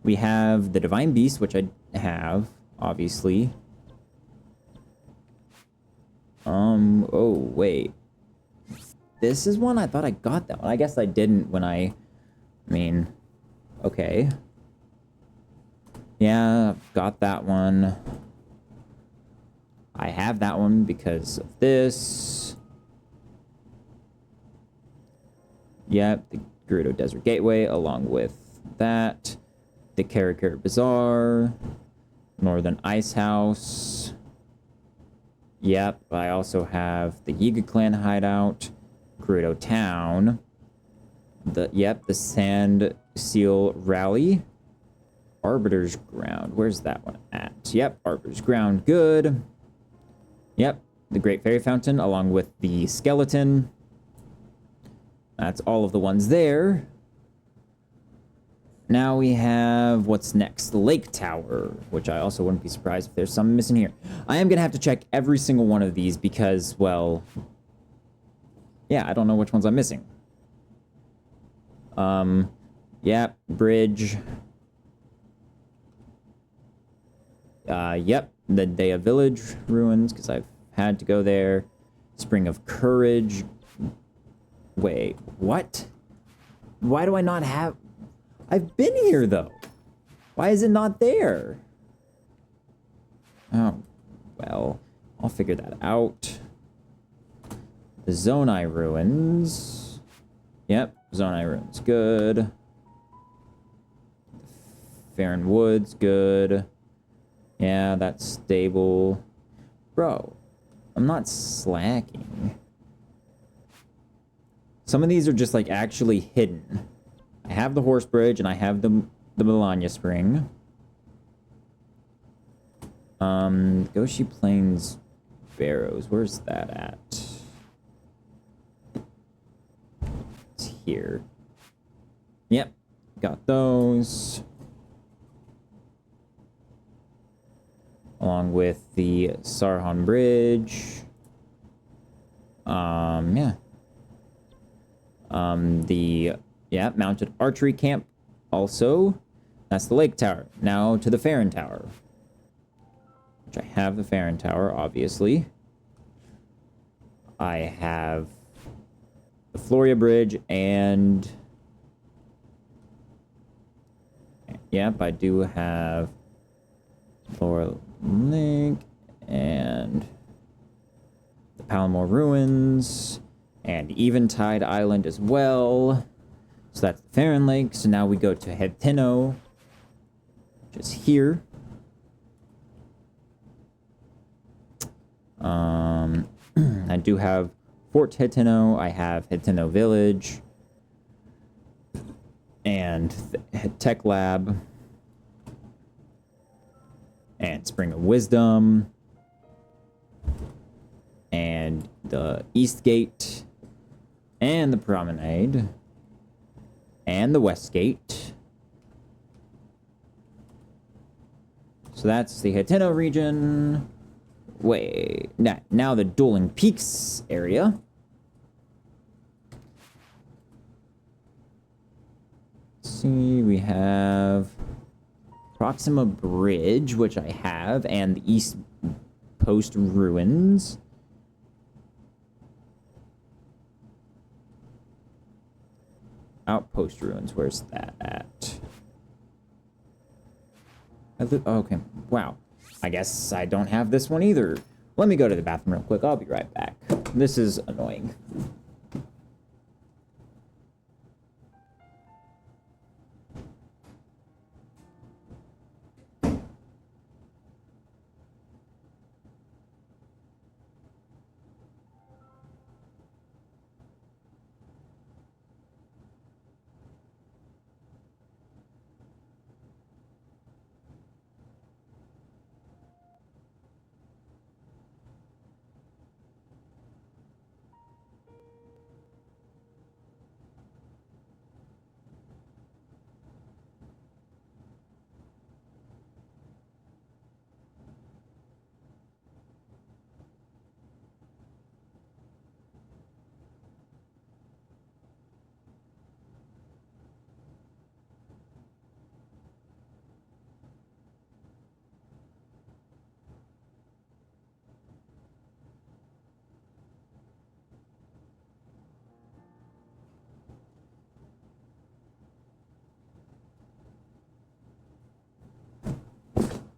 we have the Divine Beast, which I have, obviously. Oh, wait. This is one? I thought I got that one. I guess I didn't when I mean, okay. Yeah, got that one. I have that one because of this. Yep, the Gerudo Desert Gateway, along with that. The Karakura Bazaar. Northern Ice House. Yep, I also have the Yiga Clan hideout. Gerudo Town. The Sand Seal Rally. Arbiter's Ground. Where's that one at? Yep, Arbiter's Ground. Good. Yep, the Great Fairy Fountain, along with the Skeleton. That's all of the ones there. Now we have, what's next? The Lake Tower, which I also wouldn't be surprised if there's some missing here. I am going to have to check every single one of these because, well, yeah, I don't know which ones I'm missing. Yep, Bridge. Yep, the Dea Village ruins, because I've had to go there. Spring of Courage. Wait, what? Why do I not have... I've been here, though. Why is it not there? Oh, well, I'll figure that out. The Zonai Ruins. Yep, Zonai Ruins, good. Farron Woods, good. Yeah, that's stable. Bro, I'm not slacking. Some of these are just, like, actually hidden. I have the Horse Bridge, and I have the Melania Spring. Goshi Plains Barrows. Where's that at? It's here. Yep, got those. Along with the Sarhan Bridge. Yeah. The Mounted Archery Camp also. That's the Lake Tower. Now to the Farron Tower. Which I have the Farron Tower, obviously. I have the Floria Bridge and... Yep, I do have Laurel Link and the Palomar Ruins and Eventide Island as well. So that's the Farron Lake. So now we go to Heteno, which is here. I do have Fort Heteno. I have Heteno Village and the Tech Lab and Spring of Wisdom and the East Gate and the Promenade and the West Gate. So that's the Heteno region. Wait, now the Dueling Peaks area. Let's see, we have Proxima Bridge, which I have, and the East Post Ruins. Outpost ruins. Where's that at? Okay. Wow. I guess I don't have this one either. Let me go to the bathroom real quick. I'll be right back. This is annoying.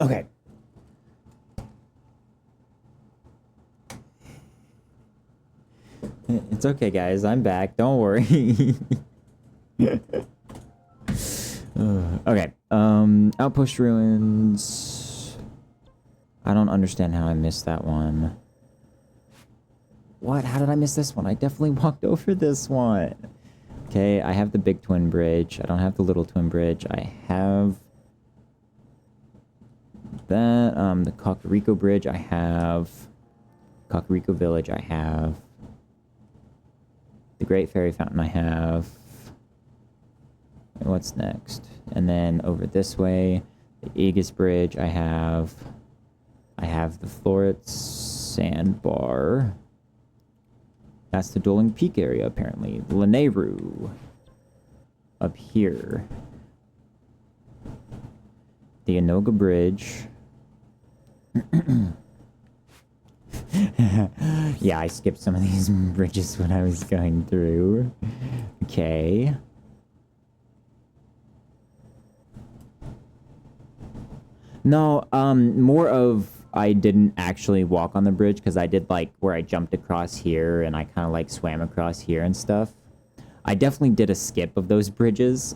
Okay. It's okay, guys. I'm back. Don't worry. Okay. Outpost ruins. I don't understand how I missed that one. What? How did I miss this one? I definitely walked over this one. Okay, I have the big twin bridge. I don't have the little twin bridge. I have that. The Kakariko Bridge. I have Kakariko Village. I have the Great Fairy Fountain. I have. What's next? And then over this way, the Aegis Bridge. I have the Florets Sandbar. That's the Dueling Peak area, apparently. Lanayru. Up here. The Inoga Bridge. Yeah, I skipped some of these bridges when I was going through. Okay. No, more of I didn't actually walk on the bridge because I did like where I jumped across here and I kind of like swam across here and stuff. I definitely did a skip of those bridges.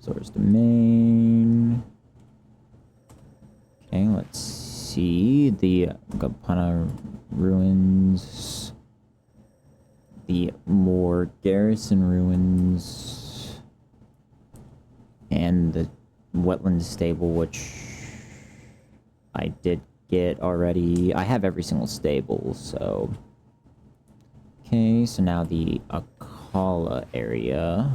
Source Domain. Okay, let's see the Gapana ruins. The more garrison ruins. And the wetland stable, which I did get already. I have every single stable, so. Okay, so now the Akala area.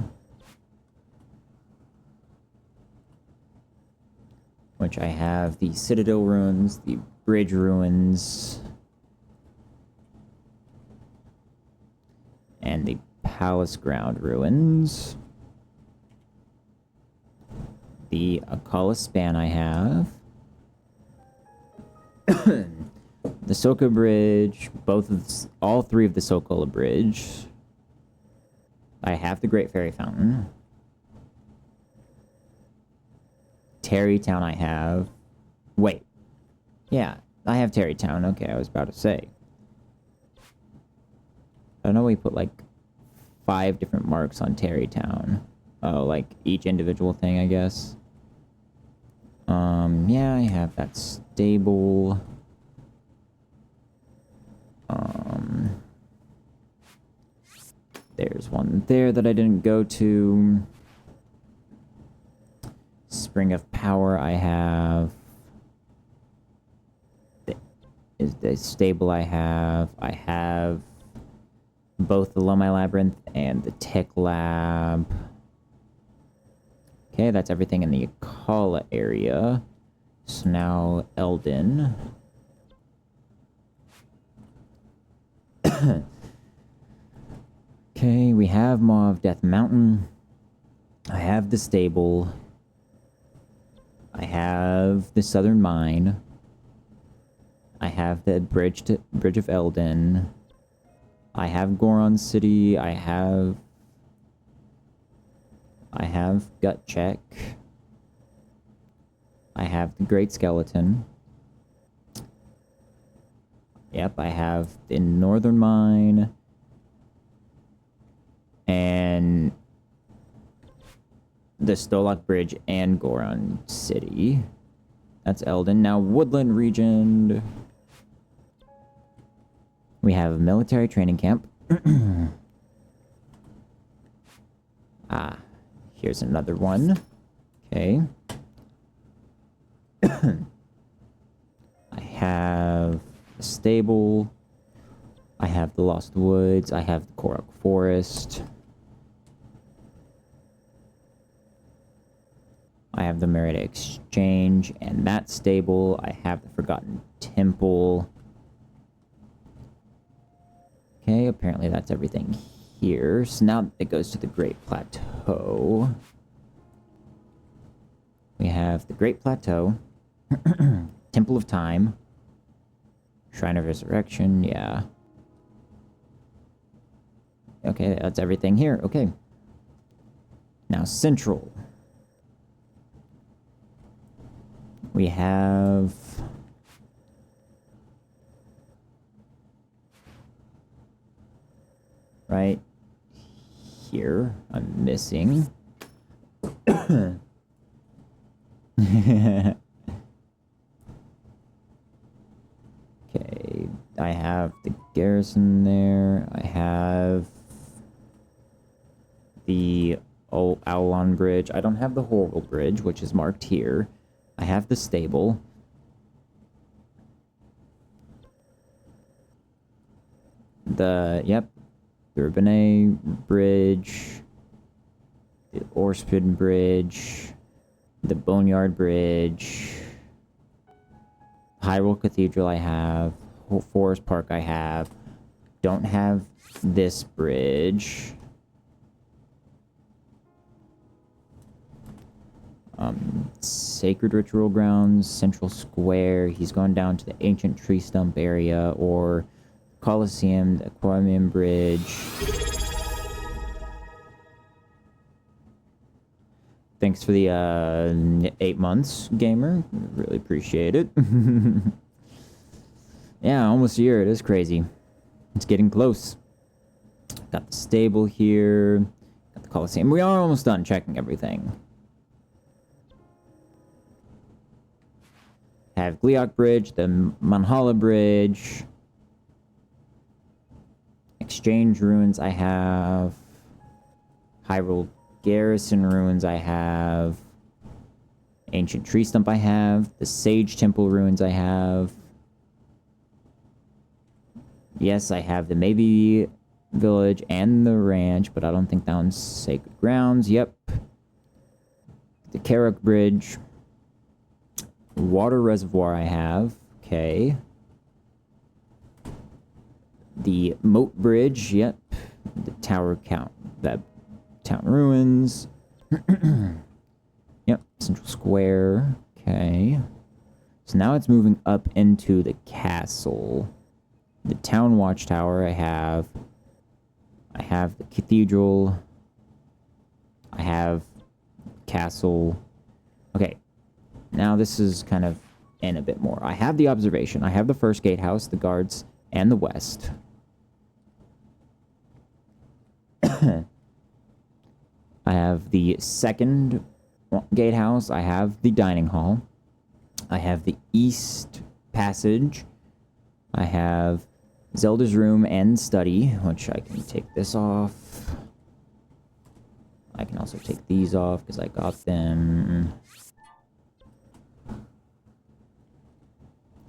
Which I have the Citadel ruins, the bridge ruins, and the Palace Ground ruins. The Akala Span I have. The Soka Bridge, all three of the Sokola Bridge. I have the Great Fairy Fountain. Terrytown I have. Wait. Yeah, I have Terrytown. Okay, I was about to say. I know we put like 5 different marks on Terrytown. Oh, like each individual thing, I guess. Yeah, I have that stable. There's one there that I didn't go to. Spring of Power I have. Is the stable I have. I have both the Lomai Labyrinth and the Tech Lab. Okay, that's everything in the Akala area. So now Eldin. Okay, we have Maw of Death Mountain. I have the stable. I have the Southern Mine. have the Bridge of Eldin. I have Goron City. I have Gut Check. I have the Great Skeleton. Yep, I have the Northern Mine. And the Stolok Bridge and Goron City. That's Eldin. Now, Woodland Region. We have a military training camp. Here's another one. Okay. I have a stable. I have the Lost Woods. I have the Korok Forest. I have the Merida Exchange and that stable. I have the Forgotten Temple. Okay, apparently that's everything here. So now it goes to the Great Plateau. We have the Great Plateau. Temple of Time. Shrine of Resurrection, yeah. Okay, that's everything here. Okay. Now, Central. We have... right here. I'm missing. Okay, I have the garrison there. I have the old Aulon Bridge. I don't have the Horrible Bridge, which is marked here. I have the stable. The Urbanay Bridge. The Orspin Bridge. The Boneyard Bridge. Hyrule Cathedral I have. Forest Park I have. Don't have this bridge. Sacred Ritual Grounds, Central Square. He's gone down to the Ancient Tree Stump area, or Coliseum, the Aquarium Bridge. Thanks for the 8 months, gamer. Really appreciate it. Yeah, almost a year. It is crazy. It's getting close. Got the stable here. Got the Coliseum. We are almost done checking everything. Have Gleeok Bridge, the Manhala Bridge. Exchange Ruins I have. Hyrule Garrison Ruins I have. Ancient Tree Stump I have. The Sage Temple Ruins I have. Yes, I have the Maybe Village and the Ranch, but I don't think that one's Sacred Grounds. Yep. The Karok Bridge. Water Reservoir I have. Okay. The Moat Bridge. Yep. The Tower Count. That Town Ruins. Yep. Central Square. Okay. So now it's moving up into the castle. The Town Watchtower I have. I have the Cathedral. I have Castle. Okay. Now this is kind of in a bit more. I have the Observation. I have the first gatehouse, the guards, and the west. I have the second gatehouse. I have the dining hall. I have the east passage. I have Zelda's room and study, which I can take this off. I can also take these off because I got them.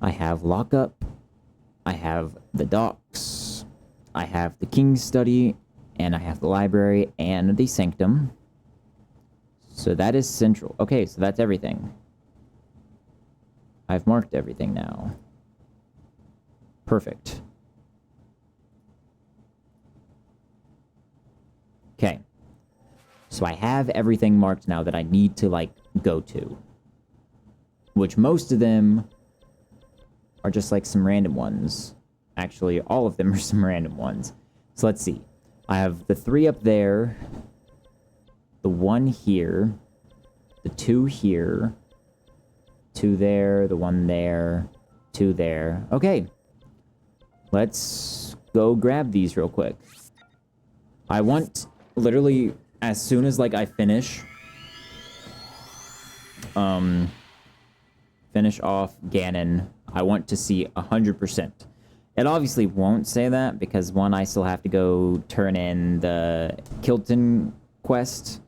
I have lockup. I have the docks. I have the king's study. And I have the library and the sanctum. So that is central. Okay, so that's everything. I've marked everything now. Perfect. Okay. So I have everything marked now that I need to, like, go to. Which most of them are just like some random ones. Actually, all of them are some random ones. So let's see. I have the 3 up there, the 1 here, the 2 here, 2 there, the 1 there, 2 there. Okay. Let's go grab these real quick. I want, literally, as soon as, like, I finish off Ganon, I want to see 100%. It obviously won't say that, because, one, I still have to go turn in the Kilton quest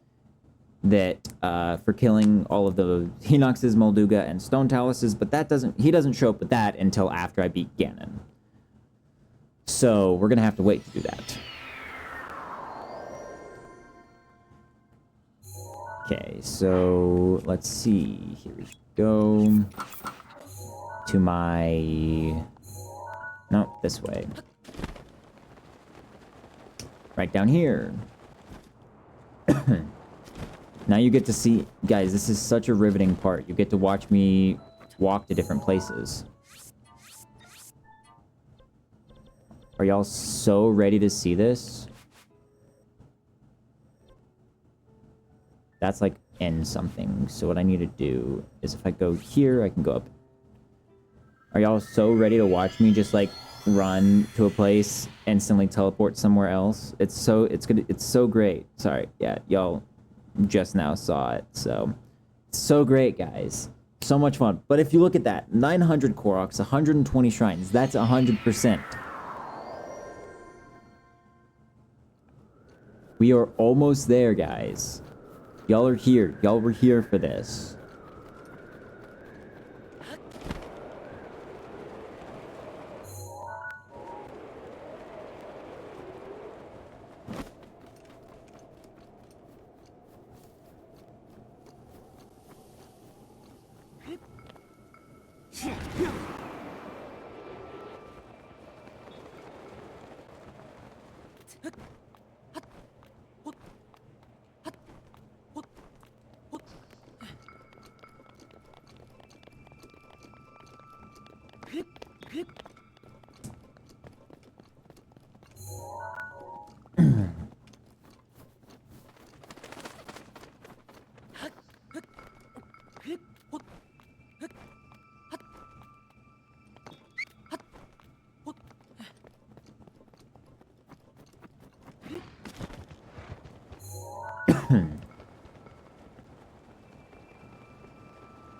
that, for killing all of the Hinoxes, Molduga, and Stone Taluses, but that he doesn't show up with that until after I beat Ganon. So, we're gonna have to wait to do that. Okay, so, let's see. Here we go. To my... No, this way. Right down here. Now you get to see... Guys, this is such a riveting part. You get to watch me walk to different places. Are y'all so ready to see this? That's like in something. So what I need to do is if I go here, I can go up. Are y'all so ready to watch me just like run to a place, instantly teleport somewhere else? It's so great. Sorry, yeah, y'all just now saw it. So it's so great, guys. So much fun. But if you look at that, 900 Koroks, 120 shrines, that's 100%. We are almost there, guys. Y'all are here. Y'all were here for this.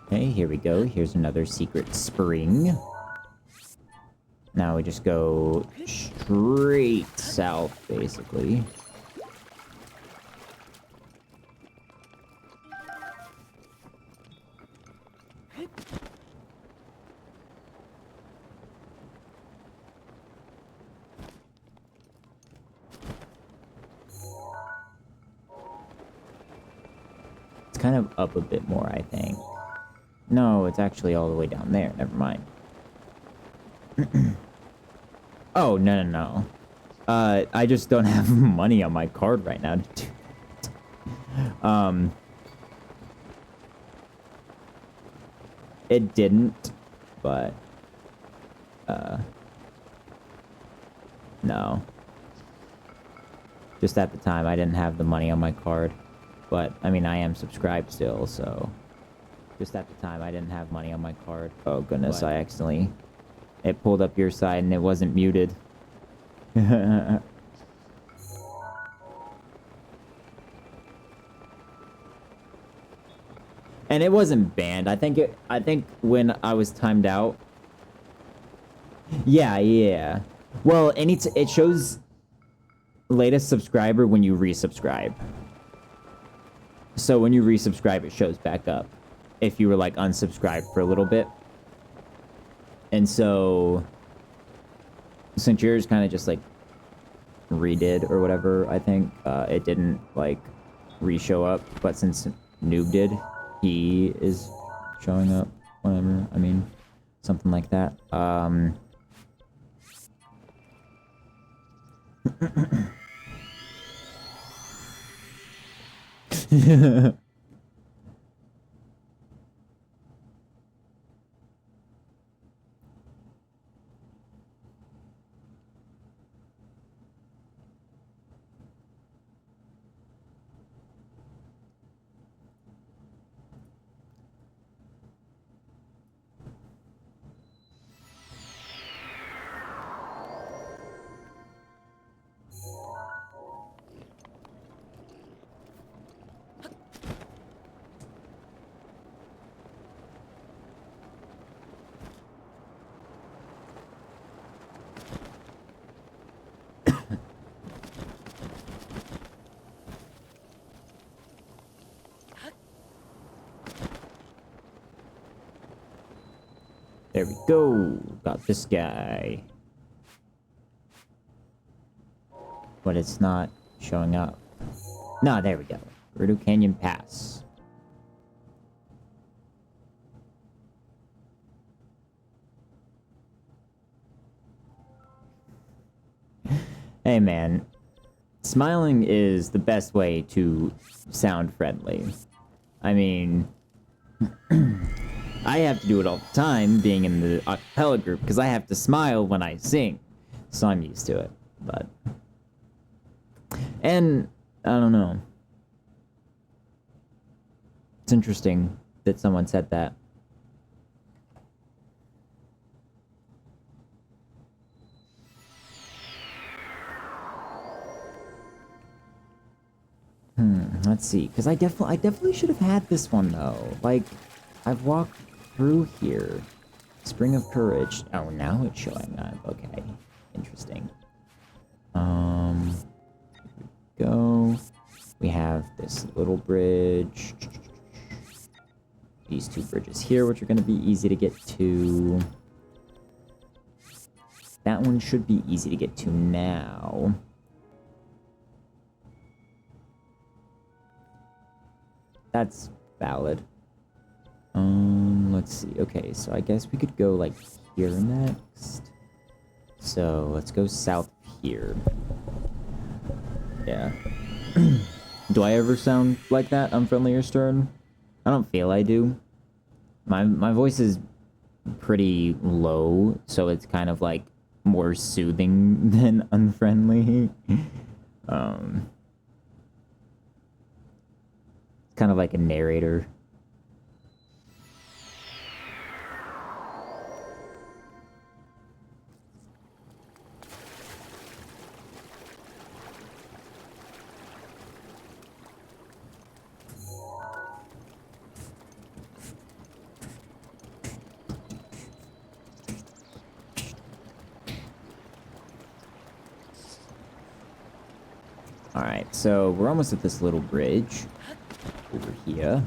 Okay, here we go. Here's another secret spring. Now we just go straight south, basically. It's kind of up a bit more, I think. No, it's actually all the way down there. Never mind. Oh, no. I just don't have money on my card right now to do that. It didn't, but, no. Just at the time, I didn't have the money on my card. But, I mean, I am subscribed still, so... Just at the time, I didn't have money on my card. Oh, goodness, I accidentally... It pulled up your side and it wasn't muted. And it wasn't banned. I think when I was timed out... Yeah. Well, it shows... latest subscriber when you resubscribe. So when you resubscribe, it shows back up. If you were, like, unsubscribed for a little bit. And so... Since yours kind of just, like, redid or whatever, I think, it didn't, like, re-show up. But since Noob did, he is showing up. Whatever. I mean, something like that. There we go. Got this guy. But it's not showing up. No, there we go. Gerudo Canyon Pass. Hey man, smiling is the best way to sound friendly. I mean, I have to do it all the time being in the acapella group because I have to smile when I sing. So I'm used to it, but... And, I don't know. It's interesting that someone said that. Let's see, because I definitely should have had this one though. Like, I've walked through here. Spring of Courage. Oh, now it's showing up. Okay, interesting. Here we go. We have this little bridge. These two bridges here, which are going to be easy to get to. That one should be easy to get to now. That's valid. Let's see. Okay, so I guess we could go like here next. So let's go south here. Yeah. Do I ever sound like that? Unfriendly or stern? I don't feel I do. My voice is pretty low, so it's kind of like more soothing than unfriendly. Kind of like a narrator. Alright, so we're almost at this little bridge over here.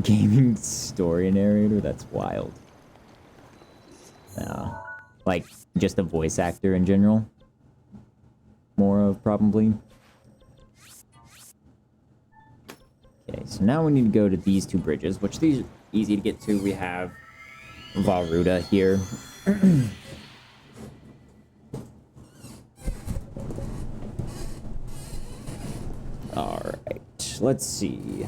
Gaming story narrator? That's wild. Like, just a voice actor in general? More of, probably. Okay, so now we need to go to these two bridges, which these are easy to get to. We have Varuda here. Alright, let's see.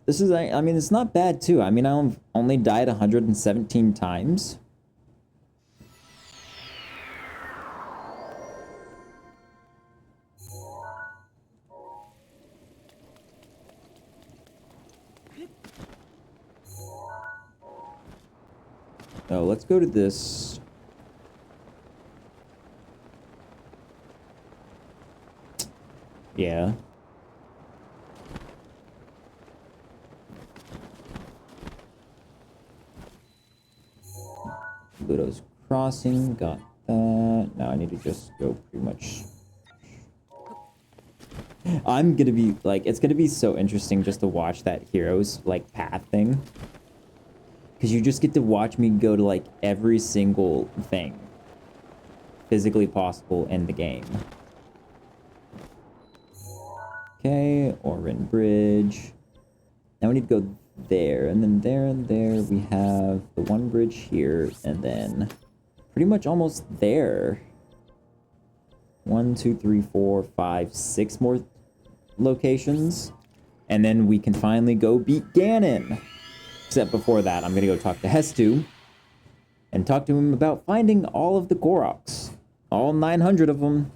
This is, I mean, it's not bad too. I mean, I've only died 117 times. Oh, let's go to this. Yeah. Ludo's Crossing, got that. Now I need to just go pretty much... I'm gonna be, like, it's gonna be so interesting just to watch that hero's, like, path thing. Because you just get to watch me go to, like, every single thing physically possible in the game. Okay, Orin Bridge. Now we need to go there, and then there and there we have the one bridge here, and then pretty much almost there. 1, 2, 3, 4, 5, 6 more locations, and then we can finally go beat Ganon. Except before that, I'm gonna go talk to Hestu and talk to him about finding all of the Koroks. All 900 of them.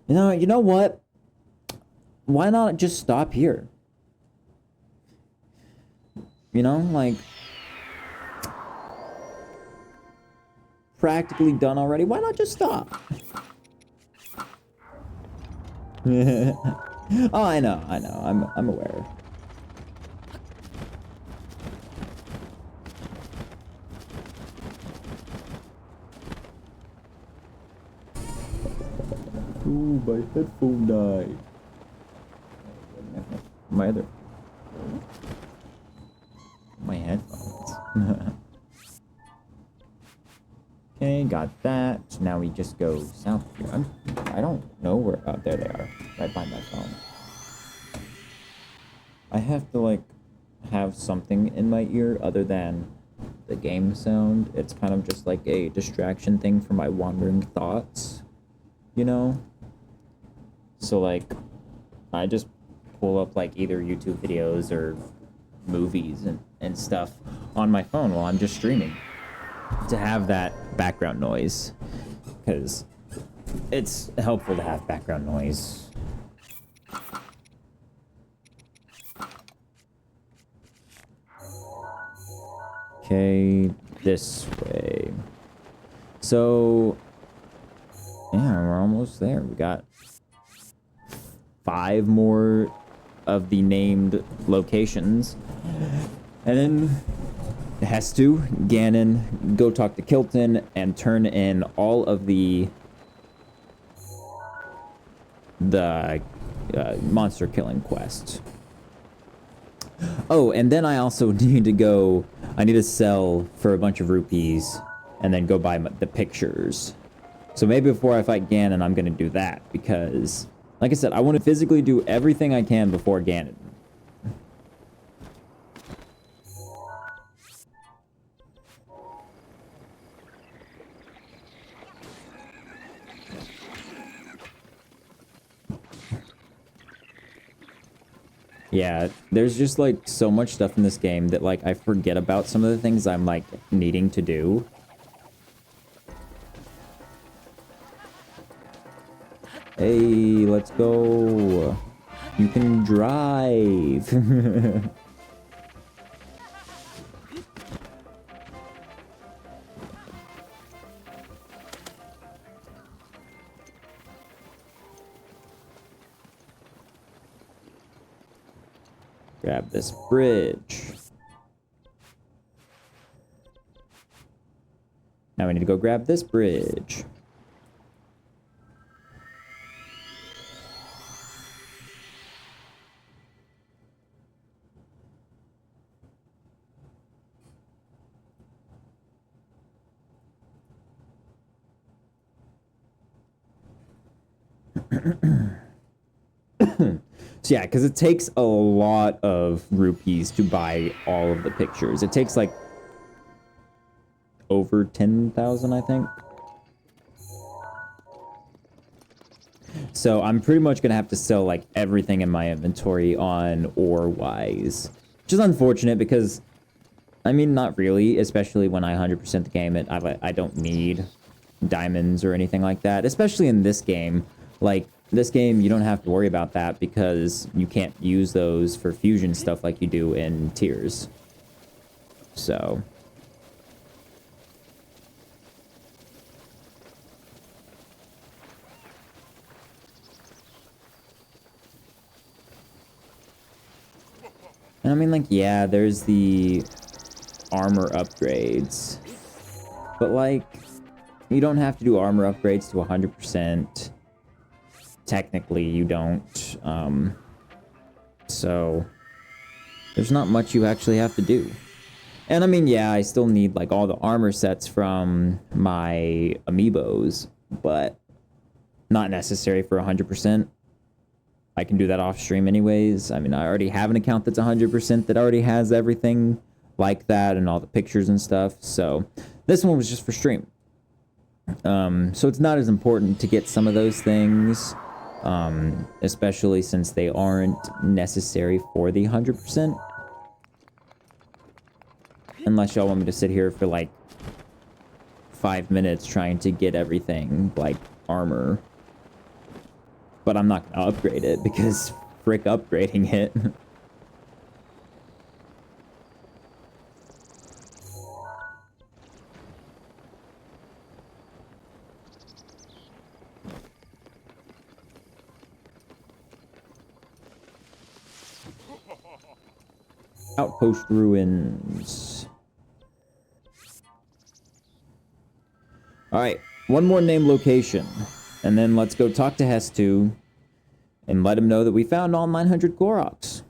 You know what? Why not just stop here? You know, like, practically done already. Why not just stop? Oh, I know. I'm aware. Ooh, my headphone died. My other... My headphones. Okay, got that. So now we just go south here. I don't know where... Oh, there they are. Right by my phone. I have to, like, have something in my ear other than the game sound. It's kind of just like a distraction thing for my wandering thoughts, you know? So, like, I just pull up, like, either YouTube videos or movies and stuff on my phone while I'm just streaming to have that background noise, because it's helpful to have background noise. Okay, this way. So, yeah, we're almost there. We got 5 more of the named locations. And then has to, Ganon, go talk to Kilton and turn in all of the monster killing quests. Oh, and then I also need to go... I need to sell for a bunch of rupees and then go buy the pictures. So maybe before I fight Ganon, I'm going to do that. Because, like I said, I want to physically do everything I can before Ganon. Yeah, there's just, like, so much stuff in this game that, like, I forget about some of the things I'm, like, needing to do. Hey, let's go. You can drive. Grab this bridge. Now we need to go grab this bridge. So yeah, because it takes a lot of rupees to buy all of the pictures. It takes like over 10,000, I think. So I'm pretty much gonna have to sell like everything in my inventory on ore-wise, which is unfortunate because, I mean, not really, especially when I 100% the game. I don't need diamonds or anything like that, especially in this game. Like, this game, you don't have to worry about that because you can't use those for fusion stuff like you do in tiers. So... And I mean, like, yeah, there's the armor upgrades. But, like, you don't have to do armor upgrades to 100%. Technically, you don't. So, there's not much you actually have to do. And I mean, yeah, I still need, like, all the armor sets from my amiibos, but not necessary for 100%. I can do that off stream anyways. I mean, I already have an account that's 100% that already has everything like that and all the pictures and stuff. So this one was just for stream. So it's not as important to get some of those things, especially since they aren't necessary for the 100%. Unless y'all want me to sit here for like 5 minutes trying to get everything, like armor. But I'm not gonna upgrade it because frick upgrading it. Outpost ruins. Alright, one more named location. And then let's go talk to Hestu and let him know that we found all 900 Koroks.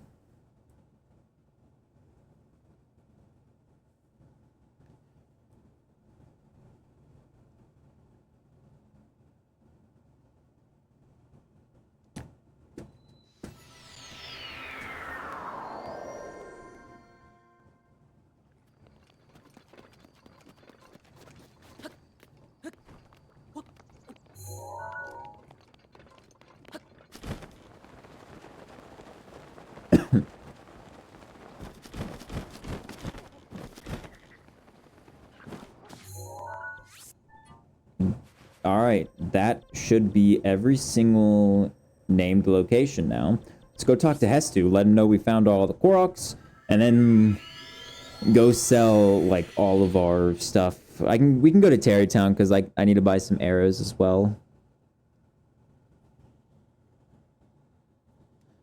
Alright, that should be every single named location now. Let's go talk to Hestu, let him know we found all the Koroks, and then go sell, like, all of our stuff. We can go to Terrytown, because, like, I need to buy some arrows as well.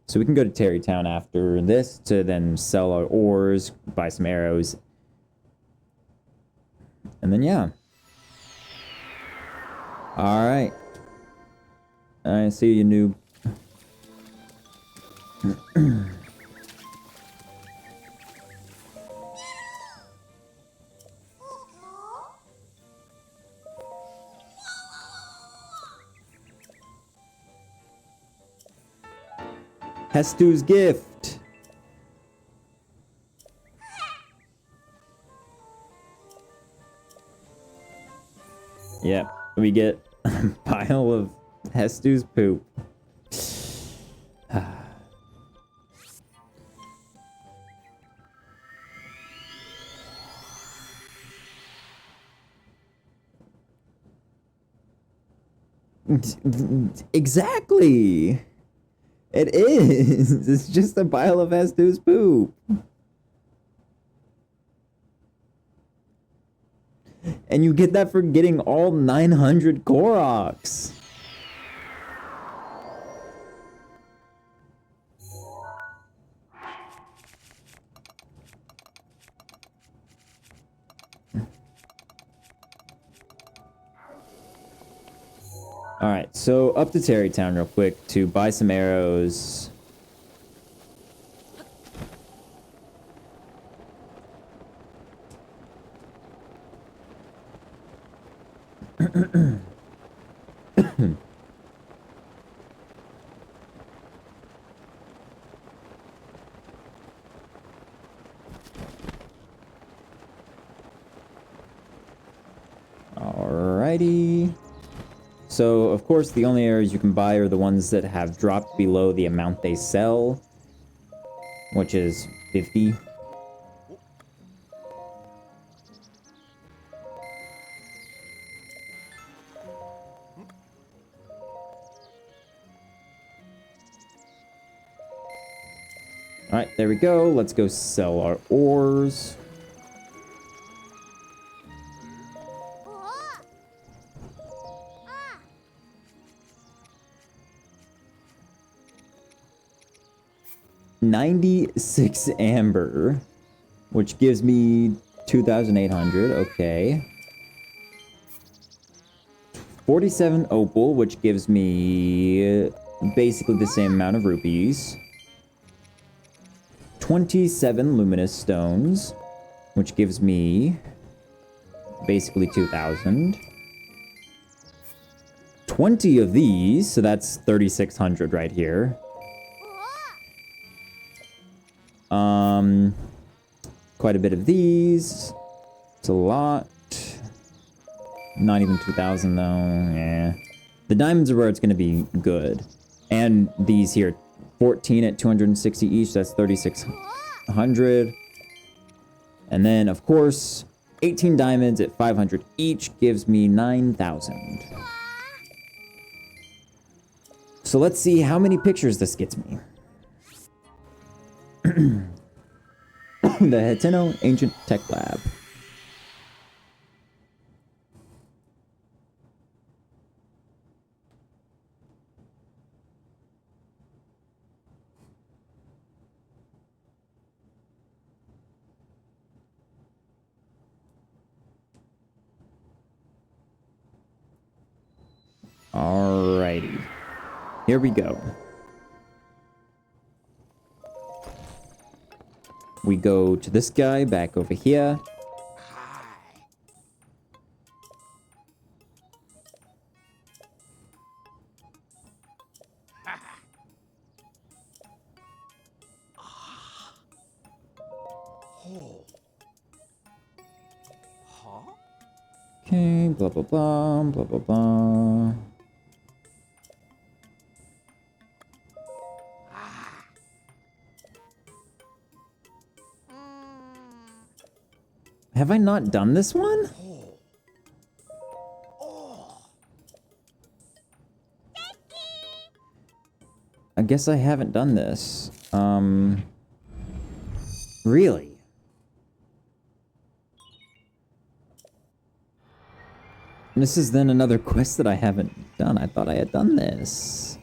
So we can go to Terrytown after this to then sell our ores, buy some arrows. And then, yeah. Alright. I see you, noob. Hestu's gift. Yep, we get a pile of Hestu's poop. Exactly. It is. It's just a pile of Hestu's poop. And you get that for getting all 900 Koroks. Alright, so up to Terrytown real quick to buy some arrows. Alrighty. So, of course, the only arrows you can buy are the ones that have dropped below the amount they sell, which is 50. Alright, there we go. Let's go sell our ores. $96 amber, which gives me 2,800. Okay. 47 opal, which gives me basically the same amount of rupees. 27 luminous stones, which gives me basically 2,000. 20 of these, so that's 3,600 right here. Quite a bit of these. It's a lot. Not even 2,000 though. Yeah. The diamonds are where it's going to be good. And these here, 14 at 260 each. That's 3,600. And then, of course, 18 diamonds at 500 each gives me 9,000. So let's see how many pictures this gets me. The Heteno Ancient Tech Lab. All here we go. We go to this guy back over here. Okay, blah, blah, blah, blah, blah, blah. Have I not done this one? I guess I haven't done this. Really? This is then another quest that I haven't done. I thought I had done this.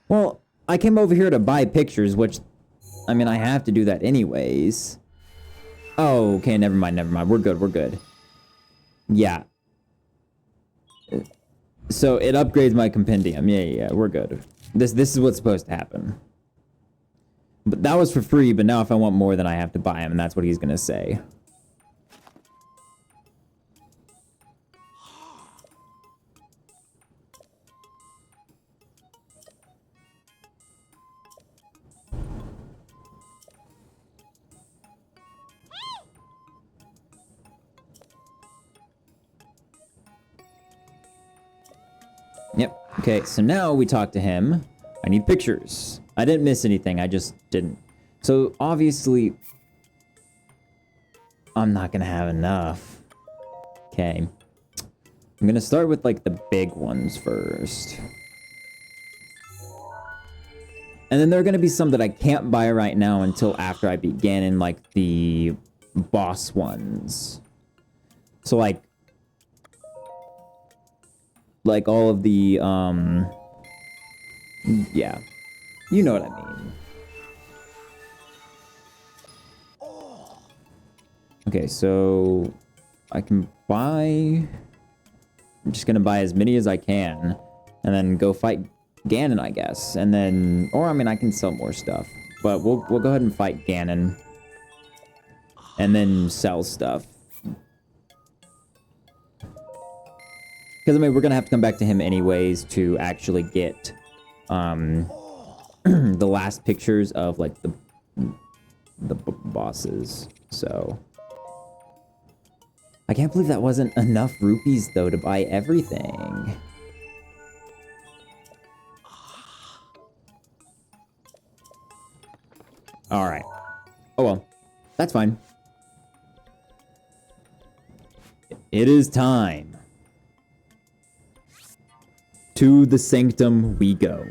Well, I came over here to buy pictures, which, I mean, I have to do that anyways. Oh, okay, never mind, never mind. We're good, we're good. Yeah. So it upgrades my compendium. Yeah, we're good. This is what's supposed to happen. But that was for free, but now if I want more, then I have to buy him, and that's what he's gonna say. Yep. Okay, so now we talk to him. I need pictures. I didn't miss anything, I just didn't. So, obviously, I'm not gonna have enough. Okay. I'm gonna start with, like, the big ones first. And then there are gonna be some that I can't buy right now until after I begin in, like, the boss ones. So, like all of the, yeah. You know what I mean. Okay, so I can buy... I'm just gonna buy as many as I can, and then go fight Ganon, I guess. And then... Or, I mean, I can sell more stuff. But we'll go ahead and fight Ganon. And then sell stuff. Because, I mean, we're gonna have to come back to him anyways to actually get, the last pictures of, like, the bosses. So... I can't believe that wasn't enough rupees, though, to buy everything. Alright. Oh well. That's fine. It is time. To the sanctum we go.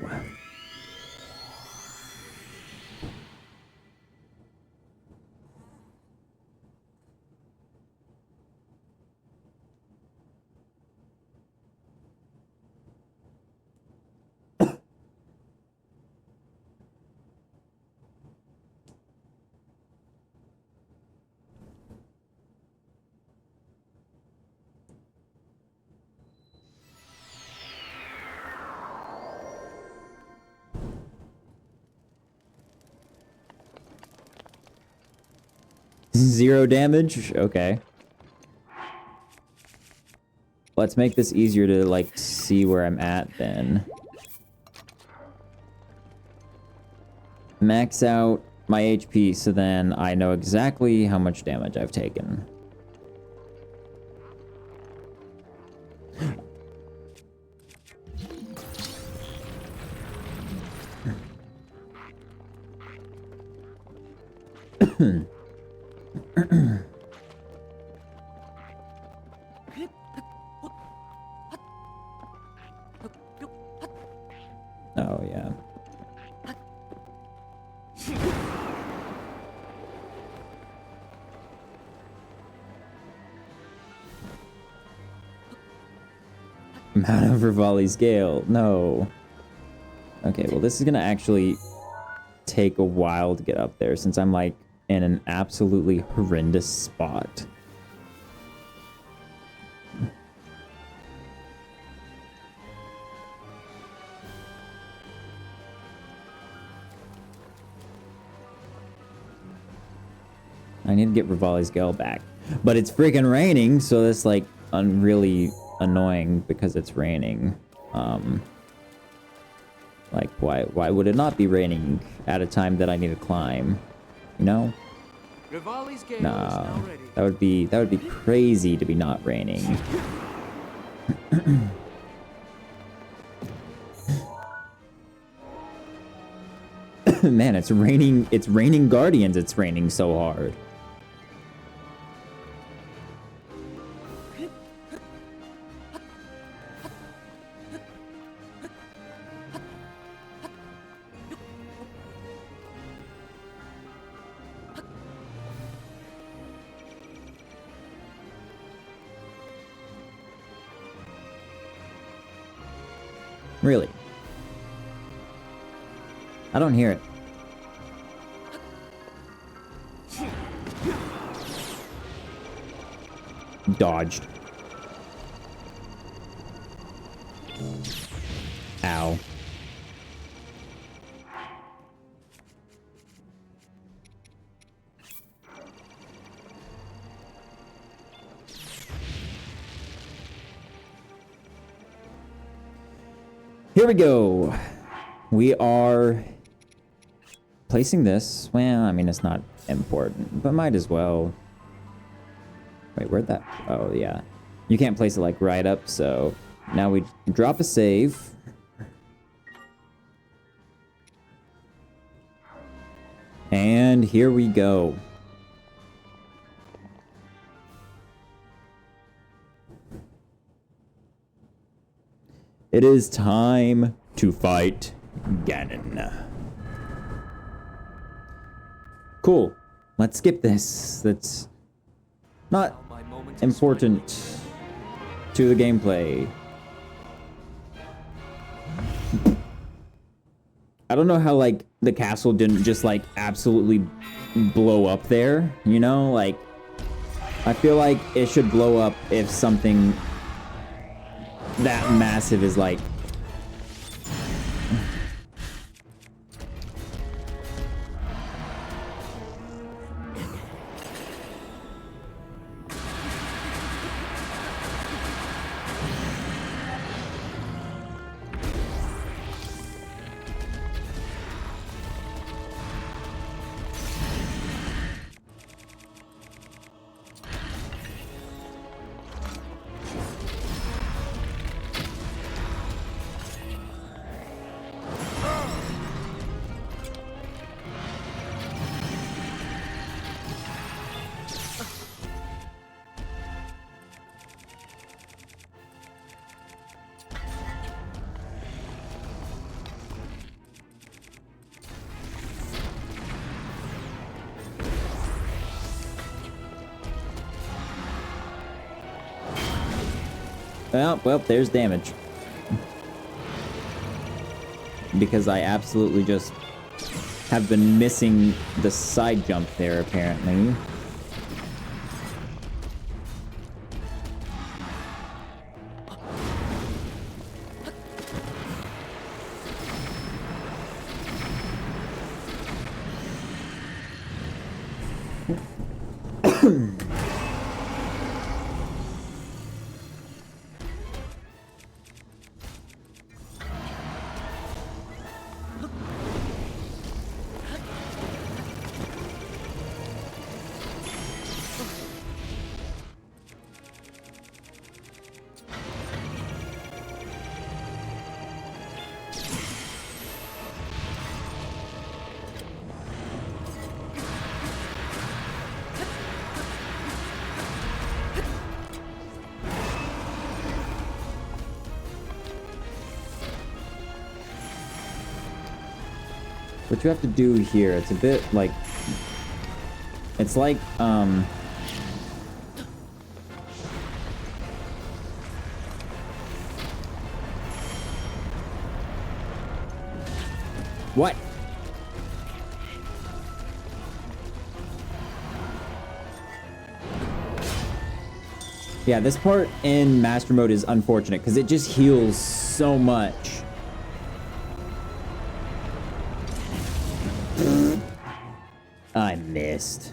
Zero damage? Okay. Let's make this easier to, like, see where I'm at, then. Max out my HP, so then I know exactly how much damage I've taken. Oh, yeah. I'm out of Rivali's Gale. No. Okay, well, this is gonna actually take a while to get up there since I'm, like, in an absolutely horrendous spot. I need to get Rivali's Gale back. But it's freaking raining, so that's like really annoying because it's raining. Like why would it not be raining at a time that I need to climb? You know?
Rivali's Gale is
Nah.
now ready.
That would be crazy to be not raining. Man, it's raining Guardians, it's raining so hard. Really? I don't hear it. Dodged. Ow. Here we go. We are placing this. Well, I mean, it's not important, but might as well. Wait, where'd that? Oh, yeah. You can't place it like right up, so now we drop a save. And here we go. It is time to fight Ganon. Cool. Let's skip this. That's not important to the gameplay. I don't know how, like, the castle didn't just, like, absolutely blow up there, you know? Like, I feel like it should blow up if something that massive is, like... Well, there's damage. Because I absolutely just have been missing the side jump there, apparently. What you have to do here, it's a bit like... It's like, What? Yeah, this part in Master Mode is unfortunate because it just heals so much. I missed.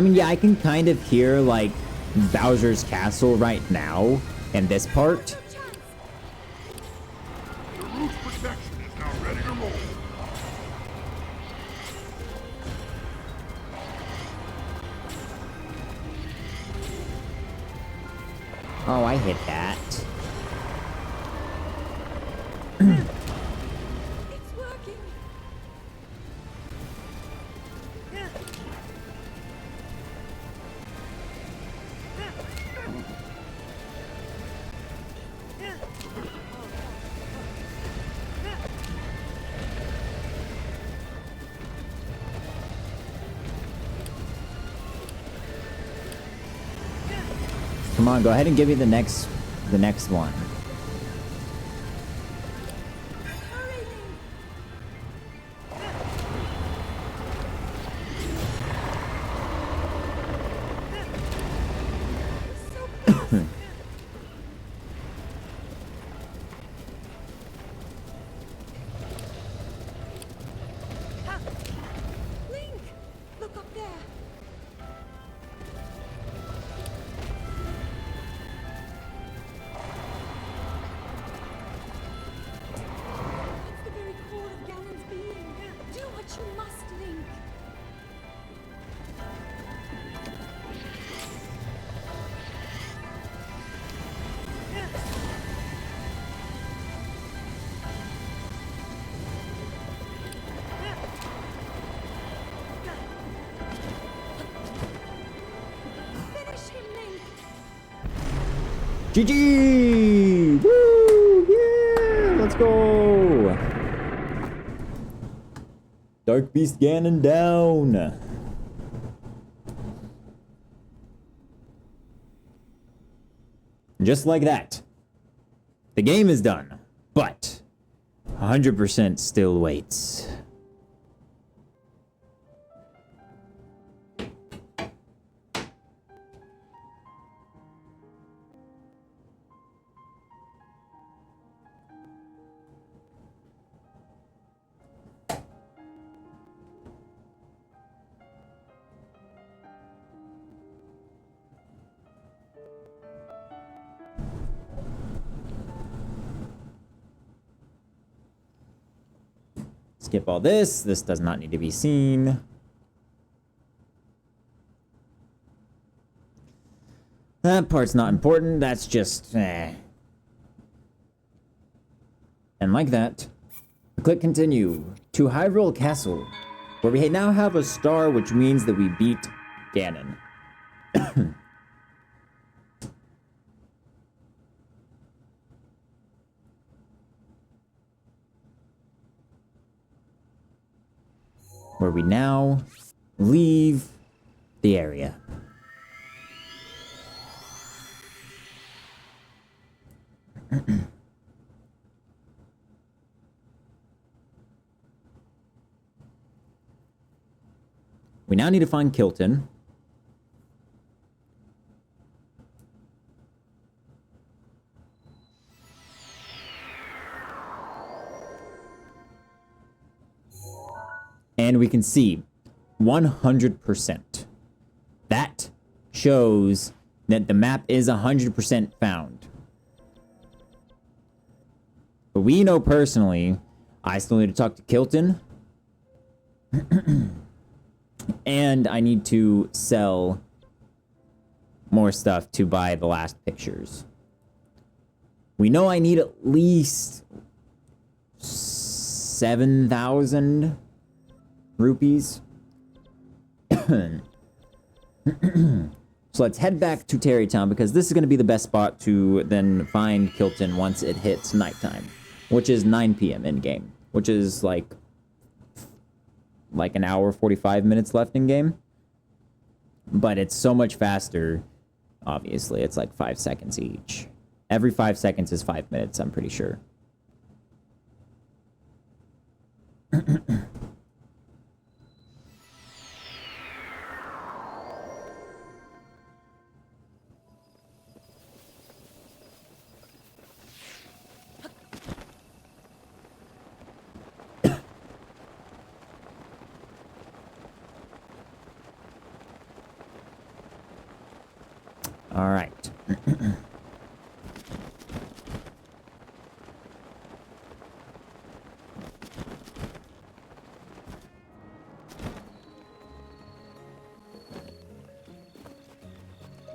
I mean, yeah, I can kind of hear, like, Bowser's castle right now in this part.
The roof's protection is now ready to roll.
Oh, I hit that.
It's working.
Come on, go ahead and give me the next one.
Hurry, Link. So close. Link, look up there. It's the very core of Ganon's being. Do what you must, Link. Finish him, Link.
GG! Woo! Yeah! Let's go! Dark Beast Ganon down! Just like that. The game is done, but 100% still waits. Skip all this. This does not need to be seen. That part's not important. That's just, And like that, click continue to Hyrule Castle, where we now have a star, which means that we beat Ganon. Where we now leave the area. We now need to find Kilton. And we can see 100%. That shows that the map is 100% found. But we know personally, I still need to talk to Kilton. And I need to sell more stuff to buy the last pictures. We know I need at least 7,000 rupees. So let's head back to Terrytown, because this is going to be the best spot to then find Kilton once it hits nighttime, which is 9 p.m. in game, which is like an hour 45 minutes left in game. But it's so much faster. Obviously, it's like 5 seconds each. Every 5 seconds is 5 minutes, I'm pretty sure. All right.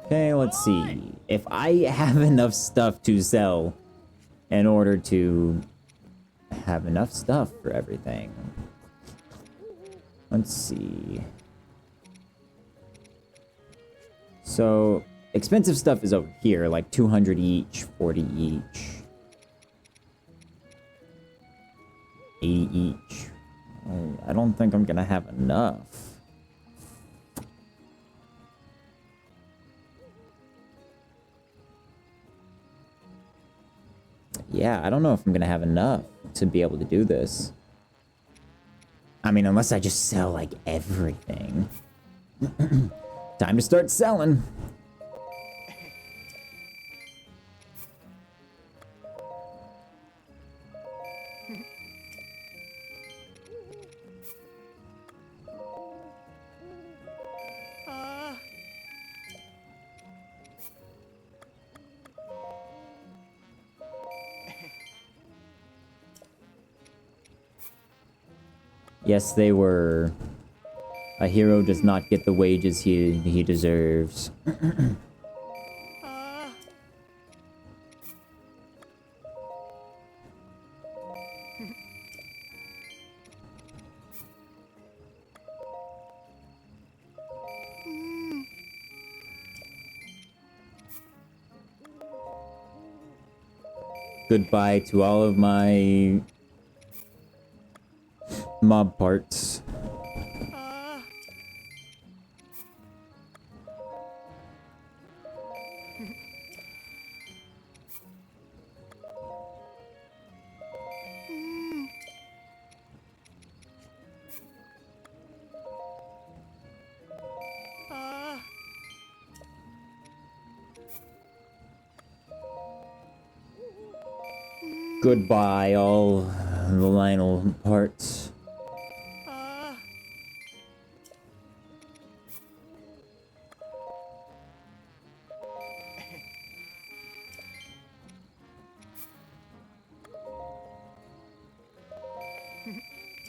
Okay, let's see. If I have enough stuff to sell in order to have enough stuff for everything. Let's see. So, expensive stuff is over here, like 200 each, 40 each, 80 each. I don't think I'm gonna have enough. Yeah, I don't know if I'm gonna have enough to be able to do this. I mean, unless I just sell, like, everything. Time to start selling. Yes, they were. A hero does not get the wages he deserves. Goodbye to all of my mob parts. Goodbye, all the Lionel parts.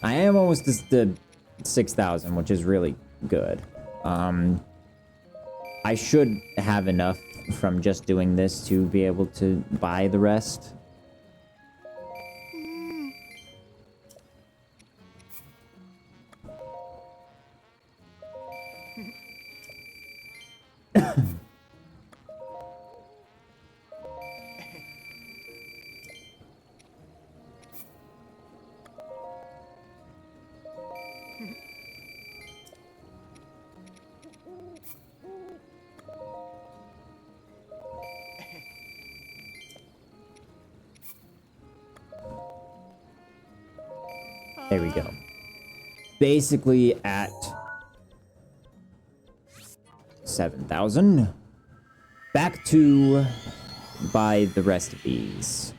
I am almost to 6,000, which is really good. I should have enough from just doing this to be able to buy the rest. There we go. Basically at 7,000. Back to buy the rest of these.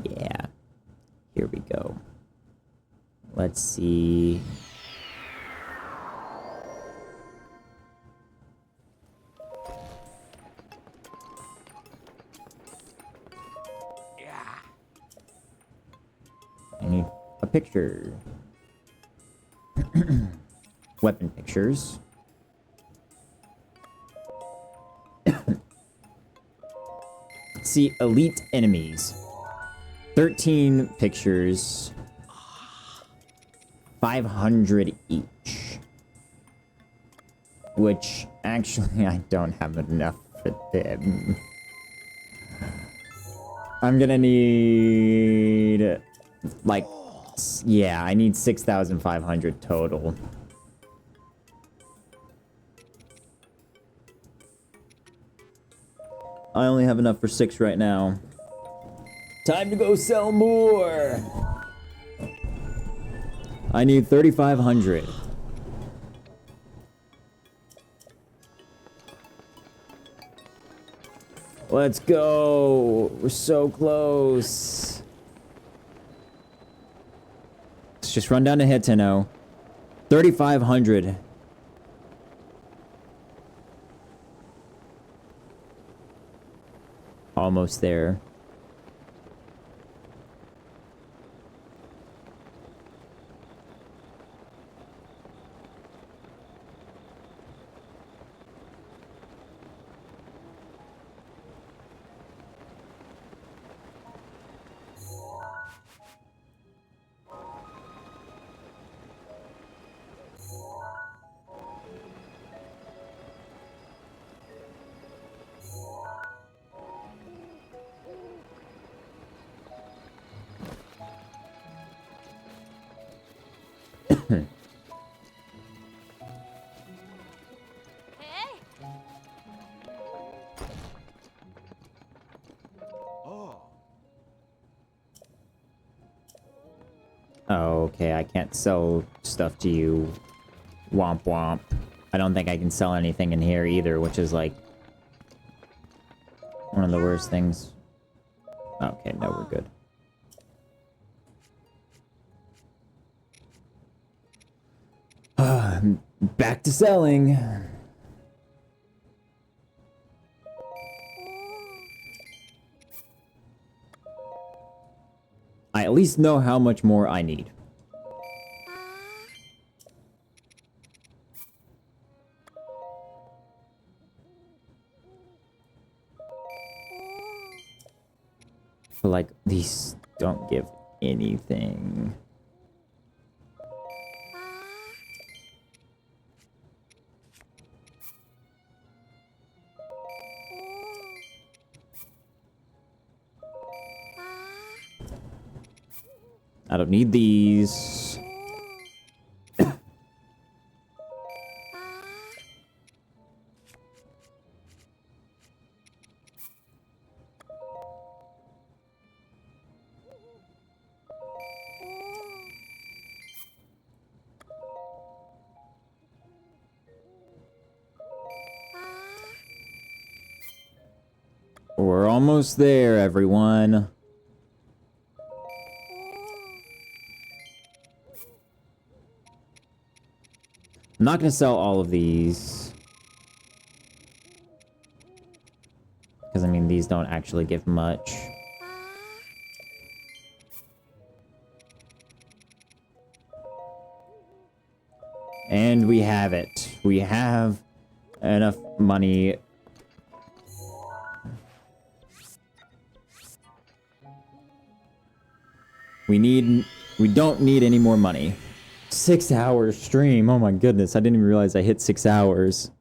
Yeah. Here we go. Let's see. I need a picture. Weapon pictures. See, elite enemies. 13 pictures. 500 each. Which, actually, I don't have enough for them. I'm gonna need... like... yeah, I need 6,500 total. I only have enough for 6 right now. Time to go sell more! I need 3,500. Let's go. We're so close. Let's just run down to Hiteno. 3,500. Almost there.
Hey!
Oh.
Oh, okay. I can't sell stuff to you. Womp womp. I don't think I can sell anything in here either, which is like one of the worst things. Okay, no, we're good. Back to selling. I at least know how much more I need. But like, these don't give anything. I don't need these. We're almost there, everyone. I'm not going to sell all of these. Because, I mean, these don't actually give much. And we have it. We have enough money. We don't need any more money. 6 hours stream. Oh my goodness. I didn't even realize I hit 6 hours.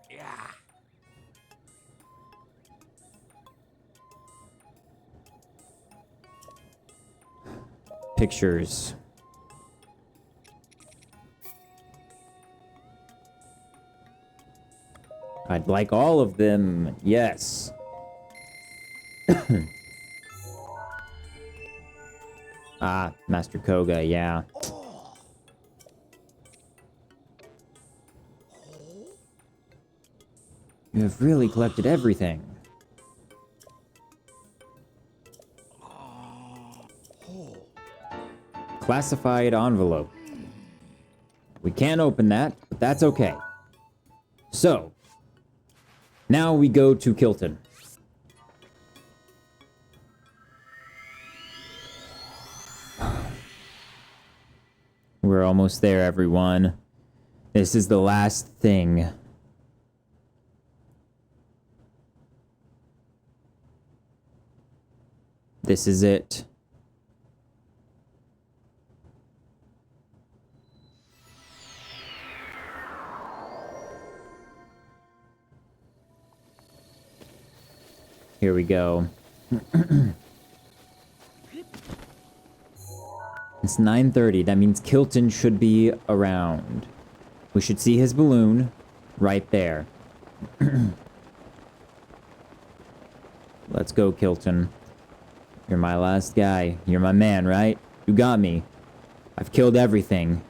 Yeah.
Pictures. I'd like all of them. Yes. Ah, Master Koga, yeah. You have really collected everything. Classified envelope. We can't open that, but that's okay. So, now we go to Kilton. We're almost there, everyone. This is the last thing. This is it. Here we go. It's 9:30. That means Kilton should be around. We should see his balloon right there. Let's go, Kilton. You're my last guy. You're my man, right? You got me. I've killed everything.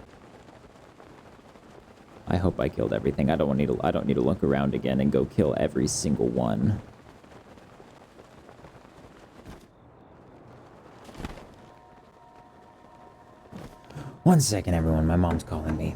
I hope I killed everything. I don't need to look around again and go kill every single one. One second, everyone. My mom's calling me.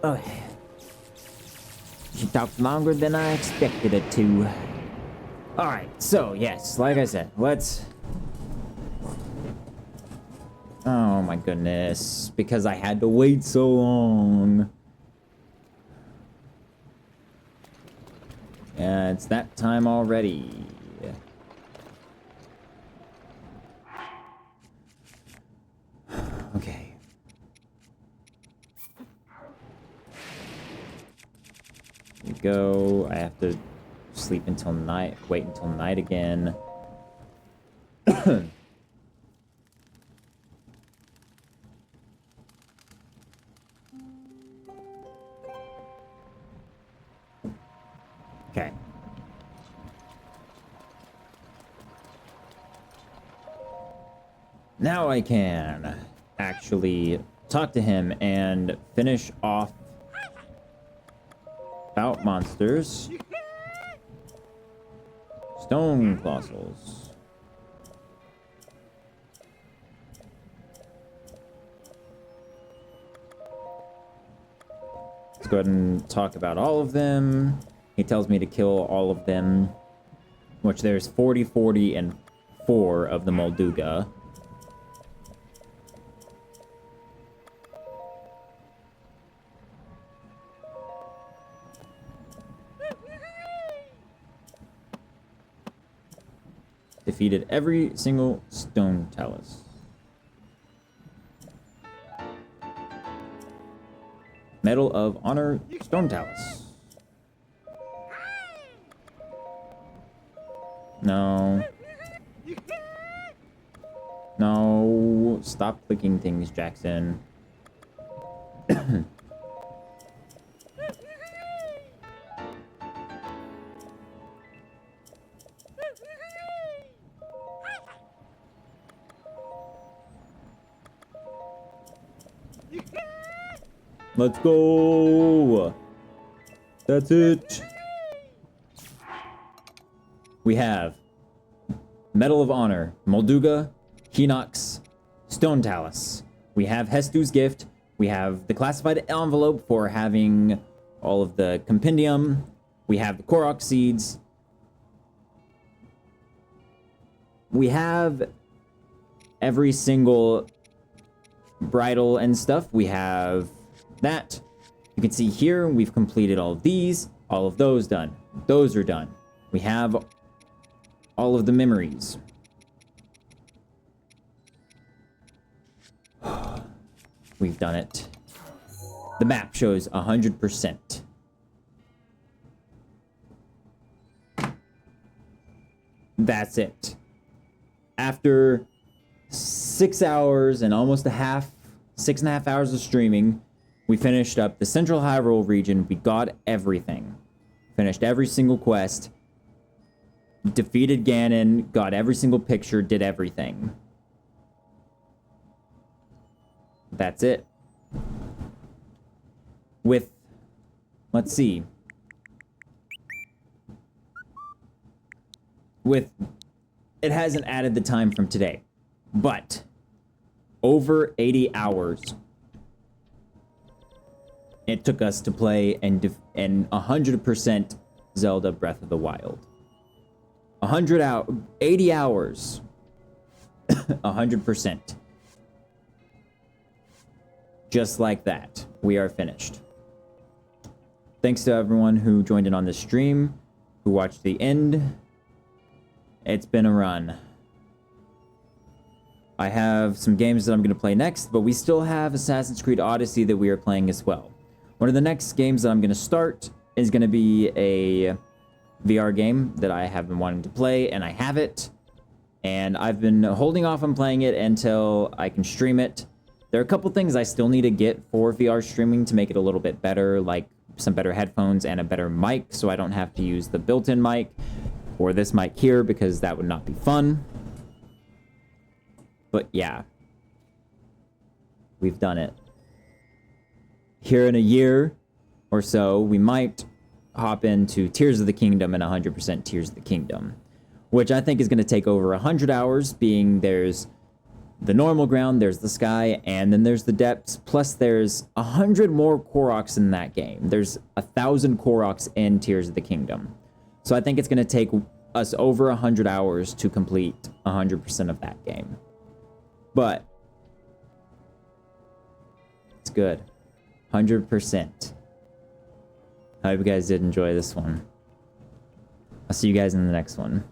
Oh, she talked longer than I expected it to. Alright, so yes, like I said, let's... Oh my goodness, because I had to wait so long. Yeah, it's that time already. Okay. Here we go. I have to sleep until night, wait until night again. Okay. Now I can actually talk to him and finish off about monsters. Stone colossals. Let's go ahead and talk about all of them. He tells me to kill all of them, which there's 40, 40, and 4 of the Molduga. Defeated every single stone talus. Medal of Honor stone talus. No. No. Stop clicking things, Jackson. Let's go. That's it. We have Medal of Honor, Molduga, Hinox, Stone Talus. We have Hestu's Gift. We have the classified envelope for having all of the compendium. We have the Korok seeds. We have every single bridle and stuff. We have that. You can see here we've completed all of these, all of those done. Those are done. We have all of the memories. We've done it. The map shows 100%. That's it. After 6 hours and almost 6.5 hours of streaming, we finished up the Central Hyrule region. We got everything. Finished every single quest. Defeated Ganon. Got every single picture. Did everything. That's it. With, let's see. With, it hasn't added the time from today, but over 80 hours it took us to play and 100% Zelda Breath of the Wild. 80 hours, 100%. Just like that, we are finished. Thanks to everyone who joined in on this stream, who watched the end. It's been a run. I have some games that I'm going to play next, but we still have Assassin's Creed Odyssey that we are playing as well. One of the next games that I'm going to start is going to be a VR game that I have been wanting to play, and I have it. And I've been holding off on playing it until I can stream it. There are a couple things I still need to get for VR streaming to make it a little bit better, like some better headphones and a better mic, so I don't have to use the built-in mic or this mic here, because that would not be fun. But yeah, we've done it. Here in a year or so, we might hop into Tears of the Kingdom and 100% Tears of the Kingdom, which I think is going to take over 100 hours, being there's the normal ground, there's the sky, and then there's the depths, plus there's 100 more Koroks in that game. There's 1,000 Koroks in Tears of the Kingdom. So I think it's going to take us over 100 hours to complete 100% of that game. But it's good. 100%. I hope you guys did enjoy this one. I'll see you guys in the next one.